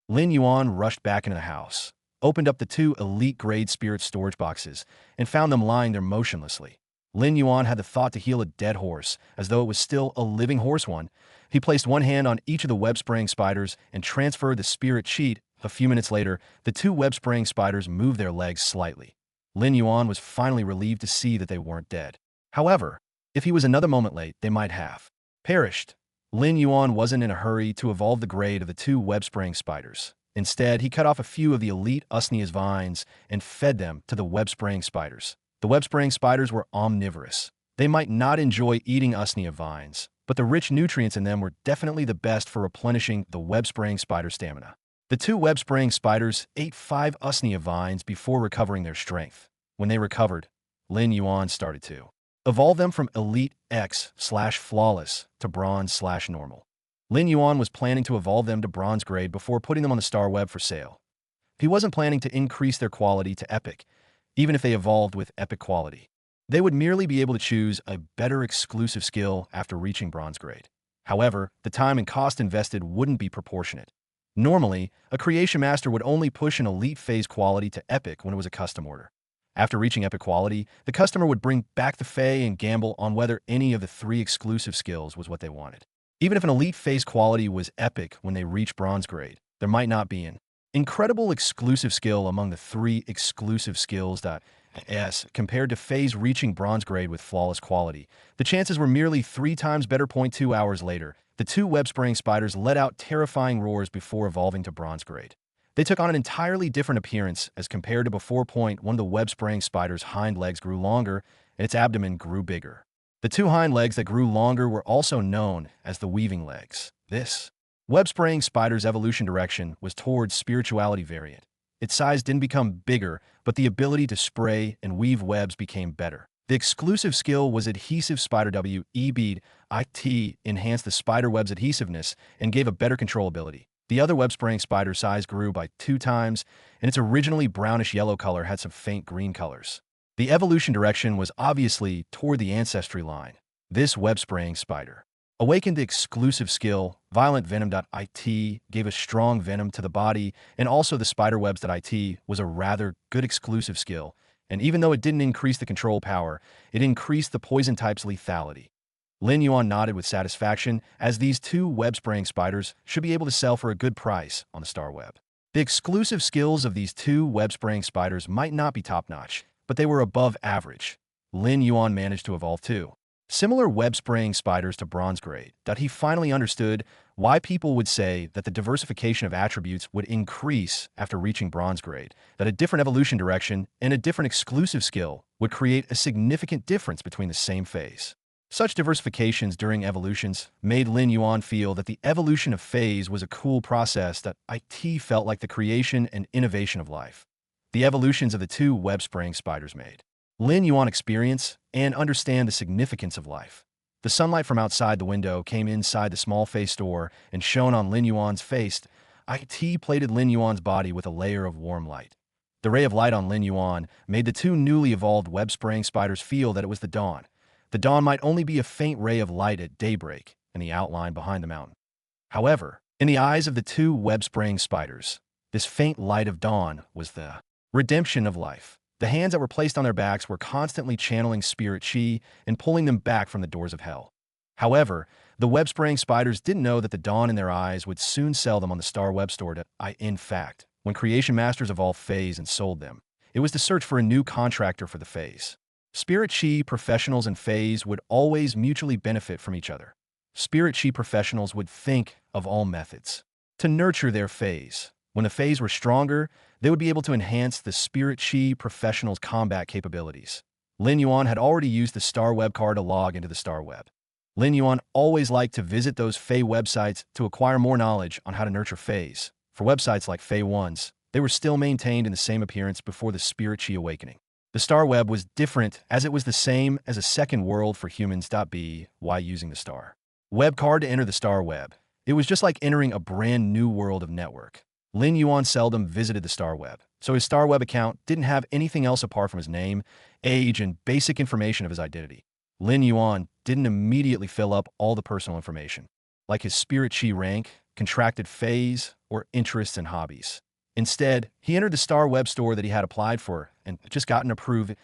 Lin Yuan rushed back into the house, opened up the 2 elite-grade spirit storage boxes, and found them lying there motionlessly. Lin Yuan had the thought to heal a dead horse, as though it was still a living horse one. He placed one hand on each of the web-spraying spiders and transferred the spirit cheat. A few minutes later, the 2 web-spraying spiders moved their legs slightly. Lin Yuan was finally relieved to see that they weren't dead. However, if he was another moment late, they might have perished. Lin Yuan wasn't in a hurry to evolve the grade of the 2 web-spraying spiders. Instead, he cut off a few of the elite usnea's vines and fed them to the web-spraying spiders. The web-spraying spiders were omnivorous. They might not enjoy eating usnea vines, but the rich nutrients in them were definitely the best for replenishing the web-spraying spider stamina. The two web-spraying spiders ate 5 usnea vines before recovering their strength. When they recovered, Lin Yuan started to evolve them from Elite X/Flawless to Bronze/Normal. Lin Yuan was planning to evolve them to Bronze grade before putting them on the Star Web for sale. He wasn't planning to increase their quality to Epic, even if they evolved with Epic quality. They would merely be able to choose a better exclusive skill after reaching Bronze grade. However, the time and cost invested wouldn't be proportionate. Normally, a creation master would only push an elite phase quality to Epic when it was a custom order. After reaching Epic quality, the customer would bring back the Fey and gamble on whether any of the 3 exclusive skills was what they wanted. Even if an elite phase quality was Epic when they reach Bronze grade, there might not be an incredible exclusive skill among the 3 exclusive skills. S compared to Fey's reaching Bronze grade with flawless quality. The chances were merely 3 times better. 2 hours later, the 2 web-spraying spiders let out terrifying roars before evolving to Bronze grade. They took on an entirely different appearance as compared to before. One of the web-spraying spider's hind legs grew longer, and its abdomen grew bigger. The 2 hind legs that grew longer were also known as the weaving legs. This web-spraying spider's evolution direction was towards spirituality variant. Its size didn't become bigger, but the ability to spray and weave webs became better. The exclusive skill was Adhesive Spider Web. It enhanced the spider web's adhesiveness and gave a better control ability. The other web-spraying spider size grew by 2 times, and its originally brownish-yellow color had some faint green colors. The evolution direction was obviously toward the ancestry line. This web-spraying spider awakened the exclusive skill, Violent Venom. It gave a strong venom to the body, and also the spider webs. It was a rather good exclusive skill, and even though it didn't increase the control power, it increased the poison type's lethality. Lin Yuan nodded with satisfaction, as these 2 web-spraying spiders should be able to sell for a good price on the Star Web. The exclusive skills of these 2 web-spraying spiders might not be top-notch, but they were above average. Lin Yuan managed to evolve 2 similar web-spraying spiders to Bronze grade. He finally understood why people would say that the diversification of attributes would increase after reaching Bronze grade, that a different evolution direction and a different exclusive skill would create a significant difference between the same phase. Such diversifications during evolutions made Lin Yuan feel that the evolution of phase was a cool process that it felt like the creation and innovation of life. The evolutions of the 2 web-spraying spiders made Lin Yuan experience and understand the significance of life. The sunlight from outside the window came inside the small Fey store and shone on Lin Yuan's face. It plated Lin Yuan's body with a layer of warm light. The ray of light on Lin Yuan made the 2 newly evolved web-spraying spiders feel that it was the dawn. The dawn might only be a faint ray of light at daybreak in the outline behind the mountain. However, in the eyes of the 2 web-spraying spiders, this faint light of dawn was the redemption of life. The hands that were placed on their backs were constantly channeling spirit chi and pulling them back from the doors of hell. However, the web-spraying spiders didn't know that the dawn in their eyes would soon sell them on the Star Web Store. In fact, when creation masters evolved Feys and sold them, it was to search for a new contractor for the Feys. Spirit chi professionals and Feys would always mutually benefit from each other. Spirit chi professionals would think of all methods to nurture their Feys. When the Feys were stronger, they would be able to enhance the Spirit chi professionals' combat capabilities. Lin Yuan had already used the Star Web card to log into the Star Web. Lin Yuan always liked to visit those Fey websites to acquire more knowledge on how to nurture Feys. For websites like Fey Ones, they were still maintained in the same appearance before the Spirit chi awakening. The Star Web was different as it was the same as a second world for humans. Why using the Star Web card to enter the Star Web? It was just like entering a brand new world of network. Lin Yuan seldom visited the Star Web, so his Star Web account didn't have anything else apart from his name, age, and basic information of his identity. Lin Yuan didn't immediately fill up all the personal information, like his Spirit chi rank, contracted phase, or interests and hobbies. Instead, he entered the Star Web store that he had applied for and just gotten approved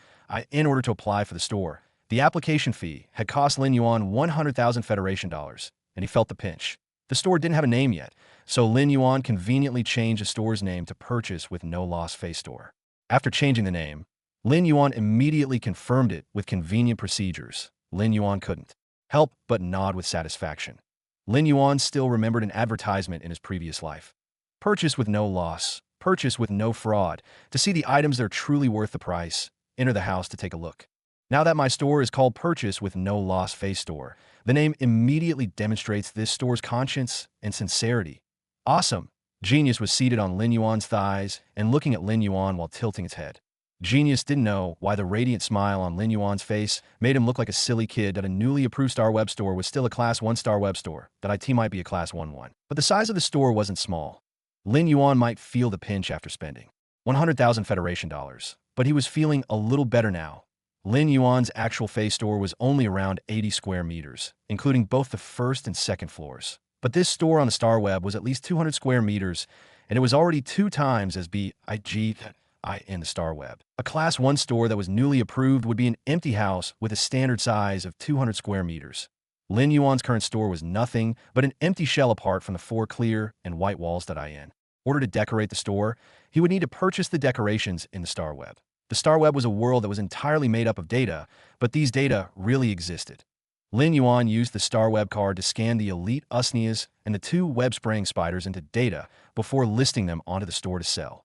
in order to apply for the store. The application fee had cost Lin Yuan 100,000 Federation dollars, and he felt the pinch. The store didn't have a name yet, so Lin Yuan conveniently changed the store's name to Purchase with No Loss Fey Store. After changing the name, Lin Yuan immediately confirmed it with convenient procedures. Lin Yuan couldn't help but nod with satisfaction. Lin Yuan still remembered an advertisement in his previous life. Purchase with no loss, purchase with no fraud. To see the items that are truly worth the price, enter the house to take a look. Now that my store is called Purchase with No Loss Fey Store, The name immediately demonstrates this store's conscience and sincerity. Awesome! Genius was seated on Lin Yuan's thighs and looking at Lin Yuan while tilting its head. Genius didn't know why the radiant smile on Lin Yuan's face made him look like a silly kid that a newly approved Star Web store was still a Class 1 Star Web store, that IT might be a Class 1-1. But the size of the store wasn't small. Lin Yuan might feel the pinch after spending 100,000 Federation dollars, but he was feeling a little better now. Lin Yuan's actual Fey store was only around 80 square meters, including both the first and second floors. But this store on the Star Web was at least 200 square meters, and it was already 2 times as big in the Star Web. A Class 1 store that was newly approved would be an empty house with a standard size of 200 square meters. Lin Yuan's current store was nothing but an empty shell apart from the 4 clear and white walls that in order to decorate the store, he would need to purchase the decorations in the Star Web. The Star Web was a world that was entirely made up of data, but these data really existed. Lin Yuan used the Star Web card to scan the elite xianxias and the 2 web-spraying spiders into data before listing them onto the store to sell.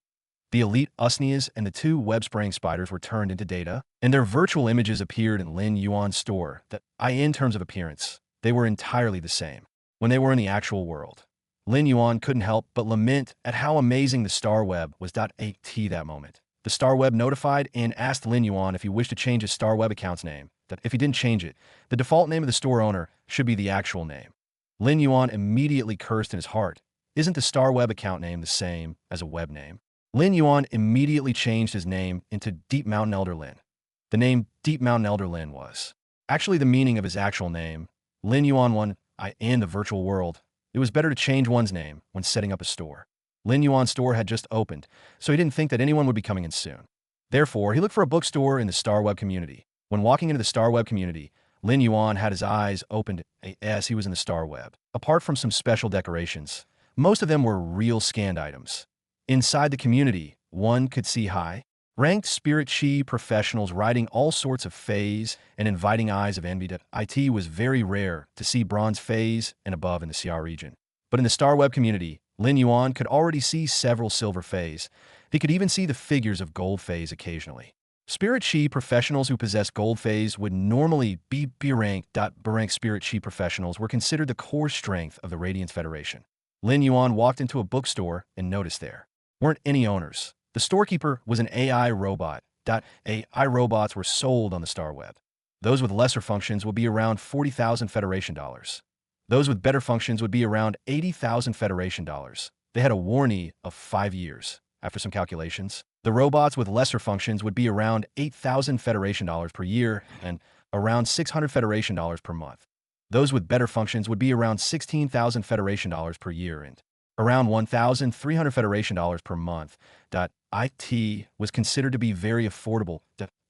The elite xianxias and the 2 web-spraying spiders were turned into data, and their virtual images appeared in Lin Yuan's store that, in terms of appearance, they were entirely the same. When they were in the actual world, Lin Yuan couldn't help but lament at how amazing the Star Web was. At that moment, the Star Web notified and asked Lin Yuan if he wished to change his Star Web account's name, that if he didn't change it, the default name of the store owner should be the actual name. Lin Yuan immediately cursed in his heart. Isn't the Star Web account name the same as a web name? Lin Yuan immediately changed his name into Deep Mountain Elder Lin. The name Deep Mountain Elder Lin was actually the meaning of his actual name. Lin Yuan won in the virtual world. It was better to change one's name when setting up a store. Lin Yuan's store had just opened, so he didn't think that anyone would be coming in soon. Therefore, he looked for a bookstore in the Star Web community. When walking into the Star Web community, Lin Yuan had his eyes opened as he was in the Star Web. Apart from some special decorations, most of them were real scanned items. Inside the community, one could see high-ranked spirit chi professionals riding all sorts of feys and inviting eyes of envy. It was very rare to see bronze feys and above in the Xia region. But in the Star Web community, Lin Yuan could already see several silver feys. He could even see the figures of gold feys occasionally. Spirit chi professionals who possessed gold feys would normally be B-ranked. B-ranked spirit chi professionals were considered the core strength of the Radiance Federation. Lin Yuan walked into a bookstore and noticed there weren't any owners. The storekeeper was an AI robot. AI robots were sold on the Star Web. Those with lesser functions would be around 40,000 Federation dollars. Those with better functions would be around 80,000 Federation dollars. They had a warranty of 5 years. After some calculations, the robots with lesser functions would be around 8,000 Federation dollars per year and around 600 Federation dollars per month. Those with better functions would be around 16,000 Federation dollars per year and around 1,300 Federation dollars per month. IT was considered to be very affordable.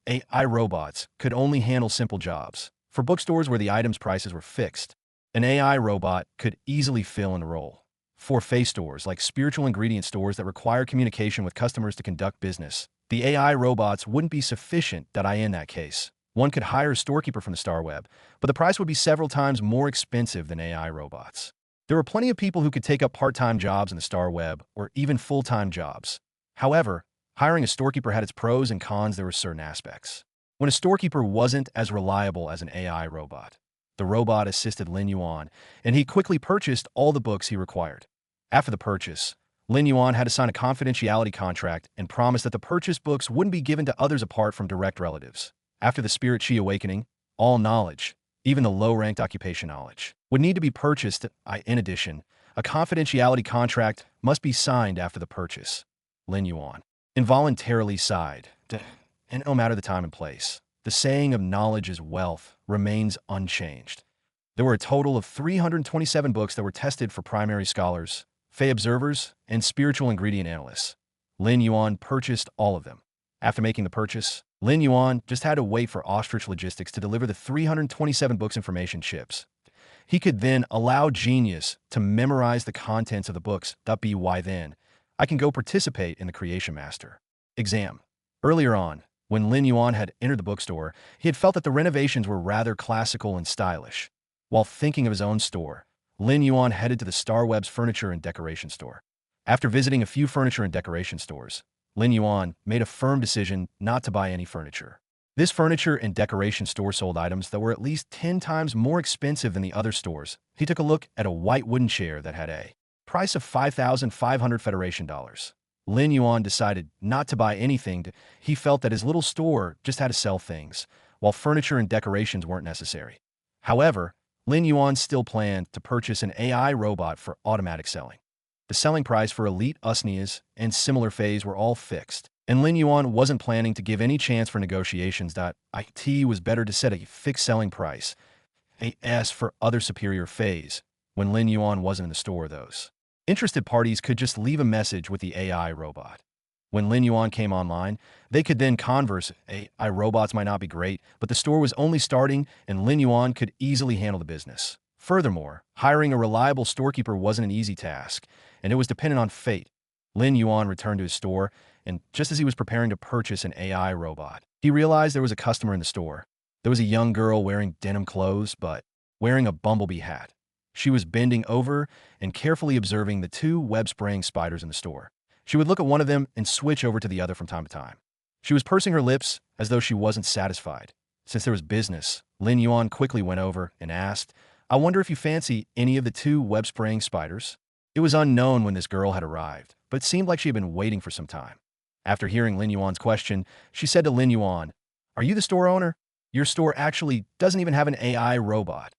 AI robots could only handle simple jobs. For bookstores where the items' prices were fixed, an AI robot could easily fill in a role. For Fey stores like spiritual ingredient stores that require communication with customers to conduct business, the AI robots wouldn't be sufficient. In that case, one could hire a storekeeper from the Star Web, but the price would be several times more expensive than AI robots. There were plenty of people who could take up part-time jobs in the Star Web or even full-time jobs. However, hiring a storekeeper had its pros and cons. There were certain aspects when a storekeeper wasn't as reliable as an AI robot. The robot assisted Lin Yuan, and he quickly purchased all the books he required. After the purchase, Lin Yuan had to sign a confidentiality contract and promise that the purchased books wouldn't be given to others apart from direct relatives. After the Spirit Chi awakening, all knowledge, even the low-ranked occupation knowledge, would need to be purchased. In addition, a confidentiality contract must be signed after the purchase. Lin Yuan involuntarily sighed, and no matter the time and place, the saying of knowledge is wealth remains unchanged. There were a total of 327 books that were tested for primary scholars, Fey observers, and spiritual ingredient analysts. Lin Yuan purchased all of them. After making the purchase, Lin Yuan just had to wait for Ostrich Logistics to deliver the 327 books information chips. He could then allow Genius to memorize the contents of the books. By then, I can go participate in the Creation Master exam. Earlier on, when Lin Yuan had entered the bookstore, he had felt that the renovations were rather classical and stylish. While thinking of his own store, Lin Yuan headed to the Star Web's furniture and decoration store. After visiting a few furniture and decoration stores, Lin Yuan made a firm decision not to buy any furniture. This furniture and decoration store sold items that were at least 10 times more expensive than the other stores. He took a look at a white wooden chair that had a price of 5,500 Federation dollars. Lin Yuan decided not to buy anything. He felt that his little store just had to sell things, while furniture and decorations weren't necessary. However, Lin Yuan still planned to purchase an AI robot for automatic selling. The selling price for elite xianxias and similar feys were all fixed, and Lin Yuan wasn't planning to give any chance for negotiations. It was better to set a fixed selling price, as for other superior feys, when Lin Yuan wasn't in the store. Those interested parties could just leave a message with the AI robot. When Lin Yuan came online, they could then converse. AI robots might not be great, but the store was only starting, and Lin Yuan could easily handle the business. Furthermore, hiring a reliable storekeeper wasn't an easy task, and it was dependent on fate. Lin Yuan returned to his store, and just as he was preparing to purchase an AI robot, he realized there was a customer in the store. There was a young girl wearing denim clothes, but wearing a bumblebee hat. She was bending over and carefully observing the two web-spraying spiders in the store. She would look at one of them and switch over to the other from time to time. She was pursing her lips as though she wasn't satisfied. Since there was business, Lin Yuan quickly went over and asked, "I wonder if you fancy any of the two web-spraying spiders?" It was unknown when this girl had arrived, but it seemed like she had been waiting for some time. After hearing Lin Yuan's question, she said to Lin Yuan, "Are you the store owner? Your store actually doesn't even have an AI robot.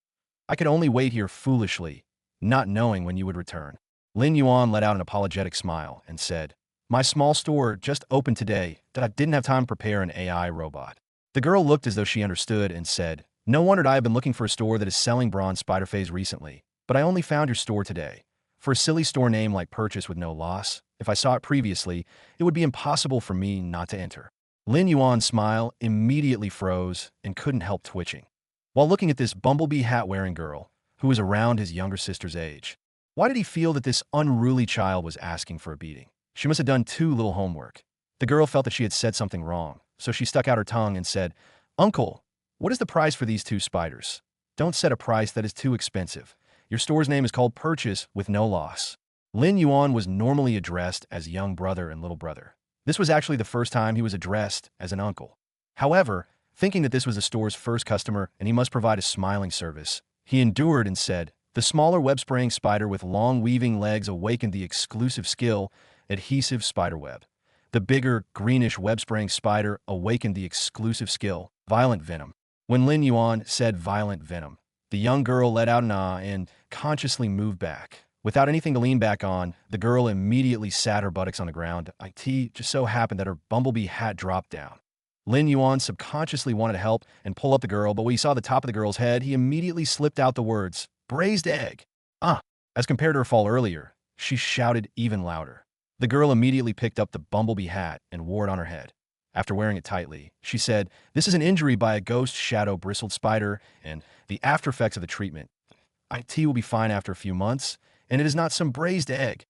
I could only wait here foolishly, not knowing when you would return." Lin Yuan let out an apologetic smile and said, "My small store just opened today that I didn't have time to prepare an AI robot." The girl looked as though she understood and said, "No wonder I have been looking for a store that is selling bronze spider feys recently, but I only found your store today. For a silly store name like Purchase with No Loss, if I saw it previously, it would be impossible for me not to enter." Lin Yuan's smile immediately froze and couldn't help twitching. While looking at this bumblebee hat-wearing girl, who was around his younger sister's age, why did he feel that this unruly child was asking for a beating? She must have done too little homework. The girl felt that she had said something wrong, so she stuck out her tongue and said, "Uncle, what is the price for these two spiders? Don't set a price that is too expensive. Your store's name is called Purchase with No Loss." Lin Yuan was normally addressed as young brother and little brother. This was actually the first time he was addressed as an uncle. However, thinking that this was the store's first customer and he must provide a smiling service, he endured and said, "The smaller web-spraying spider with long weaving legs awakened the exclusive skill, adhesive spiderweb. The bigger, greenish web-spraying spider awakened the exclusive skill, violent venom." When Lin Yuan said violent venom, the young girl let out an ah and consciously moved back. Without anything to lean back on, the girl immediately sat her buttocks on the ground. It just so happened that her bumblebee hat dropped down. Lin Yuan subconsciously wanted to help and pull up the girl, but when he saw the top of the girl's head, he immediately slipped out the words, "Braised egg." Ah! As compared to her fall earlier, she shouted even louder. The girl immediately picked up the bumblebee hat and wore it on her head. After wearing it tightly, she said, "This is an injury by a ghost shadow bristled spider, and the after effects of the treatment. IT will be fine after a few months, and it is not some braised egg."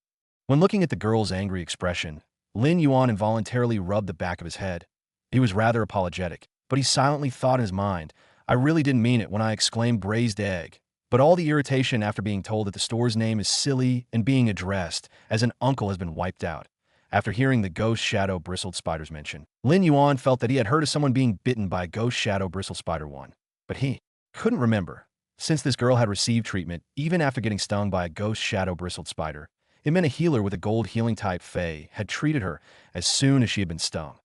When looking at the girl's angry expression, Lin Yuan involuntarily rubbed the back of his head. He was rather apologetic, but he silently thought in his mind, "I really didn't mean it when I exclaimed braised egg." But all the irritation after being told that the store's name is silly and being addressed as an uncle has been wiped out. After hearing the ghost shadow bristled spiders mention, Lin Yuan felt that he had heard of someone being bitten by a ghost shadow bristled spider one, but he couldn't remember. Since this girl had received treatment even after getting stung by a ghost shadow bristled spider, it meant a healer with a gold healing type Fey had treated her as soon as she had been stung.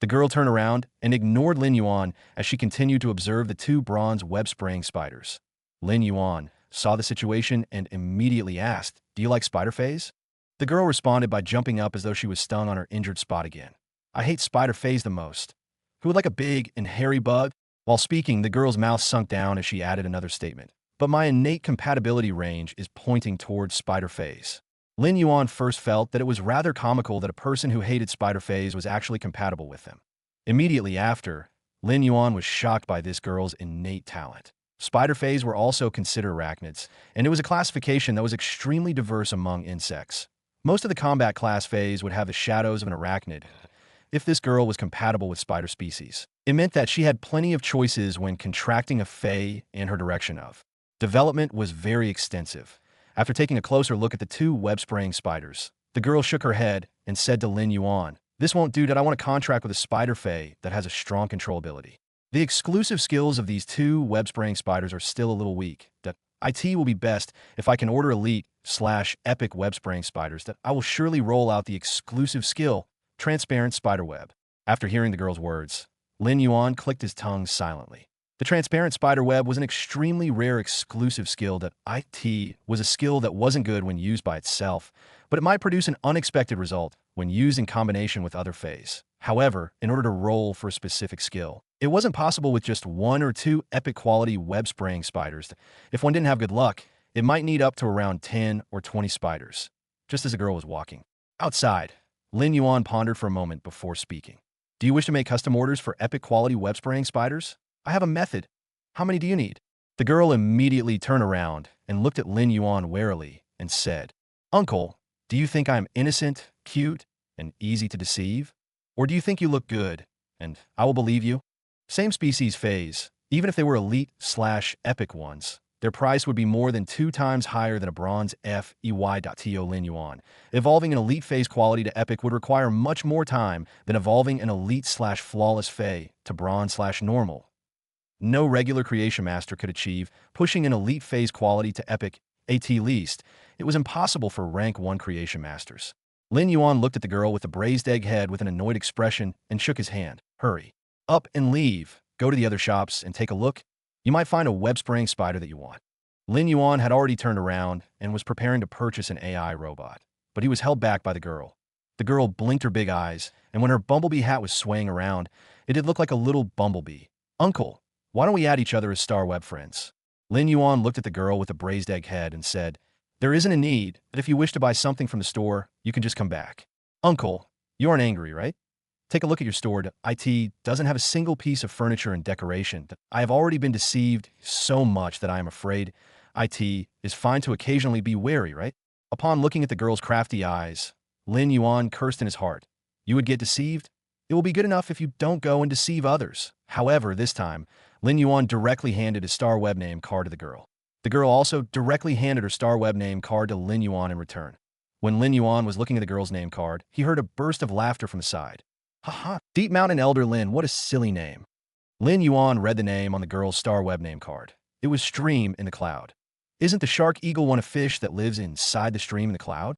The girl turned around and ignored Lin Yuan as she continued to observe the two bronze web-spraying spiders. Lin Yuan saw the situation and immediately asked, "Do you like spider feys?" The girl responded by jumping up as though she was stung on her injured spot again. "I hate spider feys the most. Who would like a big and hairy bug?" While speaking, the girl's mouth sunk down as she added another statement. "But my innate compatibility range is pointing towards spider feys." Lin Yuan first felt that it was rather comical that a person who hated spider feys was actually compatible with them. Immediately after, Lin Yuan was shocked by this girl's innate talent. Spider feys were also considered arachnids, and it was a classification that was extremely diverse among insects. Most of the combat class feys would have the shadows of an arachnid. If this girl was compatible with spider species, it meant that she had plenty of choices when contracting a fey in her direction of. Development was very extensive. After taking a closer look at the two web-spraying spiders, the girl shook her head and said to Lin Yuan, "This won't do that. I want to contract with a spider fey that has a strong control ability." The exclusive skills of these two web-spraying spiders are still a little weak. That IT will be best if I can order elite/epic web-spraying spiders. That I will surely roll out the exclusive skill, transparent spider web. After hearing the girl's words, Lin Yuan clicked his tongue silently. The transparent spider web was an extremely rare exclusive skill. That IT was a skill that wasn't good when used by itself, but it might produce an unexpected result when used in combination with other feys. However, in order to roll for a specific skill, it wasn't possible with just one or two epic quality web spraying spiders. If one didn't have good luck, it might need up to around 10 or 20 spiders. Just as the girl was walking outside, Lin Yuan pondered for a moment before speaking. Do you wish to make custom orders for epic quality web spraying spiders? I have a method. How many do you need? The girl immediately turned around and looked at Lin Yuan warily and said, Uncle, do you think I'm innocent, cute, and easy to deceive? Or do you think you look good, and I will believe you? Same species feys, even if they were elite/epic ones, their price would be more than 2 times higher than a bronze Fey.to Lin Yuan. Evolving an elite fey's quality to epic would require much more time than evolving an elite/flawless fey to bronze/normal. No regular creation master could achieve pushing an elite phase quality to epic, at least. It was impossible for rank 1 creation masters. Lin Yuan looked at the girl with the braised egg head with an annoyed expression and shook his hand. Hurry up and leave. Go to the other shops and take a look. You might find a web-spraying spider that you want. Lin Yuan had already turned around and was preparing to purchase an AI robot, but he was held back by the girl. The girl blinked her big eyes, and when her bumblebee hat was swaying around, it did look like a little bumblebee. Uncle, why don't we add each other as star web friends? Lin Yuan looked at the girl with the braised egg head and said, There isn't a need, but if you wish to buy something from the store, you can just come back. Uncle, you aren't angry, right? Take a look at your store. IT doesn't have a single piece of furniture and decoration. I have already been deceived so much that I am afraid. IT is fine to occasionally be wary, right? Upon looking at the girl's crafty eyes, Lin Yuan cursed in his heart. You would get deceived? It will be good enough if you don't go and deceive others. However, this time, Lin Yuan directly handed his star web name card to the girl. The girl also directly handed her star web name card to Lin Yuan in return. When Lin Yuan was looking at the girl's name card, he heard a burst of laughter from the side. Haha, Deep Mountain Elder Lin, what a silly name. Lin Yuan read the name on the girl's star web name card. It was Stream in the Cloud. Isn't the shark eagle one a fish that lives inside the stream in the cloud?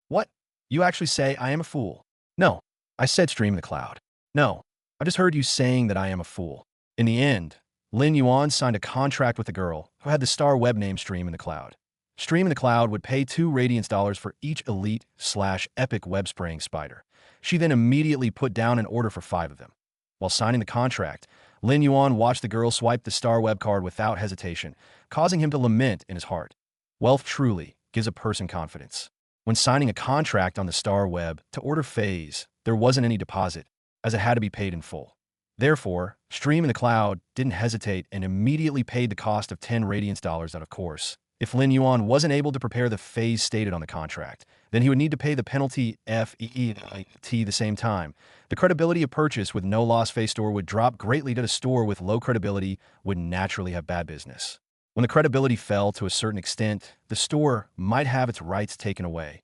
What? You actually say I am a fool? No, I said Stream in the Cloud. No, I just heard you saying that I am a fool. In the end, Lin Yuan signed a contract with the girl who had the star web name Stream in the Cloud. Stream in the Cloud would pay 2 Radiance dollars for each elite/epic web spraying spider. She then immediately put down an order for 5 of them. While signing the contract, Lin Yuan watched the girl swipe the star web card without hesitation, causing him to lament in his heart. Wealth truly gives a person confidence. When signing a contract on the star web to order feys, there wasn't any deposit, as it had to be paid in full. Therefore, Stream in the Cloud didn't hesitate and immediately paid the cost of 10 Radiance dollars out of course. If Lin Yuan wasn't able to prepare the feys stated on the contract, then he would need to pay the penalty Fey the same time. The credibility of purchase with no loss fey store would drop greatly to the store with low credibility would naturally have bad business. When the credibility fell to a certain extent, the store might have its rights taken away.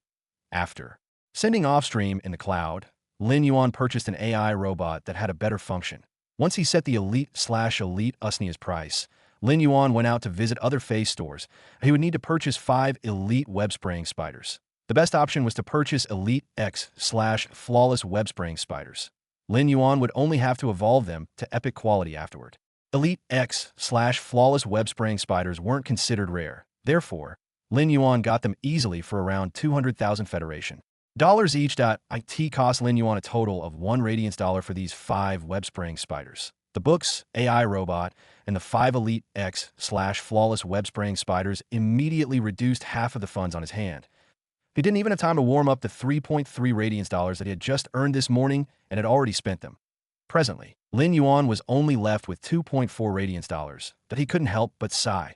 After sending off Stream in the Cloud, Lin Yuan purchased an AI robot that had a better function. Once he set the elite/elite Usnia's price, Lin Yuan went out to visit other fey stores. He would need to purchase 5 elite web spraying spiders. The best option was to purchase elite X/flawless web spraying spiders. Lin Yuan would only have to evolve them to epic quality afterward. Elite X/flawless web spraying spiders weren't considered rare. Therefore, Lin Yuan got them easily for around 200,000 Federation dollars each. It cost Lin Yuan a total of 1 Radiance dollar for these 5 web spraying spiders. The books, AI robot, and the 5 elite X/flawless web spraying spiders immediately reduced half of the funds on his hand. He didn't even have time to warm up the 3.3 Radiance dollars that he had just earned this morning and had already spent them. Presently, Lin Yuan was only left with 2.4 Radiance dollars that he couldn't help but sigh.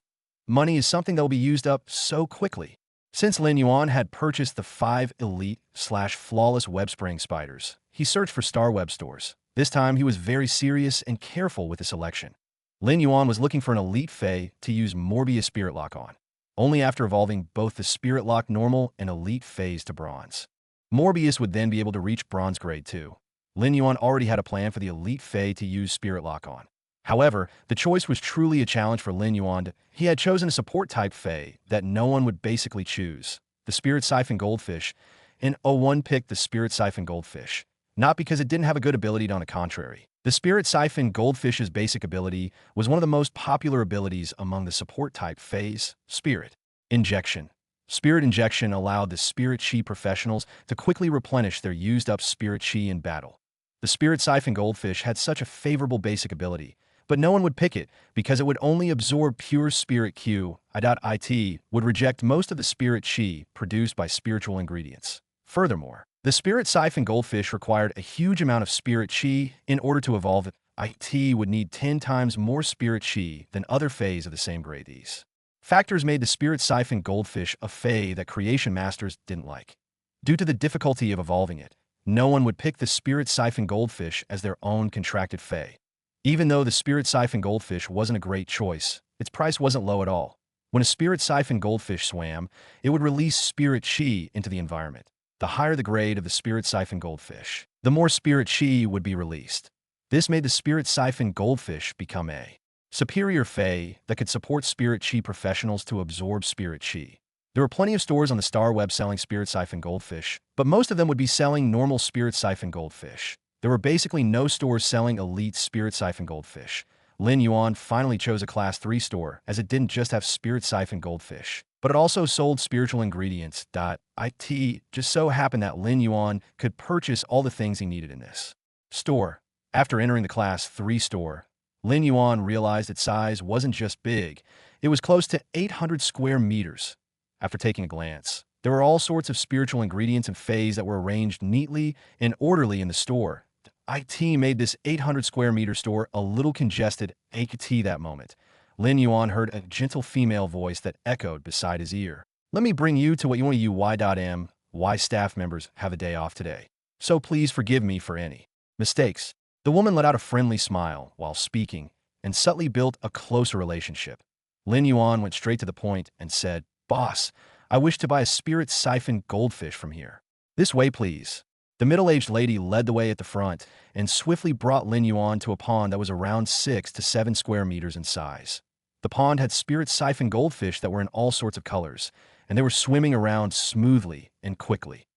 Money is something that will be used up so quickly. Since Lin Yuan had purchased the 5 elite/flawless web spraying spiders, he searched for star web stores. This time, he was very serious and careful with the selection. Lin Yuan was looking for an elite fey to use Morbius Spirit Lock on, only after evolving both the Spirit Lock normal and elite feys to bronze. Morbius would then be able to reach bronze grade 2. Lin Yuan already had a plan for the elite fey to use Spirit Lock on. However, the choice was truly a challenge for Lin Yuan. He had chosen a support-type Fey that no one would basically choose, the Spirit Siphon Goldfish, and O1 picked the Spirit Siphon Goldfish, not because it didn't have a good ability, on the contrary. The Spirit Siphon Goldfish's basic ability was one of the most popular abilities among the support-type Feys, Spirit Injection. Spirit Injection allowed the Spirit Chi professionals to quickly replenish their used-up Spirit Chi in battle. The Spirit Siphon Goldfish had such a favorable basic ability, but no one would pick it because it would only absorb pure Spirit Q. It would reject most of the Spirit Chi produced by spiritual ingredients. Furthermore, the Spirit Siphon Goldfish required a huge amount of Spirit Chi in order to evolve it. It would need 10 times more Spirit Chi than other Feys of the same grade. These factors made the Spirit Siphon Goldfish a Fey that creation masters didn't like. Due to the difficulty of evolving it, no one would pick the Spirit Siphon Goldfish as their own contracted Fey. Even though the Spirit Siphon Goldfish wasn't a great choice, its price wasn't low at all. When a Spirit Siphon Goldfish swam, it would release Spirit Chi into the environment. The higher the grade of the Spirit Siphon Goldfish, the more Spirit Chi would be released. This made the Spirit Siphon Goldfish become a superior Fey that could support Spirit Chi professionals to absorb Spirit Chi. There were plenty of stores on the Star Web selling Spirit Siphon Goldfish, but most of them would be selling normal Spirit Siphon Goldfish. There were basically no stores selling elite Spirit Siphon Goldfish. Lin Yuan finally chose a Class 3 store, as it didn't just have Spirit Siphon Goldfish, but it also sold spiritual ingredients. It just so happened that Lin Yuan could purchase all the things he needed in this store. After entering the Class 3 store, Lin Yuan realized its size wasn't just big, it was close to 800 square meters. After taking a glance, there were all sorts of spiritual ingredients and feys that were arranged neatly and orderly in the store. It made this 800 square meter store a little congested. That moment, Lin Yuan heard a gentle female voice that echoed beside his ear. Let me bring you to what you want to y.m. Why staff members have a day off today. So please forgive me for any mistakes. The woman let out a friendly smile while speaking and subtly built a closer relationship. Lin Yuan went straight to the point and said, "Boss, I wish to buy a Spirit Siphon Goldfish from here. This way, please." The middle-aged lady led the way at the front and swiftly brought Lin Yuan to a pond that was around 6 to 7 square meters in size. The pond had Spirit Siphon Goldfish that were in all sorts of colors, and they were swimming around smoothly and quickly.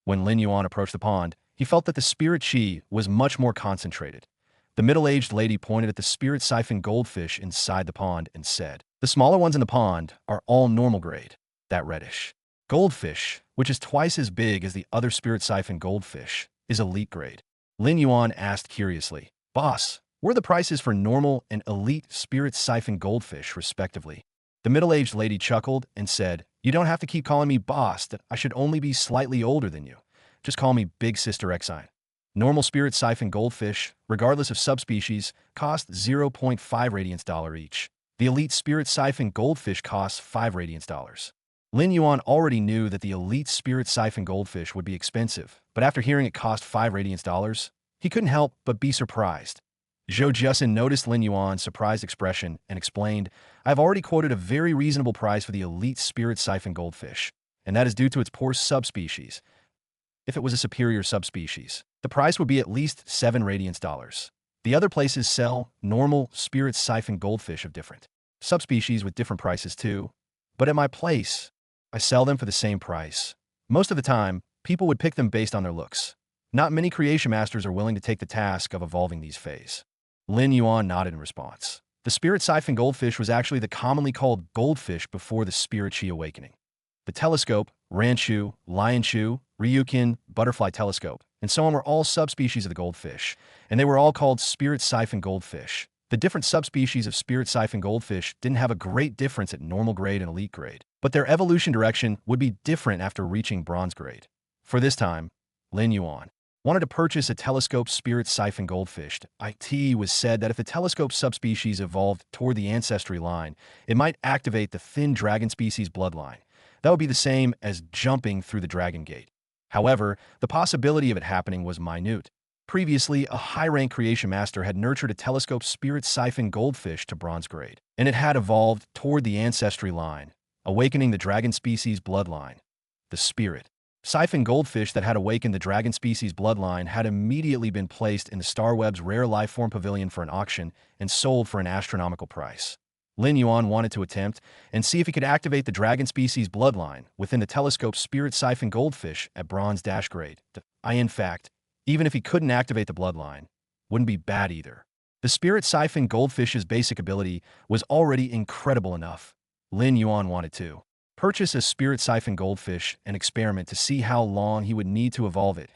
When Lin Yuan approached the pond, he felt that the Spirit Chi was much more concentrated. The middle-aged lady pointed at the Spirit Siphon Goldfish inside the pond and said, "The smaller ones in the pond are all normal grade. That reddish goldfish, which is twice as big as the other Spirit Siphon Goldfish, is elite grade." Lin Yuan asked curiously, "Boss, what are the prices for normal and elite Spirit Siphon Goldfish, respectively?" The middle-aged lady chuckled and said, "You don't have to keep calling me boss, that I should only be slightly older than you. Just call me Big Sister Xine. Normal Spirit Siphon Goldfish, regardless of subspecies, cost 0.5 radiance dollar each. The elite Spirit Siphon Goldfish costs 5 radiance dollars. Lin Yuan already knew that the elite Spirit Siphon Goldfish would be expensive, but after hearing it cost 5 radiance dollars, he couldn't help but be surprised. Zhou Jiasin noticed Lin Yuan's surprised expression and explained, "I've already quoted a very reasonable price for the elite Spirit Siphon Goldfish, and that is due to its poor subspecies. If it was a superior subspecies, the price would be at least 7 radiance dollars. The other places sell normal Spirit Siphon Goldfish of different subspecies with different prices too. But at my place, I sell them for the same price. Most of the time, people would pick them based on their looks. Not many creation masters are willing to take the task of evolving these feys." Lin Yuan nodded in response. The Spirit Siphon Goldfish was actually the commonly called goldfish before the Spirit Chi awakening. The telescope, Ranchu, Lionshu, Ryukin, butterfly telescope, and so on were all subspecies of the goldfish, and they were all called Spirit Siphon Goldfish. The different subspecies of Spirit Siphon Goldfish didn't have a great difference at normal grade and elite grade, but their evolution direction would be different after reaching bronze grade. For this time, Lin Yuan wanted to purchase a telescope Spirit Siphon Goldfish. It was said that if the telescope subspecies evolved toward the ancestry line, it might activate the thin dragon species bloodline. That would be the same as jumping through the dragon gate. However, the possibility of it happening was minute. Previously, a high-rank creation master had nurtured a telescope Spirit Siphon Goldfish to bronze grade, and it had evolved toward the ancestry line, awakening the dragon species bloodline. The spirit Siphon goldfish that had awakened the dragon species bloodline had immediately been placed in the Starweb's rare lifeform pavilion for an auction and sold for an astronomical price. Lin Yuan wanted to attempt and see if he could activate the dragon species bloodline within the telescope's spirit siphon goldfish at bronze-grade. In fact, even if he couldn't activate the bloodline, wouldn't be bad either. The spirit siphon goldfish's basic ability was already incredible enough. Lin Yuan wanted to purchase a spirit siphon goldfish and experiment to see how long he would need to evolve it.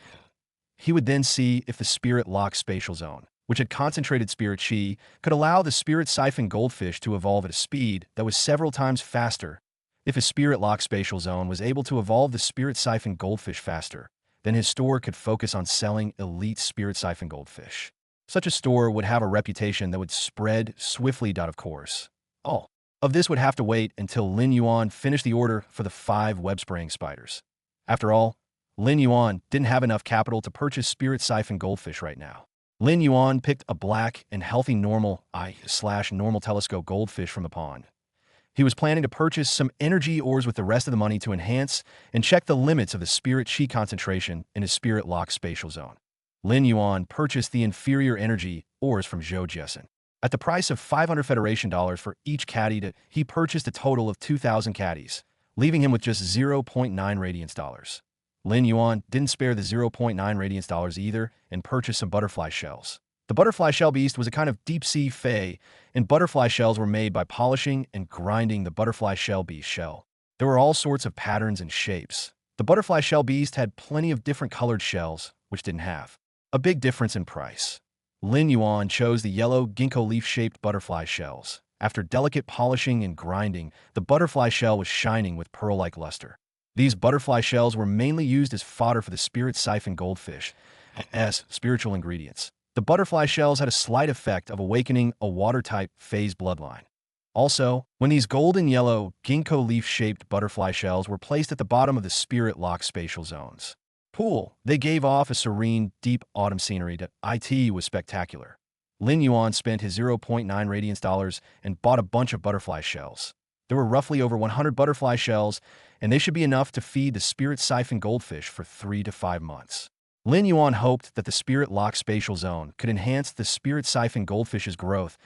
He would then see if the spirit lock spatial zone, which had concentrated spirit chi, could allow the spirit siphon goldfish to evolve at a speed that was several times faster. If his spirit lock spatial zone was able to evolve the spirit siphon goldfish faster, then his store could focus on selling elite spirit siphon goldfish. Such a store would have a reputation that would spread swiftly. Of course, all of this would have to wait until Lin Yuan finished the order for the 5 web-spraying spiders. After all, Lin Yuan didn't have enough capital to purchase spirit siphon goldfish right now. Lin Yuan picked a black and healthy normal telescope goldfish from the pond. He was planning to purchase some energy ores with the rest of the money to enhance and check the limits of the spirit chi concentration in his spirit lock spatial zone. Lin Yuan purchased the inferior energy ores from Zhou Jiesin. At the price of 500 Federation dollars for each caddy, he purchased a total of 2,000 caddies, leaving him with just 0.9 radiance dollars. Lin Yuan didn't spare the 0.9 radiance dollars either and purchased some butterfly shells. The butterfly shell beast was a kind of deep-sea fey, and butterfly shells were made by polishing and grinding the butterfly shell beast shell. There were all sorts of patterns and shapes. The butterfly shell beast had plenty of different colored shells, which didn't have a big difference in price. Lin Yuan chose the yellow ginkgo leaf-shaped butterfly shells. After delicate polishing and grinding, the butterfly shell was shining with pearl-like luster. These butterfly shells were mainly used as fodder for the spirit siphon goldfish as spiritual ingredients. The butterfly shells had a slight effect of awakening a water-type feys bloodline. Also, when these golden yellow ginkgo leaf-shaped butterfly shells were placed at the bottom of the spirit lock spatial zones pool, they gave off a serene, deep autumn scenery that was spectacular. Lin Yuan spent his 0.9 radiance dollars and bought a bunch of butterfly shells. There were roughly over 100 butterfly shells, and they should be enough to feed the spirit siphon goldfish for 3 to 5 months. Lin Yuan hoped that the spirit lock spatial zone could enhance the spirit siphon goldfish's growth.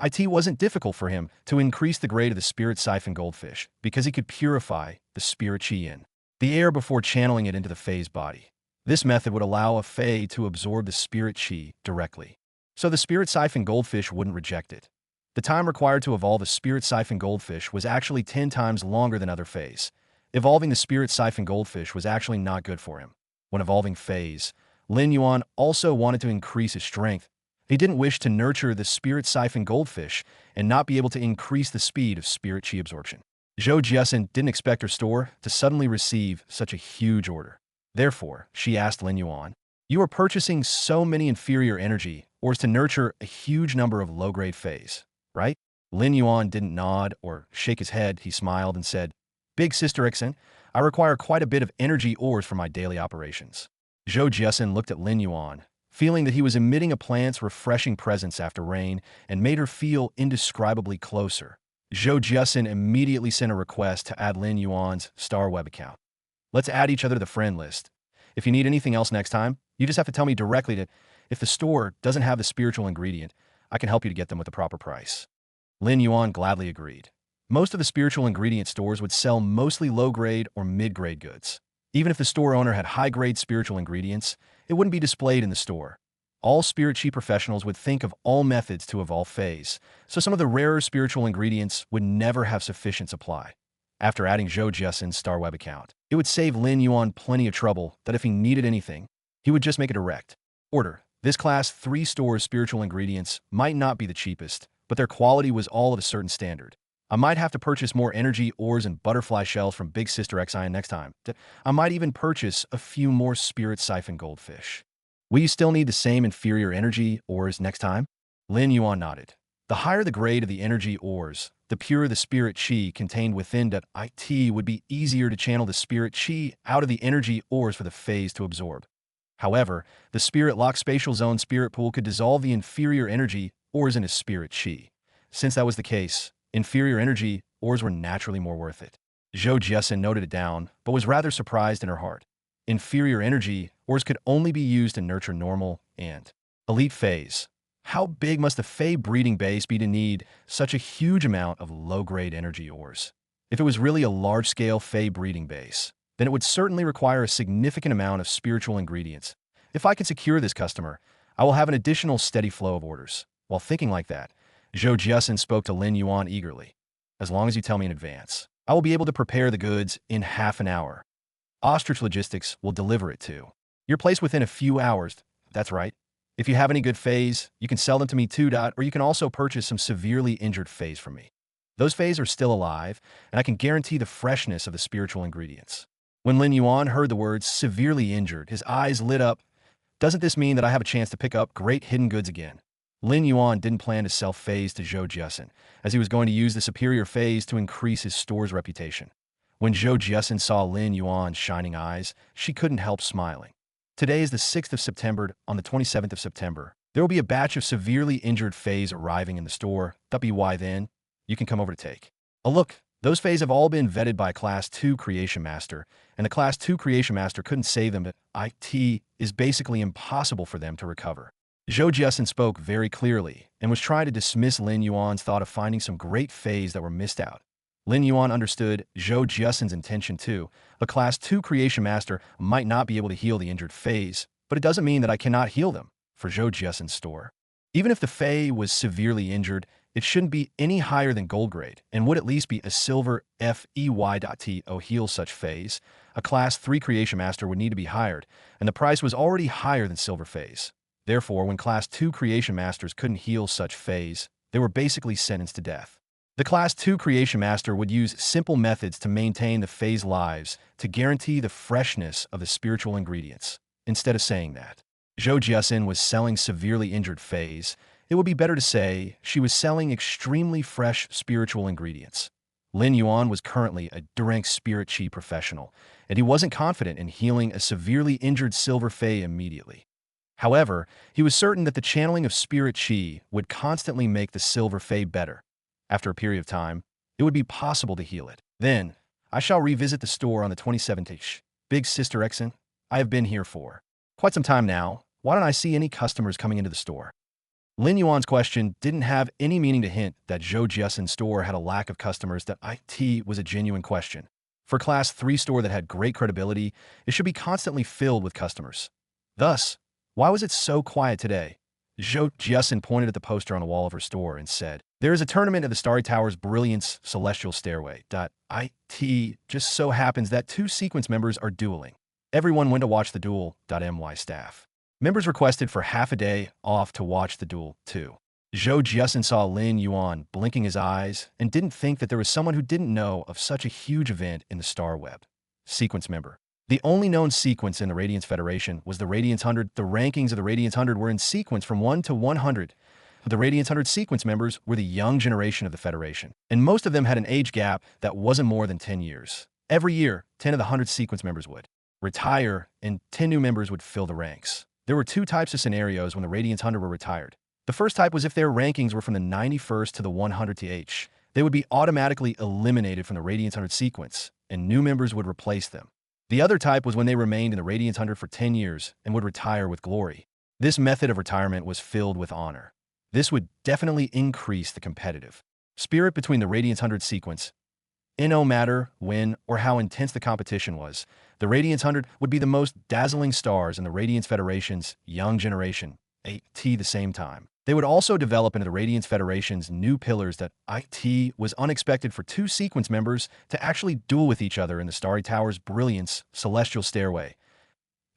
It wasn't difficult for him to increase the grade of the spirit siphon goldfish because he could purify the spirit chi in the air before channeling it into the fey's body. This method would allow a fey to absorb the spirit chi directly, so the spirit siphon goldfish wouldn't reject it. The time required to evolve a spirit siphon goldfish was actually 10 times longer than other feys. Evolving the spirit siphon goldfish was actually not good for him. When evolving feys, Lin Yuan also wanted to increase his strength. He didn't wish to nurture the spirit siphon goldfish and not be able to increase the speed of spirit chi absorption. Zhou Jiesin didn't expect her store to suddenly receive such a huge order. Therefore, she asked Lin Yuan, "You are purchasing so many inferior energy ores to nurture a huge number of low-grade feys, right?" Lin Yuan didn't nod or shake his head. He smiled and said, "Big Sister Ixin, I require quite a bit of energy ores for my daily operations." Zhou Jiesin looked at Lin Yuan, feeling that he was emitting a plant's refreshing presence after rain and made her feel indescribably closer. Zhou Jiesin immediately sent a request to add Lin Yuan's Star Web account. "Let's add each other to the friend list. If you need anything else next time, you just have to tell me directly that if the store doesn't have the spiritual ingredient, I can help you to get them with the proper price." Lin Yuan gladly agreed. Most of the spiritual ingredient stores would sell mostly low-grade or mid-grade goods. Even if the store owner had high-grade spiritual ingredients, it wouldn't be displayed in the store. All spirit chi professionals would think of all methods to evolve feys, so some of the rarer spiritual ingredients would never have sufficient supply. After adding Zhou Jiesin's Star Web account, it would save Lin Yuan plenty of trouble that if he needed anything, he would just make a direct order. This Class 3 store's spiritual ingredients might not be the cheapest, but their quality was all of a certain standard. I might have to purchase more energy ores and butterfly shells from Big Sister Xian next time. I might even purchase a few more spirit siphon goldfish. Will you still need the same inferior energy ores next time? Lin Yuan nodded. The higher the grade of the energy ores, the purer the spirit chi contained within it would be easier to channel the spirit chi out of the energy ores for the feys to absorb. However, the spirit lock spatial zone spirit pool could dissolve the inferior energy ores into spirit chi. Since that was the case, inferior energy ores were naturally more worth it. Zhou Jiesin noted it down, but was rather surprised in her heart. inferior energy, ores could only be used to nurture normal and elite Feys. How big must the Fey breeding base be to need such a huge amount of low-grade energy ores? If it was really a large-scale Fey breeding base, then it would certainly require a significant amount of spiritual ingredients. If I can secure this customer, I will have an additional steady flow of orders. While thinking like that, Zhou Jiasen spoke to Lin Yuan eagerly. As long as you tell me in advance, I will be able to prepare the goods in half an hour. Ostrich Logistics will deliver it to your place within a few hours. That's right. If you have any good Feys, you can sell them to me too, or you can also purchase some severely injured Feys from me. Those Feys are still alive, and I can guarantee the freshness of the spiritual ingredients. When Lin Yuan heard the words severely injured, his eyes lit up. Doesn't this mean that I have a chance to pick up great hidden goods again? Lin Yuan didn't plan to sell Feys to Zhou Jiasen, as he was going to use the superior Feys to increase his store's reputation. When Zhou Jiasen saw Lin Yuan's shining eyes, she couldn't help smiling. Today is the 6th of September. On the 27th of September, there will be a batch of severely injured Feys arriving in the store. Why then? You can come over to take a look. Those Feys have all been vetted by a Class 2 Creation Master, and the Class 2 Creation Master couldn't save them, but it is basically impossible for them to recover. Zhou Jiasen spoke very clearly and was trying to dismiss Lin Yuan's thought of finding some great Feys that were missed out. Lin Yuan understood Zhou Jiasen's intention too. A Class 2 Creation Master might not be able to heal the injured Feys, but it doesn't mean that I cannot heal them for Zhou Jiasen's store. Even if the Fey was severely injured, it shouldn't be any higher than gold grade and would at least be a silver Fey.to heal such Feys. A Class 3 Creation Master would need to be hired, and the price was already higher than silver Feys. Therefore, when Class 2 Creation Masters couldn't heal such Feys, they were basically sentenced to death. The Class 2 Creation Master would use simple methods to maintain the Feys' lives to guarantee the freshness of the spiritual ingredients. Instead of saying that Zhou Jiasen was selling severely injured Feys, it would be better to say she was selling extremely fresh spiritual ingredients. Lin Yuan was currently a direct spirit chi professional, and he wasn't confident in healing a severely injured silver Fey immediately. However, he was certain that the channeling of spirit chi would constantly make the silver Fey better. After a period of time, it would be possible to heal it. Then, I shall revisit the store on the 27th. Big Sister Exen, I have been here for quite some time now. Why don't I see any customers coming into the store? Lin Yuan's question didn't have any meaning to hint that Zhou Jiasen's store had a lack of customers. That it was a genuine question. For a Class 3 store that had great credibility, it should be constantly filled with customers. Thus, why was it so quiet today? Zhou Jiasen pointed at the poster on the wall of her store and said, "There is a tournament at the Starry Tower's Brilliance Celestial Stairway. It just so happens that 2 sequence members are dueling. Everyone went to watch the duel. My staff members requested for half a day off to watch the duel, too." Zhou Jiasen saw Lin Yuan blinking his eyes and didn't think that there was someone who didn't know of such a huge event in the Star Web. Sequence member. The only known sequence in the Radiance Federation was the Radiance 100. The rankings of the Radiance 100 were in sequence from 1 to 100. The Radiance 100 sequence members were the young generation of the Federation, and most of them had an age gap that wasn't more than 10 years. Every year, 10 of the 100 sequence members would retire, and 10 new members would fill the ranks. There were 2 types of scenarios when the Radiance 100 were retired. The first type was if their rankings were from the 91st to the 100th. They would be automatically eliminated from the Radiance 100 sequence, and new members would replace them. The other type was when they remained in the Radiance 100 for 10 years and would retire with glory. This method of retirement was filled with honor. This would definitely increase the competitive spirit between the Radiance 100 sequence. No matter when or how intense the competition was, the Radiance 100 would be the most dazzling stars in the Radiance Federation's young generation, at the same time. They would also develop into the Radiance Federation's new pillars. That it was unexpected for 2 sequence members to actually duel with each other in the Starry Tower's Brilliance Celestial Stairway.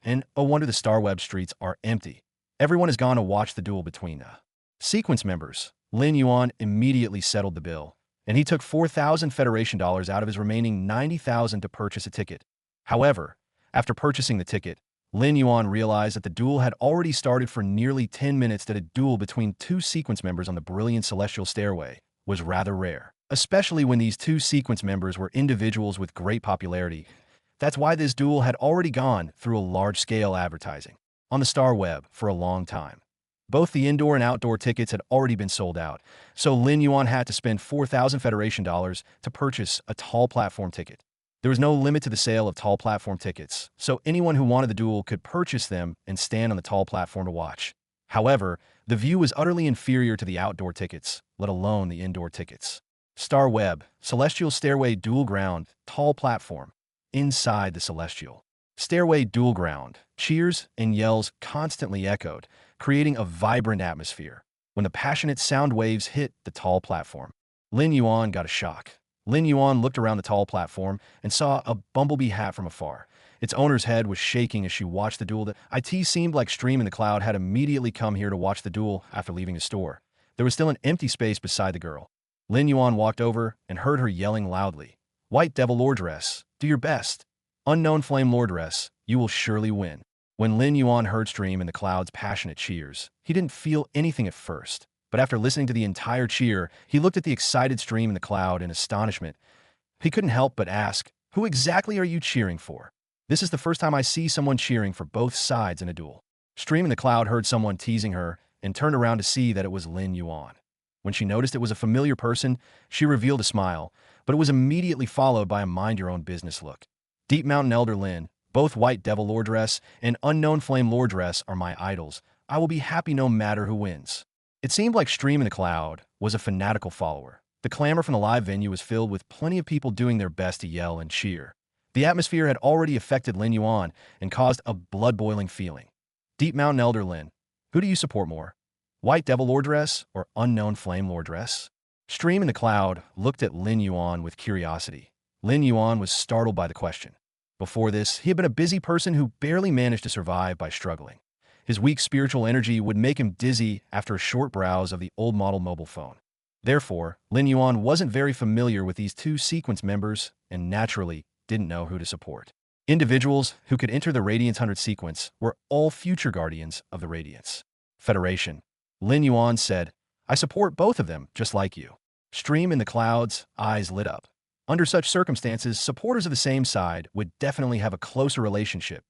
And oh wonder the Star Web streets are empty. Everyone has gone to watch the duel between the sequence members. Lin Yuan immediately settled the bill, and he took 4,000 Federation dollars out of his remaining 90,000 to purchase a ticket. However, after purchasing the ticket, Lin Yuan realized that the duel had already started for nearly 10 minutes. That a duel between 2 sequence members on the Brilliant Celestial Stairway was rather rare, especially when these 2 sequence members were individuals with great popularity. That's why this duel had already gone through a large-scale advertising on the Star Web for a long time. Both the indoor and outdoor tickets had already been sold out, so Lin Yuan had to spend 4,000 Federation dollars to purchase a tall platform ticket. There was no limit to the sale of tall platform tickets, so anyone who wanted the duel could purchase them and stand on the tall platform to watch. However, the view was utterly inferior to the outdoor tickets, let alone the indoor tickets. Star Web, Celestial Stairway Dual Ground, Tall Platform. Inside the Celestial Stairway Dual Ground, cheers and yells constantly echoed, creating a vibrant atmosphere. When the passionate sound waves hit the tall platform, Lin Yuan got a shock. Lin Yuan looked around the tall platform and saw a bumblebee hat from afar. Its owner's head was shaking as she watched the duel. It seemed like Stream in the Cloud had immediately come here to watch the duel after leaving the store. There was still an empty space beside the girl. Lin Yuan walked over and heard her yelling loudly. White Devil Lordress, do your best. Unknown Flame Lordress, you will surely win. When Lin Yuan heard Stream in the Cloud's passionate cheers, he didn't feel anything at first. But after listening to the entire cheer, he looked at the excited Stream in the Cloud in astonishment. He couldn't help but ask, who exactly are you cheering for? This is the first time I see someone cheering for both sides in a duel. Stream in the Cloud heard someone teasing her and turned around to see that it was Lin Yuan. When she noticed it was a familiar person, she revealed a smile, but it was immediately followed by a mind-your-own-business look. Deep Mountain Elder Lin, both White Devil Lordress and Unknown Flame Lordress are my idols. I will be happy no matter who wins. It seemed like Stream in the Cloud was a fanatical follower. The clamor from the live venue was filled with plenty of people doing their best to yell and cheer. The atmosphere had already affected Lin Yuan and caused a blood-boiling feeling. Deep Mountain Elder Lin, who do you support more? White Devil Lordress or Unknown Flame Lordress? Stream in the Cloud looked at Lin Yuan with curiosity. Lin Yuan was startled by the question. Before this, he had been a busy person who barely managed to survive by struggling. His weak spiritual energy would make him dizzy after a short browse of the old model mobile phone. Therefore, Lin Yuan wasn't very familiar with these two sequence members and naturally didn't know who to support. Individuals who could enter the Radiance 100 sequence were all future guardians of the Radiance Federation. Lin Yuan said, I support both of them, just like you. Stream in the Cloud's eyes lit up. Under such circumstances, supporters of the same side would definitely have a closer relationship.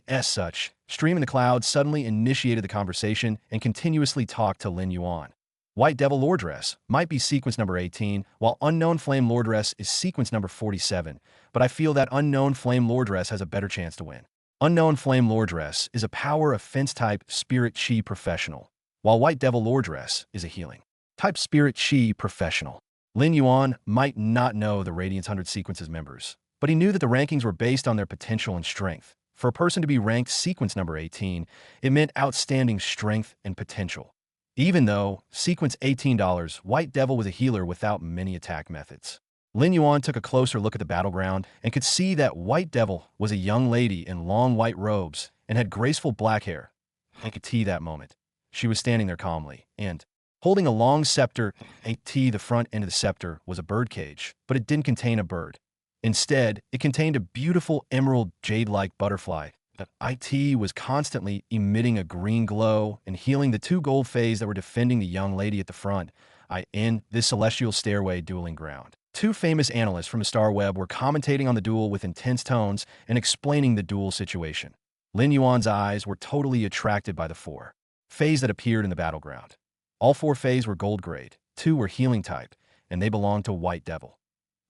As such, Stream in the Cloud suddenly initiated the conversation and continuously talked to Lin Yuan. White Devil Lordress might be sequence number 18, while Unknown Flame Lordress is sequence number 47, but I feel that Unknown Flame Lordress has a better chance to win. Unknown Flame Lordress is a power offense-type Spirit Chi professional, while White Devil Lordress is a healing type Spirit Chi professional. Lin Yuan might not know the Radiance 100 sequence's members, but he knew that the rankings were based on their potential and strength. For a person to be ranked sequence number 18, it meant outstanding strength and potential. Even though, sequence $18, White Devil was a healer without many attack methods. Lin Yuan took a closer look at the battleground and could see that White Devil was a young lady in long white robes and had graceful black hair. I could see that moment. She was standing there calmly and holding a long scepter. The front end of the scepter was a bird cage, but it didn't contain a bird. Instead, it contained a beautiful emerald jade-like butterfly. It was constantly emitting a green glow and healing the two gold feys that were defending the young lady at the front. In this celestial stairway dueling ground. Two famous analysts from the Star Web were commentating on the duel with intense tones and explaining the duel situation. Lin Yuan's eyes were totally attracted by the four feys that appeared in the battleground. All four feys were gold grade, two were healing type, and they belonged to White Devil.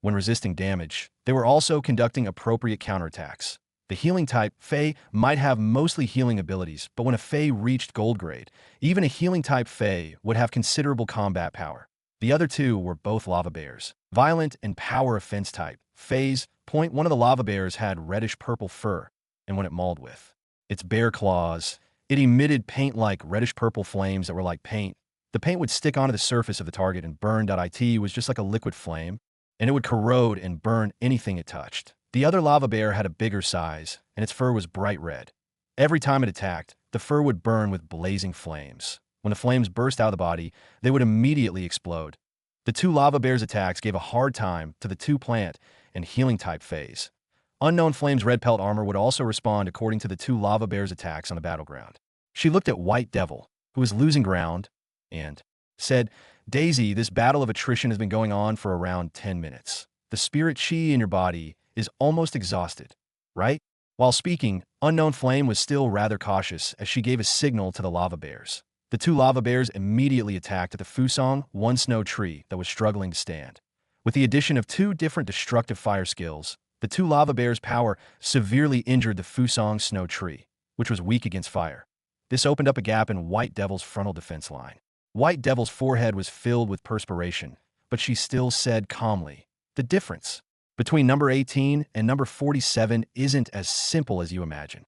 When resisting damage, they were also conducting appropriate counterattacks. The healing type Fey might have mostly healing abilities, but when a Fey reached gold grade, even a healing type Fey would have considerable combat power. The other two were both lava bears, violent and power offense type Feys. One of the lava bears had reddish-purple fur, and when it mauled with its bare claws, it emitted paint-like reddish-purple flames that were like paint. The paint would stick onto the surface of the target and burn. It was just like a liquid flame, and it would corrode and burn anything it touched. The other lava bear had a bigger size, and its fur was bright red. Every time it attacked, the fur would burn with blazing flames. When the flames burst out of the body, they would immediately explode. The two lava bears' attacks gave a hard time to the two plant and healing-type feys. Unknown Flame's red pelt armor would also respond according to the two lava bears' attacks on the battleground. She looked at White Devil, who was losing ground, and said, Daisy, this battle of attrition has been going on for around 10 minutes. The spirit chi in your body is almost exhausted, right? While speaking, Unknown Flame was still rather cautious as she gave a signal to the lava bears. The two lava bears immediately attacked at the Fusong, one snow tree that was struggling to stand. With the addition of two different destructive fire skills, The two lava bears' power severely injured the Fusang snow tree, which was weak against fire. This opened up a gap in White Devil's frontal defense line. White Devil's forehead was filled with perspiration, but she still said calmly, "The difference between number 18 and number 47 isn't as simple as you imagine."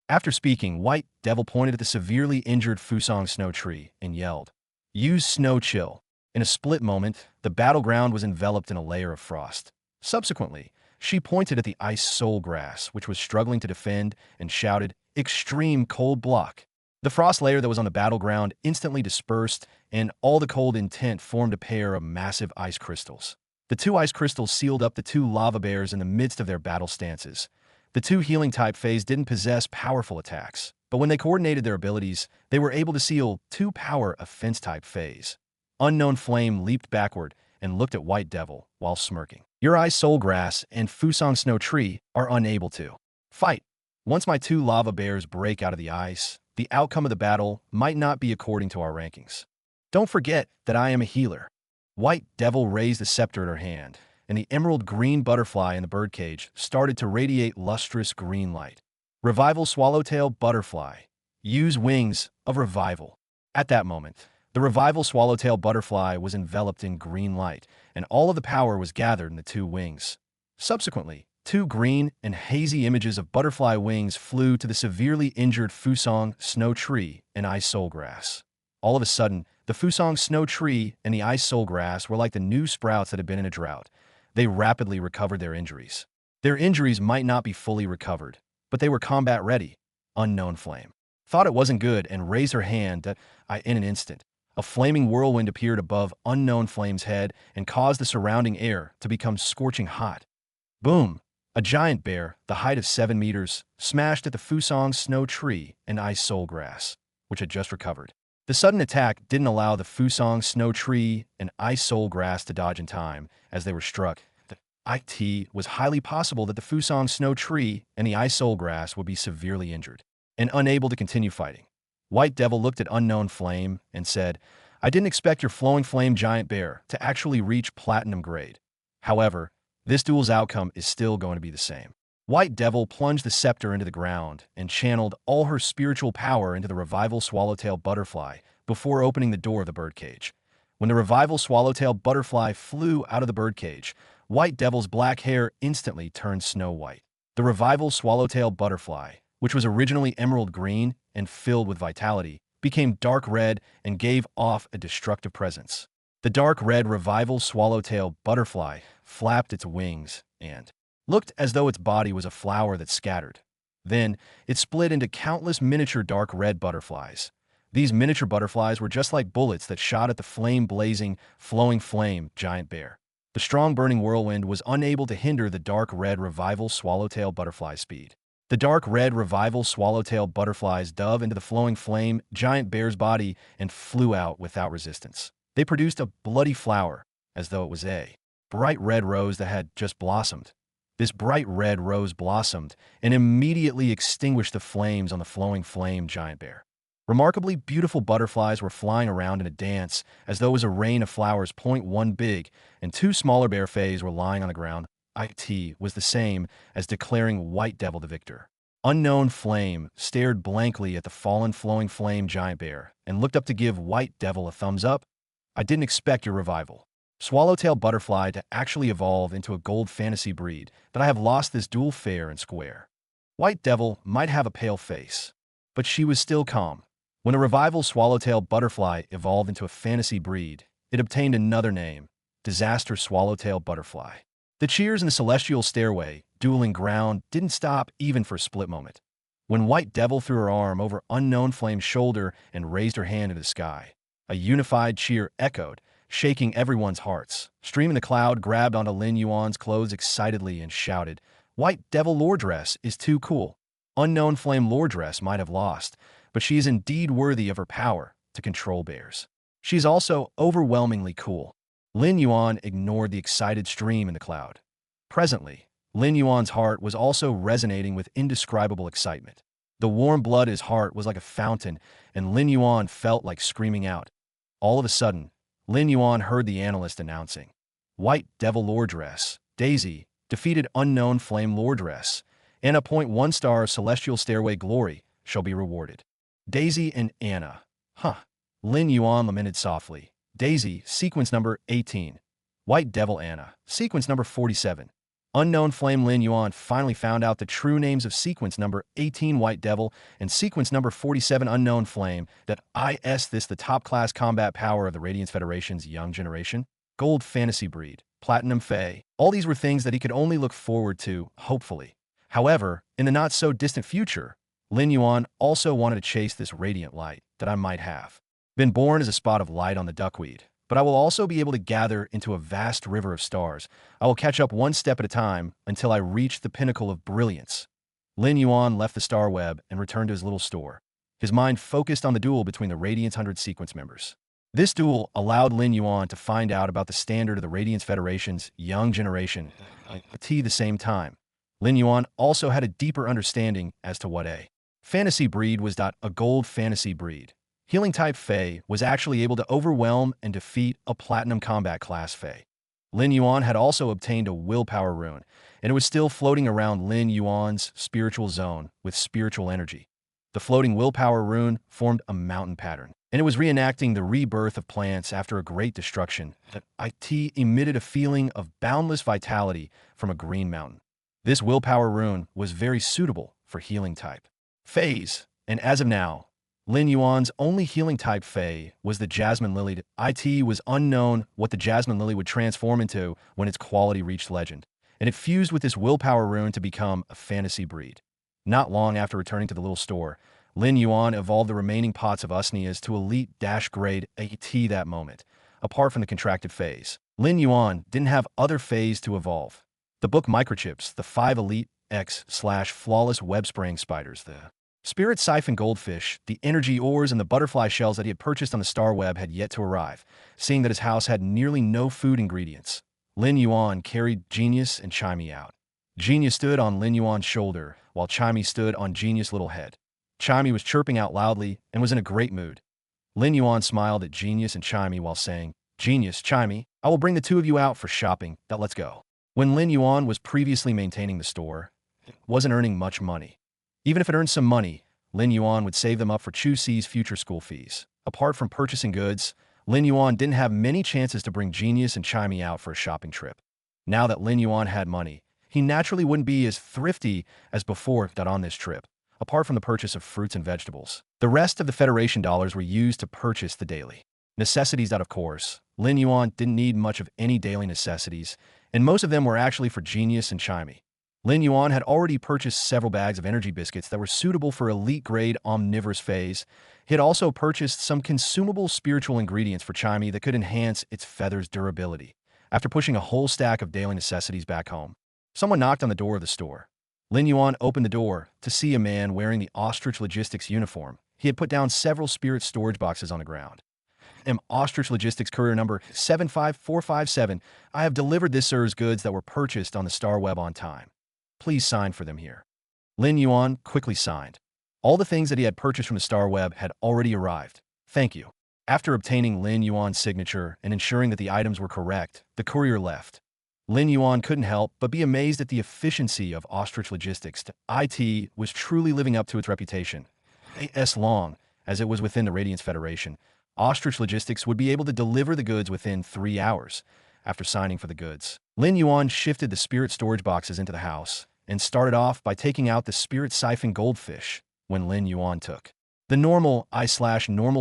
After speaking, White Devil pointed at the severely injured Fusang snow tree and yelled, "Use snow chill." In a split moment, the battleground was enveloped in a layer of frost. Subsequently, she pointed at the ice soul grass, which was struggling to defend, and shouted, "Extreme cold block." The frost layer that was on the battleground instantly dispersed, and all the cold intent formed a pair of massive ice crystals. The two ice crystals sealed up the two lava bears in the midst of their battle stances. The two healing-type Feys didn't possess powerful attacks, but when they coordinated their abilities, they were able to seal two power offense-type Feys. Unknown Flame leaped backward and looked at White Devil while smirking. "Your Ice Soul Grass and Fusang Snow Tree are unable to fight. Once my two lava bears break out of the ice, the outcome of the battle might not be according to our rankings. Don't forget that I am a healer." White Devil raised the scepter in her hand, and the emerald green butterfly in the birdcage started to radiate lustrous green light. Revival Swallowtail Butterfly. Use Wings of Revival. At that moment, the Revival Swallowtail Butterfly was enveloped in green light, and all of the power was gathered in the two wings. Subsequently, two green and hazy images of butterfly wings flew to the severely injured Fusang Snow Tree and Ice Soul Grass. All of a sudden, the Fusang Snow Tree and the Ice Soul Grass were like the new sprouts that had been in a drought. They rapidly recovered their injuries. Their injuries might not be fully recovered, but they were combat-ready. Unknown Flame thought it wasn't good and raised her hand in an instant. A flaming whirlwind appeared above Unknown Flame's head and caused the surrounding air to become scorching hot. Boom! A giant bear, the height of 7 meters, smashed at the Fusang Snow Tree and Ice Soul Grass, which had just recovered. The sudden attack didn't allow the Fusang Snow Tree and Ice Soul Grass to dodge in time as they were struck. It was highly possible that the Fusang Snow Tree and the Ice Soul Grass would be severely injured and unable to continue fighting. White Devil looked at Unknown Flame and said, "I didn't expect your Flowing Flame Giant Bear to actually reach Platinum grade. However, this duel's outcome is still going to be the same." White Devil plunged the scepter into the ground and channeled all her spiritual power into the Revival Swallowtail Butterfly before opening the door of the birdcage. When the Revival Swallowtail Butterfly flew out of the birdcage, White Devil's black hair instantly turned snow white. The Revival Swallowtail Butterfly, which was originally emerald green and filled with vitality, became dark red and gave off a destructive presence. The dark red Revival Swallowtail Butterfly flapped its wings and looked as though its body was a flower that scattered. Then, it split into countless miniature dark red butterflies. These miniature butterflies were just like bullets that shot at the flame-blazing, flowing flame giant bear. The strong burning whirlwind was unable to hinder the dark red Revival Swallowtail Butterfly's speed. The dark red Revival Swallowtail Butterflies dove into the flowing flame giant bear's body and flew out without resistance. They produced a bloody flower, as though it was a bright red rose that had just blossomed. This bright red rose blossomed and immediately extinguished the flames on the flowing flame giant bear. Remarkably beautiful butterflies were flying around in a dance as though it was a rain of flowers. One big and two smaller bear Feys were lying on the ground. It was the same as declaring White Devil the victor. Unknown Flame stared blankly at the fallen flowing flame giant bear and looked up to give White Devil a thumbs up. "I didn't expect your Revival Swallowtail Butterfly to actually evolve into a gold fantasy breed, but I have lost this duel fair and square." White Devil might have a pale face, but she was still calm. When a Revival Swallowtail Butterfly evolved into a fantasy breed, it obtained another name, Disaster Swallowtail Butterfly. The cheers in the celestial stairway, dueling ground, didn't stop even for a split moment. When White Devil threw her arm over Unknown Flame's shoulder and raised her hand into the sky, a unified cheer echoed, shaking everyone's hearts. Stream in the Cloud grabbed onto Lin Yuan's clothes excitedly and shouted, "White Devil Lore Dress is too cool. Unknown Flame Lore Dress might have lost, but she is indeed worthy of her power to control bears. She's also overwhelmingly cool." Lin Yuan ignored the excited stream in the cloud. Presently, Lin Yuan's heart was also resonating with indescribable excitement. The warm blood in his heart was like a fountain, and Lin Yuan felt like screaming out. All of a sudden, Lin Yuan heard the analyst announcing, "White Devil Lore Dress, Daisy, defeated unknown flame lordress, and a point 1-star celestial stairway glory shall be rewarded. Daisy and Anna. Huh. Lin Yuan lamented softly. Daisy, sequence number 18. White Devil Anna, sequence number 47. Unknown Flame Lin Yuan finally found out the true names of sequence number 18 White Devil and sequence number 47 Unknown Flame. That is this the top-class combat power of the Radiance Federation's young generation? Gold fantasy breed, platinum fey. All these were things that he could only look forward to, hopefully. However, in the not-so-distant future, Lin Yuan also wanted to chase this radiant light that I might have been born as a spot of light on the duckweed, but I will also be able to gather into a vast river of stars. I will catch up one step at a time until I reach the pinnacle of brilliance. Lin Yuan left the star web and returned to his little store. His mind focused on the duel between the Radiance 100 sequence members. This duel allowed Lin Yuan to find out about the standard of the Radiance Federation's young generation at the same time. Lin Yuan also had a deeper understanding as to what a fantasy breed was. A gold fantasy breed. Healing type Fey was actually able to overwhelm and defeat a platinum combat class Fey. Lin Yuan had also obtained a willpower rune, and it was still floating around Lin Yuan's spiritual zone with spiritual energy. The floating willpower rune formed a mountain pattern, and it was reenacting the rebirth of plants after a great destruction. It emitted a feeling of boundless vitality from a green mountain. This willpower rune was very suitable for healing type Feys, and as of now, Lin Yuan's only healing type Fey was the Jasmine Lily. It was unknown what the Jasmine Lily would transform into when its quality reached legend, and it fused with this willpower rune to become a fantasy breed. Not long after returning to the little store, Lin Yuan evolved the remaining pots of Usnias to elite-grade AT that moment. Apart from the contracted Feys, Lin Yuan didn't have other Feys to evolve. The book microchips, the 5 elite X/flawless web-spraying spiders, the Spirit Siphon Goldfish, the energy ores, and the butterfly shells that he had purchased on the Star Web had yet to arrive. Seeing that his house had nearly no food ingredients, Lin Yuan carried Genius and Chimey out. Genius stood on Lin Yuan's shoulder, while Chimey stood on Genius' little head. Chimey was chirping out loudly and was in a great mood. Lin Yuan smiled at Genius and Chimey while saying, "Genius, Chimey, I will bring the two of you out for shopping. Let's go." When Lin Yuan was previously maintaining the store, it wasn't earning much money. Even if it earned some money, Lin Yuan would save them up for Chu Si's future school fees. Apart from purchasing goods, Lin Yuan didn't have many chances to bring Genius and Chimey out for a shopping trip. Now that Lin Yuan had money, he naturally wouldn't be as thrifty as before on this trip. Apart from the purchase of fruits and vegetables, the rest of the Federation dollars were used to purchase the daily necessities. Of course, Lin Yuan didn't need much of any daily necessities, and most of them were actually for Genius and Chimey. Lin Yuan had already purchased several bags of energy biscuits that were suitable for elite-grade omnivorous Feys. He had also purchased some consumable spiritual ingredients for Chimey that could enhance its feather's durability. After pushing a whole stack of daily necessities back home, someone knocked on the door of the store. Lin Yuan opened the door to see a man wearing the Ostrich Logistics uniform. He had put down several spirit storage boxes on the ground. Ostrich Logistics courier number 75457. I have delivered this sir's goods that were purchased on the Star Web on time. Please sign for them here. Lin Yuan quickly signed. All the things that he had purchased from the Star Web had already arrived. Thank you. After obtaining Lin Yuan's signature and ensuring that the items were correct, the courier left. Lin Yuan couldn't help but be amazed at the efficiency of Ostrich Logistics. IT was truly living up to its reputation. As long as it was within the Radiance Federation, Ostrich Logistics would be able to deliver the goods within 3 hours. After signing for the goods, Lin Yuan shifted the spirit storage boxes into the house and started off by taking out the Spirit Siphon Goldfish. When Lin Yuan took the normal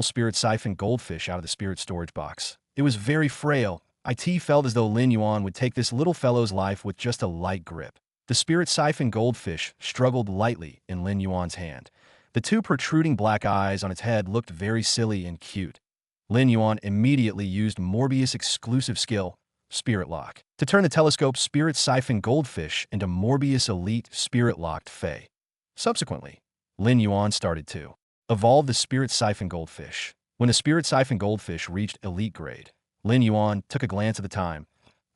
Spirit Siphon Goldfish out of the spirit storage box, it was very frail. It felt as though Lin Yuan would take this little fellow's life with just a light grip. The Spirit Siphon Goldfish struggled lightly in Lin Yuan's hand. The two protruding black eyes on its head looked very silly and cute. Lin Yuan immediately used Morbius' exclusive skill, Spirit Lock, to turn the telescope Spirit Siphon Goldfish into Morbius Elite Spirit Locked Fey. Subsequently, Lin Yuan started to evolve the Spirit Siphon Goldfish. When the Spirit Siphon Goldfish reached Elite Grade, Lin Yuan took a glance at the time.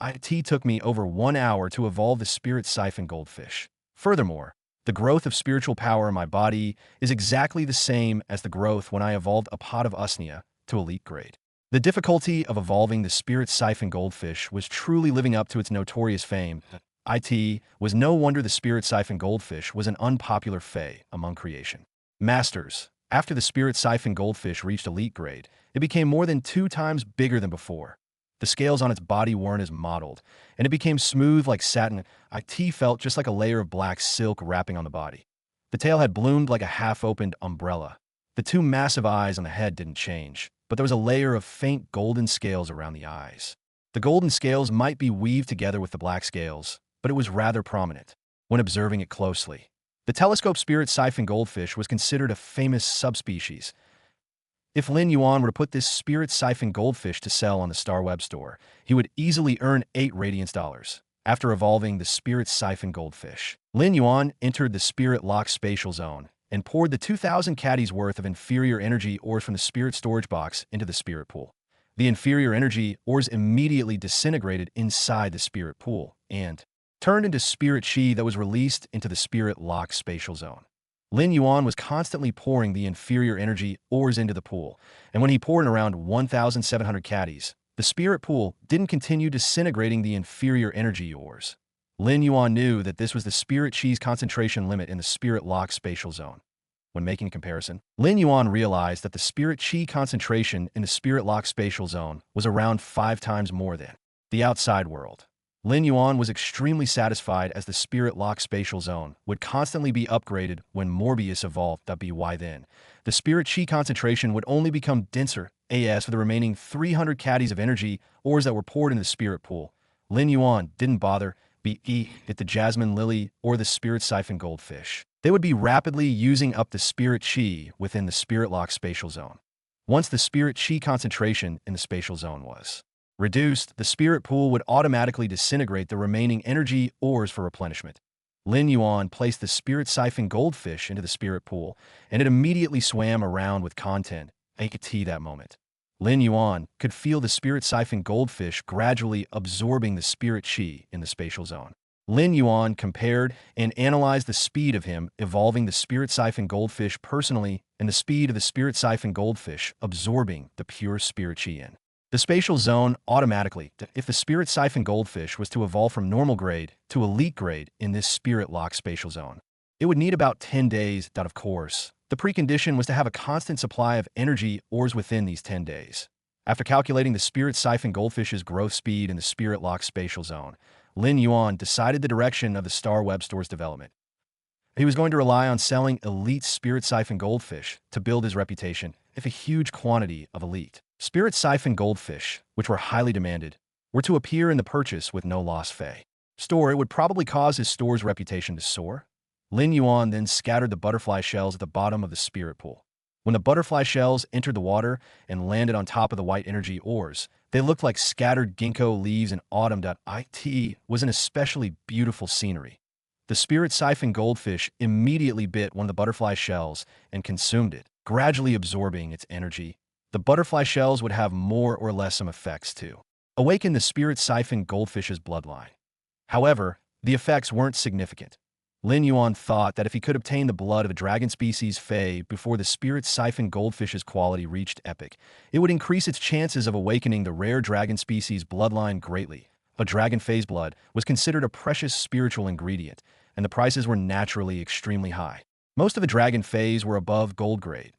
It took me over 1 hour to evolve the Spirit Siphon Goldfish. Furthermore, the growth of spiritual power in my body is exactly the same as the growth when I evolved a pot of Usnia to Elite Grade. The difficulty of evolving the Spirit Siphon Goldfish was truly living up to its notorious fame. It was no wonder the spirit siphon goldfish was an unpopular fey among creation. Masters. After the spirit siphon goldfish reached elite grade, it became more than 2 times bigger than before. The scales on its body weren't as mottled, and it became smooth like satin. It felt just like a layer of black silk wrapping on the body. The tail had bloomed like a half-opened umbrella. The 2 massive eyes on the head didn't change, but there was a layer of faint golden scales around the eyes. The golden scales might be weaved together with the black scales, but it was rather prominent when observing it closely. The telescope spirit siphon goldfish was considered a famous subspecies. If Lin Yuan were to put this spirit siphon goldfish to sell on the Star Web Store, he would easily earn 8 radiance dollars. After evolving the spirit siphon goldfish, Lin Yuan entered the spirit lock spatial zone and poured the 2,000 caddies worth of inferior energy ores from the spirit storage box into the spirit pool. The inferior energy ores immediately disintegrated inside the spirit pool and turned into spirit chi that was released into the spirit lock spatial zone. Lin Yuan was constantly pouring the inferior energy ores into the pool, and when he poured in around 1,700 caddies, the spirit pool didn't continue disintegrating the inferior energy ores. Lin Yuan knew that this was the spirit chi's concentration limit in the spirit lock spatial zone. When making a comparison, Lin Yuan realized that the spirit chi concentration in the spirit lock spatial zone was around 5 times more than the outside world. Lin Yuan was extremely satisfied as the spirit lock spatial zone would constantly be upgraded when Morbius evolved. By then, the spirit chi concentration would only become denser as for the remaining 300 caddies of energy ores that were poured into the spirit pool. Lin Yuan didn't bother at the jasmine lily or the spirit siphon goldfish. They would be rapidly using up the spirit chi within the spirit lock spatial zone. Once the spirit chi concentration in the spatial zone was reduced, the spirit pool would automatically disintegrate the remaining energy ores for replenishment. Lin Yuan placed the spirit siphon goldfish into the spirit pool, and it immediately swam around with content. That moment, Lin Yuan could feel the spirit siphon goldfish gradually absorbing the spirit chi in the spatial zone. Lin Yuan compared and analyzed the speed of him evolving the spirit siphon goldfish personally and the speed of the spirit siphon goldfish absorbing the pure spirit chi in the spatial zone automatically. If the spirit siphon goldfish was to evolve from normal grade to elite grade in this spirit lock spatial zone, it would need about 10 days. Of course, the precondition was to have a constant supply of energy ores within these 10 days. After calculating the spirit siphon goldfish's growth speed in the spirit lock spatial zone, Lin Yuan decided the direction of the Star Web Store's development. He was going to rely on selling elite spirit siphon goldfish to build his reputation. If a huge quantity of elite spirit siphon goldfish, which were highly demanded, were to appear in the purchase with no loss Fey store, it would probably cause his store's reputation to soar. Lin Yuan then scattered the butterfly shells at the bottom of the spirit pool. When the butterfly shells entered the water and landed on top of the white energy ores, they looked like scattered ginkgo leaves in autumn. It was an especially beautiful scenery. The spirit siphon goldfish immediately bit one of the butterfly shells and consumed it, gradually absorbing its energy. The butterfly shells would have more or less some effects to awaken the spirit siphon goldfish's bloodline. However, the effects weren't significant. Lin Yuan thought that if he could obtain the blood of a dragon species Fey before the spirit siphon goldfish's quality reached epic, it would increase its chances of awakening the rare dragon species bloodline greatly. A dragon Fey's blood was considered a precious spiritual ingredient, and the prices were naturally extremely high. Most of the dragon Feys were above gold grade.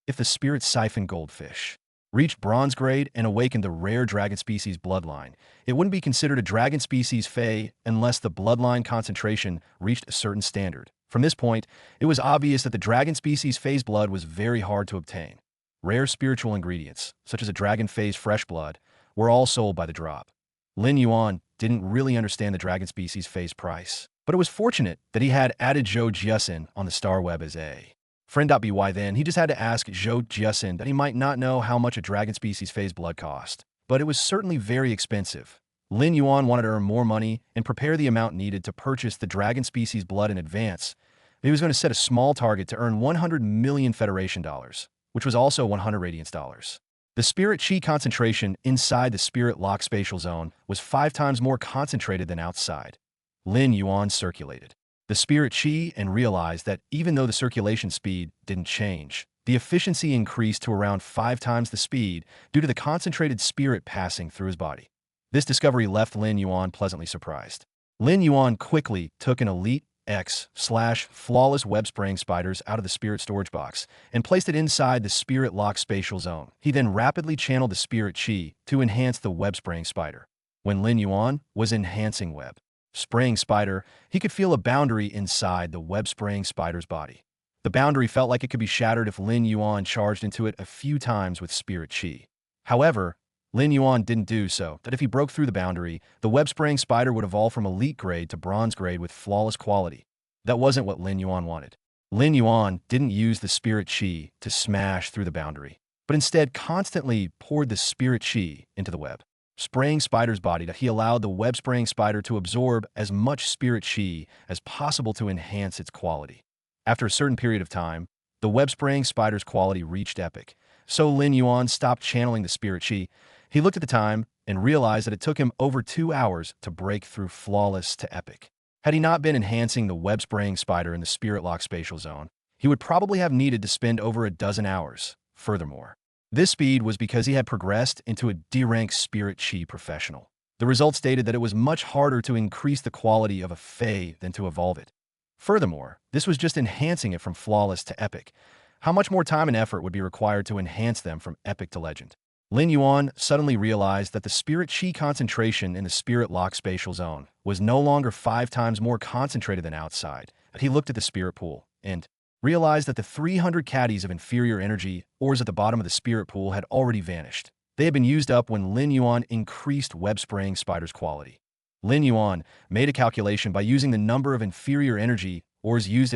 If the spirit siphon goldfish reached bronze grade and awakened the rare dragon species bloodline, it wouldn't be considered a dragon species Fey unless the bloodline concentration reached a certain standard. From this point, it was obvious that the dragon species Fey's blood was very hard to obtain. Rare spiritual ingredients, such as a dragon Fey's fresh blood, were all sold by the drop. Lin Yuan didn't really understand the dragon species Fey's price, but it was fortunate that he had added Zhou Jiasin on the Star Web as a friend. By then, he just had to ask Zhou Jiasin that he might not know how much a dragon species Fey's blood cost, but it was certainly very expensive. Lin Yuan wanted to earn more money and prepare the amount needed to purchase the dragon species blood in advance. He was going to set a small target to earn 100 million Federation dollars, which was also 100 radiance dollars. The spirit chi concentration inside the spirit lock spatial zone was 5 times more concentrated than outside. Lin Yuan circulated the spirit chi and realized that even though the circulation speed didn't change, the efficiency increased to around 5 times the speed due to the concentrated spirit passing through his body. This discovery left Lin Yuan pleasantly surprised. Lin Yuan quickly took an Elite X/flawless web spraying spiders out of the spirit storage box and placed it inside the spirit lock spatial zone. He then rapidly channeled the spirit chi to enhance the web spraying spider. When Lin Yuan was enhancing web spraying spider, he could feel a boundary inside the web spraying spider's body. The boundary felt like it could be shattered if Lin Yuan charged into it a few times with spirit chi. However, Lin Yuan didn't do so, that if he broke through the boundary, the web-spraying spider would evolve from elite grade to bronze grade with flawless quality. That wasn't what Lin Yuan wanted. Lin Yuan didn't use the spirit chi to smash through the boundary, but instead constantly poured the spirit chi into the web spraying spider's body that he allowed the web-spraying spider to absorb as much spirit chi as possible to enhance its quality. After a certain period of time, the web-spraying spider's quality reached epic, so Lin Yuan stopped channeling the spirit chi. He looked at the time and realized that it took him over 2 hours to break through flawless to epic. Had he not been enhancing the web-spraying spider in the spirit lock spatial zone, he would probably have needed to spend over a dozen hours. Furthermore, this speed was because he had progressed into a D-rank spirit chi professional. The results stated that it was much harder to increase the quality of a Fey than to evolve it. Furthermore, this was just enhancing it from flawless to epic. How much more time and effort would be required to enhance them from epic to legend? Lin Yuan suddenly realized that the spirit chi concentration in the spirit lock spatial zone was no longer 5 times more concentrated than outside. He looked at the spirit pool and realized that the 300 caddies of inferior energy ores at the bottom of the spirit pool had already vanished. They had been used up when Lin Yuan increased web spraying spider's quality. Lin Yuan made a calculation by using the number of inferior energy ores used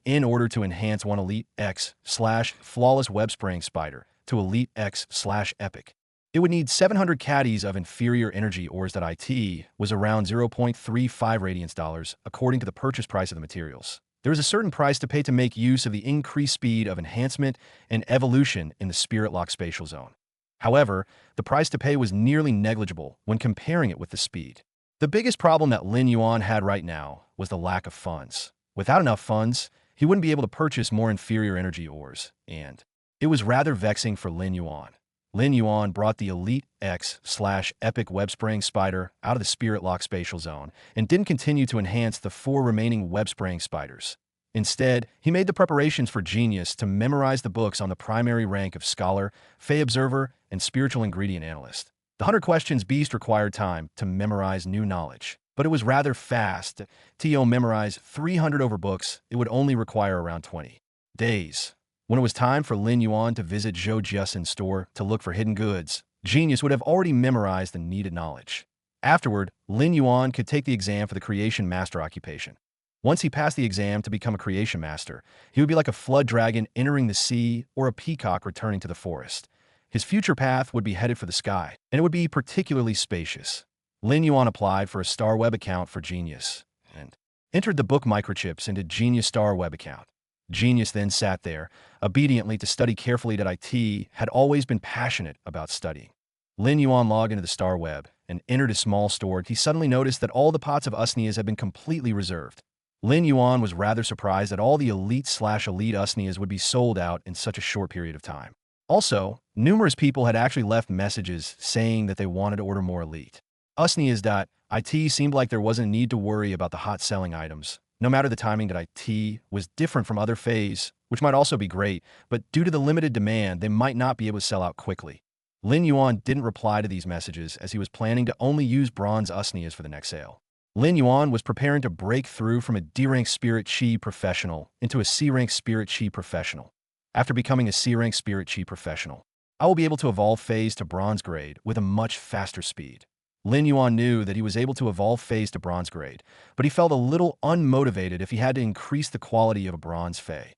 in order to enhance one Elite X/flawless web spraying spider to Elite X/epic. It would need 700 caddies of inferior energy ores that IT was around 0.35 radiance dollars according to the purchase price of the materials. There is a certain price to pay to make use of the increased speed of enhancement and evolution in the spirit lock spatial zone. However, the price to pay was nearly negligible when comparing it with the speed. The biggest problem that Lin Yuan had right now was the lack of funds. Without enough funds, he wouldn't be able to purchase more inferior energy ores, and it was rather vexing for Lin Yuan. Lin Yuan brought the Elite X/epic web spraying spider out of the spirit lock spatial zone and didn't continue to enhance the 4 remaining web spraying spiders. Instead, he made the preparations for Genius to memorize the books on the primary rank of Scholar, Fey Observer, and Spiritual Ingredient Analyst. The 100 questions beast required time to memorize new knowledge, but it was rather fast. To memorize 300 over books, it would only require around 20 days. When it was time for Lin Yuan to visit Zhou Jiaxin's store to look for hidden goods, Genius would have already memorized the needed knowledge. Afterward, Lin Yuan could take the exam for the Creation Master occupation. Once he passed the exam to become a Creation Master, he would be like a flood dragon entering the sea or a peacock returning to the forest. His future path would be headed for the sky, and it would be particularly spacious. Lin Yuan applied for a Star Web account for Genius and entered the book microchips into Genius Star Web account. Genius then sat there, obediently to study carefully that IT had always been passionate about studying. Lin Yuan logged into the Star Web and entered a small store. He suddenly noticed that all the pots of usnias had been completely reserved. Lin Yuan was rather surprised that all the elite/elite usnias would be sold out in such a short period of time. Also, numerous people had actually left messages saying that they wanted to order more elite usnias. It seemed like there wasn't a need to worry about the hot selling items. No matter the timing that IT was different from other Feys, which might also be great, but due to the limited demand, they might not be able to sell out quickly. Lin Yuan didn't reply to these messages as he was planning to only use bronze usnias for the next sale. Lin Yuan was preparing to break through from a D-rank spirit chi professional into a C-rank spirit chi professional. After becoming a C-rank spirit chi professional, I will be able to evolve Feys to bronze grade with a much faster speed. Lin Yuan knew that he was able to evolve Feys to bronze grade, but he felt a little unmotivated if he had to increase the quality of a bronze Fey.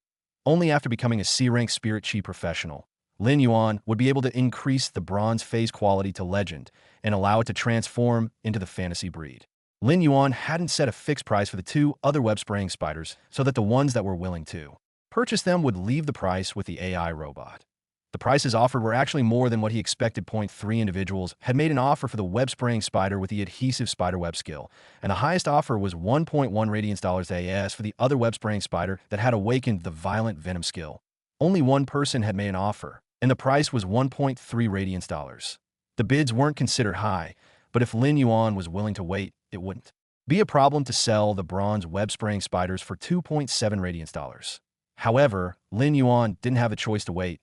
Only after becoming a C-rank spirit chi professional, Lin Yuan would be able to increase the bronze Fey's quality to legend and allow it to transform into the fantasy breed. Lin Yuan hadn't set a fixed price for the 2 other web spraying spiders so that the ones that were willing to purchase them would leave the price with the AI robot. The prices offered were actually more than what he expected. 3 individuals had made an offer for the web spraying spider with the adhesive spider web skill, and the highest offer was 1.1 radiance dollars AS for the other web spraying spider that had awakened the violent venom skill. Only one person had made an offer, and the price was 1.3 radiance dollars. The bids weren't considered high, but if Lin Yuan was willing to wait, it wouldn't be a problem to sell the bronze web-spraying spiders for 2.7 radiance dollars. However, Lin Yuan didn't have a choice to wait.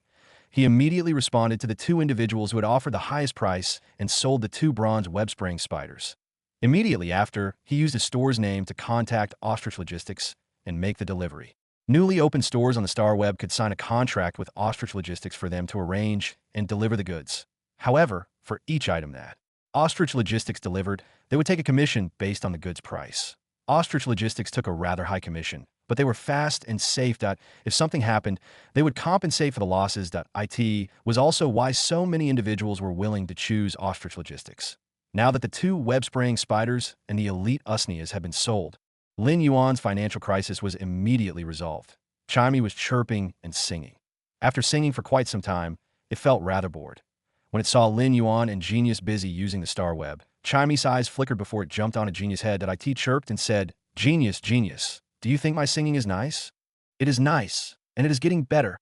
He immediately responded to the two individuals who had offered the highest price and sold the two bronze web-spraying spiders. Immediately after, he used his store's name to contact Ostrich Logistics and make the delivery. Newly opened stores on the Star Web could sign a contract with Ostrich Logistics for them to arrange and deliver the goods. However, for each item that Ostrich Logistics delivered, they would take a commission based on the goods price. Ostrich Logistics took a rather high commission, but they were fast and safe. If something happened, they would compensate for the losses. It was also why so many individuals were willing to choose Ostrich Logistics. Now that the two web-spraying spiders and the elite usnias had been sold, Lin Yuan's financial crisis was immediately resolved. Chimey was chirping and singing. After singing for quite some time, it felt rather bored. When it saw Lin Yuan and Genius busy using the Star Web, Chimey's eyes flickered before it jumped on a Genius' head. It chirped and said, "Genius, Genius, do you think my singing is nice?" "It is nice, and it is getting better."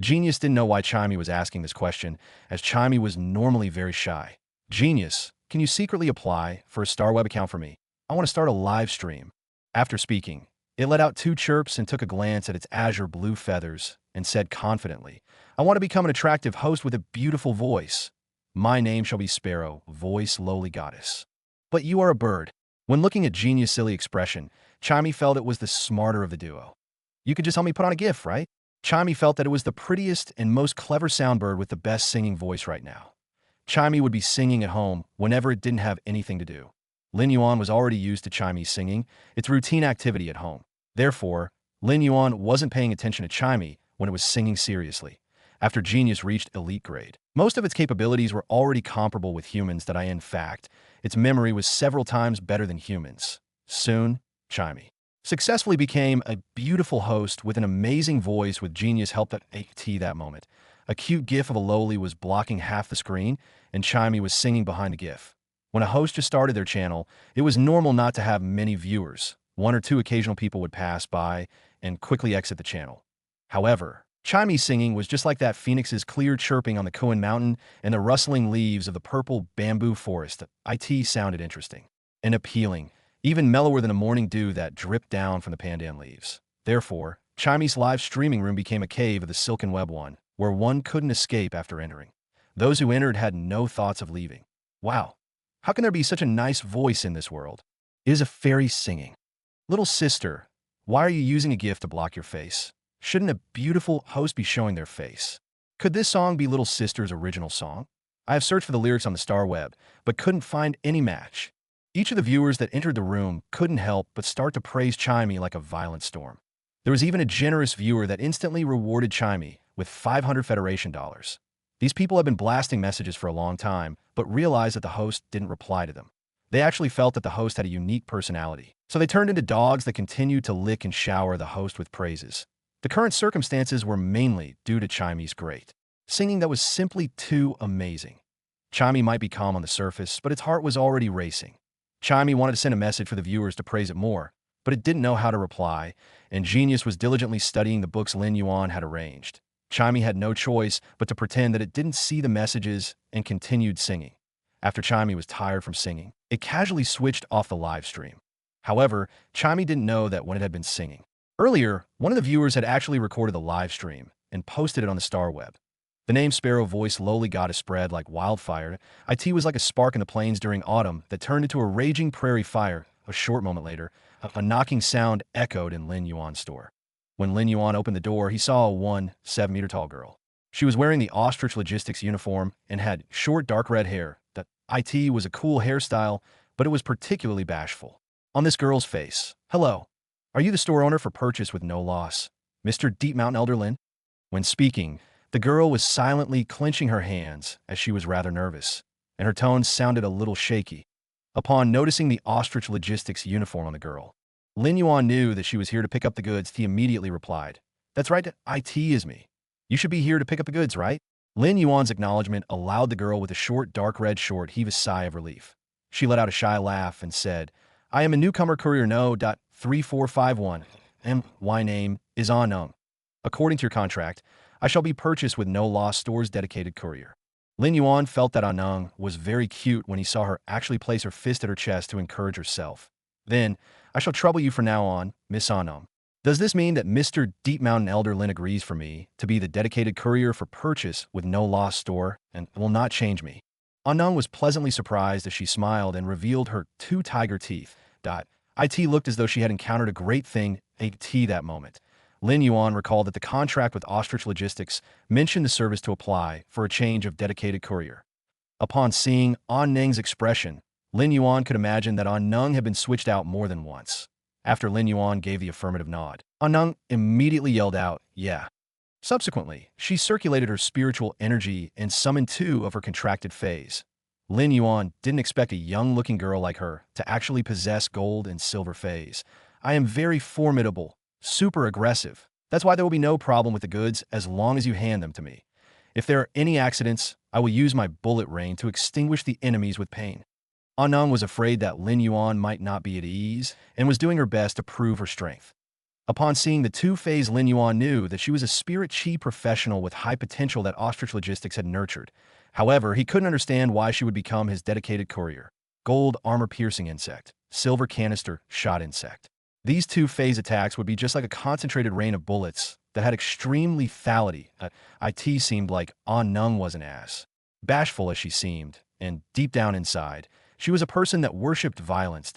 Genius didn't know why Chimey was asking this question, as Chimey was normally very shy. "Genius, can you secretly apply for a Star Web account for me? I want to start a live stream." After speaking, it let out two chirps and took a glance at its azure blue feathers and said confidently, "I want to become an attractive host with a beautiful voice. My name shall be Sparrow, voice lowly goddess." "But you are a bird." When looking at Genius' silly expression, Chimey felt it was the smarter of the duo. "You could just help me put on a GIF, right?" Chimey felt that it was the prettiest and most clever soundbird with the best singing voice right now. Chimey would be singing at home whenever it didn't have anything to do. Lin Yuan was already used to Chimey singing, its routine activity at home. Therefore, Lin Yuan wasn't paying attention to Chimey when it was singing seriously. After Genius reached elite grade, most of its capabilities were already comparable with humans. In fact, its memory was several times better than humans. Soon, Chimey successfully became a beautiful host with an amazing voice. With Genius help that moment. A cute gif of a lowly was blocking half the screen, and Chimey was singing behind the gif. When a host just started their channel, it was normal not to have many viewers. One or two occasional people would pass by and quickly exit the channel. However, Chimey's singing was just like that phoenix's clear chirping on the Koen Mountain and the rustling leaves of the purple bamboo forest. It sounded interesting and appealing, even mellower than a morning dew that dripped down from the pandan leaves. Therefore, Chimey's live streaming room became a cave of the silken web one, where one couldn't escape after entering. Those who entered had no thoughts of leaving. Wow, how can there be such a nice voice in this world? It is a fairy singing. Little sister, why are you using a GIF to block your face? Shouldn't a beautiful host be showing their face? Could this song be Little Sister's original song? I have searched for the lyrics on the Star Web, but couldn't find any match. Each of the viewers that entered the room couldn't help but start to praise Chimey like a violent storm. There was even a generous viewer that instantly rewarded Chimey with 500 Federation dollars. These people had been blasting messages for a long time, but realized that the host didn't reply to them. They actually felt that the host had a unique personality, so they turned into dogs that continued to lick and shower the host with praises. The current circumstances were mainly due to Chimey's great singing that was simply too amazing. Chimey might be calm on the surface, but its heart was already racing. Chimey wanted to send a message for the viewers to praise it more, but it didn't know how to reply, and Genius was diligently studying the books Lin Yuan had arranged. Chimey had no choice but to pretend that it didn't see the messages and continued singing. After Chimey was tired from singing, it casually switched off the live stream. However, Chimey didn't know that when it had been singing. Earlier, one of the viewers had actually recorded the live stream and posted it on the Star Web. The name Sparrow Voice Lowly Goddess spread like wildfire. It was like a spark in the plains during autumn that turned into a raging prairie fire. A short moment later, a knocking sound echoed in Lin Yuan's store. When Lin Yuan opened the door, he saw a 7-meter tall girl. She was wearing the Ostrich Logistics uniform and had short dark red hair. It was a cool hairstyle, but it was particularly bashful. On this girl's face, "Hello. Are you the store owner for purchase with no loss, Mr. Deep Mountain Elder Lin?" When speaking, the girl was silently clenching her hands as she was rather nervous, and her tones sounded a little shaky. Upon noticing the Ostrich Logistics uniform on the girl, Lin Yuan knew that she was here to pick up the goods. He immediately replied, "That's right, it is me. You should be here to pick up the goods, right?" Lin Yuan's acknowledgement allowed the girl with the short dark red short heave a sigh of relief. She let out a shy laugh and said, "I am a newcomer courier No. 3451, and my name is Anung. According to your contract, I shall be purchased with no loss store's dedicated courier." Lin Yuan felt that Anung was very cute when he saw her actually place her fist at her chest to encourage herself. Then, I shall trouble you from now on, Miss Anam. Does this mean that Mr. Deep Mountain Elder Lin agrees for me to be the dedicated courier for purchase with no loss store and will not change me? Anang was pleasantly surprised as she smiled and revealed her two tiger teeth. It looked as though she had encountered a great thing, that moment. Lin Yuan recalled that the contract with Ostrich Logistics mentioned the service to apply for a change of dedicated courier. Upon seeing An Neng's expression, Lin Yuan could imagine that An Neng had been switched out more than once. After Lin Yuan gave the affirmative nod, An Neng immediately yelled out, "Yeah." Subsequently, she circulated her spiritual energy and summoned two of her contracted feys. Lin Yuan didn't expect a young-looking girl like her to actually possess gold and silver feys. "I am very formidable, super aggressive. That's why there will be no problem with the goods as long as you hand them to me. If there are any accidents, I will use my bullet rain to extinguish the enemies with pain." Anang was afraid that Lin Yuan might not be at ease and was doing her best to prove her strength. Upon seeing the two feys, Lin Yuan knew that she was a spirit chi professional with high potential that Ostrich Logistics had nurtured. However, he couldn't understand why she would become his dedicated courier. Gold armor-piercing insect, silver canister shot insect. These two phase attacks would be just like a concentrated rain of bullets that had extreme lethality. It seemed like An Neng was an ass. Bashful as she seemed, and deep down inside, she was a person that worshipped violence.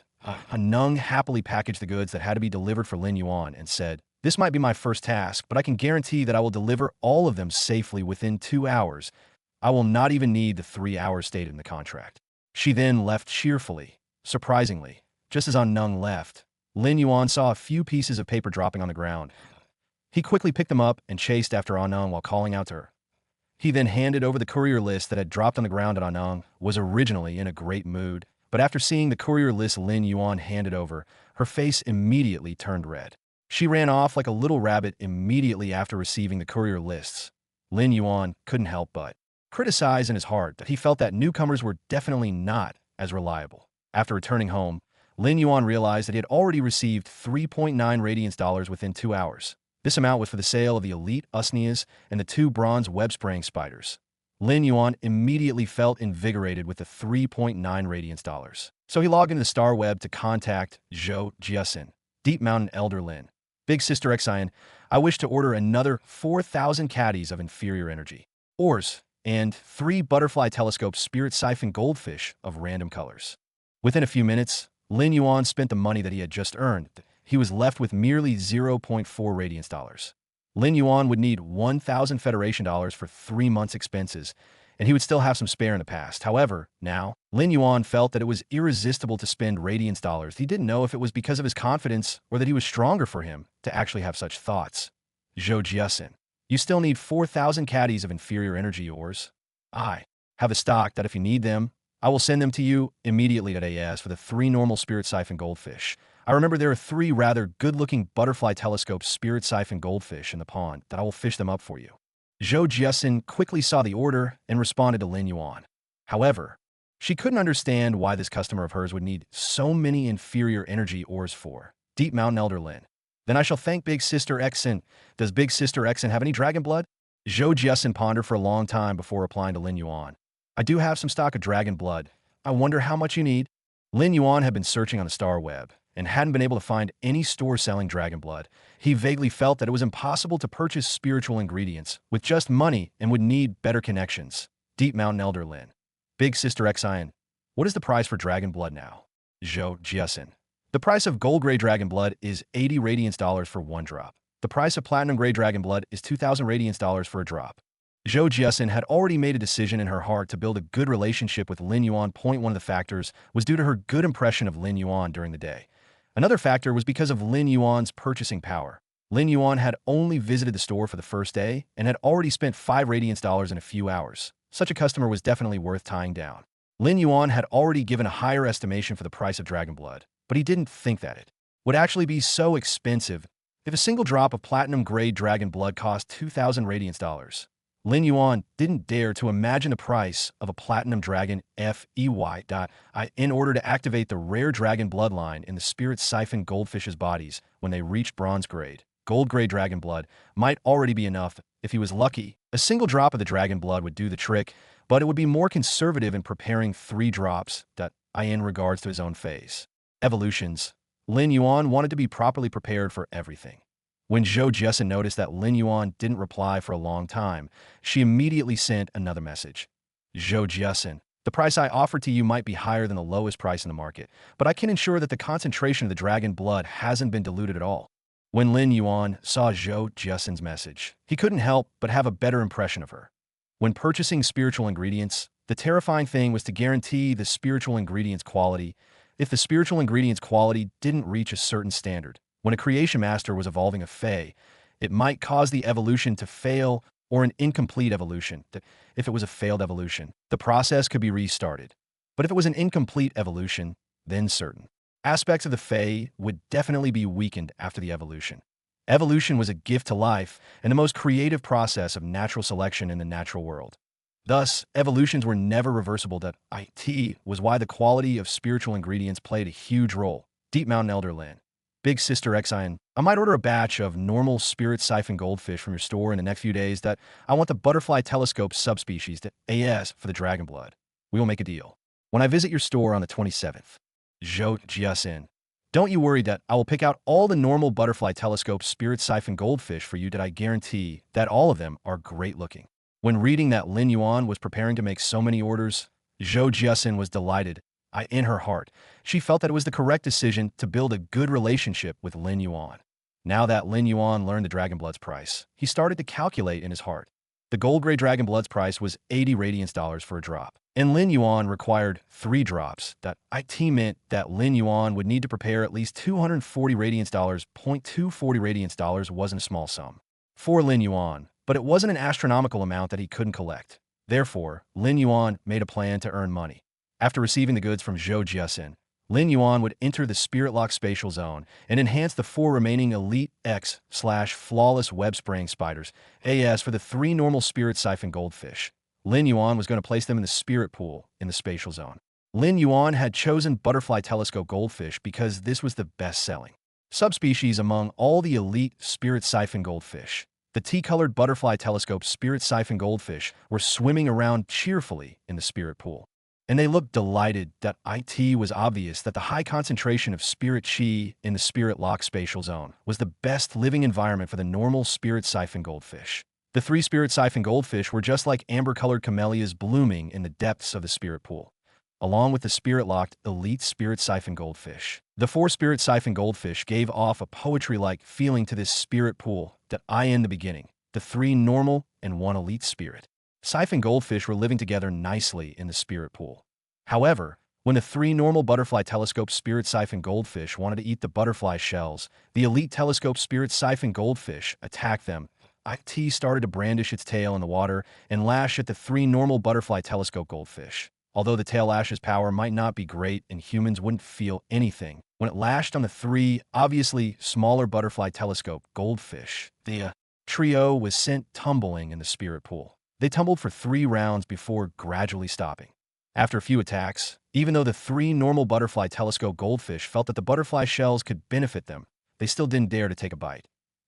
An Neng happily packaged the goods that had to be delivered for Lin Yuan and said, "This might be my first task, but I can guarantee that I will deliver all of them safely within 2 hours. I will not even need the 3 hours stated in the contract." She then left cheerfully. Surprisingly, just as An Neng left, Lin Yuan saw a few pieces of paper dropping on the ground. He quickly picked them up and chased after An Neng while calling out to her. He then handed over the courier list that had dropped on the ground, and An Neng was originally in a great mood. But after seeing the courier list Lin Yuan handed over, her face immediately turned red. She ran off like a little rabbit immediately after receiving the courier lists. Lin Yuan couldn't help but criticize in his heart that he felt that newcomers were definitely not as reliable. After returning home, Lin Yuan realized that he had already received 3.9 radiance dollars within 2 hours. This amount was for the sale of the elite usnias and the 2 bronze web-spraying spiders. Lin Yuan immediately felt invigorated with the 3.9 radiance dollars. So he logged into the Star Web to contact Xianxia, Deep Mountain Elder Lin. "Big Sister Xian, I wish to order another 4,000 caddies of inferior energy ores and 3 butterfly telescope spirit siphon goldfish of random colors." Within a few minutes, Lin Yuan spent the money that he had just earned. He was left with merely 0.4 radiance dollars. Lin Yuan would need 1,000 Federation dollars for 3 months' expenses, and he would still have some spare in the past. However, now, Lin Yuan felt that it was irresistible to spend radiance dollars. He didn't know if it was because of his confidence or that he was stronger for him to actually have such thoughts. "Zhou, you still need 4,000 caddies of inferior energy ores. I have a stock that if you need them, I will send them to you immediately AS for the 3 normal spirit siphon goldfish. I remember there are 3 rather good-looking butterfly telescope spirit siphon goldfish in the pond that I will fish them up for you." Zhou quickly saw the order and responded to Lin Yuan. However, she couldn't understand why this customer of hers would need so many inferior energy ores for Deep Mountain Elder Lin. "Then I shall thank Big Sister Xen. Does Big Sister Xen have any dragon blood?" Zhou pondered for a long time before replying to Lin Yuan. "I do have some stock of dragon blood. I wonder how much you need." Lin Yuan had been searching on the Star Web and hadn't been able to find any store selling dragon blood. He vaguely felt that it was impossible to purchase spiritual ingredients with just money and would need better connections. Deep Mountain Elder Lin. "Big Sister Xian, what is the price for dragon blood now?" Zhou. "The price of gold gray dragon blood is 80 radiance dollars for 1 drop. The price of platinum gray dragon blood is 2,000 radiance dollars for a drop." Zhou had already made a decision in her heart to build a good relationship with Lin Yuan. One of the factors was due to her good impression of Lin Yuan during the day. Another factor was because of Lin Yuan's purchasing power. Lin Yuan had only visited the store for the first day and had already spent 5 radiance dollars in a few hours. Such a customer was definitely worth tying down. Lin Yuan had already given a higher estimation for the price of dragon blood, but he didn't think that it would actually be so expensive. If a single drop of platinum-grade dragon blood cost 2,000 radiance dollars, Lin Yuan didn't dare to imagine the price of a platinum dragon Fey. In order to activate the rare dragon bloodline in the spirit siphon goldfish's bodies when they reach bronze grade. Gold grade dragon blood might already be enough if he was lucky. A single drop of the dragon blood would do the trick, but it would be more conservative in preparing 3 drops in regards to his own phase. Evolutions. Lin Yuan wanted to be properly prepared for everything. When Zhou Jiasen noticed that Lin Yuan didn't reply for a long time, she immediately sent another message. Zhou Jiasen, the price I offer to you might be higher than the lowest price in the market, but I can ensure that the concentration of the dragon blood hasn't been diluted at all. When Lin Yuan saw Zhou Jiasen's message, he couldn't help but have a better impression of her. When purchasing spiritual ingredients, the terrifying thing was to guarantee the spiritual ingredients' quality. If the spiritual ingredients' quality didn't reach a certain standard, when a creation master was evolving a Fey, it might cause the evolution to fail or an incomplete evolution. If it was a failed evolution, the process could be restarted. But if it was an incomplete evolution, then certain aspects of the Fey would definitely be weakened after the evolution. Evolution was a gift to life and the most creative process of natural selection in the natural world. Thus, evolutions were never reversible. It was why the quality of spiritual ingredients played a huge role. Deep Mountain Elder Lin. Big Sister Xian, I might order a batch of normal spirit siphon goldfish from your store in the next few days. I want the butterfly telescope subspecies AS for the dragon blood. We will make a deal. When I visit your store on the 27th. Zhou Jiasin. Don't you worry that I will pick out all the normal butterfly telescope spirit siphon goldfish for you. I guarantee that all of them are great looking. When reading that Lin Yuan was preparing to make so many orders, Zhou Jiasin was delighted. In her heart, she felt that it was the correct decision to build a good relationship with Lin Yuan. Now that Lin Yuan learned the dragon blood's price, he started to calculate in his heart. The gold-gray dragon blood's price was 80 radiance dollars for a drop, and Lin Yuan required 3 drops. It meant that Lin Yuan would need to prepare at least 240 radiance dollars. 240 radiance dollars wasn't a small sum for Lin Yuan, but it wasn't an astronomical amount that he couldn't collect. Therefore, Lin Yuan made a plan to earn money. After receiving the goods from Zhou Jiasin, Lin Yuan would enter the spirit-locked spatial zone and enhance the 4 remaining Elite X/flawless web-spraying spiders, AS for the 3 normal spirit siphon goldfish. Lin Yuan was going to place them in the spirit pool in the spatial zone. Lin Yuan had chosen butterfly telescope goldfish because this was the best-selling subspecies among all the elite spirit siphon goldfish. The tea-colored butterfly telescope spirit siphon goldfish were swimming around cheerfully in the spirit pool. And they looked delighted. It was obvious that the high concentration of spirit chi in the spirit-locked spatial zone was the best living environment for the normal spirit siphon goldfish. The 3 spirit siphon goldfish were just like amber-colored camellias blooming in the depths of the spirit pool, along with the spirit-locked elite spirit siphon goldfish. The 4 spirit siphon goldfish gave off a poetry-like feeling to this spirit pool. In the beginning, the 3 normal and 1 elite spirit siphon goldfish were living together nicely in the spirit pool. However, when the 3 normal butterfly telescope spirit siphon goldfish wanted to eat the butterfly shells, the elite telescope spirit siphon goldfish attacked them. It started to brandish its tail in the water and lash at the 3 normal butterfly telescope goldfish. Although the tail lash's power might not be great and humans wouldn't feel anything, when it lashed on the 3 obviously smaller butterfly telescope goldfish, the trio was sent tumbling in the spirit pool. They tumbled for 3 rounds before gradually stopping. After a few attacks, even though the 3 normal butterfly telescope goldfish felt that the butterfly shells could benefit them, they still didn't dare to take a bite.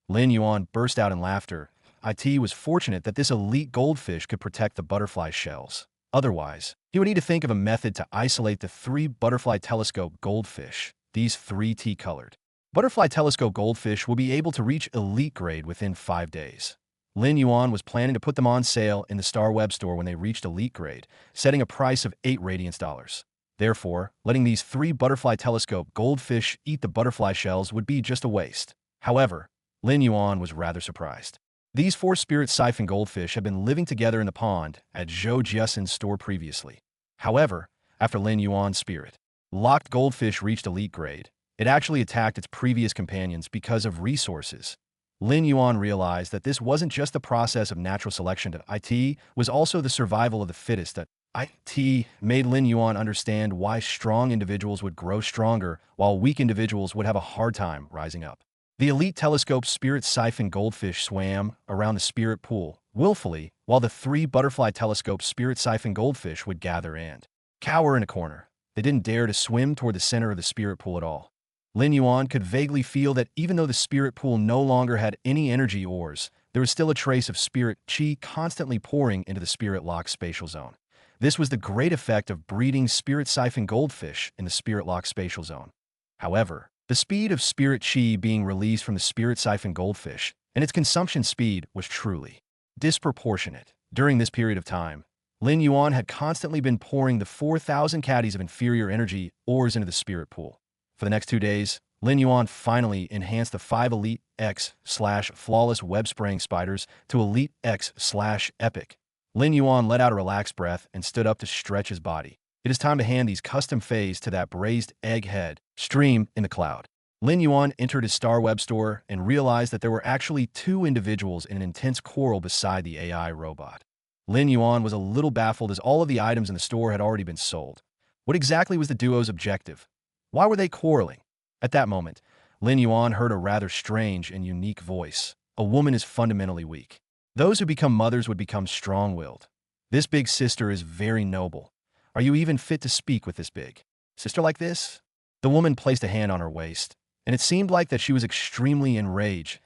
Lin Yuan burst out in laughter. It was fortunate that this elite goldfish could protect the butterfly shells. Otherwise, he would need to think of a method to isolate the 3 butterfly telescope goldfish. These 3 tea-colored butterfly telescope goldfish will be able to reach elite grade within 5 days. Lin Yuan was planning to put them on sale in the Star Web Store when they reached elite grade, setting a price of 8 radiance dollars. Therefore, letting these 3 butterfly telescope goldfish eat the butterfly shells would be just a waste. However, Lin Yuan was rather surprised. These 4 spirit siphon goldfish had been living together in the pond at Zhou Jiasin's store previously. However, after Lin Yuan's spirit locked goldfish reached elite grade, it actually attacked its previous companions because of resources. Lin Yuan realized that this wasn't just the process of natural selection. It was also the survival of the fittest. It made Lin Yuan understand why strong individuals would grow stronger while weak individuals would have a hard time rising up. The elite telescope spirit siphon goldfish swam around the spirit pool willfully, while the 3 butterfly telescope spirit siphon goldfish would gather and cower in a corner. They didn't dare to swim toward the center of the spirit pool at all. Lin Yuan could vaguely feel that even though the spirit pool no longer had any energy ores, there was still a trace of spirit chi constantly pouring into the spirit-locked spatial zone. This was the great effect of breeding spirit siphon goldfish in the spirit-locked spatial zone. However, the speed of spirit chi being released from the spirit siphon goldfish and its consumption speed was truly disproportionate. During this period of time, Lin Yuan had constantly been pouring the 4,000 caddies of inferior energy ores into the spirit pool. For the next 2 days, Lin Yuan finally enhanced the 5 Elite X/Flawless web spraying spiders to Elite X/Epic. Lin Yuan let out a relaxed breath and stood up to stretch his body. It is time to hand these custom feys to that braised egg head stream in the cloud. Lin Yuan entered his Star Web store and realized that there were actually 2 individuals in an intense quarrel beside the AI robot. Lin Yuan was a little baffled as all of the items in the store had already been sold. What exactly was the duo's objective? Why were they quarreling? At that moment, Lin Yuan heard a rather strange and unique voice. A woman is fundamentally weak. Those who become mothers would become strong-willed. This big sister is very noble. Are you even fit to speak with this big sister like this? The woman placed a hand on her waist, and it seemed like that she was extremely enraged.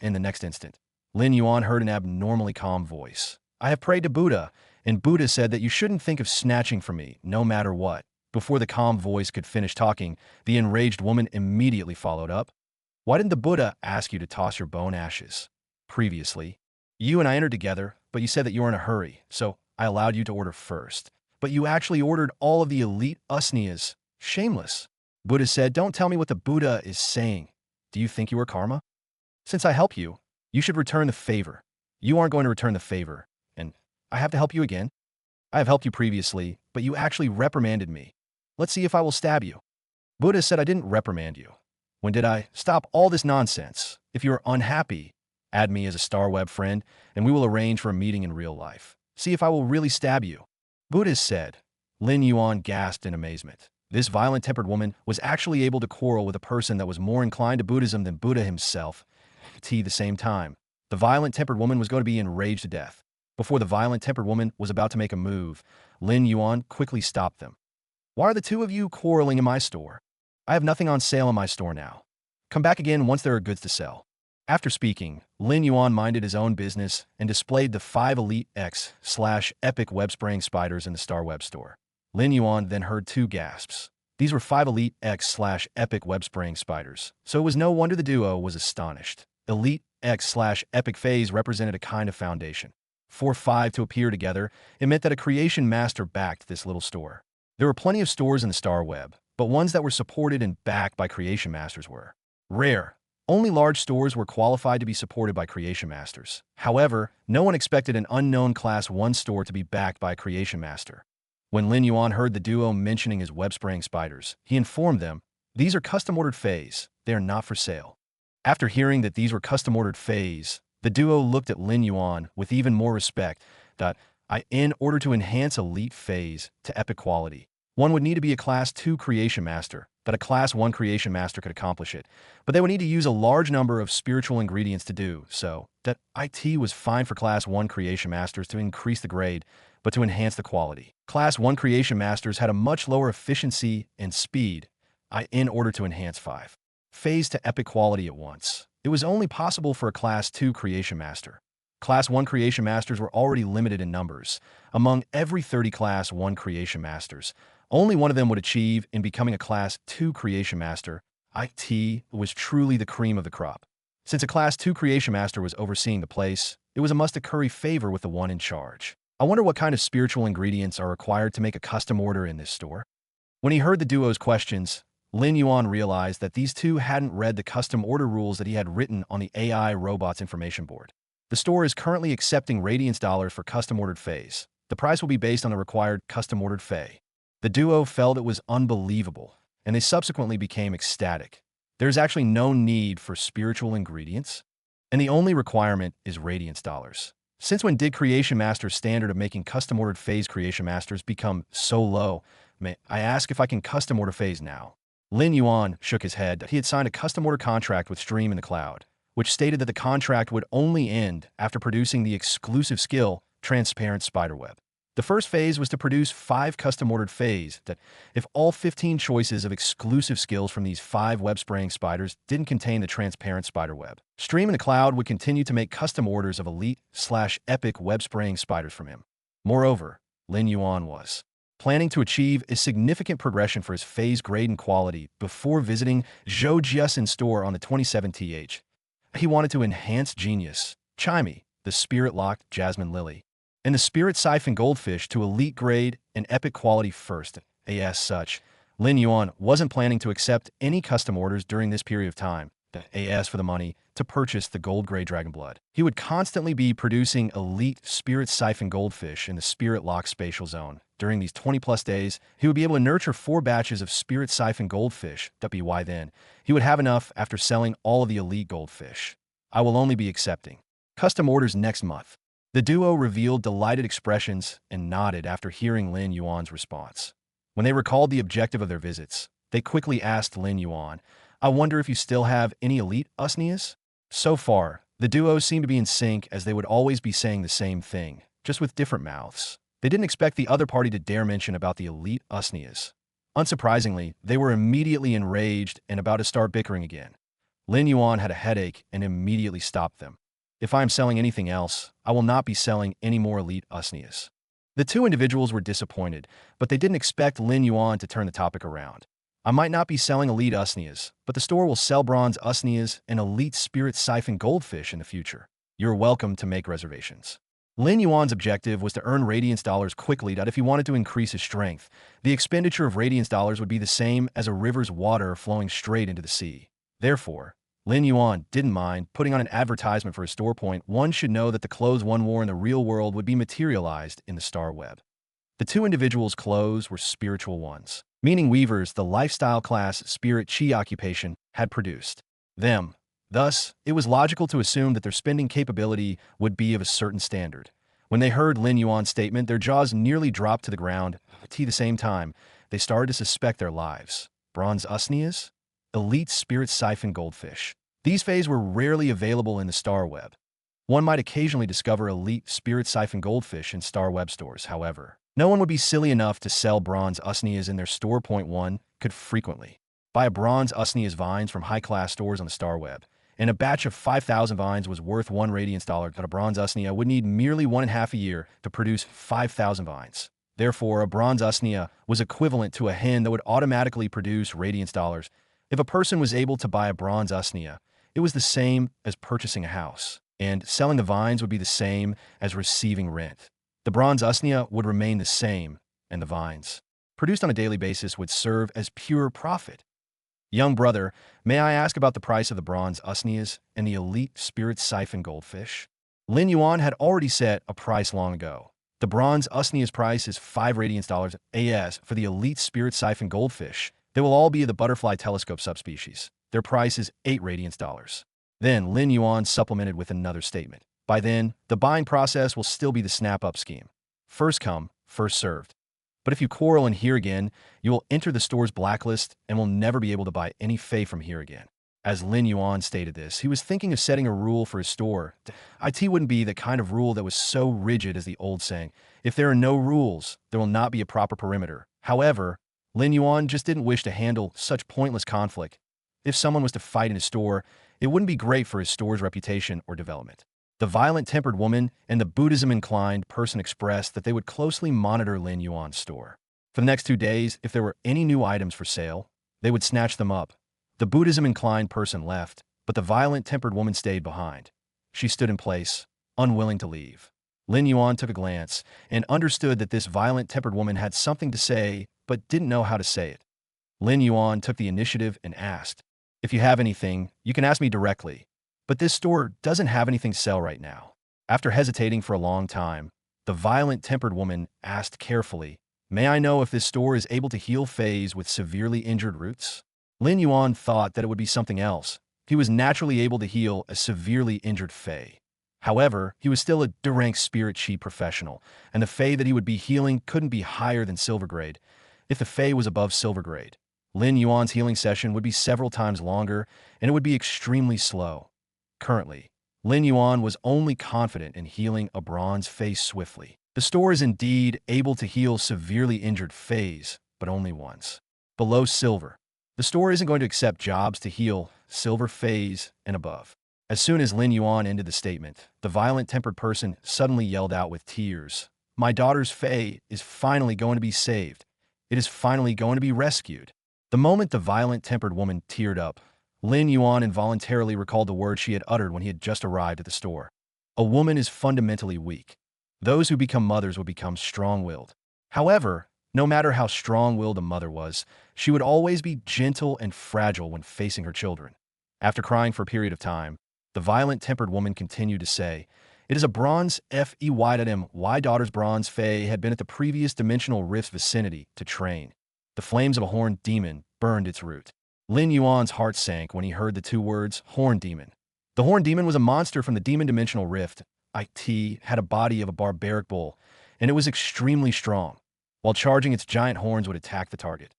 In the next instant, Lin Yuan heard an abnormally calm voice. I have prayed to Buddha, and Buddha said that you shouldn't think of snatching from me, no matter what. Before the calm voice could finish talking, the enraged woman immediately followed up. Why didn't the Buddha ask you to toss your bone ashes? Previously, you and I entered together, but you said that you were in a hurry, so I allowed you to order first. But you actually ordered all of the elite usnias. Shameless. Buddha said, don't tell me what the Buddha is saying. Do you think you are karma? Since I help you, you should return the favor. You aren't going to return the favor, and I have to help you again. I have helped you previously, but you actually reprimanded me. Let's see if I will stab you. Buddha said I didn't reprimand you. When did I? Stop all this nonsense. If you are unhappy, add me as a Star Web friend, and we will arrange for a meeting in real life. See if I will really stab you. Buddha said. Lin Yuan gasped in amazement. This violent-tempered woman was actually able to quarrel with a person that was more inclined to Buddhism than Buddha himself. At the same time, the violent-tempered woman was going to be enraged to death. Before the violent-tempered woman was about to make a move, Lin Yuan quickly stopped them. Why are the 2 of you quarreling in my store? I have nothing on sale in my store now. Come back again once there are goods to sell. After speaking, Lin Yuan minded his own business and displayed the 5 Elite X/Epic web spraying spiders in the Star Web store. Lin Yuan then heard 2 gasps. These were 5 Elite X/Epic web spraying spiders, so it was no wonder the duo was astonished. Elite X/Epic phase represented a kind of foundation. For 5 to appear together, it meant that a creation master backed this little store. There were plenty of stores in the Star Web, but ones that were supported and backed by creation masters were rare. Only large stores were qualified to be supported by creation masters. However, no one expected an unknown Class 1 store to be backed by a creation master. When Lin Yuan heard the duo mentioning his web-spraying spiders, he informed them, these are custom-ordered feys. They are not for sale. After hearing that these were custom-ordered feys, the duo looked at Lin Yuan with even more respect. In order to enhance elite feys to epic quality, one would need to be a Class 2 creation master, that a Class 1 creation master could accomplish it, but they would need to use a large number of spiritual ingredients to do so. That IT was fine for Class 1 creation masters to increase the grade, but to enhance the quality. Class 1 creation masters had a much lower efficiency and speed in order to enhance 5 feys to epic quality at once. It was only possible for a Class 2 creation master. Class 1 creation masters were already limited in numbers. Among every 30 Class 1 creation masters, only one of them would achieve in becoming a Class 2 creation master. IT was truly the cream of the crop. Since a Class 2 creation master was overseeing the place, it was a must to curry favor with the one in charge. I wonder what kind of spiritual ingredients are required to make a custom order in this store. When he heard the duo's questions, Lin Yuan realized that these 2 hadn't read the custom order rules that he had written on the AI robot's information board. The store is currently accepting Radiance dollars for custom-ordered feys. The price will be based on the required custom-ordered fey. The duo felt it was unbelievable, and they subsequently became ecstatic. There's actually no need for spiritual ingredients, and the only requirement is Radiance dollars. Since when did Creation Master's standard of making custom-ordered feys Creation Masters become so low? May I ask if I can custom-order feys now? Lin Yuan shook his head. He had signed a custom-order contract with Stream in the Cloud, which stated that the contract would only end after producing the exclusive skill, Transparent Spiderweb. The first phase was to produce 5 custom-ordered feys that, if all 15 choices of exclusive skills from these 5 web-spraying spiders didn't contain the Transparent Spiderweb, Stream in the Cloud would continue to make custom orders of elite/epic web-spraying spiders from him. Moreover, Lin Yuan was planning to achieve a significant progression for his phase grade and quality before visiting Xianxia Store on the 27th. He wanted to enhance genius, Chimey, the spirit-locked jasmine lily, and the spirit siphon goldfish to elite grade and epic quality first. As such, Lin Yuan wasn't planning to accept any custom orders during this period of time. As for the money to purchase the gold gray dragon blood, he would constantly be producing elite spirit siphon goldfish in the spirit lock spatial zone. During these 20+ days, he would be able to nurture 4 batches of spirit siphon goldfish. By then, he would have enough after selling all of the elite goldfish. I will only be accepting custom orders next month. The duo revealed delighted expressions and nodded after hearing Lin Yuan's response. When they recalled the objective of their visits, they quickly asked Lin Yuan, "I wonder if you still have any elite xianxias?" So far, the duo seemed to be in sync, as they would always be saying the same thing, just with different mouths. They didn't expect the other party to dare mention about the elite xianxias. Unsurprisingly, they were immediately enraged and about to start bickering again. Lin Yuan had a headache and immediately stopped them. "If I am selling anything else, I will not be selling any more elite xianxias." The two individuals were disappointed, but they didn't expect Lin Yuan to turn the topic around. "I might not be selling elite xianxias, but the store will sell bronze xianxias and elite spirit siphon goldfish in the future. You're welcome to make reservations." Lin Yuan's objective was to earn radiance dollars quickly. If he wanted to increase his strength, the expenditure of radiance dollars would be the same as a river's water flowing straight into the sea. Therefore, Lin Yuan didn't mind putting on an advertisement for his store. One should know that the clothes one wore in the real world would be materialized in the star web. The two individuals' clothes were spiritual ones, meaning weavers the lifestyle class spirit chi occupation had produced them. Thus, it was logical to assume that their spending capability would be of a certain standard. When they heard Lin Yuan's statement, their jaws nearly dropped to the ground. At the same time, they started to suspect their lives. Bronze xianxias? Elite spirit siphon goldfish. These feys were rarely available in the star web. One might occasionally discover elite spirit siphon goldfish in star web stores, however. No one would be silly enough to sell bronze xianxias in their store. One could frequently buy a bronze xianxias vines from high-class stores on the star web, and a batch of 5,000 vines was worth 1 radiance dollar. But a bronze xianxia would need merely 1.5 a year to produce 5,000 vines. Therefore, a bronze xianxia was equivalent to a hen that would automatically produce radiance dollars. If a person was able to buy a bronze xianxia, it was the same as purchasing a house, and selling the vines would be the same as receiving rent. The bronze xianxia would remain the same, and the vines, produced on a daily basis, would serve as pure profit. "Young brother, may I ask about the price of the bronze xianxias and the elite spirit siphon goldfish?" Lin Yuan had already set a price long ago. The bronze xianxia's price is 5 radiance dollars. As for the elite spirit siphon goldfish, they will all be of the butterfly telescope subspecies. Their price is 8 radiance dollars. Then Lin Yuan supplemented with another statement. "By then, the buying process will still be the snap-up scheme. First come, first served. But if you quarrel and hear again, you will enter the store's blacklist and will never be able to buy any fey from here again." As Lin Yuan stated this, he was thinking of setting a rule for his store. It wouldn't be the kind of rule that was so rigid as the old saying, "If there are no rules, there will not be a proper perimeter." However, Lin Yuan just didn't wish to handle such pointless conflict. If someone was to fight in his store, it wouldn't be great for his store's reputation or development. The violent-tempered woman and the Buddhism-inclined person expressed that they would closely monitor Lin Yuan's store. For the next 2 days, if there were any new items for sale, they would snatch them up. The Buddhism-inclined person left, but the violent-tempered woman stayed behind. She stood in place, unwilling to leave. Lin Yuan took a glance and understood that this violent-tempered woman had something to say, but didn't know how to say it. Lin Yuan took the initiative and asked, "If you have anything, you can ask me directly. But this store doesn't have anything to sell right now." After hesitating for a long time, the violent-tempered woman asked carefully, "May I know if this store is able to heal feys with severely injured roots?" Lin Yuan thought that it would be something else. He was naturally able to heal a severely injured fey. However, he was still a D-rank spirit chi professional, and the fey that he would be healing couldn't be higher than silver grade. If the fey was above silver grade, Lin Yuan's healing session would be several times longer, and it would be extremely slow. Currently, Lin Yuan was only confident in healing a bronze fey swiftly. The store is indeed able to heal severely injured feys, but only once. Below silver, the store isn't going to accept jobs to heal silver feys and above. As soon as Lin Yuan ended the statement, the violent-tempered person suddenly yelled out with tears, My daughter's Fey is finally going to be saved. It is finally going to be rescued. The moment the violent-tempered woman teared up, Lin Yuan involuntarily recalled the words she had uttered when he had just arrived at the store. A woman is fundamentally weak. Those who become mothers would become strong-willed. However, no matter how strong-willed a mother was, she would always be gentle and fragile when facing her children. After crying for a period of time, the violent-tempered woman continued to say, "It is a bronze Fey. My daughter's bronze Fey had been at the previous dimensional rift's vicinity to train. The flames of a horned demon burned its root." Lin Yuan's heart sank when he heard the two words, horned demon. The horned demon was a monster from the demon dimensional rift. It had a body of a barbaric bull, and it was extremely strong. While charging, its giant horns would attack the target.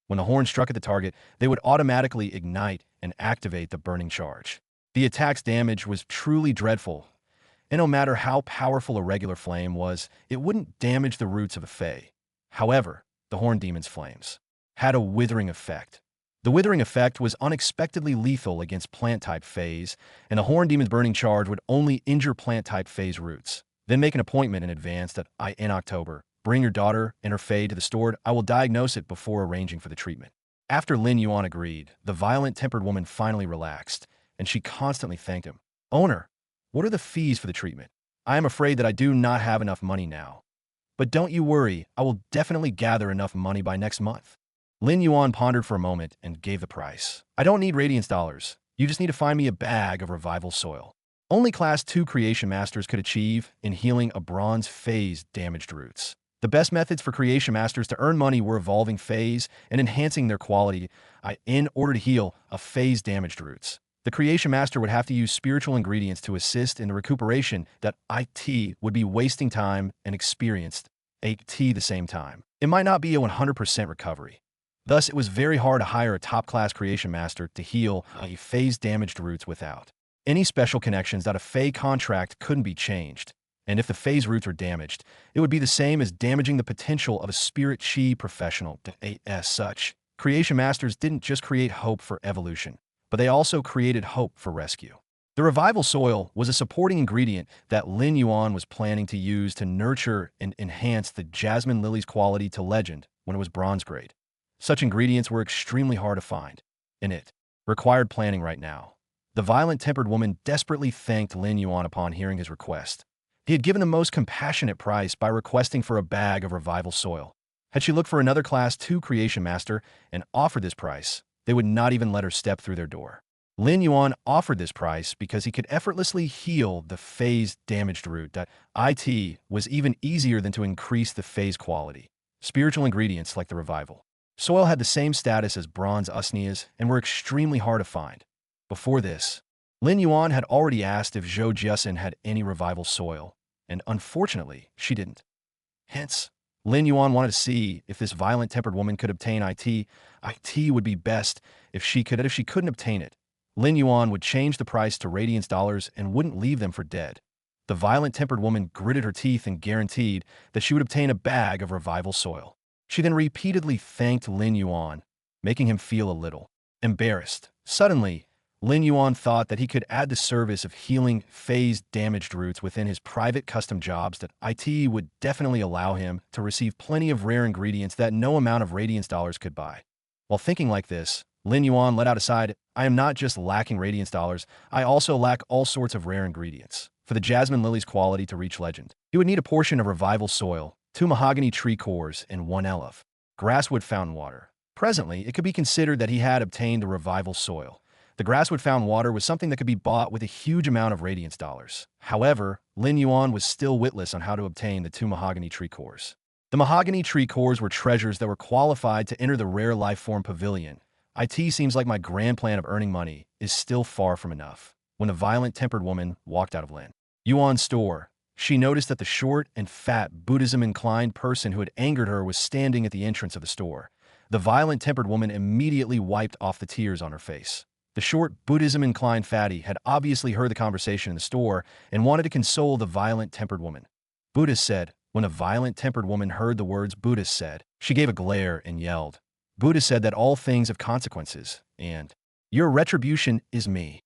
When the horn struck at the target, they would automatically ignite and activate the burning charge. The attack's damage was truly dreadful, and no matter how powerful a regular flame was, it wouldn't damage the roots of a Fey. However, the horned demon's flames had a withering effect. The withering effect was unexpectedly lethal against plant-type Feys, and the horned demon's burning charge would only injure plant-type Feys' roots. Then make an appointment in advance that in October. Bring your daughter and her Fey to the store. I will diagnose it before arranging for the treatment. After Lin Yuan agreed, the violent-tempered woman finally relaxed, and she constantly thanked him. "Owner, what are the fees for the treatment? I am afraid that I do not have enough money now. But don't you worry, I will definitely gather enough money by next month." Lin Yuan pondered for a moment and gave the price. "I don't need radiance dollars. You just need to find me a bag of revival soil. Only Class 2 creation masters could achieve in healing a bronze Fey's damaged roots. The best methods for creation masters to earn money were evolving Feys and enhancing their quality in order to heal a Fey's damaged roots. The creation master would have to use spiritual ingredients to assist in the recuperation that would be wasting time and experienced the same time. It might not be a 100% recovery. Thus, it was very hard to hire a top-class creation master to heal a Fey's damaged roots without any special connections that a Fey contract couldn't be changed. And if the Fey's roots were damaged, it would be the same as damaging the potential of a spirit chi professional. As such, creation masters didn't just create hope for evolution, but they also created hope for rescue. The revival soil was a supporting ingredient that Lin Yuan was planning to use to nurture and enhance the jasmine lily's quality to legend when it was bronze grade. Such ingredients were extremely hard to find, and it required planning right now. The violent-tempered woman desperately thanked Lin Yuan upon hearing his request. He had given the most compassionate price by requesting for a bag of revival soil. Had she looked for another Class 2 creation master and offered this price, they would not even let her step through their door. Lin Yuan offered this price because he could effortlessly heal the Fey's damaged root. It was even easier than to increase the Fey's quality. Spiritual ingredients like the revival soil had the same status as bronze usnias and were extremely hard to find. Before this, Lin Yuan had already asked if Zhou Jiasin had any revival soil, and unfortunately, she didn't. Hence, Lin Yuan wanted to see if this violent-tempered woman could obtain IT. IT would be best if she could. If she couldn't obtain it, Lin Yuan would change the price to radiance dollars and wouldn't leave them for dead. The violent-tempered woman gritted her teeth and guaranteed that she would obtain a bag of revival soil. She then repeatedly thanked Lin Yuan, making him feel a little embarrassed. Suddenly, Lin Yuan thought that he could add the service of healing Fey's damaged roots within his private custom jobs. That IT would definitely allow him to receive plenty of rare ingredients that no amount of radiance dollars could buy. While thinking like this, Lin Yuan let out a sigh. "I am not just lacking radiance dollars, I also lack all sorts of rare ingredients. For the jasmine lily's quality to reach legend, he would need a portion of revival soil, 2 mahogany tree cores, and 1 elf grasswood fountain water. Presently, it could be considered that he had obtained the revival soil. The grasswood fountain water was something that could be bought with a huge amount of radiance dollars. However, Lin Yuan was still witless on how to obtain the 2 mahogany tree cores. The mahogany tree cores were treasures that were qualified to enter the rare life form pavilion. It seems like my grand plan of earning money is still far from enough. When the violent-tempered woman walked out of Lin Yuan's store, she noticed that the short and fat Buddhism-inclined person who had angered her was standing at the entrance of the store. The violent-tempered woman immediately wiped off the tears on her face. The short, Buddhism-inclined fatty had obviously heard the conversation in the store and wanted to console the violent-tempered woman. Buddhist said. When a violent-tempered woman heard the words Buddhist said, she gave a glare and yelled. Buddhist said that all things have consequences, and your retribution is me.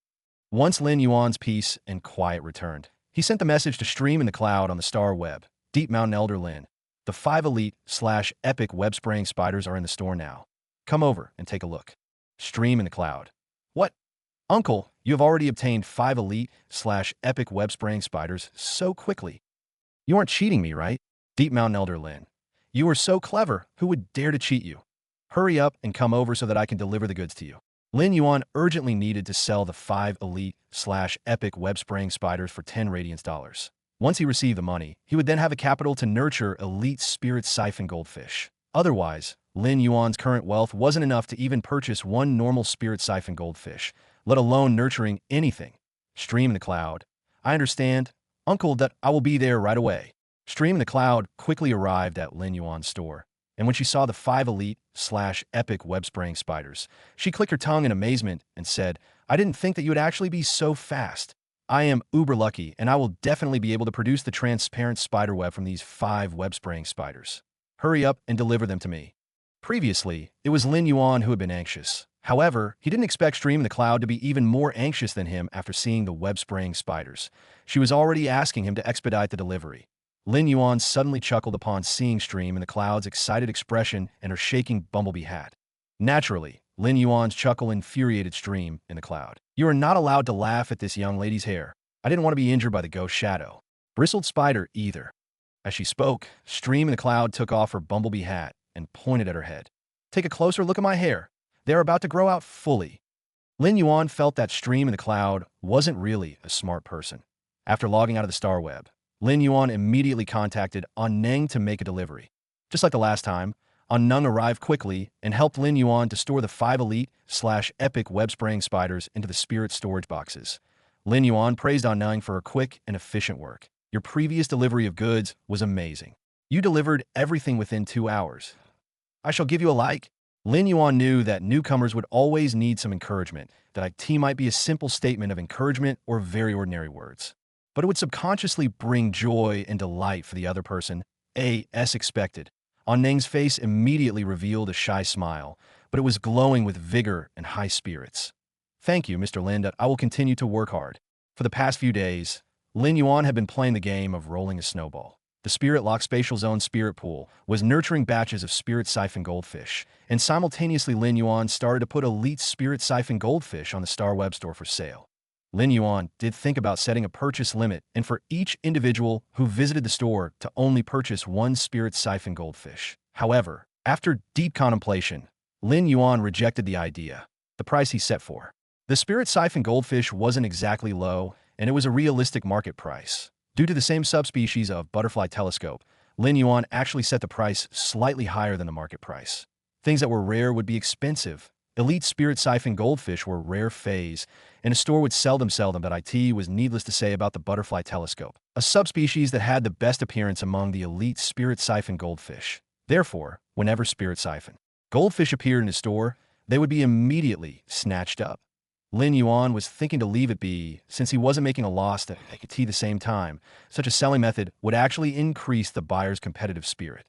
Once Lin Yuan's peace and quiet returned, he sent the message to stream in the cloud on the star web. Deep Mountain Elder Lin. The 5 elite/epic web spraying spiders are in the store now. Come over and take a look. Stream in the cloud. What? Uncle, you have already obtained 5 elite/epic web spraying spiders so quickly. You aren't cheating me, right? Deep Mountain Elder Lin. You are so clever. Who would dare to cheat you? Hurry up and come over so that I can deliver the goods to you. Lin Yuan urgently needed to sell the 5 elite/epic web spraying spiders for 10 radiance dollars. Once he received the money, he would then have a capital to nurture elite spirit siphon goldfish. Otherwise, Lin Yuan's current wealth wasn't enough to even purchase one normal spirit siphon goldfish, let alone nurturing anything. Stream in the cloud. I understand, Uncle, that I will be there right away. Stream in the cloud quickly arrived at Lin Yuan's store, and when she saw the 5 elite/epic web spraying spiders, she clicked her tongue in amazement and said, I didn't think that you would actually be so fast. I am uber lucky, and I will definitely be able to produce the transparent spider web from these 5 web spraying spiders. Hurry up and deliver them to me. Previously, it was Lin Yuan who had been anxious. However, he didn't expect Stream in the Cloud to be even more anxious than him after seeing the web-spraying spiders. She was already asking him to expedite the delivery. Lin Yuan suddenly chuckled upon seeing Stream in the Cloud's excited expression and her shaking bumblebee hat. Naturally, Lin Yuan's chuckle infuriated Stream in the Cloud. You are not allowed to laugh at this young lady's hair. I didn't want to be injured by the ghost shadow. Bristled spider either. As she spoke, Stream in the Cloud took off her bumblebee hat and pointed at her head. Take a closer look at my hair. They are about to grow out fully. Lin Yuan felt that Stream in the Cloud wasn't really a smart person. After logging out of the Star Web, Lin Yuan immediately contacted An Neng to make a delivery. Just like the last time, An Neng arrived quickly and helped Lin Yuan to store the 5 elite/epic web-spraying spiders into the spirit storage boxes. Lin Yuan praised An Neng for her quick and efficient work. Your previous delivery of goods was amazing. You delivered everything within 2 hours. I shall give you a like. Lin Yuan knew that newcomers would always need some encouragement, that IT might be a simple statement of encouragement or very ordinary words. But it would subconsciously bring joy and delight for the other person, as expected. An Neng's face immediately revealed a shy smile, but it was glowing with vigor and high spirits. Thank you, Mr. Lin, that I will continue to work hard. For the past few days, Lin Yuan had been playing the game of rolling a snowball. The Spirit Lock Spatial Zone Spirit Pool was nurturing batches of Spirit Siphon Goldfish, and simultaneously Lin Yuan started to put elite Spirit Siphon Goldfish on the Star Web Store for sale. Lin Yuan did think about setting a purchase limit and for each individual who visited the store to only purchase 1 Spirit Siphon Goldfish. However, after deep contemplation, Lin Yuan rejected the idea. The price he set for the Spirit Siphon Goldfish wasn't exactly low, and it was a realistic market price. Due to the same subspecies of butterfly telescope, Lin Yuan actually set the price slightly higher than the market price. Things that were rare would be expensive. Elite Spirit Siphon Goldfish were rare feys, and a store would seldom sell them, but IT was needless to say about the butterfly telescope, a subspecies that had the best appearance among the elite Spirit Siphon Goldfish. Therefore, whenever Spirit Siphon Goldfish appeared in a store, they would be immediately snatched up. Lin Yuan was thinking to leave it be, since he wasn't making a loss at the same time. Such a selling method would actually increase the buyer's competitive spirit.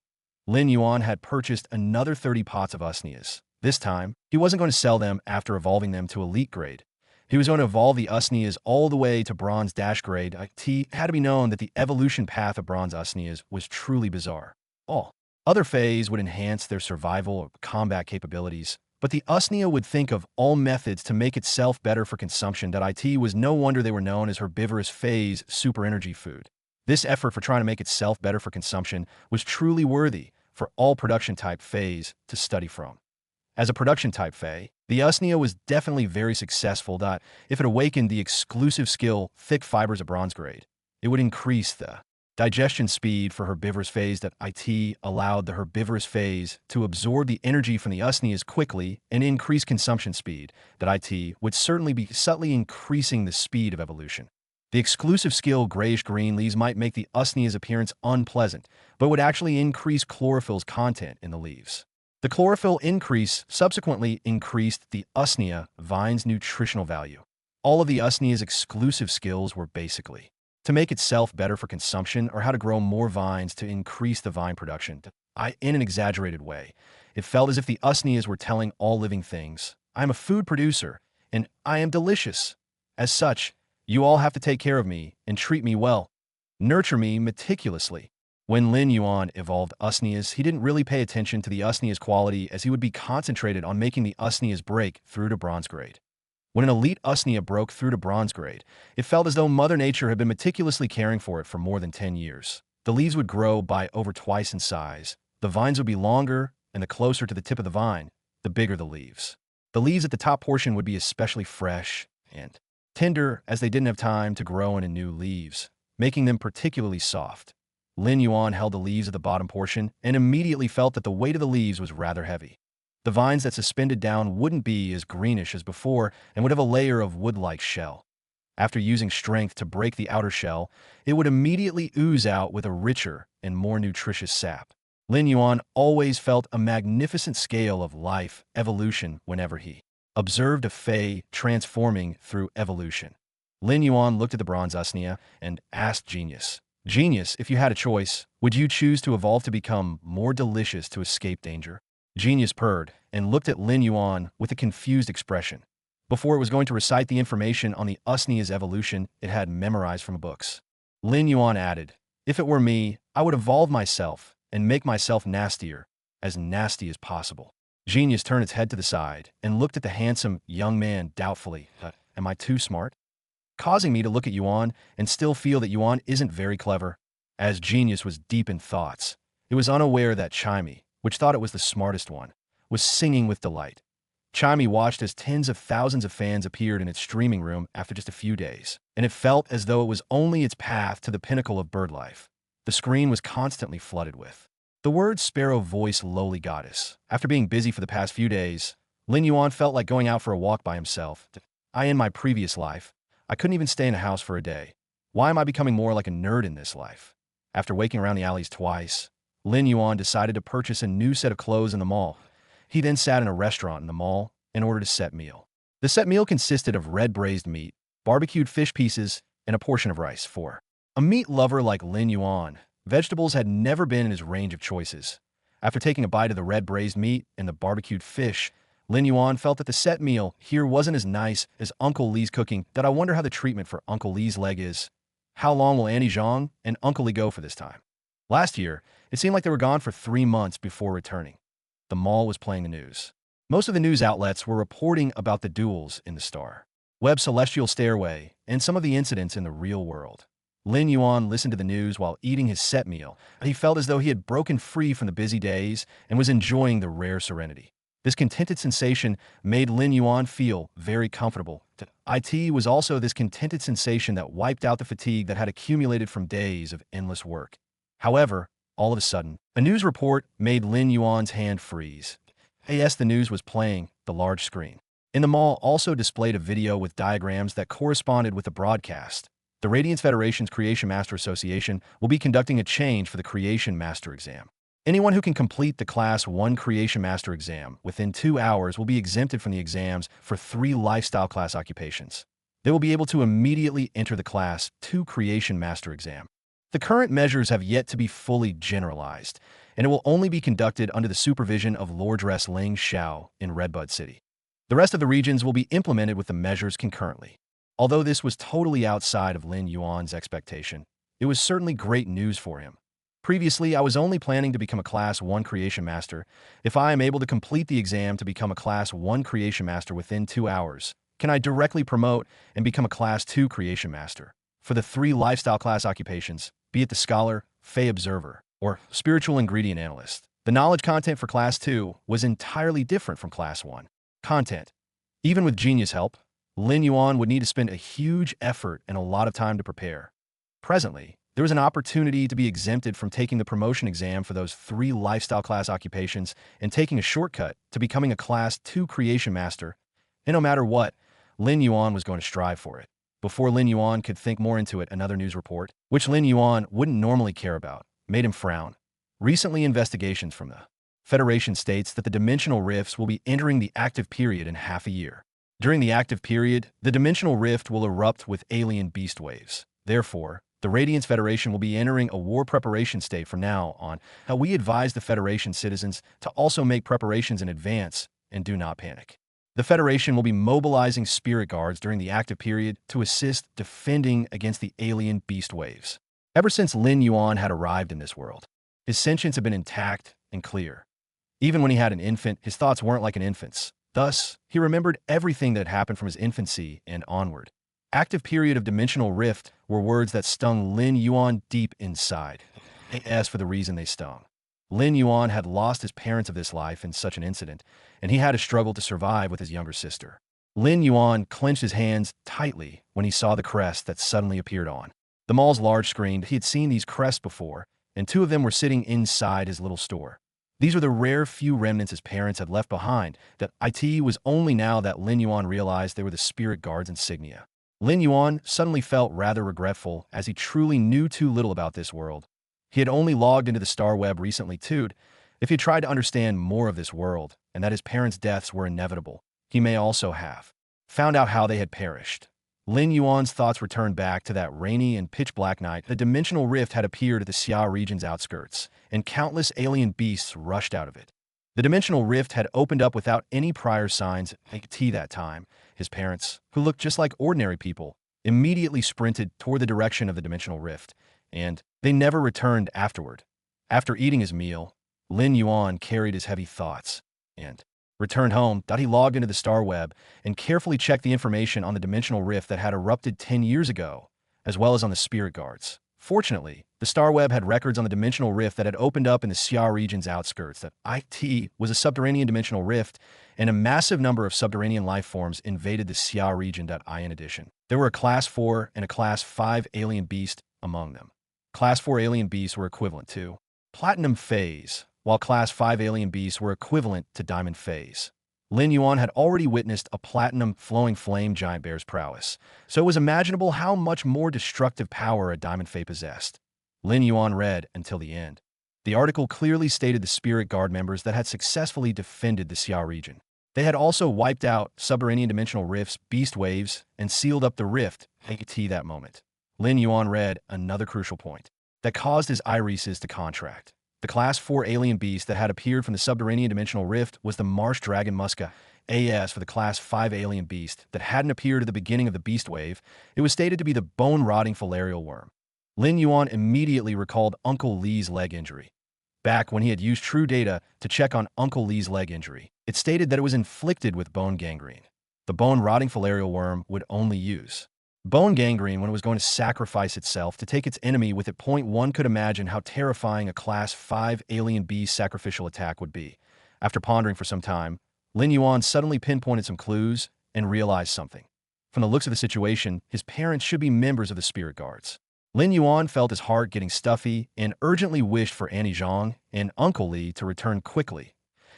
Lin Yuan had purchased another 30 pots of usnias. This time, he wasn't going to sell them after evolving them to elite grade. He was going to evolve the usnias all the way to bronze dash grade. It had to be known that the evolution path of bronze usnias was truly bizarre. All other feys would enhance their survival or combat capabilities, but the usnia would think of all methods to make itself better for consumption. It was no wonder they were known as herbivorous feys, super energy food. This effort for trying to make itself better for consumption was truly worthy for all production type feys to study from. As a production type fey, the usnia was definitely very successful. If it awakened the exclusive skill thick fibers of bronze grade, it would increase the digestion speed for herbivorous feys. It allowed the herbivorous feys to absorb the energy from the usnias quickly and increase consumption speed. It would certainly be subtly increasing the speed of evolution. The exclusive skill grayish-green leaves might make the usnia's appearance unpleasant, but would actually increase chlorophyll's content in the leaves. The chlorophyll increase subsequently increased the usnia vine's nutritional value. All of the usnia's exclusive skills were basically to make itself better for consumption or how to grow more vines to increase the vine production. In an exaggerated way, it felt as if the usnias were telling all living things, I am a food producer, and I am delicious. As such, you all have to take care of me and treat me well. Nurture me meticulously. When Lin Yuan evolved Usnias, he didn't really pay attention to the Usnias quality as he would be concentrated on making the Usnias break through to bronze grade. When an elite Usnia broke through to bronze grade, it felt as though Mother Nature had been meticulously caring for it for more than 10 years. The leaves would grow by over twice in size. The vines would be longer, and the closer to the tip of the vine, the bigger the leaves. The leaves at the top portion would be especially fresh and tender as they didn't have time to grow into new leaves, making them particularly soft. Lin Yuan held the leaves of the bottom portion and immediately felt that the weight of the leaves was rather heavy. The vines that suspended down wouldn't be as greenish as before and would have a layer of wood-like shell. After using strength to break the outer shell, it would immediately ooze out with a richer and more nutritious sap. Lin Yuan always felt a magnificent scale of life evolution whenever he observed a Fey transforming through evolution. Lin Yuan looked at the bronze Usnia and asked Genius, "Genius, if you had a choice, would you choose to evolve to become more delicious to escape danger?" Genius purred and looked at Lin Yuan with a confused expression. Before it was going to recite the information on the Usnia's evolution it had memorized from books. Lin Yuan added, "If it were me, I would evolve myself and make myself nastier, as nasty as possible." Genius turned its head to the side and looked at the handsome young man doubtfully. Am I too smart?" Causing me to look at Yuan and still feel that Yuan isn't very clever. As Genius was deep in thoughts, it was unaware that Chimey, which thought it was the smartest one, was singing with delight. Chimey watched as tens of thousands of fans appeared in its streaming room after just a few days, and it felt as though it was only its path to the pinnacle of bird life. The screen was constantly flooded with the word sparrow voice lowly goddess. After being busy for the past few days, Lin Yuan felt like going out for a walk by himself. In my previous life, I couldn't even stay in a house for a day. Why am I becoming more like a nerd in this life? After waking around the alleys twice, Lin Yuan decided to purchase a new set of clothes in the mall. He then sat in a restaurant in the mall and ordered a set meal. The set meal consisted of red braised meat, barbecued fish pieces, and a portion of rice. For a meat lover like Lin Yuan, vegetables had never been in his range of choices. After taking a bite of the red braised meat and the barbecued fish, Lin Yuan felt that the set meal here wasn't as nice as Uncle Lee's cooking. That I wonder how the treatment for Uncle Lee's leg is. How long will Annie Zhang and Uncle Lee go for this time? Last year, it seemed like they were gone for 3 months before returning. The mall was playing the news. Most of the news outlets were reporting about the duels in the Star Web Celestial Stairway and some of the incidents in the real world. Lin Yuan listened to the news while eating his set meal. He felt as though he had broken free from the busy days and was enjoying the rare serenity. This contented sensation made Lin Yuan feel very comfortable. It was also this contented sensation that wiped out the fatigue that had accumulated from days of endless work. However, all of a sudden, a news report made Lin Yuan's hand freeze. Yes, the news was playing the large screen. In the mall also displayed a video with diagrams that corresponded with the broadcast. The Radiance Federation's Creation Master Association will be conducting a change for the Creation Master exam. Anyone who can complete the Class 1 Creation Master exam within 2 hours will be exempted from the exams for 3 lifestyle class occupations. They will be able to immediately enter the Class 2 Creation Master exam. The current measures have yet to be fully generalized, and it will only be conducted under the supervision of Lordress Ling Xiao in Redbud City. The rest of the regions will be implemented with the measures concurrently. Although this was totally outside of Lin Yuan's expectation, it was certainly great news for him. Previously, I was only planning to become a Class 1 Creation Master. If I am able to complete the exam to become a Class 1 Creation Master within 2 hours, can I directly promote and become a Class 2 Creation Master? For the 3 lifestyle class occupations, be it the Scholar, Fey Observer, or Spiritual Ingredient Analyst, the knowledge content for Class 2 was entirely different from Class 1 content. Even with Genius help, Lin Yuan would need to spend a huge effort and a lot of time to prepare. Presently, there was an opportunity to be exempted from taking the promotion exam for those 3 lifestyle class occupations and taking a shortcut to becoming a Class 2 Creation Master. And no matter what, Lin Yuan was going to strive for it. Before Lin Yuan could think more into it, another news report, which Lin Yuan wouldn't normally care about, made him frown. Recently, investigations from the Federation states that the dimensional rifts will be entering the active period in half a year. During the active period, the dimensional rift will erupt with alien beast waves. Therefore, the Radiance Federation will be entering a war preparation state from now on. Now, we advise the Federation citizens to also make preparations in advance and do not panic. The Federation will be mobilizing spirit guards during the active period to assist defending against the alien beast waves. Ever since Lin Yuan had arrived in this world, his sentience had been intact and clear. Even when he had an infant, his thoughts weren't like an infant's. Thus, he remembered everything that had happened from his infancy and onward. Active period of dimensional rift were words that stung Lin Yuan deep inside. As for the reason they stung. Lin Yuan had lost his parents of this life in such an incident, and he had to struggle to survive with his younger sister. Lin Yuan clenched his hands tightly when he saw the crest that suddenly appeared on the mall's large screen. He had seen these crests before, and two of them were sitting inside his little store. These were the rare few remnants his parents had left behind. That it was only now that Lin Yuan realized they were the spirit guard's insignia. Lin Yuan suddenly felt rather regretful, as he truly knew too little about this world. He had only logged into the Star Web recently too. If he tried to understand more of this world, and that his parents' deaths were inevitable, he may also have found out how they had perished. Lin Yuan's thoughts returned back to that rainy and pitch-black night. A dimensional rift had appeared at the Xia region's outskirts, and countless alien beasts rushed out of it. The dimensional rift had opened up without any prior signs. That time, his parents, who looked just like ordinary people, immediately sprinted toward the direction of the dimensional rift, and they never returned afterward. After eating his meal, Lin Yuan carried his heavy thoughts and returned home. He logged into the Star Web and carefully checked the information on the dimensional rift that had erupted 10 years ago, as well as on the spirit guards. Fortunately, the Star Web had records on the dimensional rift that had opened up in the Xia region's outskirts. That it was a subterranean dimensional rift, and a massive number of subterranean life forms invaded the Xia region. In addition, there were a Class 4 and a Class 5 alien beast among them. Class 4 alien beasts were equivalent to platinum feys, while Class 5 alien beasts were equivalent to diamond feys. Lin Yuan had already witnessed a platinum flowing flame giant bear's prowess, so it was imaginable how much more destructive power a diamond fey possessed. Lin Yuan read until the end. The article clearly stated the spirit guard members that had successfully defended the Xia region. They had also wiped out subterranean dimensional rifts, beast waves, and sealed up the rift. That moment, Lin Yuan read another crucial point that caused his irises to contract. The Class 4 alien beast that had appeared from the subterranean dimensional rift was the marsh dragon Muska. As for the Class 5 alien beast that hadn't appeared at the beginning of the beast wave, it was stated to be the bone-rotting filarial worm. Lin Yuan immediately recalled Uncle Li's leg injury. Back when he had used true data to check on Uncle Li's leg injury, it stated that it was inflicted with bone gangrene. The bone-rotting filarial worm would only use bone gangrene when it was going to sacrifice itself to take its enemy with it. One could imagine how terrifying a Class 5 alien beast sacrificial attack would be. After pondering for some time, Lin Yuan suddenly pinpointed some clues and realized something. From the looks of the situation, his parents should be members of the spirit guards. Lin Yuan felt his heart getting stuffy and urgently wished for Annie Zhang and Uncle Li to return quickly.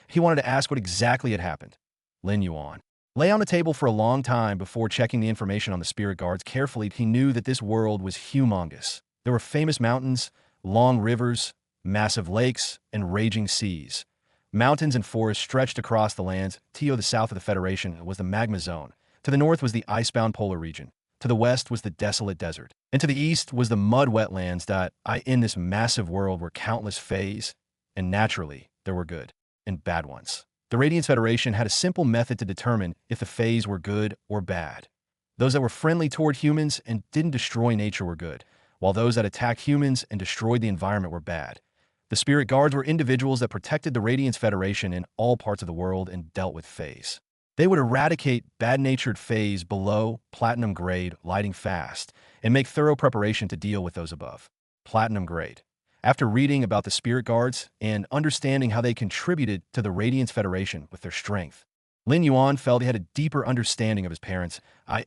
He wanted to ask what exactly had happened. Lin Yuan lay on the table for a long time before checking the information on the spirit guards carefully. He knew that this world was humongous. There were famous mountains, long rivers, massive lakes, and raging seas. Mountains and forests stretched across the lands. To the south of the Federation was the magma zone. To the north was the icebound polar region. To the west was the desolate desert. And to the east was the mud wetlands. In this massive world were countless feys, and naturally, there were good and bad ones. The Radiance Federation had a simple method to determine if the feys were good or bad. Those that were friendly toward humans and didn't destroy nature were good, while those that attacked humans and destroyed the environment were bad. The spirit guards were individuals that protected the Radiance Federation in all parts of the world and dealt with feys. They would eradicate bad-natured feys below platinum grade, lighting fast, and make thorough preparation to deal with those above platinum grade. After reading about the spirit guards and understanding how they contributed to the Radiance Federation with their strength, Lin Yuan felt he had a deeper understanding of his parents.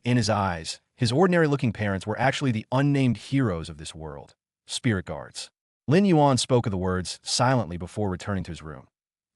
In his eyes, his ordinary-looking parents were actually the unnamed heroes of this world, spirit guards. Lin Yuan spoke of the words silently before returning to his room.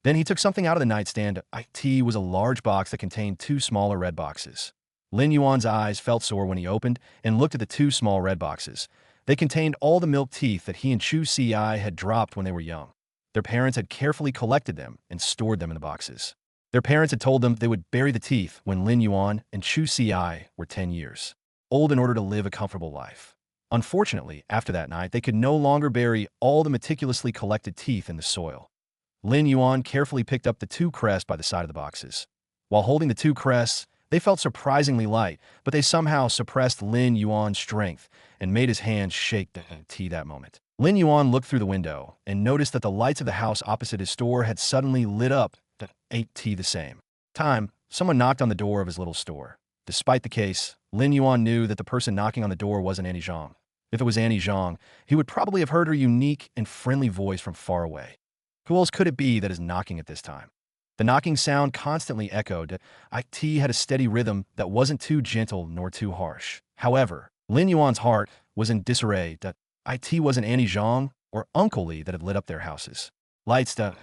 Then he took something out of the nightstand. It was a large box that contained two smaller red boxes. Lin Yuan's eyes felt sore when he opened and looked at the two small red boxes. They contained all the milk teeth that he and xianxia had dropped when they were young. Their parents had carefully collected them and stored them in the boxes. Their parents had told them they would bury the teeth when Lin Yuan and xianxia were 10 years old in order to live a comfortable life. Unfortunately, after that night, they could no longer bury all the meticulously collected teeth in the soil. Lin Yuan carefully picked up the two crests by the side of the boxes. While holding the two crests, They felt surprisingly light, but they somehow suppressed Lin Yuan's strength and made his hands shake the tea that moment. Lin Yuan looked through the window and noticed that the lights of the house opposite his store had suddenly lit up the tea the same time. Someone knocked on the door of his little store. Despite the case, Lin Yuan knew that the person knocking on the door wasn't Annie Zhang. If it was Annie Zhang, he would probably have heard her unique and friendly voice from far away. Who else could it be that is knocking at this time? The knocking sound constantly echoed. IT had a steady rhythm that wasn't too gentle nor too harsh. However, Lin Yuan's heart was in disarray that IT wasn't Annie Zhang or Uncle Li that had lit up their houses. Lights the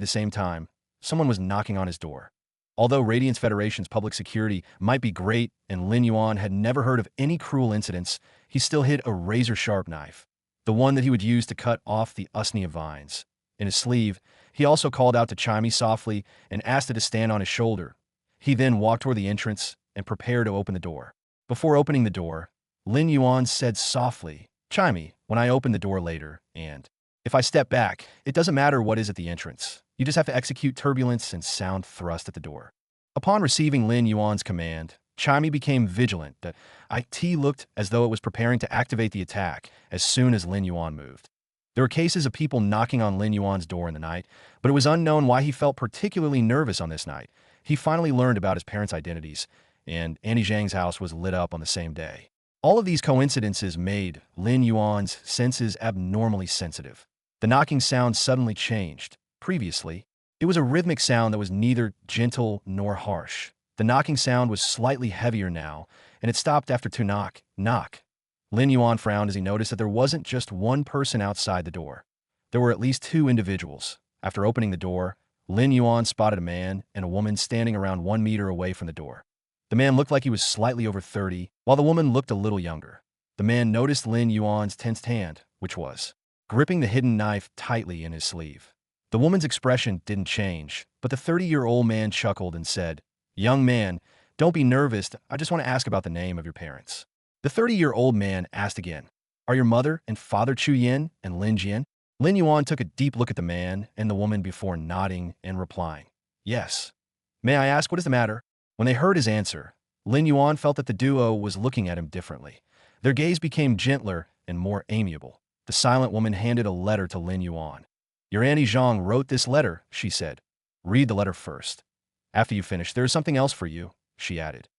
same time, someone was knocking on his door. Although Radiance Federation's public security might be great and Lin Yuan had never heard of any cruel incidents, he still hid a razor-sharp knife, the one that he would use to cut off the usnea vines. In his sleeve, he also called out to Chimey softly and asked it to stand on his shoulder. He then walked toward the entrance and prepared to open the door. Before opening the door, Lin Yuan said softly, "Chimey, when I open the door later, and if I step back, it doesn't matter what is at the entrance. You just have to execute turbulence and sound thrust at the door." Upon receiving Lin Yuan's command, Chimey became vigilant that IT looked as though it was preparing to activate the attack as soon as Lin Yuan moved. There were cases of people knocking on Lin Yuan's door in the night, but it was unknown why he felt particularly nervous on this night. He finally learned about his parents' identities, and Annie Zhang's house was lit up on the same day. All of these coincidences made Lin Yuan's senses abnormally sensitive. The knocking sound suddenly changed. Previously, it was a rhythmic sound that was neither gentle nor harsh. The knocking sound was slightly heavier now, and it stopped after two knock. Lin Yuan frowned as he noticed that there wasn't just one person outside the door. There were at least two individuals. After opening the door, Lin Yuan spotted a man and a woman standing around 1 meter away from the door. The man looked like he was slightly over 30, while the woman looked a little younger. The man noticed Lin Yuan's tensed hand, which was gripping the hidden knife tightly in his sleeve. The woman's expression didn't change, but the 30-year-old man chuckled and said, "Young man, don't be nervous. I just want to ask about the name of your parents." The 30-year-old man asked again, "Are your mother and father Chu Yin and Lin Jian?" Lin Yuan took a deep look at the man and the woman before nodding and replying, "Yes." "May I ask what is the matter?" When they heard his answer, Lin Yuan felt that the duo was looking at him differently. Their gaze became gentler and more amiable. The silent woman handed a letter to Lin Yuan. "Your Annie Zhang wrote this letter," she said. "Read the letter first. After you finish, there is something else for you," she added.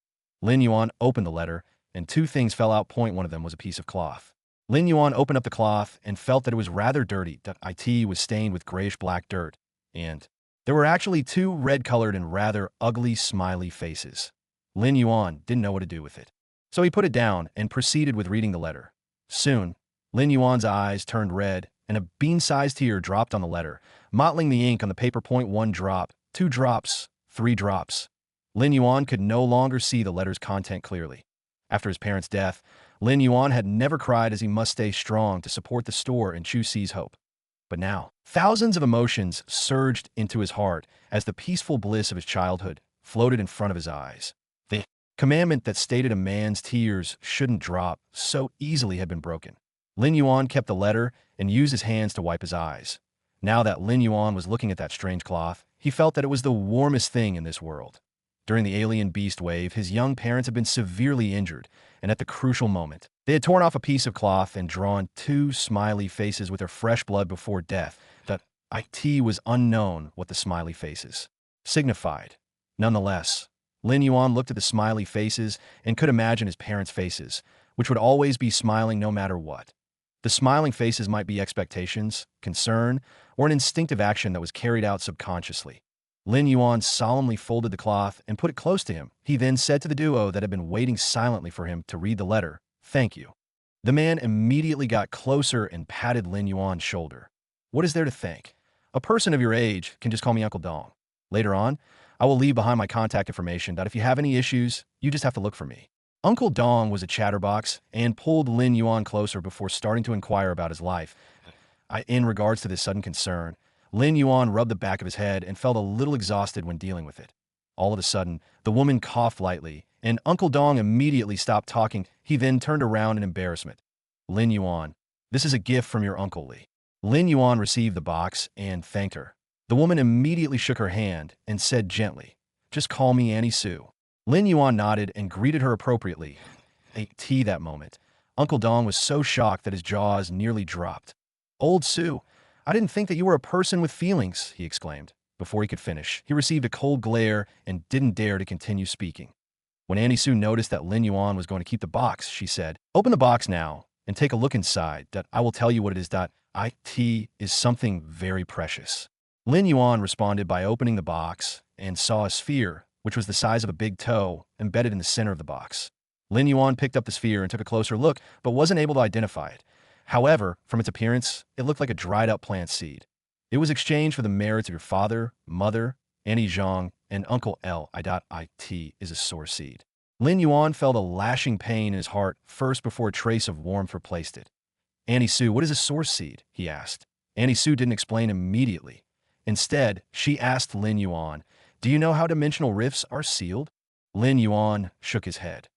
Lin Yuan opened the letter, and two things fell out. One of them was a piece of cloth. Lin Yuan opened up the cloth and felt that it was rather dirty. The IT was stained with grayish-black dirt, and there were actually two red-colored and rather ugly smiley faces. Lin Yuan didn't know what to do with it, so he put it down and proceeded with reading the letter. Soon, Lin Yuan's eyes turned red, and a bean-sized tear dropped on the letter, mottling the ink on the paper. 1 drop, 2 drops, 3 drops. Lin Yuan could no longer see the letter's content clearly. After his parents' death, Lin Yuan had never cried as he must stay strong to support the store and Chu Si's hope. But now, thousands of emotions surged into his heart as the peaceful bliss of his childhood floated in front of his eyes. The commandment that stated a man's tears shouldn't drop so easily had been broken. Lin Yuan kept the letter and used his hands to wipe his eyes. Now that Lin Yuan was looking at that strange cloth, he felt that it was the warmest thing in this world. During the alien beast wave, his young parents had been severely injured, and at the crucial moment, they had torn off a piece of cloth and drawn two smiley faces with their fresh blood before death. That IT was unknown what the smiley faces signified. Nonetheless, Lin Yuan looked at the smiley faces and could imagine his parents' faces, which would always be smiling no matter what. The smiling faces might be expectations, concern, or an instinctive action that was carried out subconsciously. Lin Yuan solemnly folded the cloth and put it close to him. He then said to the duo that had been waiting silently for him to read the letter, "Thank you." The man immediately got closer and patted Lin Yuan's shoulder. "What is there to thank? A person of your age can just call me Uncle Dong. Later on, I will leave behind my contact information that if you have any issues, you just have to look for me." Uncle Dong was a chatterbox and pulled Lin Yuan closer before starting to inquire about his life. In regards to this sudden concern, Lin Yuan rubbed the back of his head and felt a little exhausted when dealing with it. All of a sudden, the woman coughed lightly, and Uncle Dong immediately stopped talking. He then turned around in embarrassment. "Lin Yuan, this is a gift from your Uncle Li." Lin Yuan received the box and thanked her. The woman immediately shook her hand and said gently, "Just call me Annie Sue." Lin Yuan nodded and greeted her appropriately. Tea that moment. Uncle Dong was so shocked that his jaws nearly dropped. Old Sue, I didn't think that you were a person with feelings, he exclaimed. Before he could finish, he received a cold glare and didn't dare to continue speaking. When Annie Sue noticed that Lin Yuan was going to keep the box, she said, "Open the box now and take a look inside. That I will tell you what it is. It is something very precious." Lin Yuan responded by opening the box and saw a sphere, which was the size of a big toe, embedded in the center of the box. Lin Yuan picked up the sphere and took a closer look, but wasn't able to identify it. However, from its appearance, it looked like a dried-up plant seed. It was exchanged for the merits of your father, mother, Annie Zhang, and Uncle L. It is a source seed. Lin Yuan felt a lashing pain in his heart first before a trace of warmth replaced it. Annie Sue, what is a source seed? He asked. Annie Sue didn't explain immediately. Instead, she asked Lin Yuan, do you know how dimensional rifts are sealed? Lin Yuan shook his head.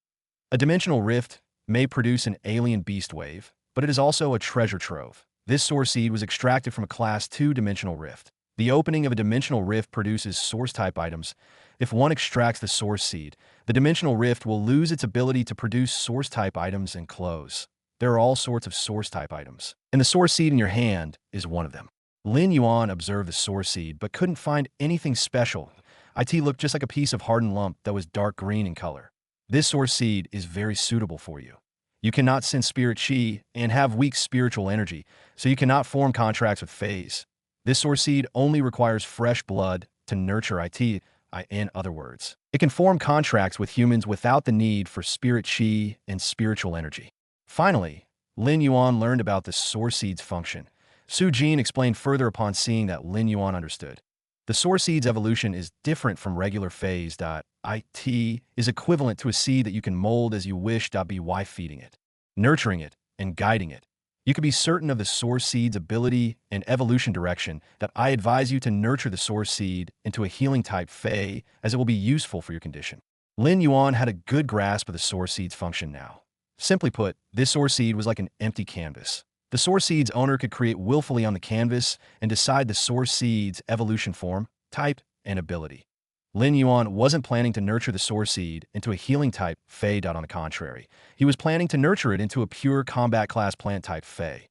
A dimensional rift may produce an alien beast wave, but it is also a treasure trove. This source seed was extracted from a Class 2 dimensional rift. The opening of a dimensional rift produces source-type items. If one extracts the source seed, the dimensional rift will lose its ability to produce source-type items and close. There are all sorts of source-type items, and the source seed in your hand is one of them. Lin Yuan observed the source seed but couldn't find anything special. It looked just like a piece of hardened lump that was dark green in color. This source seed is very suitable for you. You cannot sense spirit chi and have weak spiritual energy, so you cannot form contracts with feys. This source seed only requires fresh blood to nurture it. In other words, it can form contracts with humans without the need for spirit chi and spiritual energy. Finally, Lin Yuan learned about the source seed's function. Su Jin explained further upon seeing that Lin Yuan understood. The source seed's evolution is different from regular feys. It is equivalent to a seed that you can mold as you wish. By feeding it, nurturing it, and guiding it, you can be certain of the source seed's ability and evolution direction. That I advise you to nurture the source seed into a healing type fey, as it will be useful for your condition. Lin Yuan had a good grasp of the source seed's function now. Simply put, this source seed was like an empty canvas. The source seed's owner could create willfully on the canvas and decide the source seed's evolution form, type, and ability. Lin Yuan wasn't planning to nurture the source seed into a healing type fey. On the contrary, he was planning to nurture it into a pure combat class plant type fey.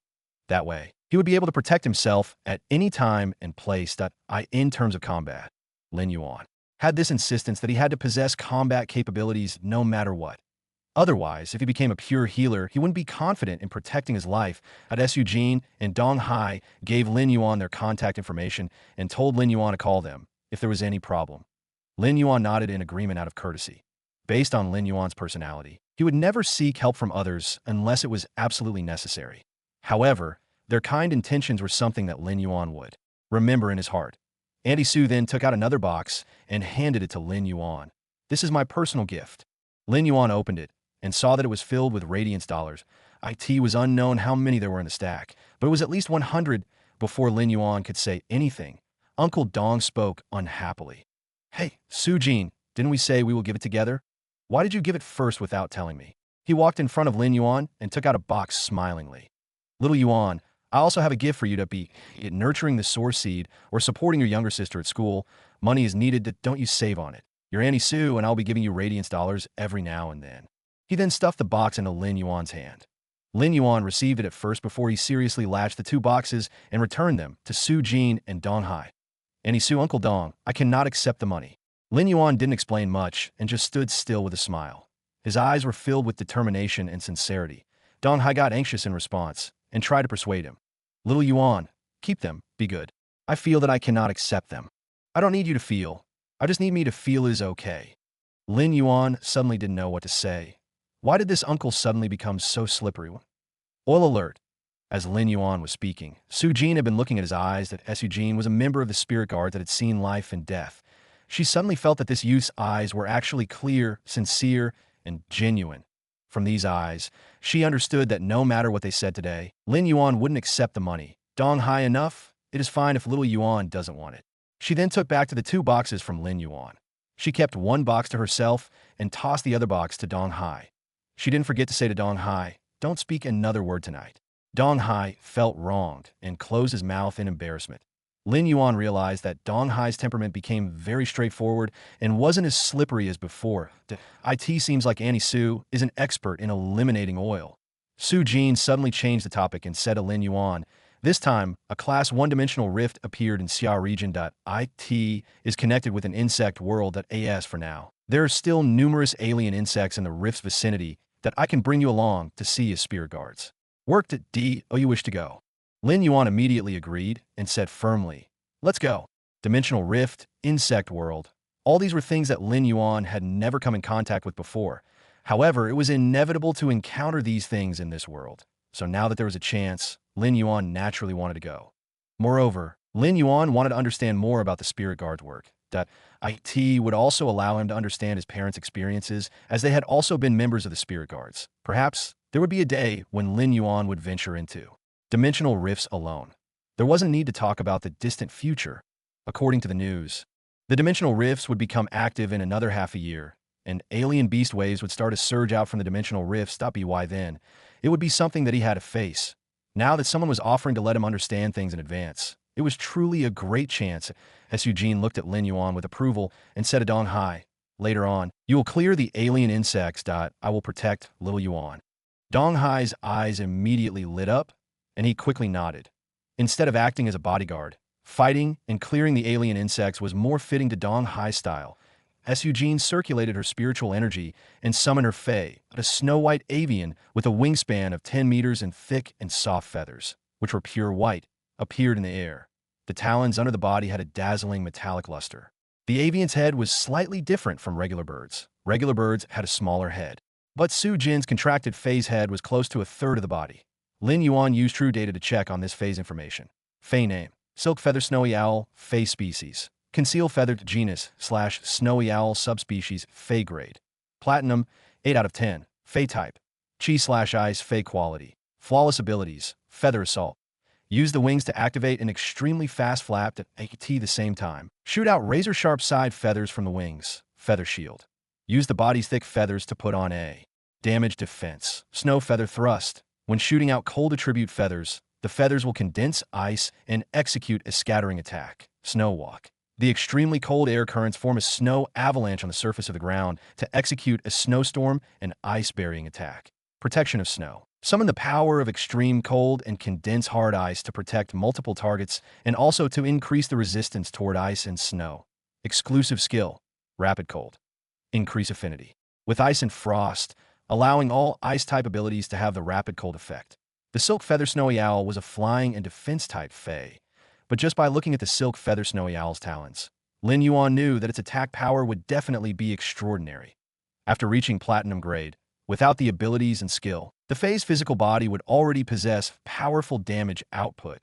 That way, he would be able to protect himself at any time and place. In terms of combat, Lin Yuan had this insistence that he had to possess combat capabilities no matter what. Otherwise, if he became a pure healer, he wouldn't be confident in protecting his life. Su Jin and Dong Hai gave Lin Yuan their contact information and told Lin Yuan to call them if there was any problem. Lin Yuan nodded in agreement out of courtesy. Based on Lin Yuan's personality, he would never seek help from others unless it was absolutely necessary. However, their kind intentions were something that Lin Yuan would remember in his heart. Andy Su then took out another box and handed it to Lin Yuan. This is my personal gift. Lin Yuan opened it and saw that it was filled with radiance dollars. It was unknown how many there were in the stack, but it was at least 100. Before Lin Yuan could say anything, Uncle Dong spoke unhappily. Hey, Su Jin, didn't we say we will give it together? Why did you give it first without telling me? He walked in front of Lin Yuan and took out a box smilingly. Little Yuan, I also have a gift for you. To be it nurturing the source seed or supporting your younger sister at school. Money is needed. Don't you save on it. You're Annie Sue, and I'll be giving you radiance dollars every now and then. He then stuffed the box into Lin Yuan's hand. Lin Yuan received it at first before he seriously latched the two boxes and returned them to Su Jin and Dong Hai. Annie Sue, Uncle Dong, I cannot accept the money. Lin Yuan didn't explain much and just stood still with a smile. His eyes were filled with determination and sincerity. Dong Hai got anxious in response and tried to persuade him. Little Yuan, keep them, be good. I feel that I cannot accept them. I don't need you to feel. I just need me to feel is okay. Lin Yuan suddenly didn't know what to say. Why did this uncle suddenly become so slippery? Oil alert. As Lin Yuan was speaking, Su Jin had been looking at his eyes. That Su Jin was a member of the spirit guard that had seen life and death. She suddenly felt that this youth's eyes were actually clear, sincere, and genuine. From these eyes, she understood that no matter what they said today, Lin Yuan wouldn't accept the money. Dong Hai, enough? It is fine if little Yuan doesn't want it. She then took back to the two boxes from Lin Yuan. She kept one box to herself and tossed the other box to Dong Hai. She didn't forget to say to Dong Hai, don't speak another word tonight. Dong Hai felt wronged and closed his mouth in embarrassment. Lin Yuan realized that Dong Hai's temperament became very straightforward and wasn't as slippery as before. It seems like Annie Su is an expert in eliminating oil. Su Jin suddenly changed the topic and said to Lin Yuan, this time, a class one-dimensional rift appeared in Xia region. It is connected with an insect world. As for now, there are still numerous alien insects in the rift's vicinity that I can bring you along to see as spirit guards. Worked at you wish to go? Lin Yuan immediately agreed and said firmly, let's go. Dimensional rift, insect world. All these were things that Lin Yuan had never come in contact with before. However, it was inevitable to encounter these things in this world. So now that there was a chance, Lin Yuan naturally wanted to go. Moreover, Lin Yuan wanted to understand more about the spirit guard's work. It would also allow him to understand his parents' experiences, as they had also been members of the spirit guards. Perhaps there would be a day when Lin Yuan would venture into dimensional rifts alone. There wasn't need to talk about the distant future. According to the news, the dimensional rifts would become active in another half a year, and alien beast waves would start to surge out from the dimensional rifts. By then, it would be something that he had to face. Now that someone was offering to let him understand things in advance, it was truly a great chance. As Eugene looked at Lin Yuan with approval and said to Dong Hai, later on, you will clear the alien insects. I will protect Lil Yuan. Dong Hai's eyes immediately lit up, and he quickly nodded. Instead of acting as a bodyguard, fighting and clearing the alien insects was more fitting to Dong Hai's style. As Eugene circulated her spiritual energy and summoned her Fey, a snow-white avian with a wingspan of 10 meters and thick and soft feathers, which were pure white, appeared in the air. The talons under the body had a dazzling metallic luster. The avian's head was slightly different from regular birds. Regular birds had a smaller head. But Su Jin's contracted Fey's head was close to a third of the body. Lin Yuan used true data to check on this Fey's information. Fey name: Silk Feather Snowy Owl, Fey species. Conceal Feathered genus / Snowy Owl subspecies, Fey grade. Platinum, 8 out of 10. Fey type: Chi / Ice Fey quality. Flawless abilities: Feather Assault. Use the wings to activate an extremely fast flap at the same time. Shoot out razor-sharp side feathers from the wings. Feather Shield. Use the body's thick feathers to put on a damage defense. Snow Feather Thrust. When shooting out cold attribute feathers, the feathers will condense ice and execute a scattering attack. Snow Walk. The extremely cold air currents form a snow avalanche on the surface of the ground to execute a snowstorm and ice-burying attack. Protection of Snow. Summon the power of extreme cold and condense hard ice to protect multiple targets and also to increase the resistance toward ice and snow. Exclusive skill: Rapid Cold. Increase affinity with ice and frost, allowing all ice-type abilities to have the rapid cold effect. The Silk Feather Snowy Owl was a flying and defense-type Fey, but just by looking at the Silk Feather Snowy Owl's talons, Lin Yuan knew that its attack power would definitely be extraordinary. After reaching Platinum grade, without the abilities and skill, the Fey's physical body would already possess powerful damage output.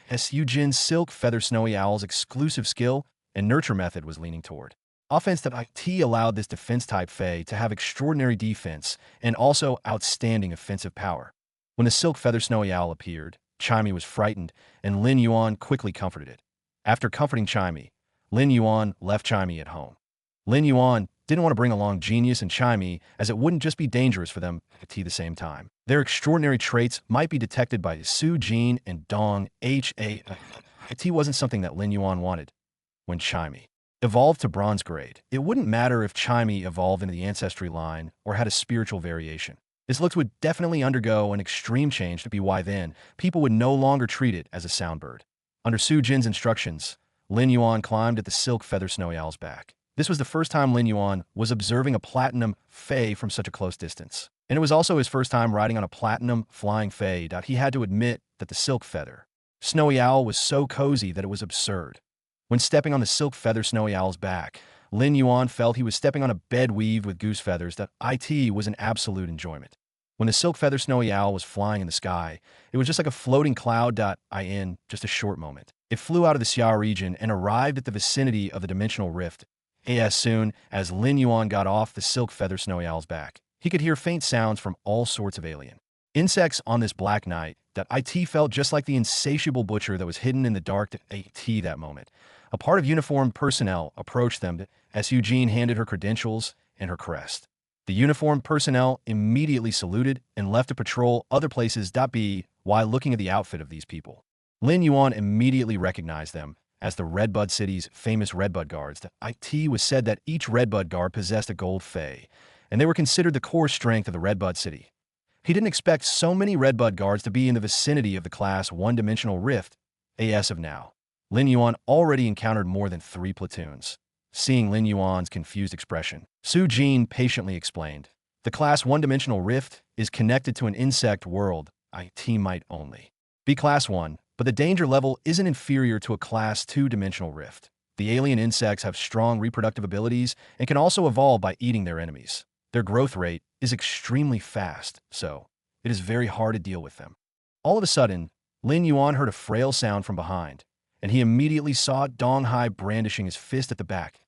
As Eugen's Silk Feather Snowy Owl's exclusive skill and nurture method was leaning toward. Offense. It allowed this defense-type Fey to have extraordinary defense and also outstanding offensive power. When the Silk Feather Snowy Owl appeared, Chimey was frightened, and Lin Yuan quickly comforted it. After comforting Chimey, Lin Yuan left Chimey at home. Lin Yuan didn't want to bring along Genius and Chimey, as it wouldn't just be dangerous for them at the same time. Their extraordinary traits might be detected by Su Jin and Dong Ha. It wasn't something that Lin Yuan wanted. When Chimey evolved to bronze grade, it wouldn't matter if Chimey evolved into the ancestry line or had a spiritual variation. Its looks would definitely undergo an extreme change to be why then people would no longer treat it as a sound bird. Under Su Jin's instructions, Lin Yuan climbed at the Silk Feather Snowy Owl's back. This was the first time Lin Yuan was observing a platinum Fey from such a close distance. And it was also his first time riding on a platinum flying Fey. He had to admit that the Silk Feather Snowy Owl was so cozy that it was absurd. When stepping on the Silk Feather Snowy Owl's back, Lin Yuan felt he was stepping on a bed weaved with goose feathers. It was an absolute enjoyment. When the Silk Feather Snowy Owl was flying in the sky, it was just like a floating cloud. In just a short moment, it flew out of the Xia region and arrived at the vicinity of the dimensional rift. As soon as Lin Yuan got off the Silk Feather Snowy Owl's back, he could hear faint sounds from all sorts of alien insects on this black night. It felt just like the insatiable butcher that was hidden in the dark. That moment, a part of uniformed personnel approached them as Eugene handed her credentials and her crest. The uniformed personnel immediately saluted and left to patrol other places. While looking at the outfit of these people, Lin Yuan immediately recognized them as the Redbud City's famous Redbud Guards. The IT was said that each Redbud Guard possessed a gold Fey, and they were considered the core strength of the Redbud City. He didn't expect so many Redbud Guards to be in the vicinity of the class one-dimensional rift as of now. Lin Yuan already encountered more than 3 platoons. Seeing Lin Yuan's confused expression, Su Jin patiently explained, the class one-dimensional rift is connected to an insect world. IT might only be class 1, but the danger level isn't inferior to a class 2-dimensional rift. The alien insects have strong reproductive abilities and can also evolve by eating their enemies. Their growth rate is extremely fast, so it is very hard to deal with them. All of a sudden, Lin Yuan heard a frail sound from behind, and he immediately saw Dong Hai brandishing his fist at the back.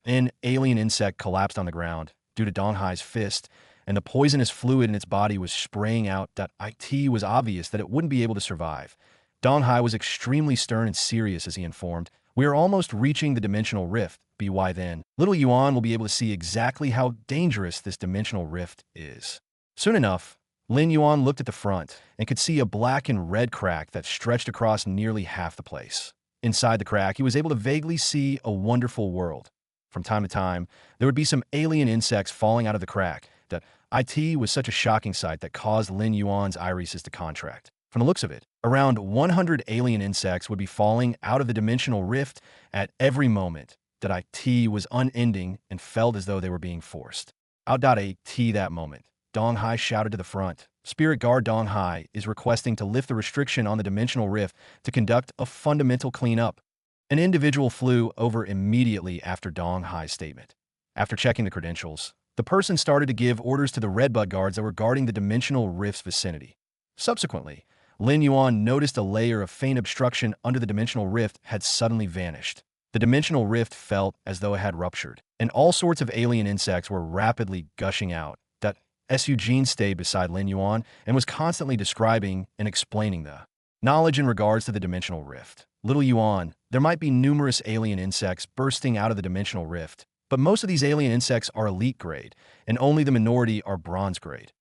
An alien insect collapsed on the ground due to Dong Hai's fist, and the poisonous fluid in its body was spraying out. It was obvious that it wouldn't be able to survive. Dong Hai was extremely stern and serious as he informed, "We are almost reaching the dimensional rift. By then, little Yuan will be able to see exactly how dangerous this dimensional rift is." Soon enough, Lin Yuan looked at the front and could see a black and red crack that stretched across nearly half the place. Inside the crack, he was able to vaguely see a wonderful world. From time to time, there would be some alien insects falling out of the crack. That IT was such a shocking sight that caused Lin Yuan's irises to contract. From the looks of it, around 100 alien insects would be falling out of the dimensional rift at every moment. That IT was unending and felt as though they were being forced. Out.at that moment, Dong Hai shouted to the front. Spirit Guard Dong Hai is requesting to lift the restriction on the dimensional rift to conduct a fundamental cleanup. An individual flew over immediately after Dong Hai's statement. After checking the credentials, the person started to give orders to the Redbud Guards that were guarding the dimensional rift's vicinity. Subsequently, Lin Yuan noticed a layer of faint obstruction under the dimensional rift had suddenly vanished. The dimensional rift felt as though it had ruptured, and all sorts of alien insects were rapidly gushing out. That Su Jin stayed beside Lin Yuan and was constantly describing and explaining the knowledge in regards to the dimensional rift. Little Yuan, there might be numerous alien insects bursting out of the dimensional rift, but most of these alien insects are elite grade, and only the minority are bronze grade.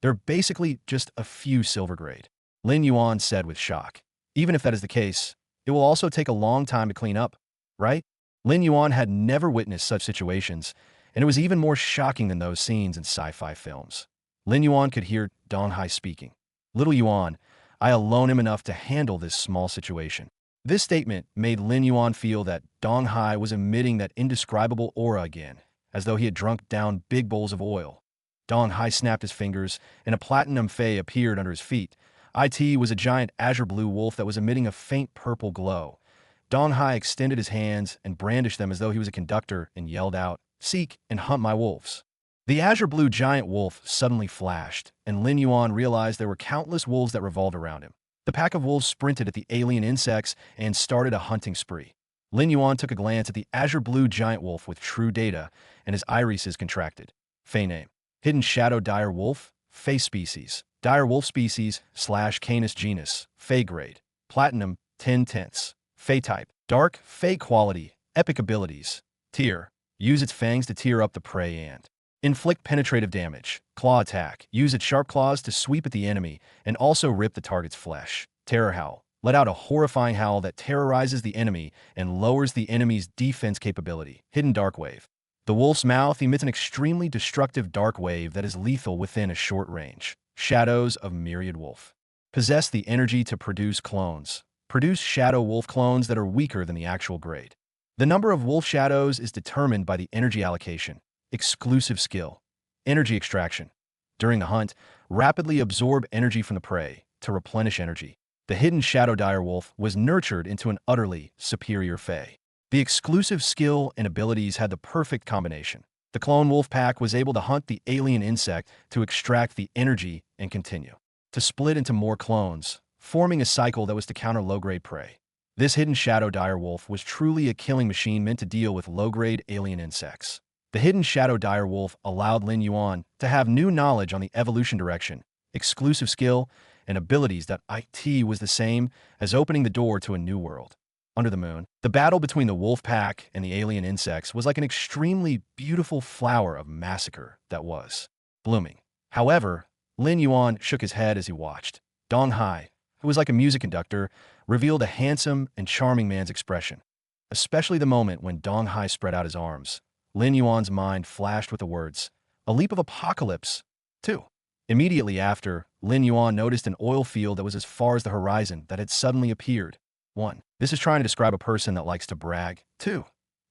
They're basically just a few silver grade. Lin Yuan said with shock. Even if that is the case, it will also take a long time to clean up, right? Lin Yuan had never witnessed such situations, and it was even more shocking than those scenes in sci-fi films. Lin Yuan could hear Dong Hai speaking. Little Yuan, I alone am enough to handle this small situation. This statement made Lin Yuan feel that Dong Hai was emitting that indescribable aura again, as though he had drunk down big bowls of oil. Dong Hai snapped his fingers, and a platinum Fey appeared under his feet. It was a giant azure blue wolf that was emitting a faint purple glow. Dong Hai extended his hands and brandished them as though he was a conductor and yelled out, "Seek and hunt my wolves." The azure blue giant wolf suddenly flashed, and Lin Yuan realized there were countless wolves that revolved around him. The pack of wolves sprinted at the alien insects and started a hunting spree. Lin Yuan took a glance at the azure blue giant wolf with true data, and his irises contracted. Fey name: Hidden Shadow Dire Wolf. Fey species: Dire Wolf species / Canis genus. Fey grade: Platinum 10/10. Fey type: Dark. Fey quality: Epic abilities. Tier: Use its fangs to tear up the prey and inflict penetrative damage. Claw attack: Use its sharp claws to sweep at the enemy and also rip the target's flesh. Terror howl: Let out a horrifying howl that terrorizes the enemy and lowers the enemy's defense capability. Hidden dark wave: The wolf's mouth emits an extremely destructive dark wave that is lethal within a short range. Shadows of Myriad Wolf: Possess the energy to produce clones. Produce shadow wolf clones that are weaker than the actual grade. The number of wolf shadows is determined by the energy allocation. Exclusive skill: Energy extraction. During the hunt, rapidly absorb energy from the prey to replenish energy. The hidden shadow dire wolf was nurtured into an utterly superior Fey. The exclusive skill and abilities had the perfect combination. The clone wolf pack was able to hunt the alien insect to extract the energy and continue to split into more clones, forming a cycle that was to counter low-grade prey. This hidden shadow dire wolf was truly a killing machine meant to deal with low-grade alien insects. The hidden shadow dire wolf allowed Lin Yuan to have new knowledge on the evolution direction, exclusive skill, and abilities that IT was the same as opening the door to a new world. Under the moon, the battle between the wolf pack and the alien insects was like an extremely beautiful flower of massacre that was blooming. However, Lin Yuan shook his head as he watched. Dong Hai, who was like a music conductor, revealed a handsome and charming man's expression. Especially the moment when Dong Hai spread out his arms. Lin Yuan's mind flashed with the words, "A leap of apocalypse." 2. Immediately after, Lin Yuan noticed an oil field that was as far as the horizon that had suddenly appeared. 1. This is trying to describe a person that likes to brag. 2.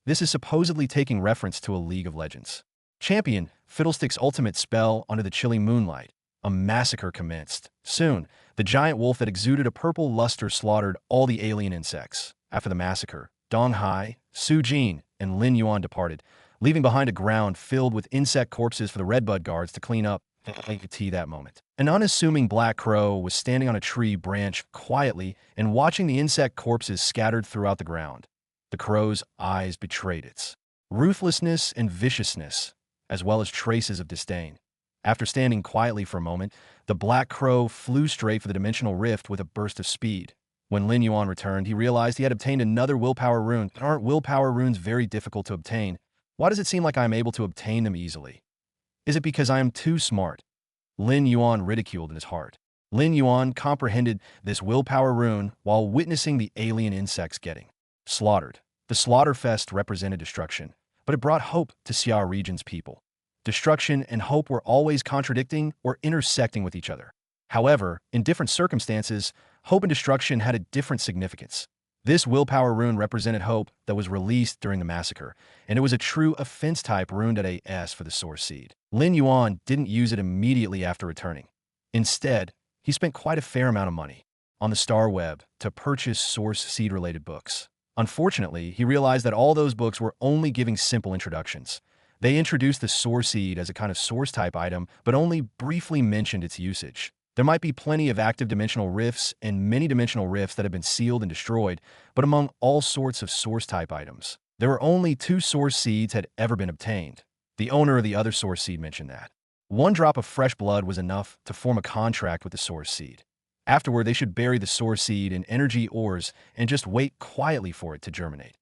This is supposedly taking reference to a League of Legends champion, Fiddlestick's ultimate spell under the chilly moonlight. A massacre commenced. Soon, the giant wolf that exuded a purple luster slaughtered all the alien insects. After the massacre, Dong Hai, Su Jin, and Lin Yuan departed, leaving behind a ground filled with insect corpses for the Redbud guards to clean up. That moment. An unassuming black crow was standing on a tree branch quietly and watching the insect corpses scattered throughout the ground. The crow's eyes betrayed its ruthlessness and viciousness, as well as traces of disdain. After standing quietly for a moment, the black crow flew straight for the dimensional rift with a burst of speed. When Lin Yuan returned, he realized he had obtained another willpower rune. Aren't willpower runes very difficult to obtain? Why does it seem like I am able to obtain them easily? Is it because I am too smart? Lin Yuan ridiculed in his heart. Lin Yuan comprehended this willpower rune while witnessing the alien insects getting slaughtered. The Slaughterfest represented destruction, but it brought hope to Xia region's people. Destruction and hope were always contradicting or intersecting with each other. However, in different circumstances, hope and destruction had a different significance. This willpower rune represented hope that was released during the massacre, and it was a true offense-type rune at AS for the source seed. Lin Yuan didn't use it immediately after returning. Instead, he spent quite a fair amount of money on the Star Web to purchase source seed-related books. Unfortunately, he realized that all those books were only giving simple introductions. They introduced the source seed as a kind of source-type item, but only briefly mentioned its usage. There might be plenty of active dimensional rifts and many-dimensional rifts that have been sealed and destroyed, but among all sorts of source-type items, there were only 2 source seeds had ever been obtained. The owner of the other source seed mentioned that 1 drop of fresh blood was enough to form a contract with the source seed. Afterward, they should bury the source seed in energy ores and just wait quietly for it to germinate.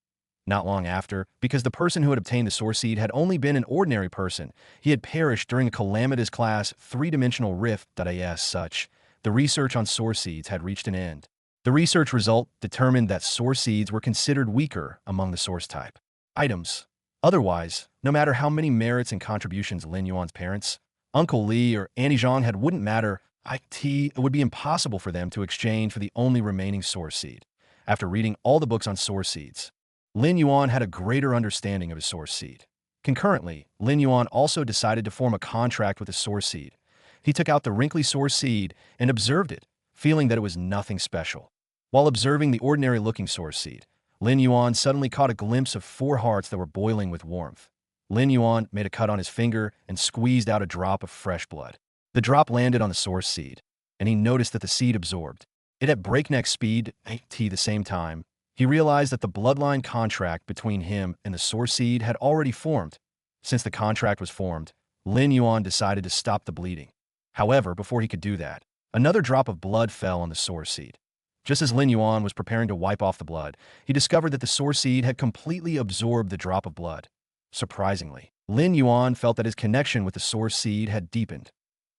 Not long after, because the person who had obtained the source seed had only been an ordinary person, he had perished during a calamitous class 3-dimensional rift. As such, the research on source seeds had reached an end. The research result determined that source seeds were considered weaker among the source type items. Otherwise, no matter how many merits and contributions Lin Yuan's parents, Uncle Li or Annie Zhang had wouldn't matter, it would be impossible for them to exchange for the only remaining source seed. After reading all the books on source seeds, Lin Yuan had a greater understanding of his source seed. Concurrently, Lin Yuan also decided to form a contract with the source seed. He took out the wrinkly source seed and observed it, feeling that it was nothing special. While observing the ordinary-looking source seed, Lin Yuan suddenly caught a glimpse of 4 hearts that were boiling with warmth. Lin Yuan made a cut on his finger and squeezed out a drop of fresh blood. The drop landed on the source seed, and he noticed that the seed absorbed it at breakneck speed. At the same time, he realized that the bloodline contract between him and the source seed had already formed. Since the contract was formed, Lin Yuan decided to stop the bleeding. However, before he could do that, another drop of blood fell on the source seed. Just as Lin Yuan was preparing to wipe off the blood, he discovered that the source seed had completely absorbed the drop of blood. Surprisingly, Lin Yuan felt that his connection with the source seed had deepened.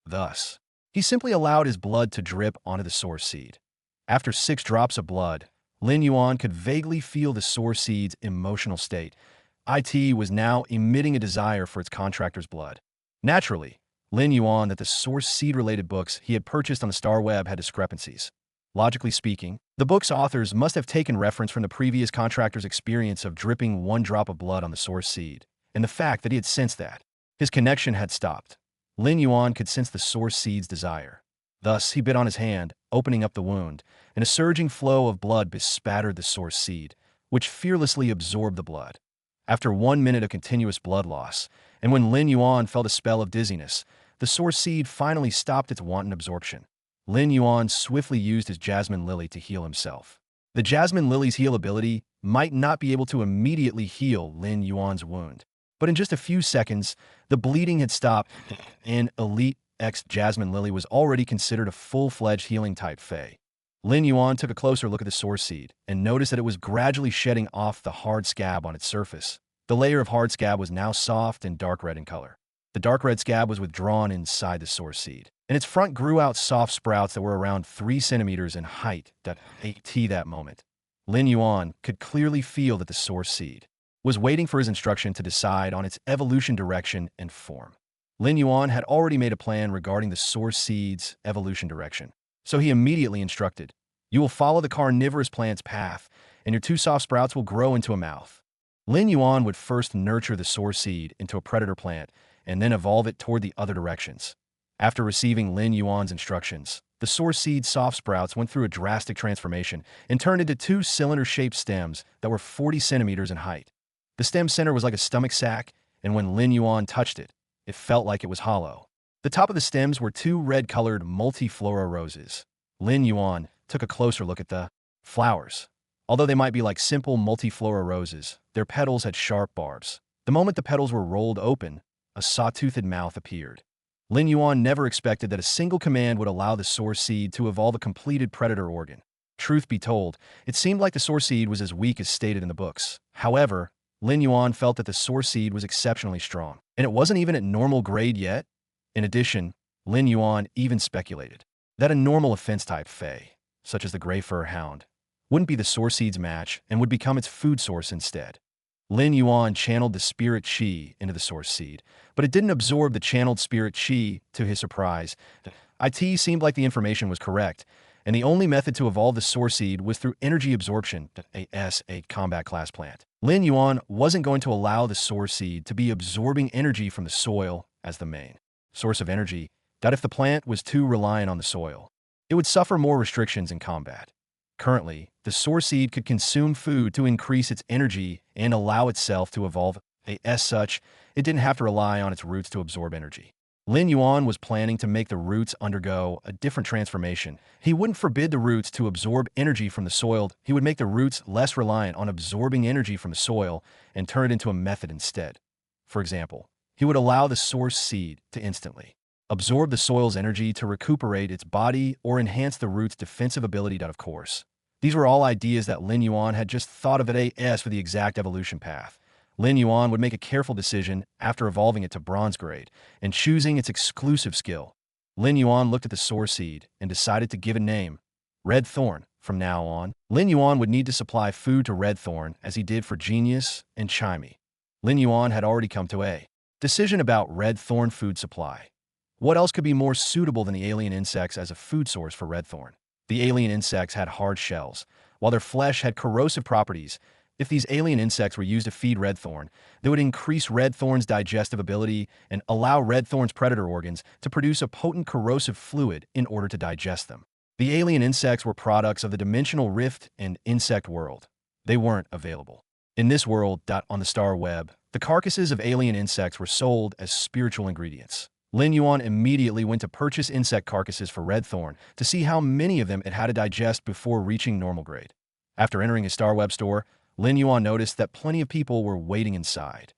Thus, he simply allowed his blood to drip onto the source seed. After 6 drops of blood, Lin Yuan could vaguely feel the source seed's emotional state. It was now emitting a desire for its contractor's blood. Naturally, Lin Yuan that the source seed-related books he had purchased on the Star Web had discrepancies. Logically speaking, the book's authors must have taken reference from the previous contractor's experience of dripping 1 drop of blood on the source seed, and the fact that he had sensed that his connection had stopped. Lin Yuan could sense the source seed's desire. Thus, he bit on his hand, opening up the wound, and a surging flow of blood bespattered the source seed, which fearlessly absorbed the blood. After 1 minute of continuous blood loss, and when Lin Yuan felt a spell of dizziness, the source seed finally stopped its wanton absorption. Lin Yuan swiftly used his Jasmine Lily to heal himself. The Jasmine Lily's heal ability might not be able to immediately heal Lin Yuan's wound, but in just a few seconds, the bleeding had stopped, and Elite X Jasmine Lily was already considered a full-fledged healing-type Fey. Lin Yuan took a closer look at the source seed and noticed that it was gradually shedding off the hard scab on its surface. The layer of hard scab was now soft and dark red in color. The dark red scab was withdrawn inside the source seed. In its front grew out soft sprouts that were around 3 centimeters in height. That moment, Lin Yuan could clearly feel that the source seed was waiting for his instruction to decide on its evolution direction and form. Lin Yuan had already made a plan regarding the source seed's evolution direction, so he immediately instructed, "You will follow the carnivorous plant's path, and your 2 soft sprouts will grow into a mouth." Lin Yuan would first nurture the source seed into a predator plant and then evolve it toward the other directions. After receiving Lin Yuan's instructions, the source seed's soft sprouts went through a drastic transformation and turned into 2 cylinder-shaped stems that were 40 centimeters in height. The stem center was like a stomach sac, and when Lin Yuan touched it, it felt like it was hollow. The top of the stems were 2 red-colored multiflora roses. Lin Yuan took a closer look at the flowers. Although they might be like simple multiflora roses, their petals had sharp barbs. The moment the petals were rolled open, a saw-toothed mouth appeared. Lin Yuan never expected that a single command would allow the source seed to evolve a completed predator organ. Truth be told, it seemed like the source seed was as weak as stated in the books. However, Lin Yuan felt that the source seed was exceptionally strong, and it wasn't even at normal grade yet. In addition, Lin Yuan even speculated that a normal offense-type Fey, such as the gray fur hound, wouldn't be the source seed's match and would become its food source instead. Lin Yuan channeled the spirit qi into the source seed, but it didn't absorb the channeled spirit qi. To his surprise, it seemed like the information was correct, and the only method to evolve the source seed was through energy absorption, a combat class plant. Lin Yuan wasn't going to allow the source seed to be absorbing energy from the soil as the main source of energy, that if the plant was too reliant on the soil, it would suffer more restrictions in combat. Currently, the source seed could consume food to increase its energy and allow itself to evolve. As such, it didn't have to rely on its roots to absorb energy. Lin Yuan was planning to make the roots undergo a different transformation. He wouldn't forbid the roots to absorb energy from the soil. He would make the roots less reliant on absorbing energy from the soil and turn it into a method instead. For example, he would allow the source seed to instantly absorb the soil's energy to recuperate its body or enhance the root's defensive ability. Of course, these were all ideas that Lin Yuan had just thought of for the exact evolution path. Lin Yuan would make a careful decision after evolving it to bronze grade and choosing its exclusive skill. Lin Yuan looked at the source seed and decided to give a name, Red Thorn. From now on, Lin Yuan would need to supply food to Red Thorn as he did for Genius and Chimey. Lin Yuan had already come to a decision about Red Thorn food supply. What else could be more suitable than the alien insects as a food source for Red Thorn? The alien insects had hard shells, while their flesh had corrosive properties. If these alien insects were used to feed Red Thorn, they would increase Red Thorn's digestive ability and allow Red Thorn's predator organs to produce a potent corrosive fluid in order to digest them. The alien insects were products of the dimensional rift and insect world. They weren't available in this world. On the star web, the carcasses of alien insects were sold as spiritual ingredients. Lin Yuan immediately went to purchase insect carcasses for Red Thorn to see how many of them it had to digest before reaching normal grade. After entering his star web store, Lin Yuan noticed that plenty of people were waiting inside.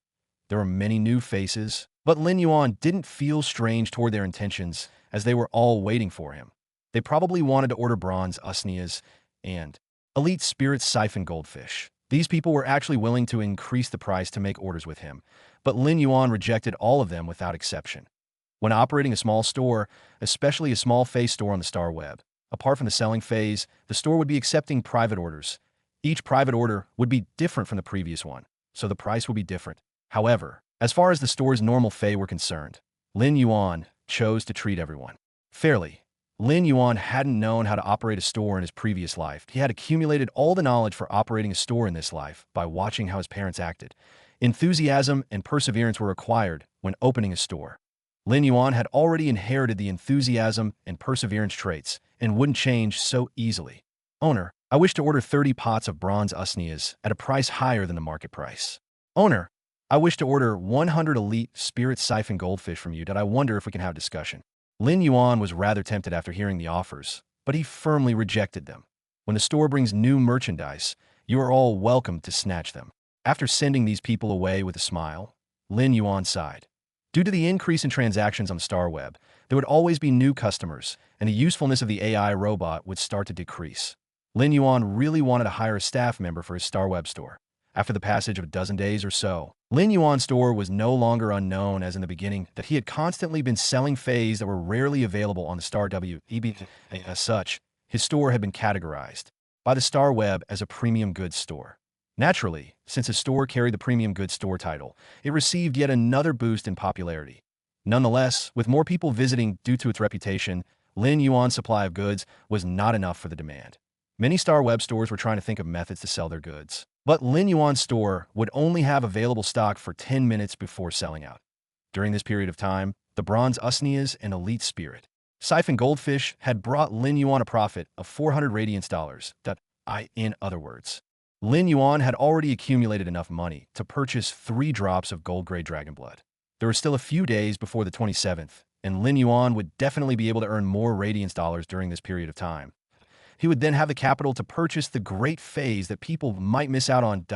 There were many new faces, but Lin Yuan didn't feel strange toward their intentions as they were all waiting for him. They probably wanted to order bronze usnias and elite spirit siphon goldfish. These people were actually willing to increase the price to make orders with him, but Lin Yuan rejected all of them without exception. When operating a small store, especially a small Fey store on the star web, apart from the selling phase, the store would be accepting private orders. Each private order would be different from the previous one, so the price would be different. However, as far as the store's normal Fey were concerned, Lin Yuan chose to treat everyone fairly. Lin Yuan hadn't known how to operate a store in his previous life. He had accumulated all the knowledge for operating a store in this life by watching how his parents acted. Enthusiasm and perseverance were required when opening a store. Lin Yuan had already inherited the enthusiasm and perseverance traits and wouldn't change so easily. Owner, I wish to order 30 pots of bronze usnias at a price higher than the market price. Owner, I wish to order 100 elite spirit siphon goldfish from you. I wonder if we can have a discussion. Lin Yuan was rather tempted after hearing the offers, but he firmly rejected them. When the store brings new merchandise, you are all welcome to snatch them. After sending these people away with a smile, Lin Yuan sighed. Due to the increase in transactions on the star web, there would always be new customers, and the usefulness of the AI robot would start to decrease. Lin Yuan really wanted to hire a staff member for his star web store. After the passage of a dozen days or so, Lin Yuan's store was no longer unknown as in the beginning that he had constantly been selling feys that were rarely available on the Star Web. As such, his store had been categorized by the Star Web as a premium goods store. Naturally, since his store carried the premium goods store title, it received yet another boost in popularity. Nonetheless, with more people visiting due to its reputation, Lin Yuan's supply of goods was not enough for the demand. Many Star Web stores were trying to think of methods to sell their goods, but Lin Yuan's store would only have available stock for 10 minutes before selling out. During this period of time, the bronze usnias and elite spirit siphon goldfish had brought Lin Yuan a profit of 400 radiance dollars. In other words, Lin Yuan had already accumulated enough money to purchase 3 drops of gold-grade dragon blood. There were still a few days before the 27th, and Lin Yuan would definitely be able to earn more radiance dollars during this period of time. He would then have the capital to purchase the great feys that people might miss out on.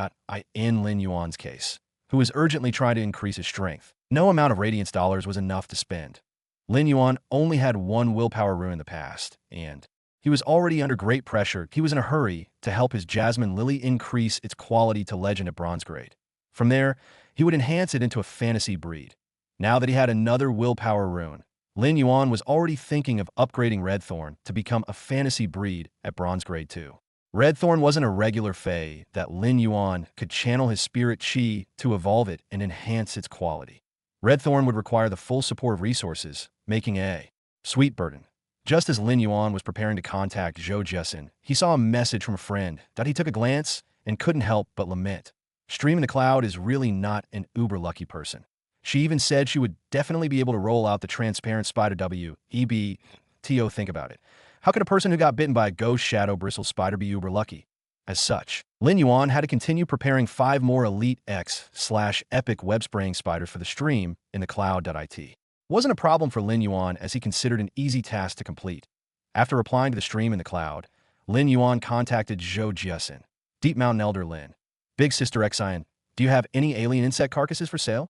In Lin Yuan's case, who was urgently trying to increase his strength, no amount of radiance dollars was enough to spend. Lin Yuan only had 1 willpower rune in the past, and he was already under great pressure. He was in a hurry to help his Jasmine Lily increase its quality to legend at bronze grade. From there, he would enhance it into a fantasy breed. Now that he had another willpower rune, Lin Yuan was already thinking of upgrading Redthorn to become a fantasy breed at bronze grade 2. Redthorn wasn't a regular fey that Lin Yuan could channel his spirit chi to evolve it and enhance its quality. Redthorn would require the full support of resources, making a sweet burden. Just as Lin Yuan was preparing to contact Zhou Jiesin, he saw a message from a friend that he took a glance and couldn't help but lament. Stream in the Cloud is really not an uber-lucky person. She even said she would definitely be able to roll out the transparent spider web. Think about it. How could a person who got bitten by a ghost shadow bristle spider be uber lucky? As such, Lin Yuan had to continue preparing 5 more elite X/epic web spraying spiders for the stream in the cloud.it. Wasn't a problem for Lin Yuan as he considered an easy task to complete. After replying to the stream in the cloud, Lin Yuan contacted Zhou Jiesin. Deep Mountain Elder Lin. Big Sister Xian, do you have any alien insect carcasses for sale?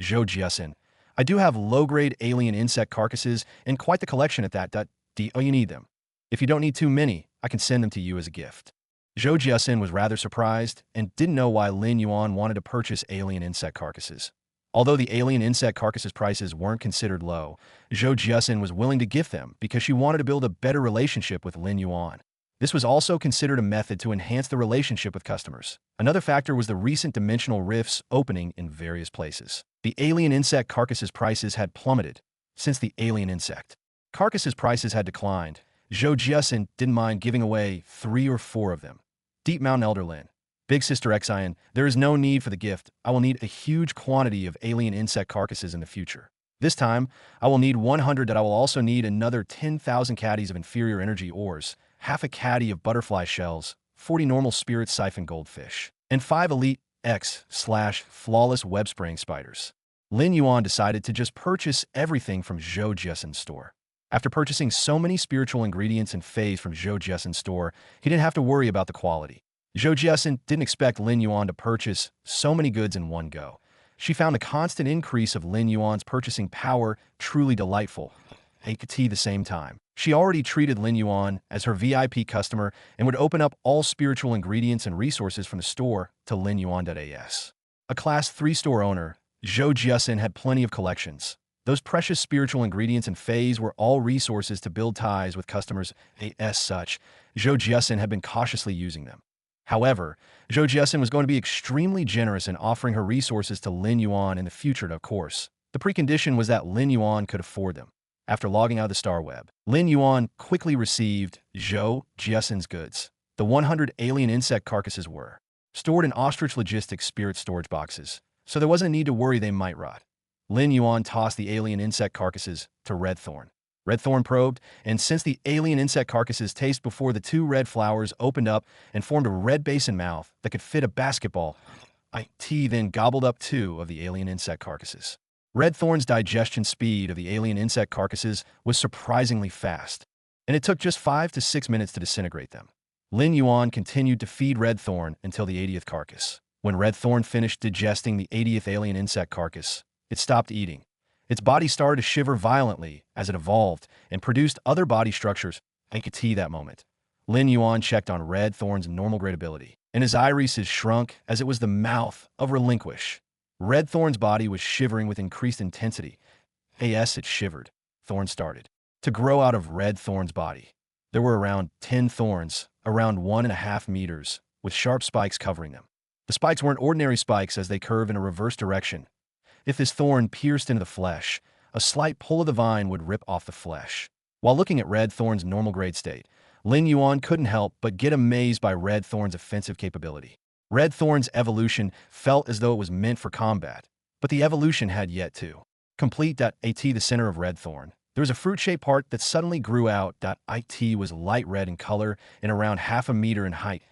Zhou Jiesin. I do have low-grade alien insect carcasses and quite the collection at that. Do you need them? If you don't need too many, I can send them to you as a gift. Zhou Jiesin was rather surprised and didn't know why Lin Yuan wanted to purchase alien insect carcasses. Although the alien insect carcasses prices weren't considered low, Zhou Jiesin was willing to gift them because she wanted to build a better relationship with Lin Yuan. This was also considered a method to enhance the relationship with customers. Another factor was the recent dimensional rifts opening in various places. The alien insect carcasses prices had plummeted. Since the alien insect carcasses prices had declined, Zhou Jiesin didn't mind giving away 3 or 4 of them. Deep Mountain Elder Lin. Big Sister Xian, there is no need for the gift. I will need a huge quantity of alien insect carcasses in the future. This time, I will need 100. I will also need another 10,000 caddies of inferior energy ores, half a caddy of butterfly shells, 40 normal spirit siphon goldfish, and 5 elite X/flawless web spraying spiders. Lin Yuan decided to just purchase everything from Zhou Jiesin's store. After purchasing so many spiritual ingredients and feys from Zhou Jiesin's store, he didn't have to worry about the quality. Zhou Jiesin didn't expect Lin Yuan to purchase so many goods in one go. She found a constant increase of Lin Yuan's purchasing power truly delightful. At the same time, she already treated Lin Yuan as her VIP customer and would open up all spiritual ingredients and resources from the store to Lin Yuan.as. A Class 3 store owner, Zhou Jiesin had plenty of collections. Those precious spiritual ingredients and feys were all resources to build ties with customers. As such, Zhou Jiesin had been cautiously using them. However, Zhou Jiesin was going to be extremely generous in offering her resources to Lin Yuan in the future, of course. The precondition was that Lin Yuan could afford them. After logging out of the Star Web, Lin Yuan quickly received Zhou Jiesin's goods. The 100 alien insect carcasses were stored in Ostrich Logistics spirit storage boxes, so there wasn't a need to worry they might rot. Lin Yuan tossed the alien insect carcasses to Redthorn. Redthorn probed, and since the alien insect carcasses taste before the 2 red flowers opened up and formed a red basin mouth that could fit a basketball, IT then gobbled up 2 of the alien insect carcasses. Redthorn's digestion speed of the alien insect carcasses was surprisingly fast, and it took just 5 to 6 minutes to disintegrate them. Lin Yuan continued to feed Redthorn until the 80th carcass. When Redthorn finished digesting the 80th alien insect carcass, it stopped eating. Its body started to shiver violently as it evolved and produced other body structures. I could see that moment. Lin Yuan checked on Redthorn's normal grade ability, and his irises shrunk as it was the mouth of Relinquish. Red Thorn's body was shivering with increased intensity. As it shivered, thorns started to grow out of Red Thorn's body. There were around 10 thorns, around 1.5 meters, with sharp spikes covering them. The spikes weren't ordinary spikes as they curve in a reverse direction. If this thorn pierced into the flesh, a slight pull of the vine would rip off the flesh. While looking at Red Thorn's normal grade state, Lin Yuan couldn't help but get amazed by Red Thorn's offensive capability. Red Thorn's evolution felt as though it was meant for combat, but the evolution had yet to complete. At the center of Red Thorn, there was a fruit-shaped part that suddenly grew out. It was light red in color and around 0.5 meter in height.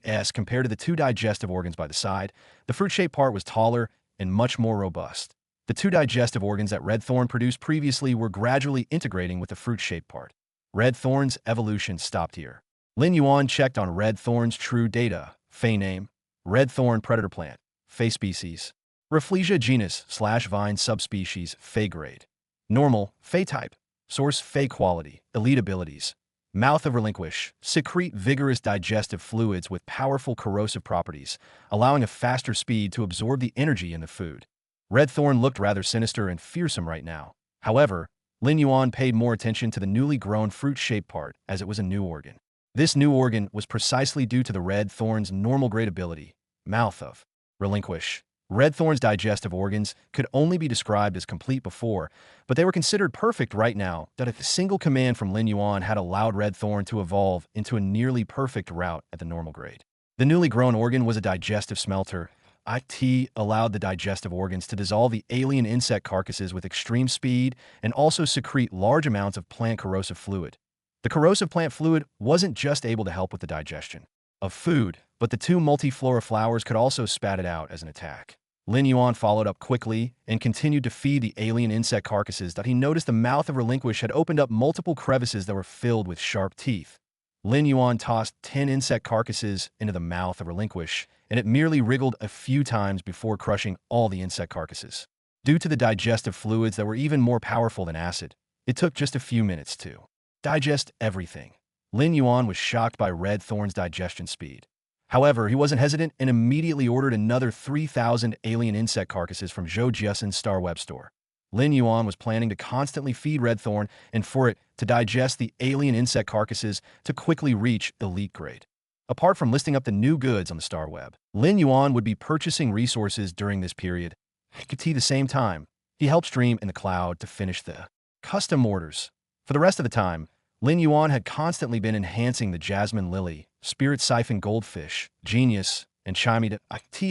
As compared to the two digestive organs by the side, the fruit-shaped part was taller and much more robust. The two digestive organs that Red Thorn produced previously were gradually integrating with the fruit-shaped part. Red Thorn's evolution stopped here. Lin Yuan checked on Red Thorn's true data. Fey name, Red Thorn predator plant, Fey species, Rafflesia genus/vine subspecies, Fey grade, normal, Fey type, source Fey quality, elite abilities, mouth of Relinquish, secrete vigorous digestive fluids with powerful corrosive properties, allowing a faster speed to absorb the energy in the food. Red Thorn looked rather sinister and fearsome right now. However, Lin Yuan paid more attention to the newly grown fruit-shaped part as it was a new organ. This new organ was precisely due to the Red Thorn's normal grade ability, mouth of Relinquish. Red Thorn's digestive organs could only be described as complete before, but they were considered perfect right now. A single command from Lin Yuan had allowed Red Thorn to evolve into a nearly perfect route at the normal grade. The newly grown organ was a digestive smelter. It allowed the digestive organs to dissolve the alien insect carcasses with extreme speed and also secrete large amounts of plant corrosive fluid. The corrosive plant fluid wasn't just able to help with the digestion of food, but the two multiflora flowers could also spat it out as an attack. Lin Yuan followed up quickly and continued to feed the alien insect carcasses. He noticed the mouth of Relinquish had opened up multiple crevices that were filled with sharp teeth. Lin Yuan tossed 10 insect carcasses into the mouth of Relinquish, and it merely wriggled a few times before crushing all the insect carcasses. Due to the digestive fluids that were even more powerful than acid, it took just a few minutes to digest everything. Lin Yuan was shocked by Red Thorn's digestion speed. However, he wasn't hesitant and immediately ordered another 3,000 alien insect carcasses from Zhou Jiasen's Star Web Store. Lin Yuan was planning to constantly feed Red Thorn and for it to digest the alien insect carcasses to quickly reach elite grade. Apart from listing up the new goods on the Star Web, Lin Yuan would be purchasing resources during this period. At the same time, he helped Stream in the Cloud to finish the custom orders. For the rest of the time, Lin Yuan had constantly been enhancing the Jasmine Lily, Spirit Siphon Goldfish, Genius, and Chimey. It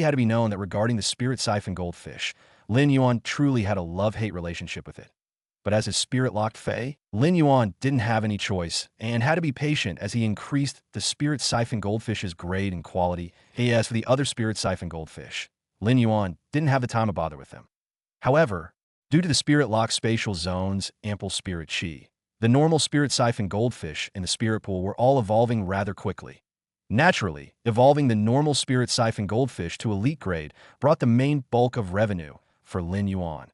had to be known that regarding the Spirit Siphon Goldfish, Lin Yuan truly had a love-hate relationship with it. But as his spirit-locked Fey, Lin Yuan didn't have any choice and had to be patient as he increased the Spirit Siphon Goldfish's grade and quality. As for the other Spirit Siphon Goldfish, Lin Yuan didn't have the time to bother with them. However, due to the spirit-locked spatial zones, ample spirit chi, the normal Spirit Siphon Goldfish and the Spirit Pool were all evolving rather quickly. Naturally, evolving the normal Spirit Siphon Goldfish to elite grade brought the main bulk of revenue for Lin Yuan.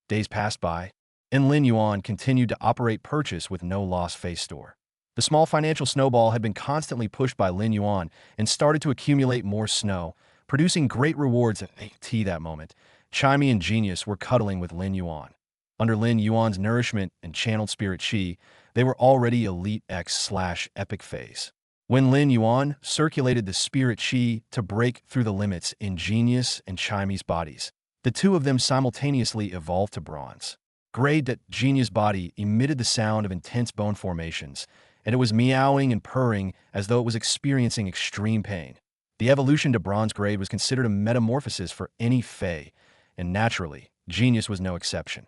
Days passed by, and Lin Yuan continued to operate purchase with no loss Fey Store. The small financial snowball had been constantly pushed by Lin Yuan and started to accumulate more snow, producing great rewards at that moment. Chimey and Genius were cuddling with Lin Yuan. Under Lin Yuan's nourishment and channeled spirit chi, they were already elite X/epic phase. When Lin Yuan circulated the spirit chi to break through the limits in Genius and Chimey's bodies, the two of them simultaneously evolved to bronze. Grade. That Genius' body emitted the sound of intense bone formations, and it was meowing and purring as though it was experiencing extreme pain. The evolution to bronze grade was considered a metamorphosis for any Fey, and naturally, Genius was no exception.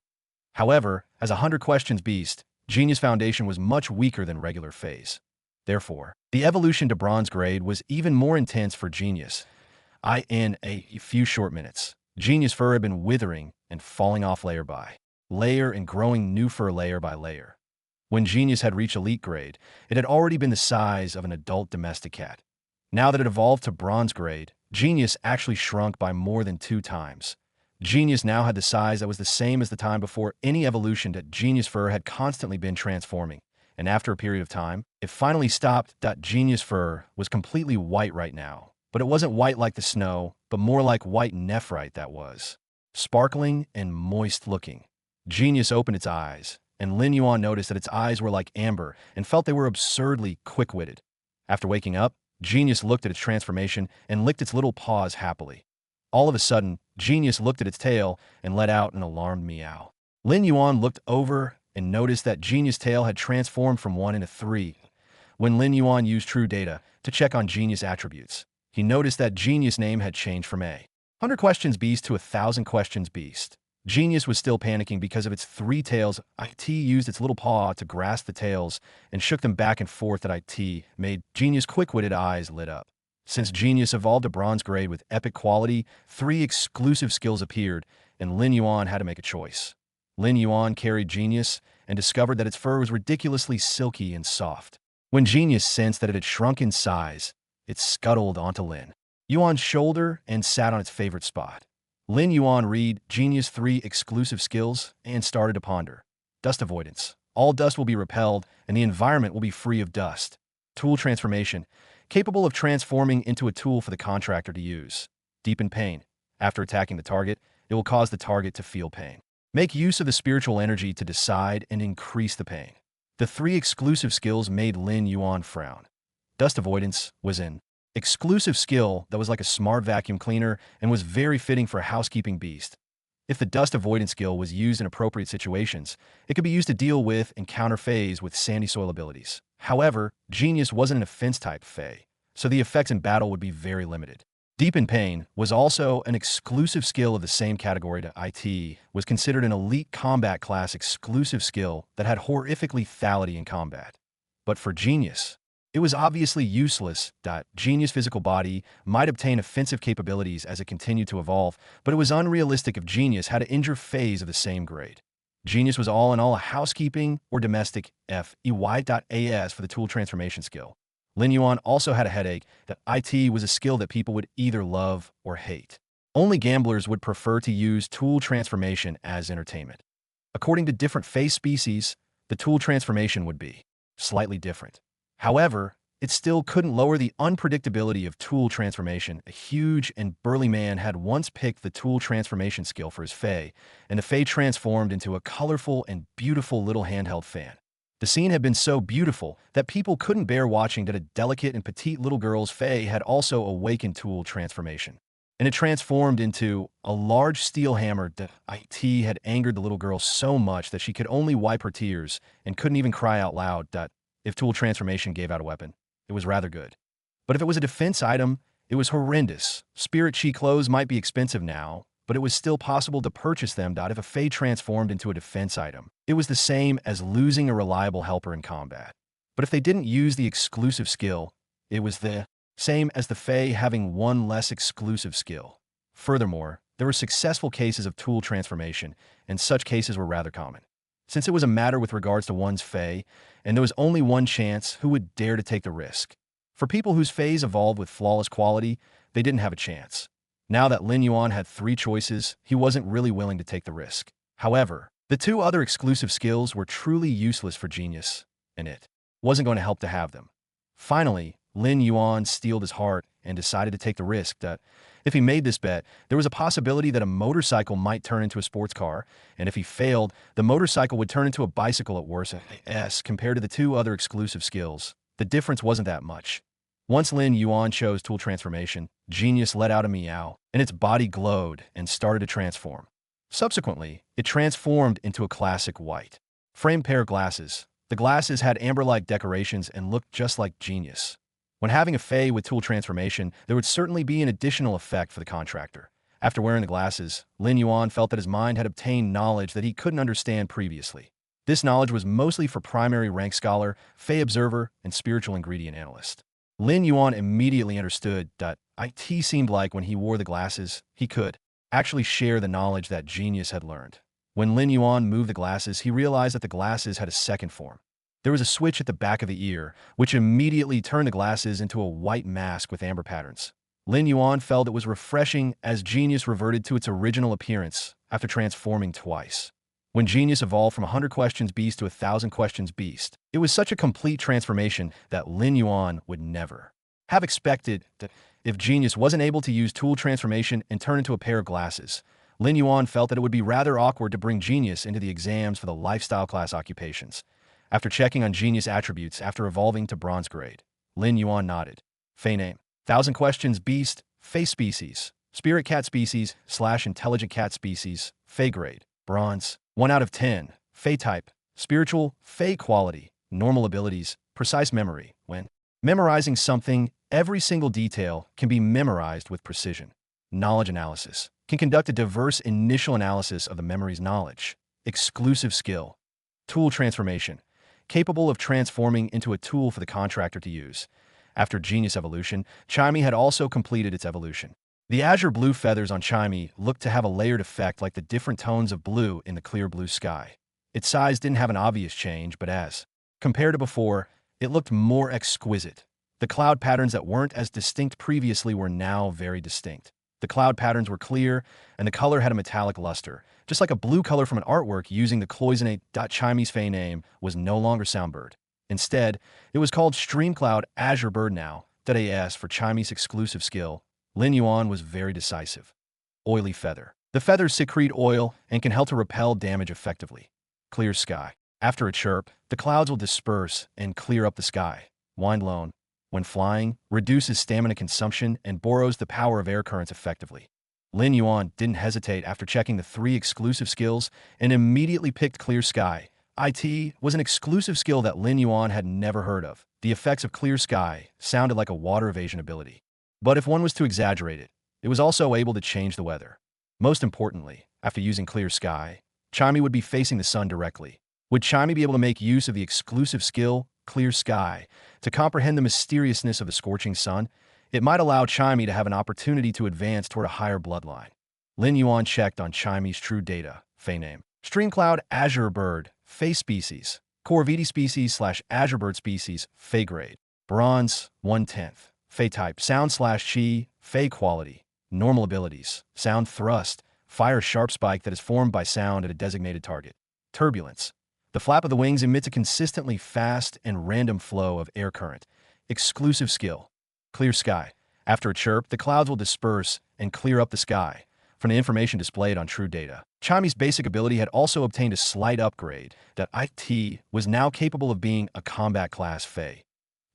However, as a 100 questions beast, Genius Foundation was much weaker than regular Feys. Therefore, the evolution to bronze grade was even more intense for Genius. In a few short minutes, Genius fur had been withering and falling off layer by layer and growing new fur layer by layer. When Genius had reached elite grade, it had already been the size of an adult domestic cat. Now that it evolved to bronze grade, Genius actually shrunk by more than 2 times. Genius now had the size that was the same as the time before any evolution. That Genius fur had constantly been transforming, and after a period of time, it finally stopped. Genius fur was completely white right now, But it wasn't white like the snow, but more like white nephrite that was. Sparkling and moist-looking. Genius opened its eyes, and Lin Yuan noticed that its eyes were like amber and felt they were absurdly quick-witted. After waking up, Genius looked at its transformation and licked its little paws happily. All of a sudden, Genius looked at its tail and let out an alarmed meow. Lin Yuan looked over and noticed that Genius' tail had transformed from 1 into 3. When Lin Yuan used True Data to check on Genius attributes, he noticed that Genius' name had changed from a 100 questions beast to a 1,000 questions beast. Genius was still panicking because of its 3 tails. IT used its little paw to grasp the tails and shook them back and forth. That IT made Genius' quick-witted eyes lit up. Since Genius evolved a bronze grade with epic quality, 3 exclusive skills appeared, and Lin Yuan had to make a choice. Lin Yuan carried Genius and discovered that its fur was ridiculously silky and soft. When Genius sensed that it had shrunk in size, it scuttled onto Lin Yuan's shoulder and sat on its favorite spot. Lin Yuan read Genius' 3 exclusive skills and started to ponder. Dust avoidance. All dust will be repelled, and the environment will be free of dust. Tool transformation. Capable of transforming into a tool for the contractor to use. Deepen pain. After attacking the target, it will cause the target to feel pain. Make use of the spiritual energy to decide and increase the pain. The 3 exclusive skills made Lin Yuan frown. Dust avoidance was an exclusive skill that was like a smart vacuum cleaner and was very fitting for a housekeeping beast. If the dust avoidance skill was used in appropriate situations, it could be used to deal with and counter Feys with sandy soil abilities. However, Genius wasn't an offense-type Fey, so the effects in battle would be very limited. Deepen Pain was also an exclusive skill of the same category to IT, was considered an elite combat class exclusive skill that had horrific lethality in combat. But for Genius, it was obviously useless. Genius' physical body might obtain offensive capabilities as it continued to evolve, but it was unrealistic if Genius had to injure Feys of the same grade. Genius was all in all a housekeeping or domestic FEY.AS for the tool transformation skill. Lin Yuan also had a headache that IT was a skill that people would either love or hate. Only gamblers would prefer to use tool transformation as entertainment. According to different Fey species, the tool transformation would be slightly different. However, it still couldn't lower the unpredictability of tool transformation. A huge and burly man had once picked the tool transformation skill for his Fey, and the Fey transformed into a colorful and beautiful little handheld fan. The scene had been so beautiful that people couldn't bear watching that a delicate and petite little girl's Fey had also awakened tool transformation. And it transformed into a large steel hammer. The IT had angered the little girl so much that she could only wipe her tears and couldn't even cry out loud. If tool transformation gave out a weapon, it was rather good. But if it was a defense item, it was horrendous. Spirit Chi clothes might be expensive now, but it was still possible to purchase them. If a Fey transformed into a defense item, it was the same as losing a reliable helper in combat. But if they didn't use the exclusive skill, it was the same as the Fey having one less exclusive skill. Furthermore, there were successful cases of tool transformation, and such cases were rather common. Since it was a matter with regards to one's Fey, and there was only one chance, who would dare to take the risk? For people whose Feys evolved with flawless quality, they didn't have a chance. Now that Lin Yuan had 3 choices, he wasn't really willing to take the risk. However, the 2 other exclusive skills were truly useless for Genius, and it wasn't going to help to have them. Finally, Lin Yuan steeled his heart and decided to take the risk that if he made this bet, there was a possibility that a motorcycle might turn into a sports car, and if he failed, the motorcycle would turn into a bicycle at worst. Compared to the 2 other exclusive skills, the difference wasn't that much. Once Lin Yuan chose tool transformation, Genius let out a meow, and its body glowed and started to transform. Subsequently, it transformed into a classic white framed pair of glasses. The glasses had amber-like decorations and looked just like Genius. When having a Fey with tool transformation, there would certainly be an additional effect for the contractor. After wearing the glasses, Lin Yuan felt that his mind had obtained knowledge that he couldn't understand previously. This knowledge was mostly for primary rank scholar, Fey observer, and spiritual ingredient analyst. Lin Yuan immediately understood that it seemed like when he wore the glasses, he could actually share the knowledge that Genius had learned. When Lin Yuan moved the glasses, he realized that the glasses had a second form. There was a switch at the back of the ear, which immediately turned the glasses into a white mask with amber patterns. Lin Yuan felt it was refreshing as Genius reverted to its original appearance after transforming twice. When Genius evolved from 100 questions beast to 1,000 questions beast, it was such a complete transformation that Lin Yuan would never have expected. It If Genius wasn't able to use tool transformation and turn into a pair of glasses, Lin Yuan felt that it would be rather awkward to bring Genius into the exams for the lifestyle class occupations. After checking on Genius attributes after evolving to bronze grade, Lin Yuan nodded. Fey name: 1,000 questions beast, Fey species, spirit cat species / intelligent cat species, Fey grade, bronze, 1 out of 10, Fey type, spiritual, Fey quality, normal abilities, precise memory. When memorizing something, every single detail can be memorized with precision. Knowledge analysis can conduct a diverse initial analysis of the memory's knowledge. Exclusive skill. Tool transformation, capable of transforming into a tool for the contractor to use. After Genius evolution, Chimey had also completed its evolution. The azure blue feathers on Chimey looked to have a layered effect like the different tones of blue in the clear blue sky. Its size didn't have an obvious change, but as compared to before, it looked more exquisite. The cloud patterns that weren't as distinct previously were now very distinct. The cloud patterns were clear, and the color had a metallic luster, just like a blue color from an artwork using the cloisonate. Chimey's Fey name was no longer Soundbird. Instead, it was called Streamcloud Azure Bird now. .as for Chimey's exclusive skill. Lin Yuan was very decisive. Oily feather. The feathers secrete oil and can help to repel damage effectively. Clear sky. After a chirp, the clouds will disperse and clear up the sky. Wind loan. When flying, reduces stamina consumption and borrows the power of air currents effectively. Lin Yuan didn't hesitate after checking the 3 exclusive skills and immediately picked Clear Sky. IT was an exclusive skill that Lin Yuan had never heard of. The effects of Clear Sky sounded like a water evasion ability. But if one was to exaggerate it, it was also able to change the weather. Most importantly, after using Clear Sky, Chimey would be facing the sun directly. Would Chimey be able to make use of the exclusive skill, Clear Sky, to comprehend the mysteriousness of the scorching sun? It might allow Chimey to have an opportunity to advance toward a higher bloodline. Lin Yuan checked on Chimey's true data, Fey name: Streamcloud Azure Bird, Fey species, Corvidi species / Azure Bird species, Fey grade, bronze, 1/10, Fey type, sound / chi, Fey quality, normal abilities, sound thrust, fire sharp spike that is formed by sound at a designated target. Turbulence. The flap of the wings emits a consistently fast and random flow of air current. Exclusive skill. Clear sky. After a chirp, the clouds will disperse and clear up the sky. From the information displayed on true data, Chimey's basic ability had also obtained a slight upgrade. That IT was now capable of being a combat class Fey.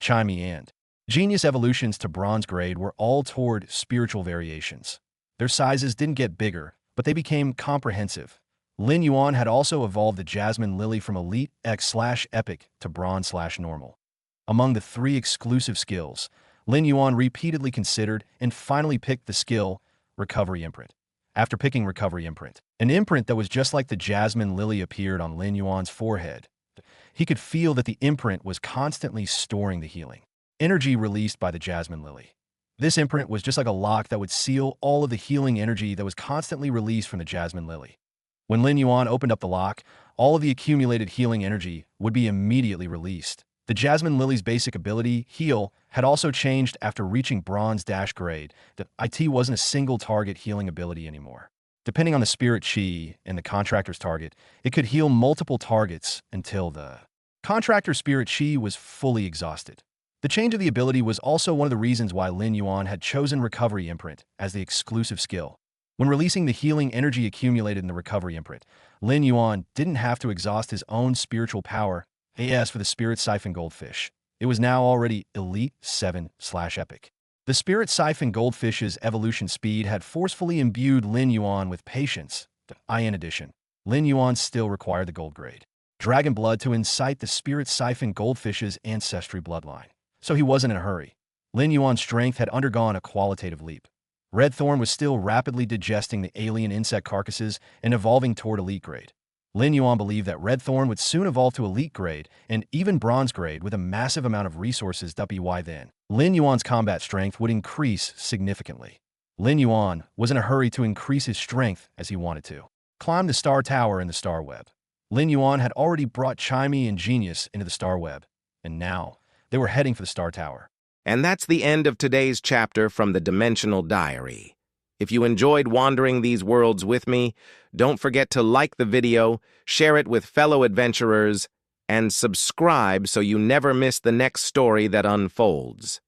Chimey and Genius evolutions to bronze grade were all toward spiritual variations. Their sizes didn't get bigger, but they became comprehensive. Lin Yuan had also evolved the Jasmine Lily from Elite X/Epic to Bronze /Normal. Among the 3 exclusive skills, Lin Yuan repeatedly considered and finally picked the skill Recovery Imprint. After picking Recovery Imprint, an imprint that was just like the Jasmine Lily appeared on Lin Yuan's forehead. He could feel that the imprint was constantly storing the healing energy released by the Jasmine Lily. This imprint was just like a lock that would seal all of the healing energy that was constantly released from the Jasmine Lily. When Lin Yuan opened up the lock, all of the accumulated healing energy would be immediately released. The Jasmine Lily's basic ability, Heal, had also changed after reaching Bronze-grade. The IT wasn't a single target healing ability anymore. Depending on the spirit chi and the contractor's target, it could heal multiple targets until the contractor spirit chi was fully exhausted. The change of the ability was also one of the reasons why Lin Yuan had chosen Recovery Imprint as the exclusive skill. When releasing the healing energy accumulated in the Recovery Imprint, Lin Yuan didn't have to exhaust his own spiritual power. As for the Spirit Siphon Goldfish, it was now already Elite 7/Epic. The Spirit Siphon Goldfish's evolution speed had forcefully imbued Lin Yuan with patience. In addition, Lin Yuan still required the gold grade Dragon Blood to incite the Spirit Siphon Goldfish's ancestry bloodline. So he wasn't in a hurry. Lin Yuan's strength had undergone a qualitative leap. Red Thorn was still rapidly digesting the alien insect carcasses and evolving toward Elite grade. Lin Yuan believed that Red Thorn would soon evolve to Elite grade and even Bronze grade with a massive amount of resources. By then, Lin Yuan's combat strength would increase significantly. Lin Yuan was in a hurry to increase his strength as he wanted to climb the Star Tower in the Star Web. Lin Yuan had already brought Chimey and Genius into the Star Web, and now they were heading for the Star Tower. And that's the end of today's chapter from the Dimensional Diary. If you enjoyed wandering these worlds with me, don't forget to like the video, share it with fellow adventurers, and subscribe so you never miss the next story that unfolds.